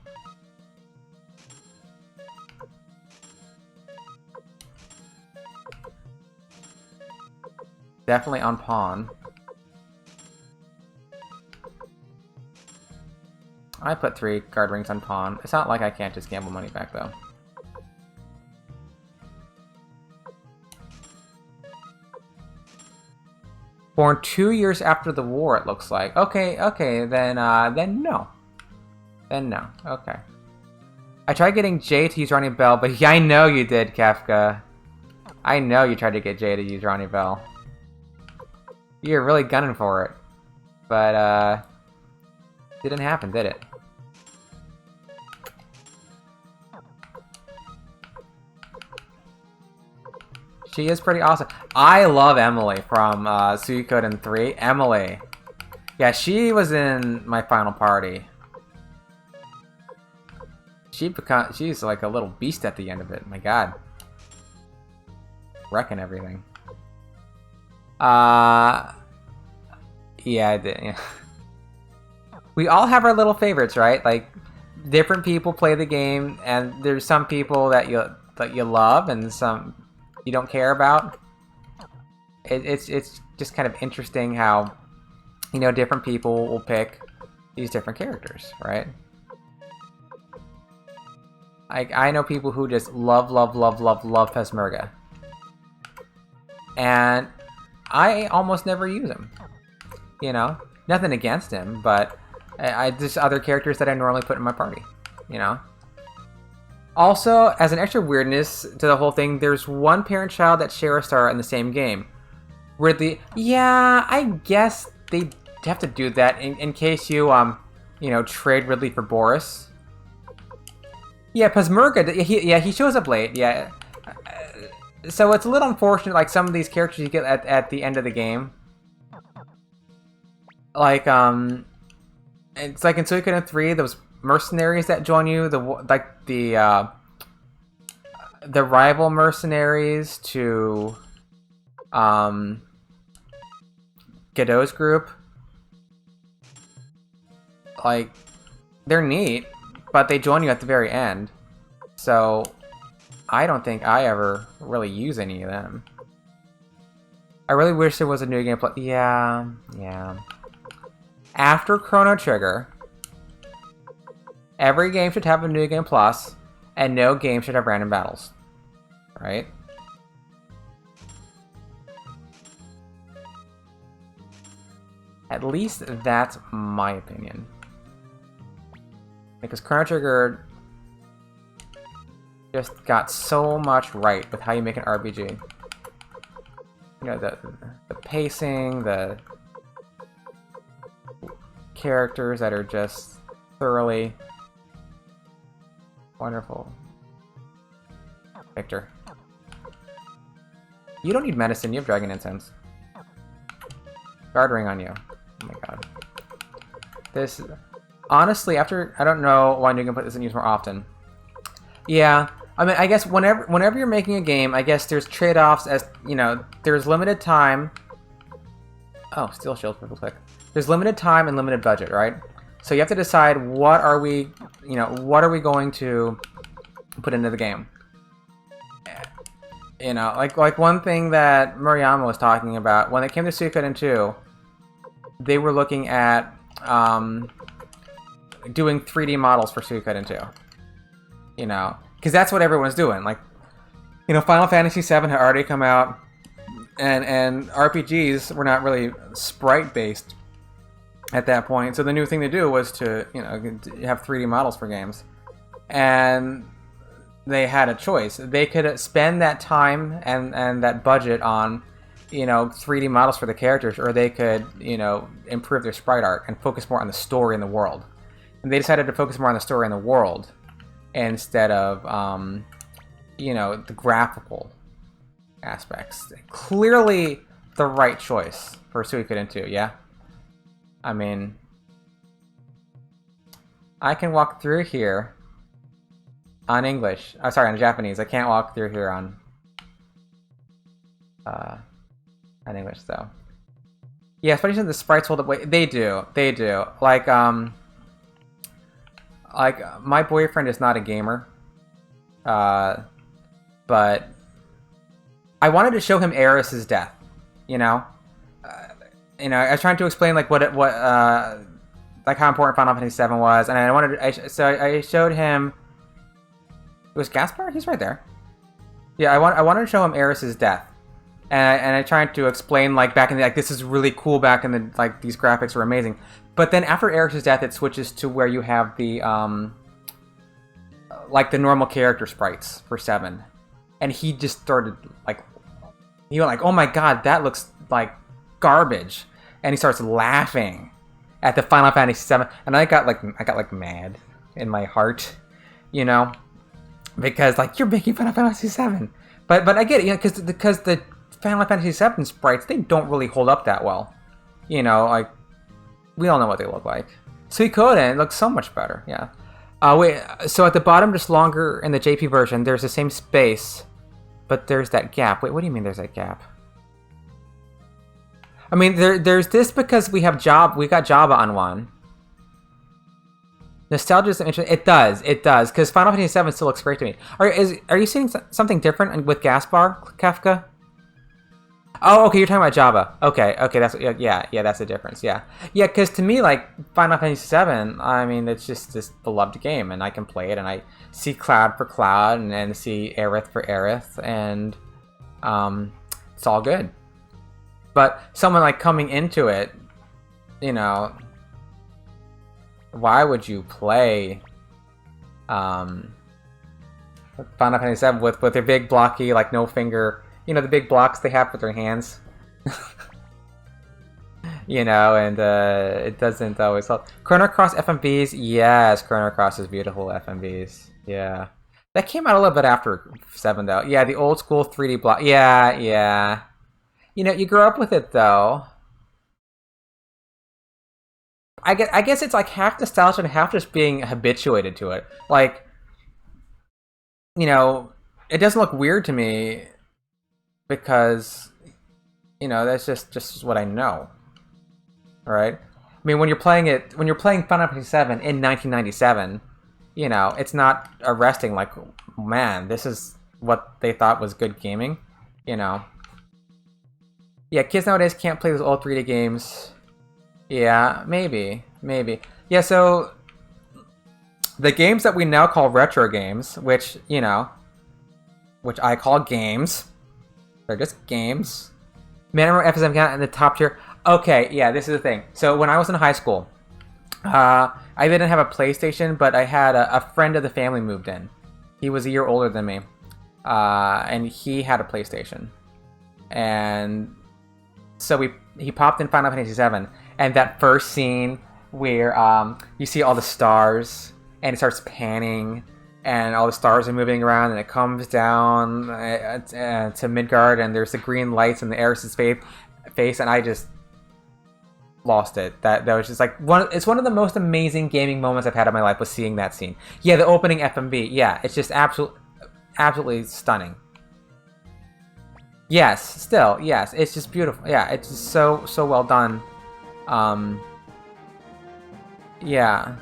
Definitely on pawn. I put 3 guard rings on pawn. It's not like I can't just gamble money back though. Born 2 years after the war, it looks like. Okay, then no. Then no, okay. I tried getting Jay to use Ronnie Bell, but yeah, I know you did, Kafka. I know you tried to get Jay to use Ronnie Bell. You're really gunning for it. But, didn't happen, did it? She is pretty awesome. I love Emily from Suikoden 3. Emily. Yeah, she was in my final party. She's like a little beast at the end of it. My god. Wrecking everything. Yeah, I did. Yeah. We all have our little favorites, right? Like, different people play the game, and there's some people that you love, and some you don't care about. It's just kind of interesting how, you know, different people will pick these different characters, right? I know people who just love Peshmerga. And I almost never use him. You know? Nothing against him, but I just other characters that I normally put in my party. You know? Also, as an extra weirdness to the whole thing, there's one parent-child that share a star in the same game. Yeah, I guess they have to do that in case you, you know, trade Ridley for Boris. Yeah, Peshmerga, he shows up late, yeah. So it's a little unfortunate, like, some of these characters you get at the end of the game. Like, it's like in Suikoden 3, those mercenaries that join you, the rival mercenaries to Godot's group. Like, they're neat, but they join you at the very end. So I don't think I ever really use any of them. I really wish there was a new game play. Yeah. After Chrono Trigger, every game should have a New Game Plus, and no game should have random battles. Right? At least that's my opinion. Because Chrono Trigger just got so much right with how you make an RPG. You know, the pacing, the characters that are just thoroughly wonderful. Victor. You don't need medicine, you have Dragon Incense. Guard ring on you. Oh my god. This... Honestly, after... I don't know why New Game Plus isn't used more often. Yeah. I mean, I guess whenever you're making a game, I guess there's trade-offs as, you know, there's limited time... Oh, Steel Shield, real quick. There's limited time and limited budget, right? So you have to decide what are we, what are we going to put into the game. Like one thing that Murayama was talking about when it came to Suikoden 2, they were looking at doing 3D models for Suikoden 2. Because that's what everyone's doing. Like, Final Fantasy VII had already come out, and RPGs were not really sprite-based at that point. So the new thing to do was to, have 3D models for games. And they had a choice. They could spend that time and that budget on, 3D models for the characters, or they could, improve their sprite art and focus more on the story in the world. And they decided to focus more on the story in the world instead of, the graphical aspects. Clearly the right choice for Suikoden 2, yeah? I mean, I can walk through here on English. Oh, sorry, on Japanese. I can't walk through here on English, though. Yeah, especially since the sprites hold up. Wait, they do. Like my boyfriend is not a gamer, but I wanted to show him Eris's death. I was trying to explain like like how important Final Fantasy VII was, and I showed him. It was Gaspar? He's right there. Yeah, I wanted to show him Eris's death, and I tried to explain like back in the this is really cool back in the these graphics were amazing, but then after Eris's death it switches to where you have the the normal character sprites for 7, and he just started he went oh my god, that looks like garbage, and he starts laughing at the Final Fantasy VII, and I got mad in my heart, because you're making Final Fantasy VII, but I get it, because the Final Fantasy VII sprites, they don't really hold up that well, we all know what they look like. Suikoden looks so much better, yeah. Wait, so at the bottom, just longer in the JP version, there's the same space, but there's that gap. Wait, what do you mean there's that gap? I mean, there's this because we got Java on one. Nostalgia is interesting. It does, because Final Fantasy VII still looks great to me. Are you seeing something different with Gaspar, Kafka? Oh, okay, you're talking about Java. Okay, that's that's the difference. Yeah, because to me, Final Fantasy VII, I mean, it's just this beloved game, and I can play it, and I see Cloud for Cloud, and then see Aerith for Aerith, and it's all good. But someone coming into it, why would you play Final Fantasy VII with their big blocky, no finger? The big blocks they have with their hands. And it doesn't always help. Chrono Cross FMVs, yes, Chrono Cross is beautiful FMVs. Yeah. That came out a little bit after 7, though. Yeah, the old school 3D block. Yeah. You grew up with it, though. I guess it's half nostalgia and half just being habituated to it. It doesn't look weird to me, because that's just what I know, right? I mean, when you're playing Final Fantasy VII in 1997, it's not arresting man, this is what they thought was good gaming, Yeah, kids nowadays can't play those old 3D games. Yeah, maybe. Yeah, so the games that we now call retro games, which I call games. They're just games. Man, I remember FSM got in the top tier. Okay, yeah, this is the thing. So when I was in high school, I didn't have a PlayStation, but I had a friend of the family moved in. He was a year older than me, and he had a PlayStation. And so he popped in Final Fantasy VII, and that first scene where you see all the stars, and it starts panning, and all the stars are moving around, and it comes down to Midgard, and there's the green lights and the Eris's face, and I just lost it. That was just it's one of the most amazing gaming moments I've had in my life, was seeing that scene. Yeah, the opening FMV. Yeah, it's just absolutely stunning. Yes, it's just beautiful. Yeah, it's just so well done. Yeah.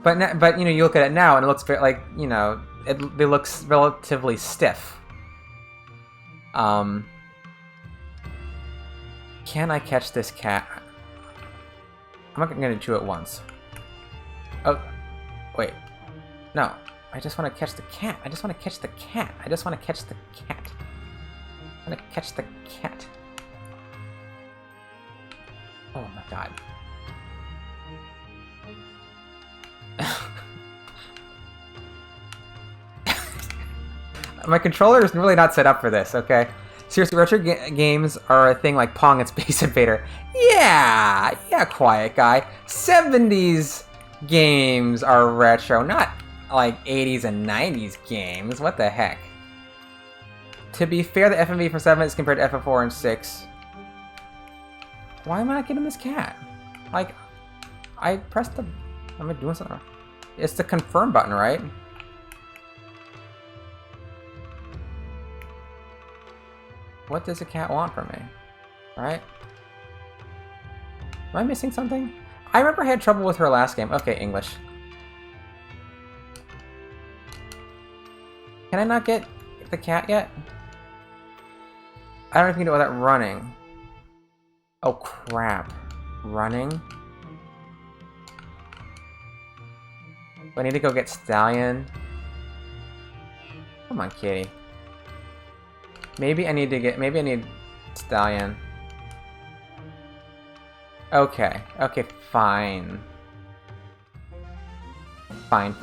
But you know, you look at it now and it looks very, like, you know, it looks relatively stiff. Can I catch this cat? I'm not gonna do it once. Oh, wait. No. I just want to catch the cat. I just want to catch the cat. I just want to catch the cat. I want to catch the cat. Oh my god. My controller is really not set up for this, okay? Seriously, retro games are a thing like Pong and Space Invader. Yeah, quiet guy. 70s games are retro, not like 80s and 90s games. What the heck? To be fair, the FMV from 7 is compared to FF4 and 6. Why am I not getting this cat? Like, I pressed the... Am I doing something wrong? It's the confirm button, right? What does a cat want from me? Right? Am I missing something? I remember I had trouble with her last game. Okay, English. Can I not get the cat yet? I don't know if you can do all that running. Oh crap. Running? I need to go get Stallion. Come on, kitty. Maybe I need Stallion. Okay. Okay, fine. Fine.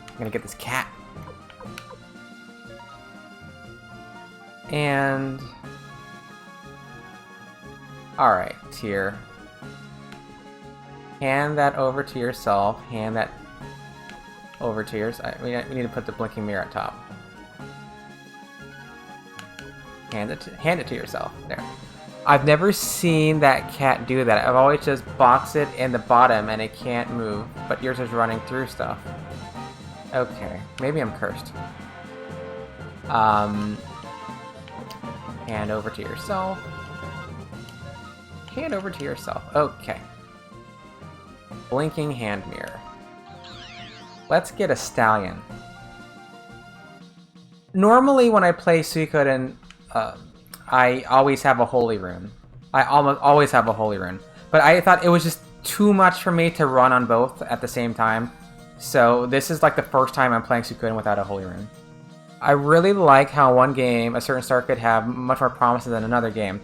I'm gonna get this cat. And... Alright, Tyr. Hand that over to yourself. Hand that over to yours. We need to put the blinking mirror on top. Hand it to yourself. There. I've never seen that cat do that. I've always just boxed it in the bottom and it can't move. But yours is running through stuff. Okay. Maybe I'm cursed. Hand over to yourself. Hand over to yourself. Okay. Blinking hand mirror. Let's get a Stallion. Normally when I play Suikoden, I always have a Holy Rune. I almost always have a Holy Rune. But I thought it was just too much for me to run on both at the same time. So this is like the first time I'm playing Suikoden without a Holy Rune. I really like how one game, a certain star could have much more promises than another game.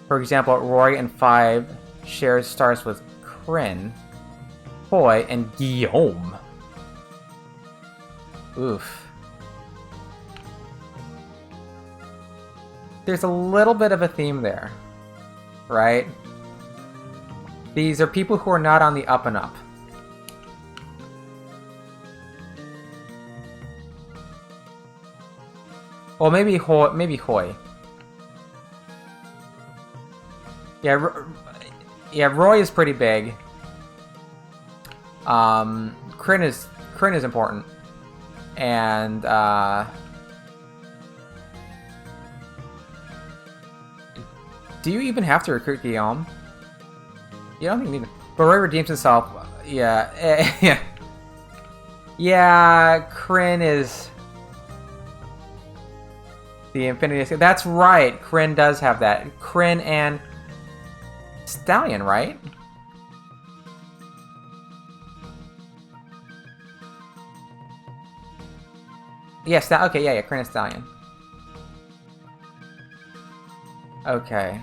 For example, Roy and 5 shares stars with Kryn, Hoy, and Guillaume. Oof. There's a little bit of a theme there, right? These are people who are not on the up and up. Well, maybe Hoy. Yeah, Roy is pretty big. Kryn is important. And do you even have to recruit Guillaume? You don't think you need to. But Roy redeems himself. Yeah. Yeah, Kryn is the Infinity. That's right. Kryn does have that. Kryn and Stallion, right? Yes, okay, yeah, Kryn and Stallion. Okay.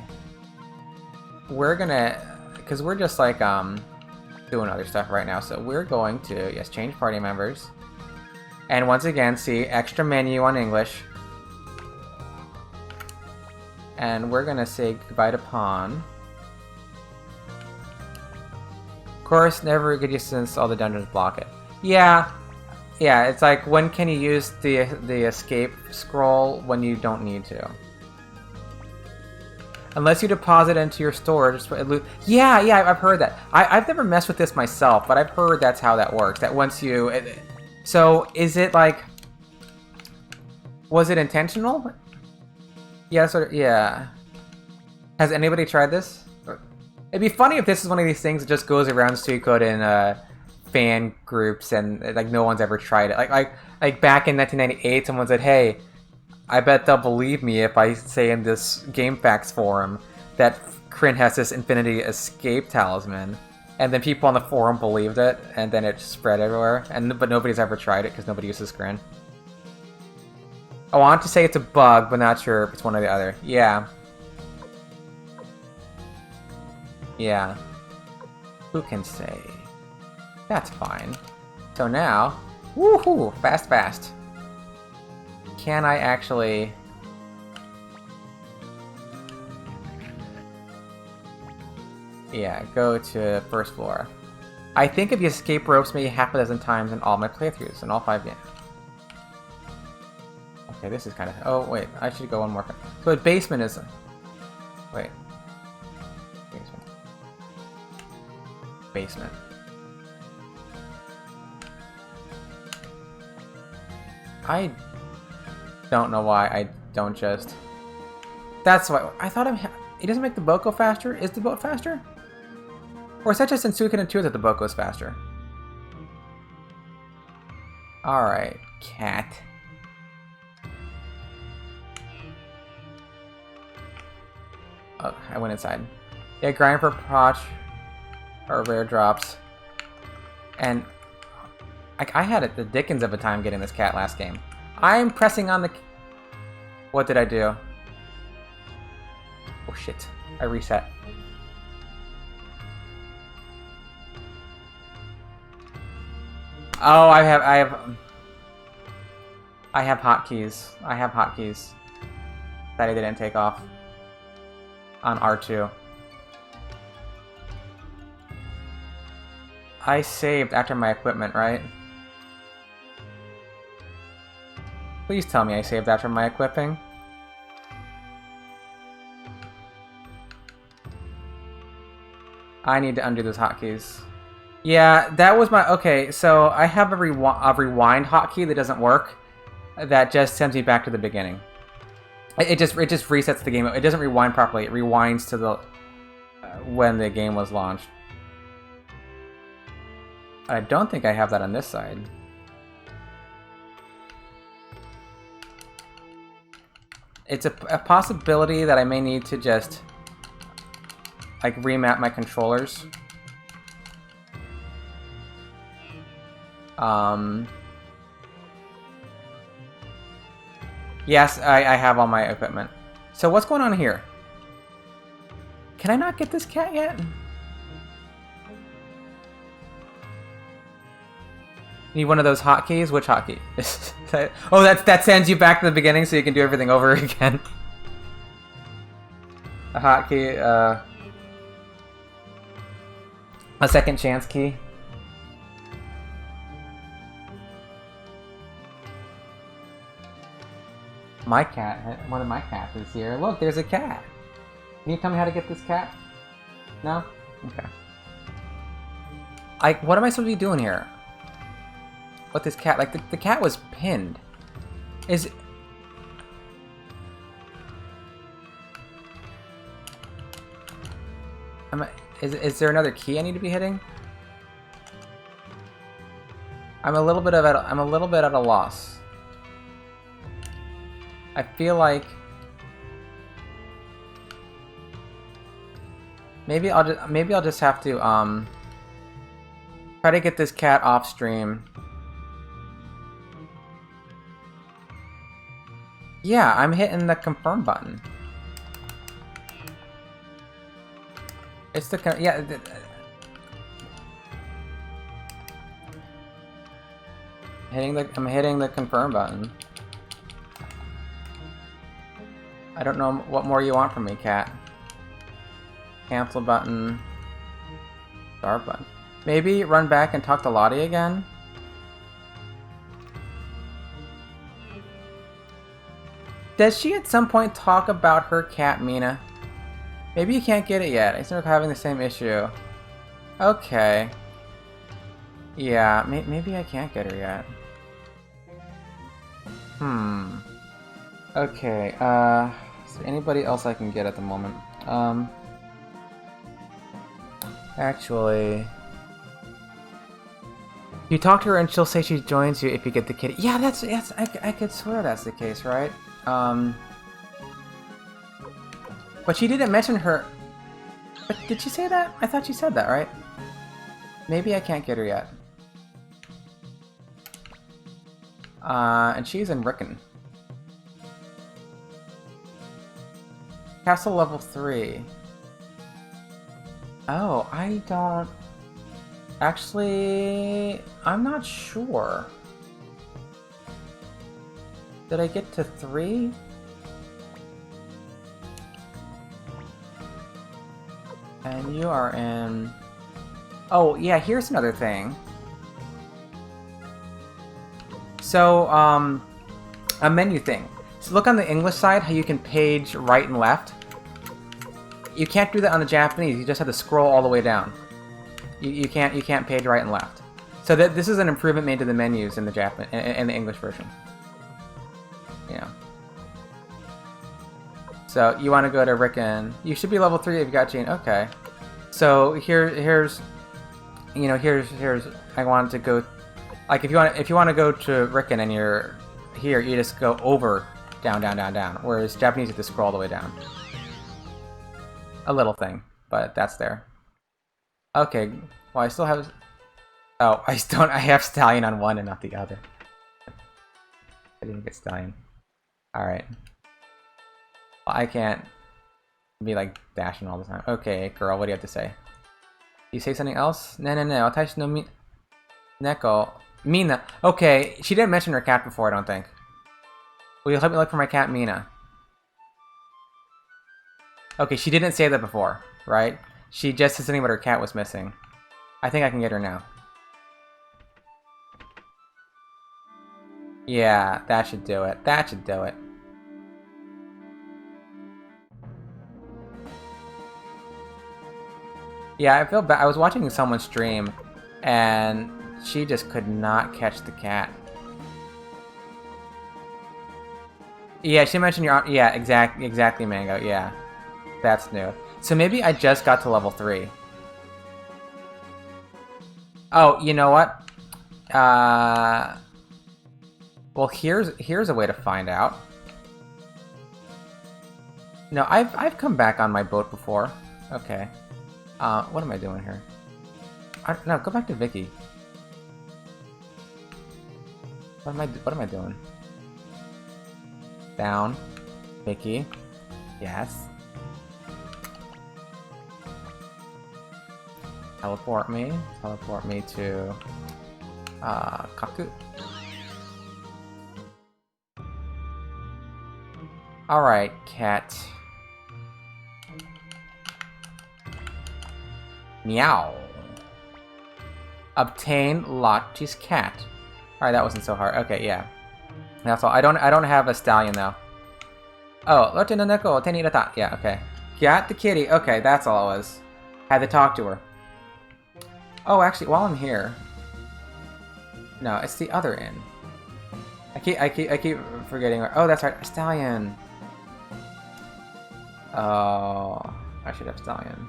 We're gonna, because we're just like, doing other stuff right now, so we're going to, yes, change party members. And once again, see, extra menu on English. And we're gonna say goodbye to Pawn. Of course, never get used since all the dungeons block it. Yeah, it's like, when can you use the escape scroll when you don't need to? Unless you deposit into your storage. Yeah, I've heard that. I've never messed with this myself, but I've heard that's how that works. That once you... So, is it like... Was it intentional? Yeah, sort of, yeah. Has anybody tried this? It'd be funny if this is one of these things that just goes around Suikoden fan groups and like no one's ever tried it. Like back in 1998, someone said, "Hey, I bet they'll believe me if I say in this GameFAQs forum that Kryn has this Infinity Escape talisman." And then people on the forum believed it, and then it spread everywhere. But nobody's ever tried it because nobody uses Kryn. I want to say it's a bug, but not sure if it's one or the other. Yeah. Yeah. Who can say? That's fine. So now, woohoo! Fast, fast. Can I actually... Yeah, go to first floor. I think I've used escape ropes maybe half a dozen times in all my playthroughs, in all 5 games. Okay, this is kind of... Oh, wait, I should go one more. So the basement is... Wait. Basement. Basement. I don't know why I don't just... That's why... I thought it doesn't make the boat go faster? Is the boat faster? Or is that just in Suikoden 2 that the boat goes faster? Alright, cat. Oh, I went inside. Yeah, grind for proch or rare drops. And I had it the dickens of a time getting this cat last game. I'm pressing on the... What did I do? Oh shit, I reset. Oh, I have hotkeys. I have hotkeys that I didn't take off on R2. I saved after my equipment, right? Please tell me I saved after my equipping. I need to undo those hotkeys. Yeah, that was my... Okay, so I have a rewind hotkey that doesn't work. That just sends me back to the beginning. It just resets the game. It doesn't rewind properly. It rewinds to the... when the game was launched. I don't think I have that on this side. It's a possibility that I may need to just... like, remap my controllers. Yes, I have all my equipment. So what's going on here? Can I not get this cat yet? Need one of those hotkeys? Which hotkey? Oh, that sends you back to the beginning so you can do everything over again. A hotkey, a second chance key. My cat, one of my cats is here. Look, there's a cat. Can you tell me how to get this cat? No? Okay. What am I supposed to be doing here? With this cat? Like, the cat was pinned. Is there another key I need to be hitting? I'm a little bit at a loss. I feel like maybe I'll just have to try to get this cat off stream. Yeah, I'm hitting the confirm button. It's the yeah. I'm hitting the confirm button. I don't know what more you want from me, cat. Cancel button. Start button. Maybe run back and talk to Lottie again? Does she at some point talk about her cat, Mina? Maybe you can't get it yet. I seem having the same issue. Okay. Yeah, maybe I can't get her yet. Okay, is there anybody else I can get at the moment? Actually... You talk to her and she'll say she joins you if you get the kitty. Yeah, that's I could swear that's the case, right? But she didn't mention her... But did she say that? I thought she said that, right? Maybe I can't get her yet. And she's in Ricken. Castle level 3. Oh, I don't... Actually, I'm not sure. Did I get to 3? And you are in... Oh, yeah, here's another thing. So, a menu thing. So look on the English side, how you can page right and left. You can't do that on the Japanese, you just have to scroll all the way down. You can't page right and left. So this is an improvement made to the menus in the in the English version. Yeah. So you want to go to Ricken. You should be level 3 if you got Gene. Okay. So here's I wanted to go, like if you want to go to Ricken and you're here, you just go over down. Whereas Japanese you have to scroll all the way down. A little thing, but that's there. Okay, well I still have... Oh, I have Stallion on one and not the other. I didn't get Stallion. Alright. Well, I can't be like dashing all the time. Okay, girl, what do you have to say? You say something else? No. Watashi no Neko. Mina. Okay, she didn't mention her cat before, I don't think. Will you help me look for my cat, Mina? Okay, she didn't say that before, right? She just said something about her cat was missing. I think I can get her now. Yeah, that should do it. That should do it. Yeah, I feel bad. I was watching someone stream, and she just could not catch the cat. Yeah, she mentioned your... Yeah, exactly, Mango. Yeah, that's new. So maybe I just got to level 3. Oh, you know what? Well, here's a way to find out. No, I've come back on my boat before. Okay. What am I doing here? No, go back to Vicky. What am I doing? Down. Vicky. Yes. Teleport me to Kaku. Alright, cat. Meow. Obtain Lachi's cat. Alright, that wasn't so hard. Okay, yeah. That's all. I don't have a stallion though. Oh, Lotte no neko o te ni irata. Yeah, okay. Got the kitty. Okay, that's all it was. Had to talk to her. Oh, actually, while I'm here. No, it's the other inn. I keep forgetting. Oh, that's right, a stallion. Oh, I should have stallion.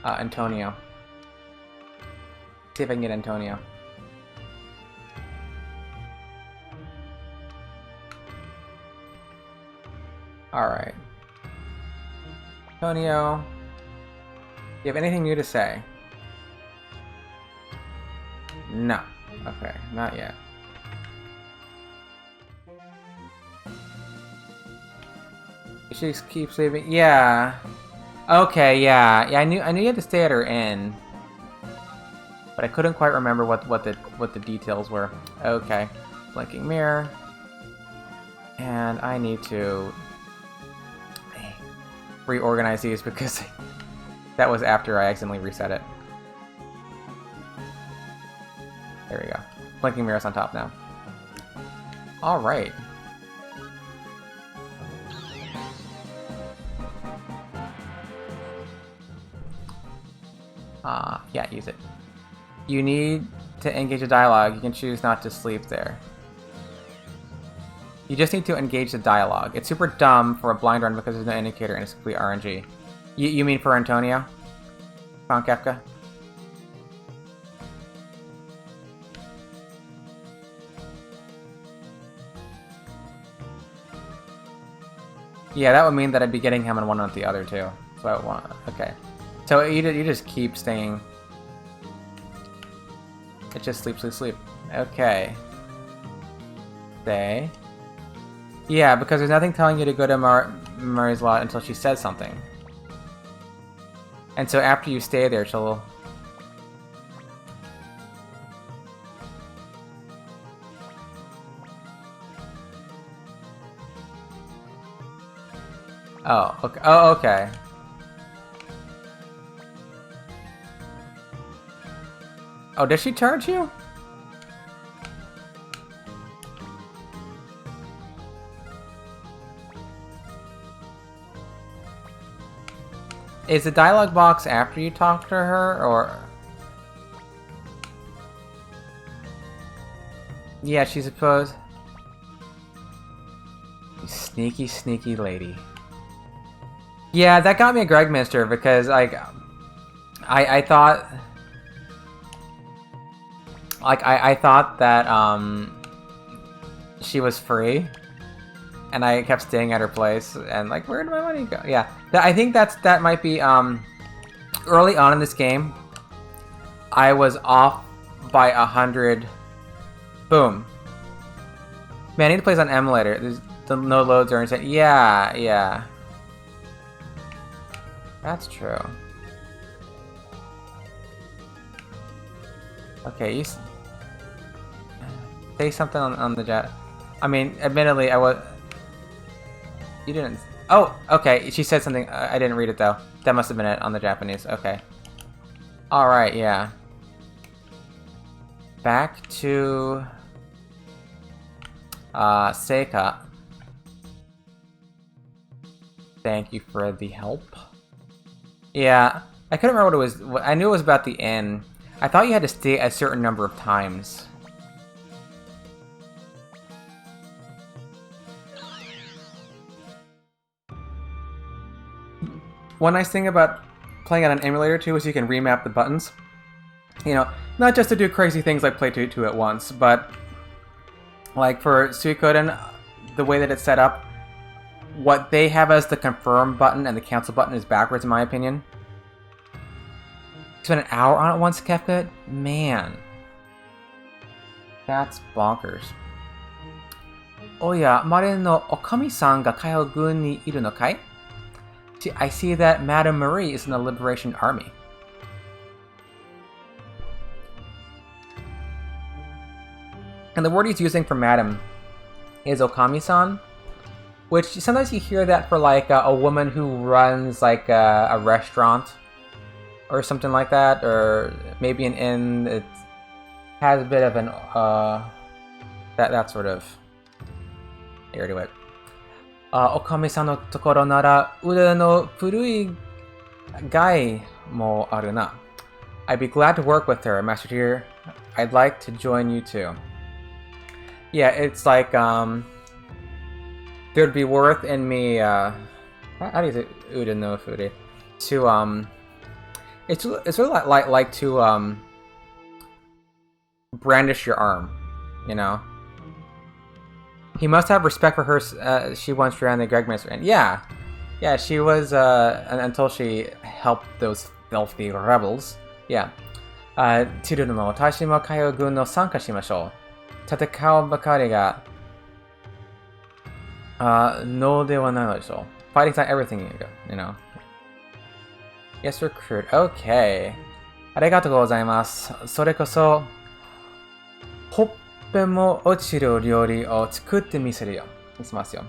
Antonio. See if I can get Antonio. Alright. Antonio. Do you have anything new to say? No. Okay, not yet. She keeps leaving. Yeah. Okay, yeah. Yeah, I knew you had to stay at her inn. But I couldn't quite remember what the details were. Okay. Blinking mirror. And I need to reorganize these because that was after I accidentally reset it. There we go. Blinking mirror's on top now. Alright. Yeah, use it. You need to engage a dialogue, you can choose not to sleep there. You just need to engage the dialogue. It's super dumb for a blind run because there's no indicator and it's complete RNG. You mean for Antonio? Found Kefka? Yeah, that would mean that I'd be getting him on one, not the other too. So I want. Okay. So you just keep staying. It just sleep, sleep, sleep. Okay. Stay. Yeah, because there's nothing telling you to go to Murray's lot until she says something. And so after you stay there, she'll... Oh, okay. Oh, okay. Oh, did she charge you? Is the dialogue box after you talk to her, or... Yeah, she's supposed... You sneaky, sneaky lady. Yeah, that got me a Greg Mister because, like, I thought... Like, I thought that, she was free. And I kept staying at her place, and like, where did my money go? Yeah, I think that might be, early on in this game, I was off by 100. Boom. Man, I need to play this on emulator. There's no loads or anything. Yeah. That's true. Okay, you say something on the jet. I mean, admittedly, I was... You didn't... Oh, okay, she said something. I didn't read it, though. That must have been it on the Japanese. Okay. Alright, yeah. Back to... Seika. Thank you for the help. Yeah, I couldn't remember what it was. I knew it was about the inn. I thought you had to stay a certain number of times. One nice thing about playing on an emulator too is you can remap the buttons. You know, not just to do crazy things like play two at once, but like for Suikoden, the way that it's set up, what they have as the confirm button and the cancel button is backwards in my opinion. Spend an hour on it once, Kefka? Man. That's bonkers. Oya, Mare no Okami-san ga Kaiho-gun ni iru no kai? I see that Madame Marie is in the Liberation Army. And the word he's using for Madame is Okami-san, which sometimes you hear that for like a woman who runs like a restaurant or something like that, or maybe an inn. It has a bit of an that sort of area to it. Okami-san no tokoro nara ure no furui gai mo aru na. I'd be glad to work with her, Master Deer. I'd like to join you too. Yeah, it's like there'd be worth in me how do you say ure no furui? To it's really like to brandish your arm, you know. He must have respect for her. She once ran the Greg Mister, and yeah, she was until she helped those filthy rebels. Yeah. Tiru no Tashi mo Kaiho-gun no sanka shimashou. Tatekau bakari ga no de wa nai deshou. Fighting's not everything, you know. Yes, recruit. Okay. Arigatou gozaimasu. Sore koso mo ochiru ryori o tsukutte miseru yo. Itsumasu yo.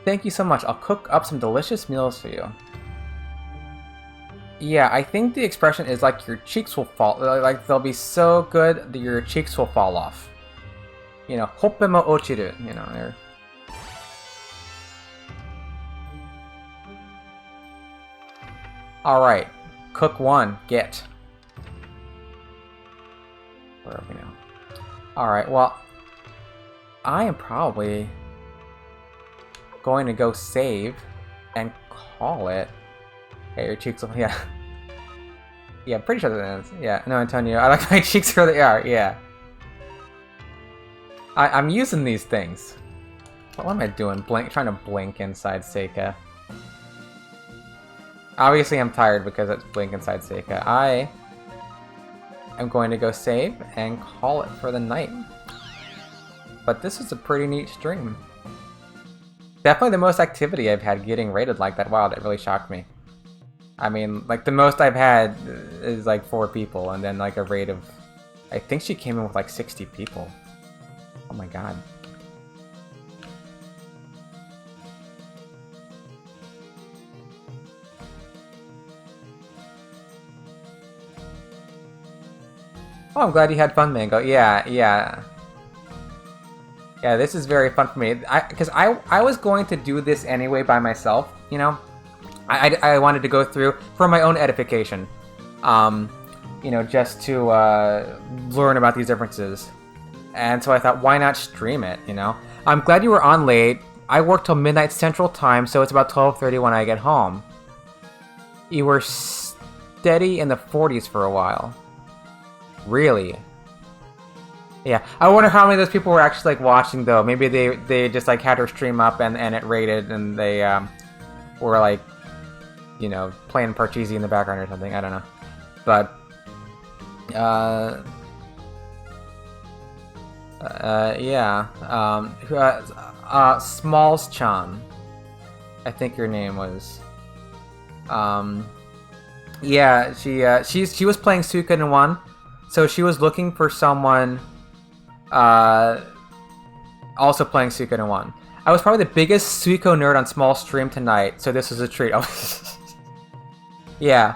Thank you so much. I'll cook up some delicious meals for you. Yeah, I think the expression is like your cheeks will fall, like they'll be so good that your cheeks will fall off. You know, hoppe mo ochiru, you know, they're... Alright, cook one, get. Where are we now? Alright, well, I am probably going to go save and call it. Hey, your cheeks look, yeah. Yeah, I'm pretty sure that is. Yeah, no, Antonio, I like my cheeks where they are, yeah. I'm using these things. What am I doing? Trying to blink inside Seika. Obviously, I'm tired because it's blink inside Seika. I am going to go save and call it for the night. But this is a pretty neat stream. Definitely the most activity I've had getting rated like that. Wow, that really shocked me. I mean, like, the most I've had is like 4 people, and then like a rate of... I think she came in with like 60 people. Oh my god. Oh, I'm glad you had fun, Mango. Yeah, yeah. Yeah, this is very fun for me. Because I was going to do this anyway by myself, you know? I wanted to go through for my own edification. You know, just to learn about these differences. And so I thought, why not stream it, you know? I'm glad you were on late. I work till midnight Central Time, so it's about 12:30 when I get home. You were steady in the 40s for a while. Really? Yeah. I wonder how many of those people were actually, like, watching, though. Maybe they just, like, had her stream up and it rated, and they were, like, you know, playing Parcheesi in the background or something. I don't know. But, yeah. Smalls-chan. I think your name was. Yeah, she was playing Suikoden 1, so she was looking for someone, also playing Suikoden 1. I was probably the biggest Suiko nerd on Small stream tonight, so this was a treat. Yeah.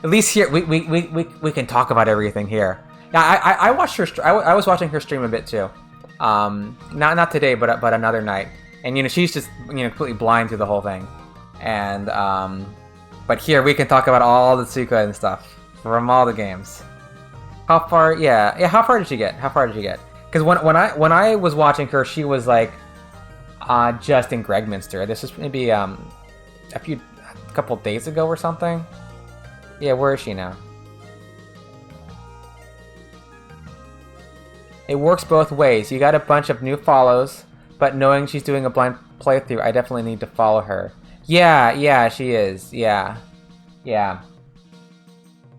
At least here, we can talk about everything here. Yeah, I watched her. I was watching her stream a bit too. Not today, but another night. And you know, she's just, you know, completely blind to the whole thing. And but here we can talk about all the Suikoden and stuff from all the games. How far? Yeah. How far did she get? Because when I was watching her, she was like just in Gregminster. This was maybe a couple days ago or something. Yeah, where is she now? It works both ways. You got a bunch of new follows, but knowing she's doing a blind playthrough, I definitely need to follow her. Yeah, she is. Yeah.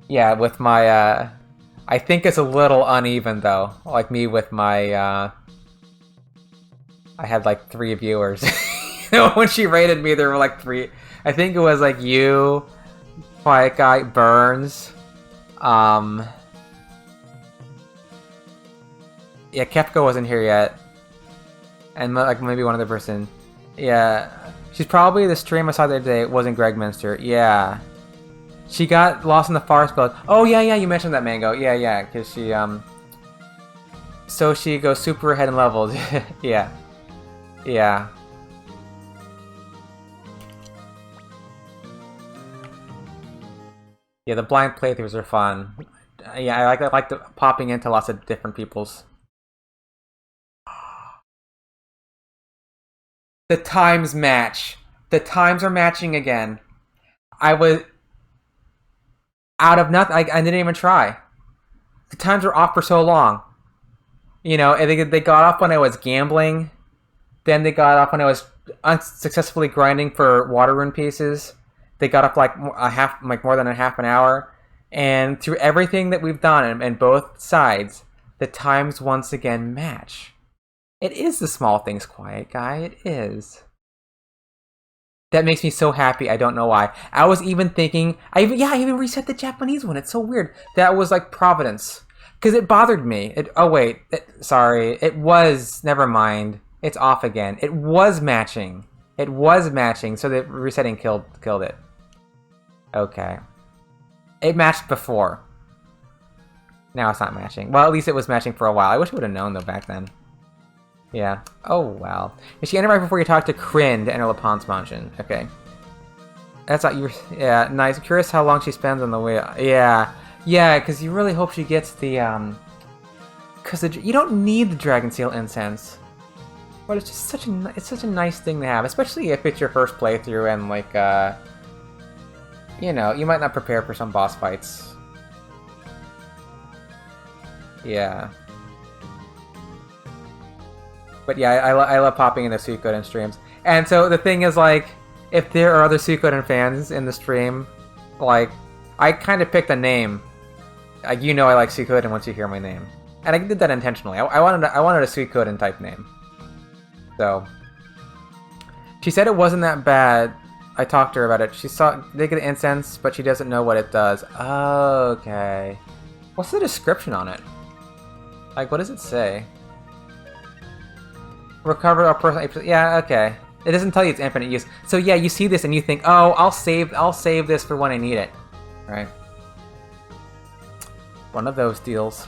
With my, I think it's a little uneven, though. Like me with my, I had like 3 viewers. When she rated me, there were like 3. I think it was like you, Quiet Guy, Burns, yeah, Kefka wasn't here yet. And like maybe one other person. Yeah. She's probably the stream I saw the other day wasn't Gregminster. Yeah. She got lost in the forest belt. Oh yeah, you mentioned that, Mango. Yeah, because she so she goes super ahead in levels. Yeah. Yeah, the blind playthroughs are fun. Yeah, I like the popping into lots of different people's. The times match. The times are matching again. I was out of nothing. I didn't even try. The times were off for so long. You know, they got off when I was gambling. Then they got off when I was unsuccessfully grinding for water rune pieces. They got up like more than a half an hour. And through everything that we've done and both sides, the times once again match. It is the small things, Quiet Guy. It is. That makes me so happy. I don't know why. I was even thinking... I even reset the Japanese one. It's so weird. That was like Providence. Because it bothered me. Sorry. It was... Never mind. It's off again. It was matching. So the resetting killed it. Okay. It matched before. Now it's not matching. Well, at least it was matching for a while. I wish I would have known, though, back then. Yeah. Oh, wow. Is she ended right before you talked to Kryn to enter Lapon's mansion? Okay. That's not you. Yeah, nice. Curious how long she spends on the way. Yeah, because you really hope she gets the because you don't need the Dragon Seal incense. But it's just such a nice thing to have, especially if it's your first playthrough and like you know, you might not prepare for some boss fights. Yeah. But yeah, I love popping into Suikoden streams. And so the thing is, like, if there are other Suikoden fans in the stream, like, I kind of picked a name. Like, you know I like Suikoden once you hear my name. And I did that intentionally. I wanted a Suikoden type name. So, she said it wasn't that bad. I talked to her about it. She did get incense, but she doesn't know what it does. Okay. What's the description on it? Like, what does it say? Recover a person. Yeah, okay. It doesn't tell you it's infinite use. So yeah, you see this and you think, oh, I'll save this for when I need it. Right. One of those deals.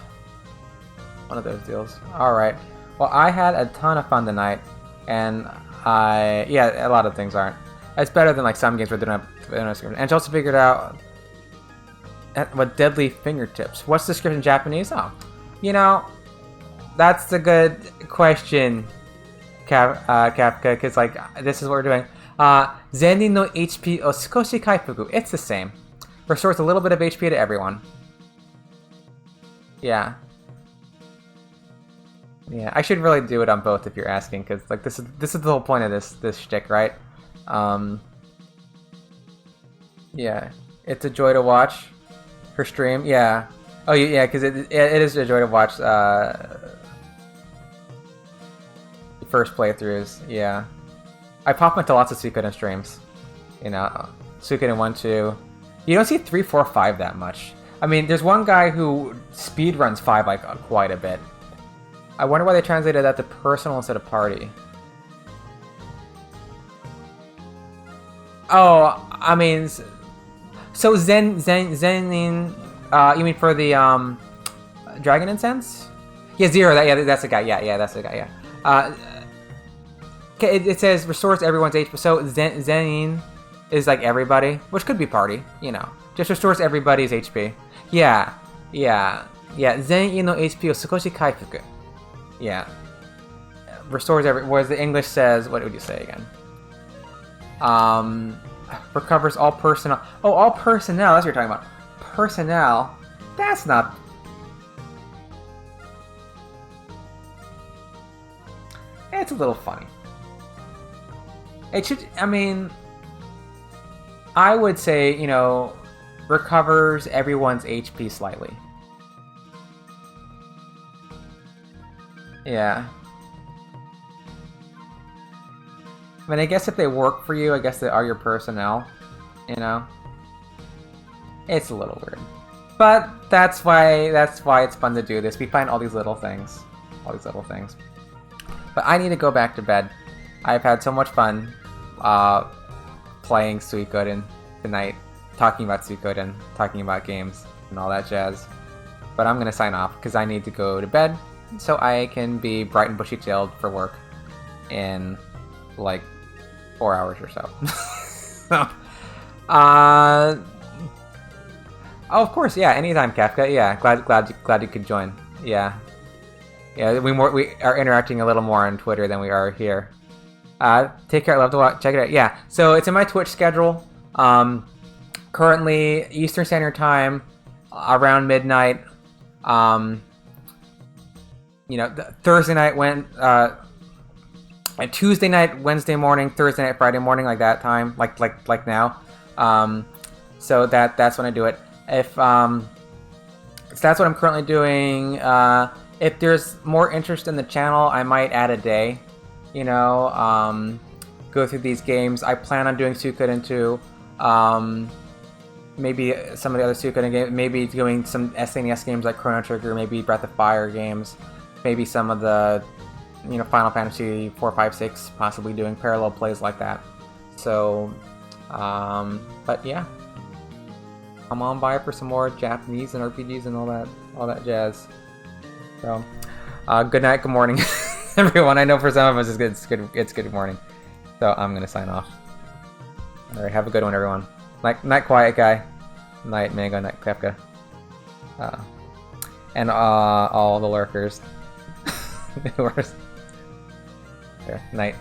One of those deals. Alright. Well, I had a ton of fun tonight. And yeah, a lot of things aren't. It's better than like some games where they don't have script. And she also figured out what deadly fingertips. What's the script in Japanese? Oh, you know, that's a good question, Kapka, because like this is what we're doing. Zenin no HP o sukoshi kaifuku. It's the same. Restores a little bit of HP to everyone. Yeah. Yeah, I should really do it on both if you're asking, because like this is the whole point of this shtick, right? Yeah, it's a joy to watch her stream. Yeah. Oh yeah, because it is a joy to watch first playthroughs. Yeah, I pop into lots of Suikoden streams. You know, Suikoden 1, 2. You don't see 3, 4, 5 that much. I mean, there's one guy who speedruns 5 like quite a bit. I wonder why they translated that to personal instead of party. Oh, I mean, so Zenin, you mean for the Dragon Incense? Yeah, Zero. Yeah, that's the guy. Yeah, that's the guy. Yeah. Okay, it says restores everyone's HP. So Zenin is like everybody, which could be party. You know, just restores everybody's HP. Yeah. Zenin no HP o sukoshi kaifuku. Yeah. Restores whereas the English says, what would you say again? Recovers all personnel. Oh, all personnel, that's what you're talking about. Personnel? That's not... It's a little funny. It should, I mean... I would say, you know, recovers everyone's HP slightly. Yeah. I mean, I guess if they work for you, I guess they are your personnel, you know? It's a little weird. But that's why it's fun to do this. We find all these little things. But I need to go back to bed. I've had so much fun playing Suikoden tonight, talking about Suikoden, talking about games, and all that jazz. But I'm gonna sign off, because I need to go to bed, so I can be bright and bushy-tailed for work in, like, 4 hours or so. Oh, of course, yeah, anytime, Kafka. Yeah, glad you could join. Yeah, we are interacting a little more on Twitter than we are here. Take care. Love to watch. Check it out. Yeah, so it's in my Twitch schedule. Currently Eastern Standard Time, around midnight. You know, Thursday night and Tuesday night, Wednesday morning, Thursday night, Friday morning, like that time, like now. So that's when I do it. If so that's what I'm currently doing. If there's more interest in the channel, I might add a day. You know, go through these games. I plan on doing Suikoden 2. Maybe some of the other Suikoden games. Maybe doing some SNES games like Chrono Trigger. Maybe Breath of Fire games. Maybe some of the, you know, Final Fantasy 4, 5, 6, possibly doing parallel plays like that. So, but yeah, come on by for some more Japanese and RPGs and all that jazz. So, good night, good morning, everyone. I know for some of us it's good morning. So I'm gonna sign off. All right, have a good one, everyone. Night, Quiet Guy. Night, Mango. Night, Kefka. And all the lurkers. Who are... There, night.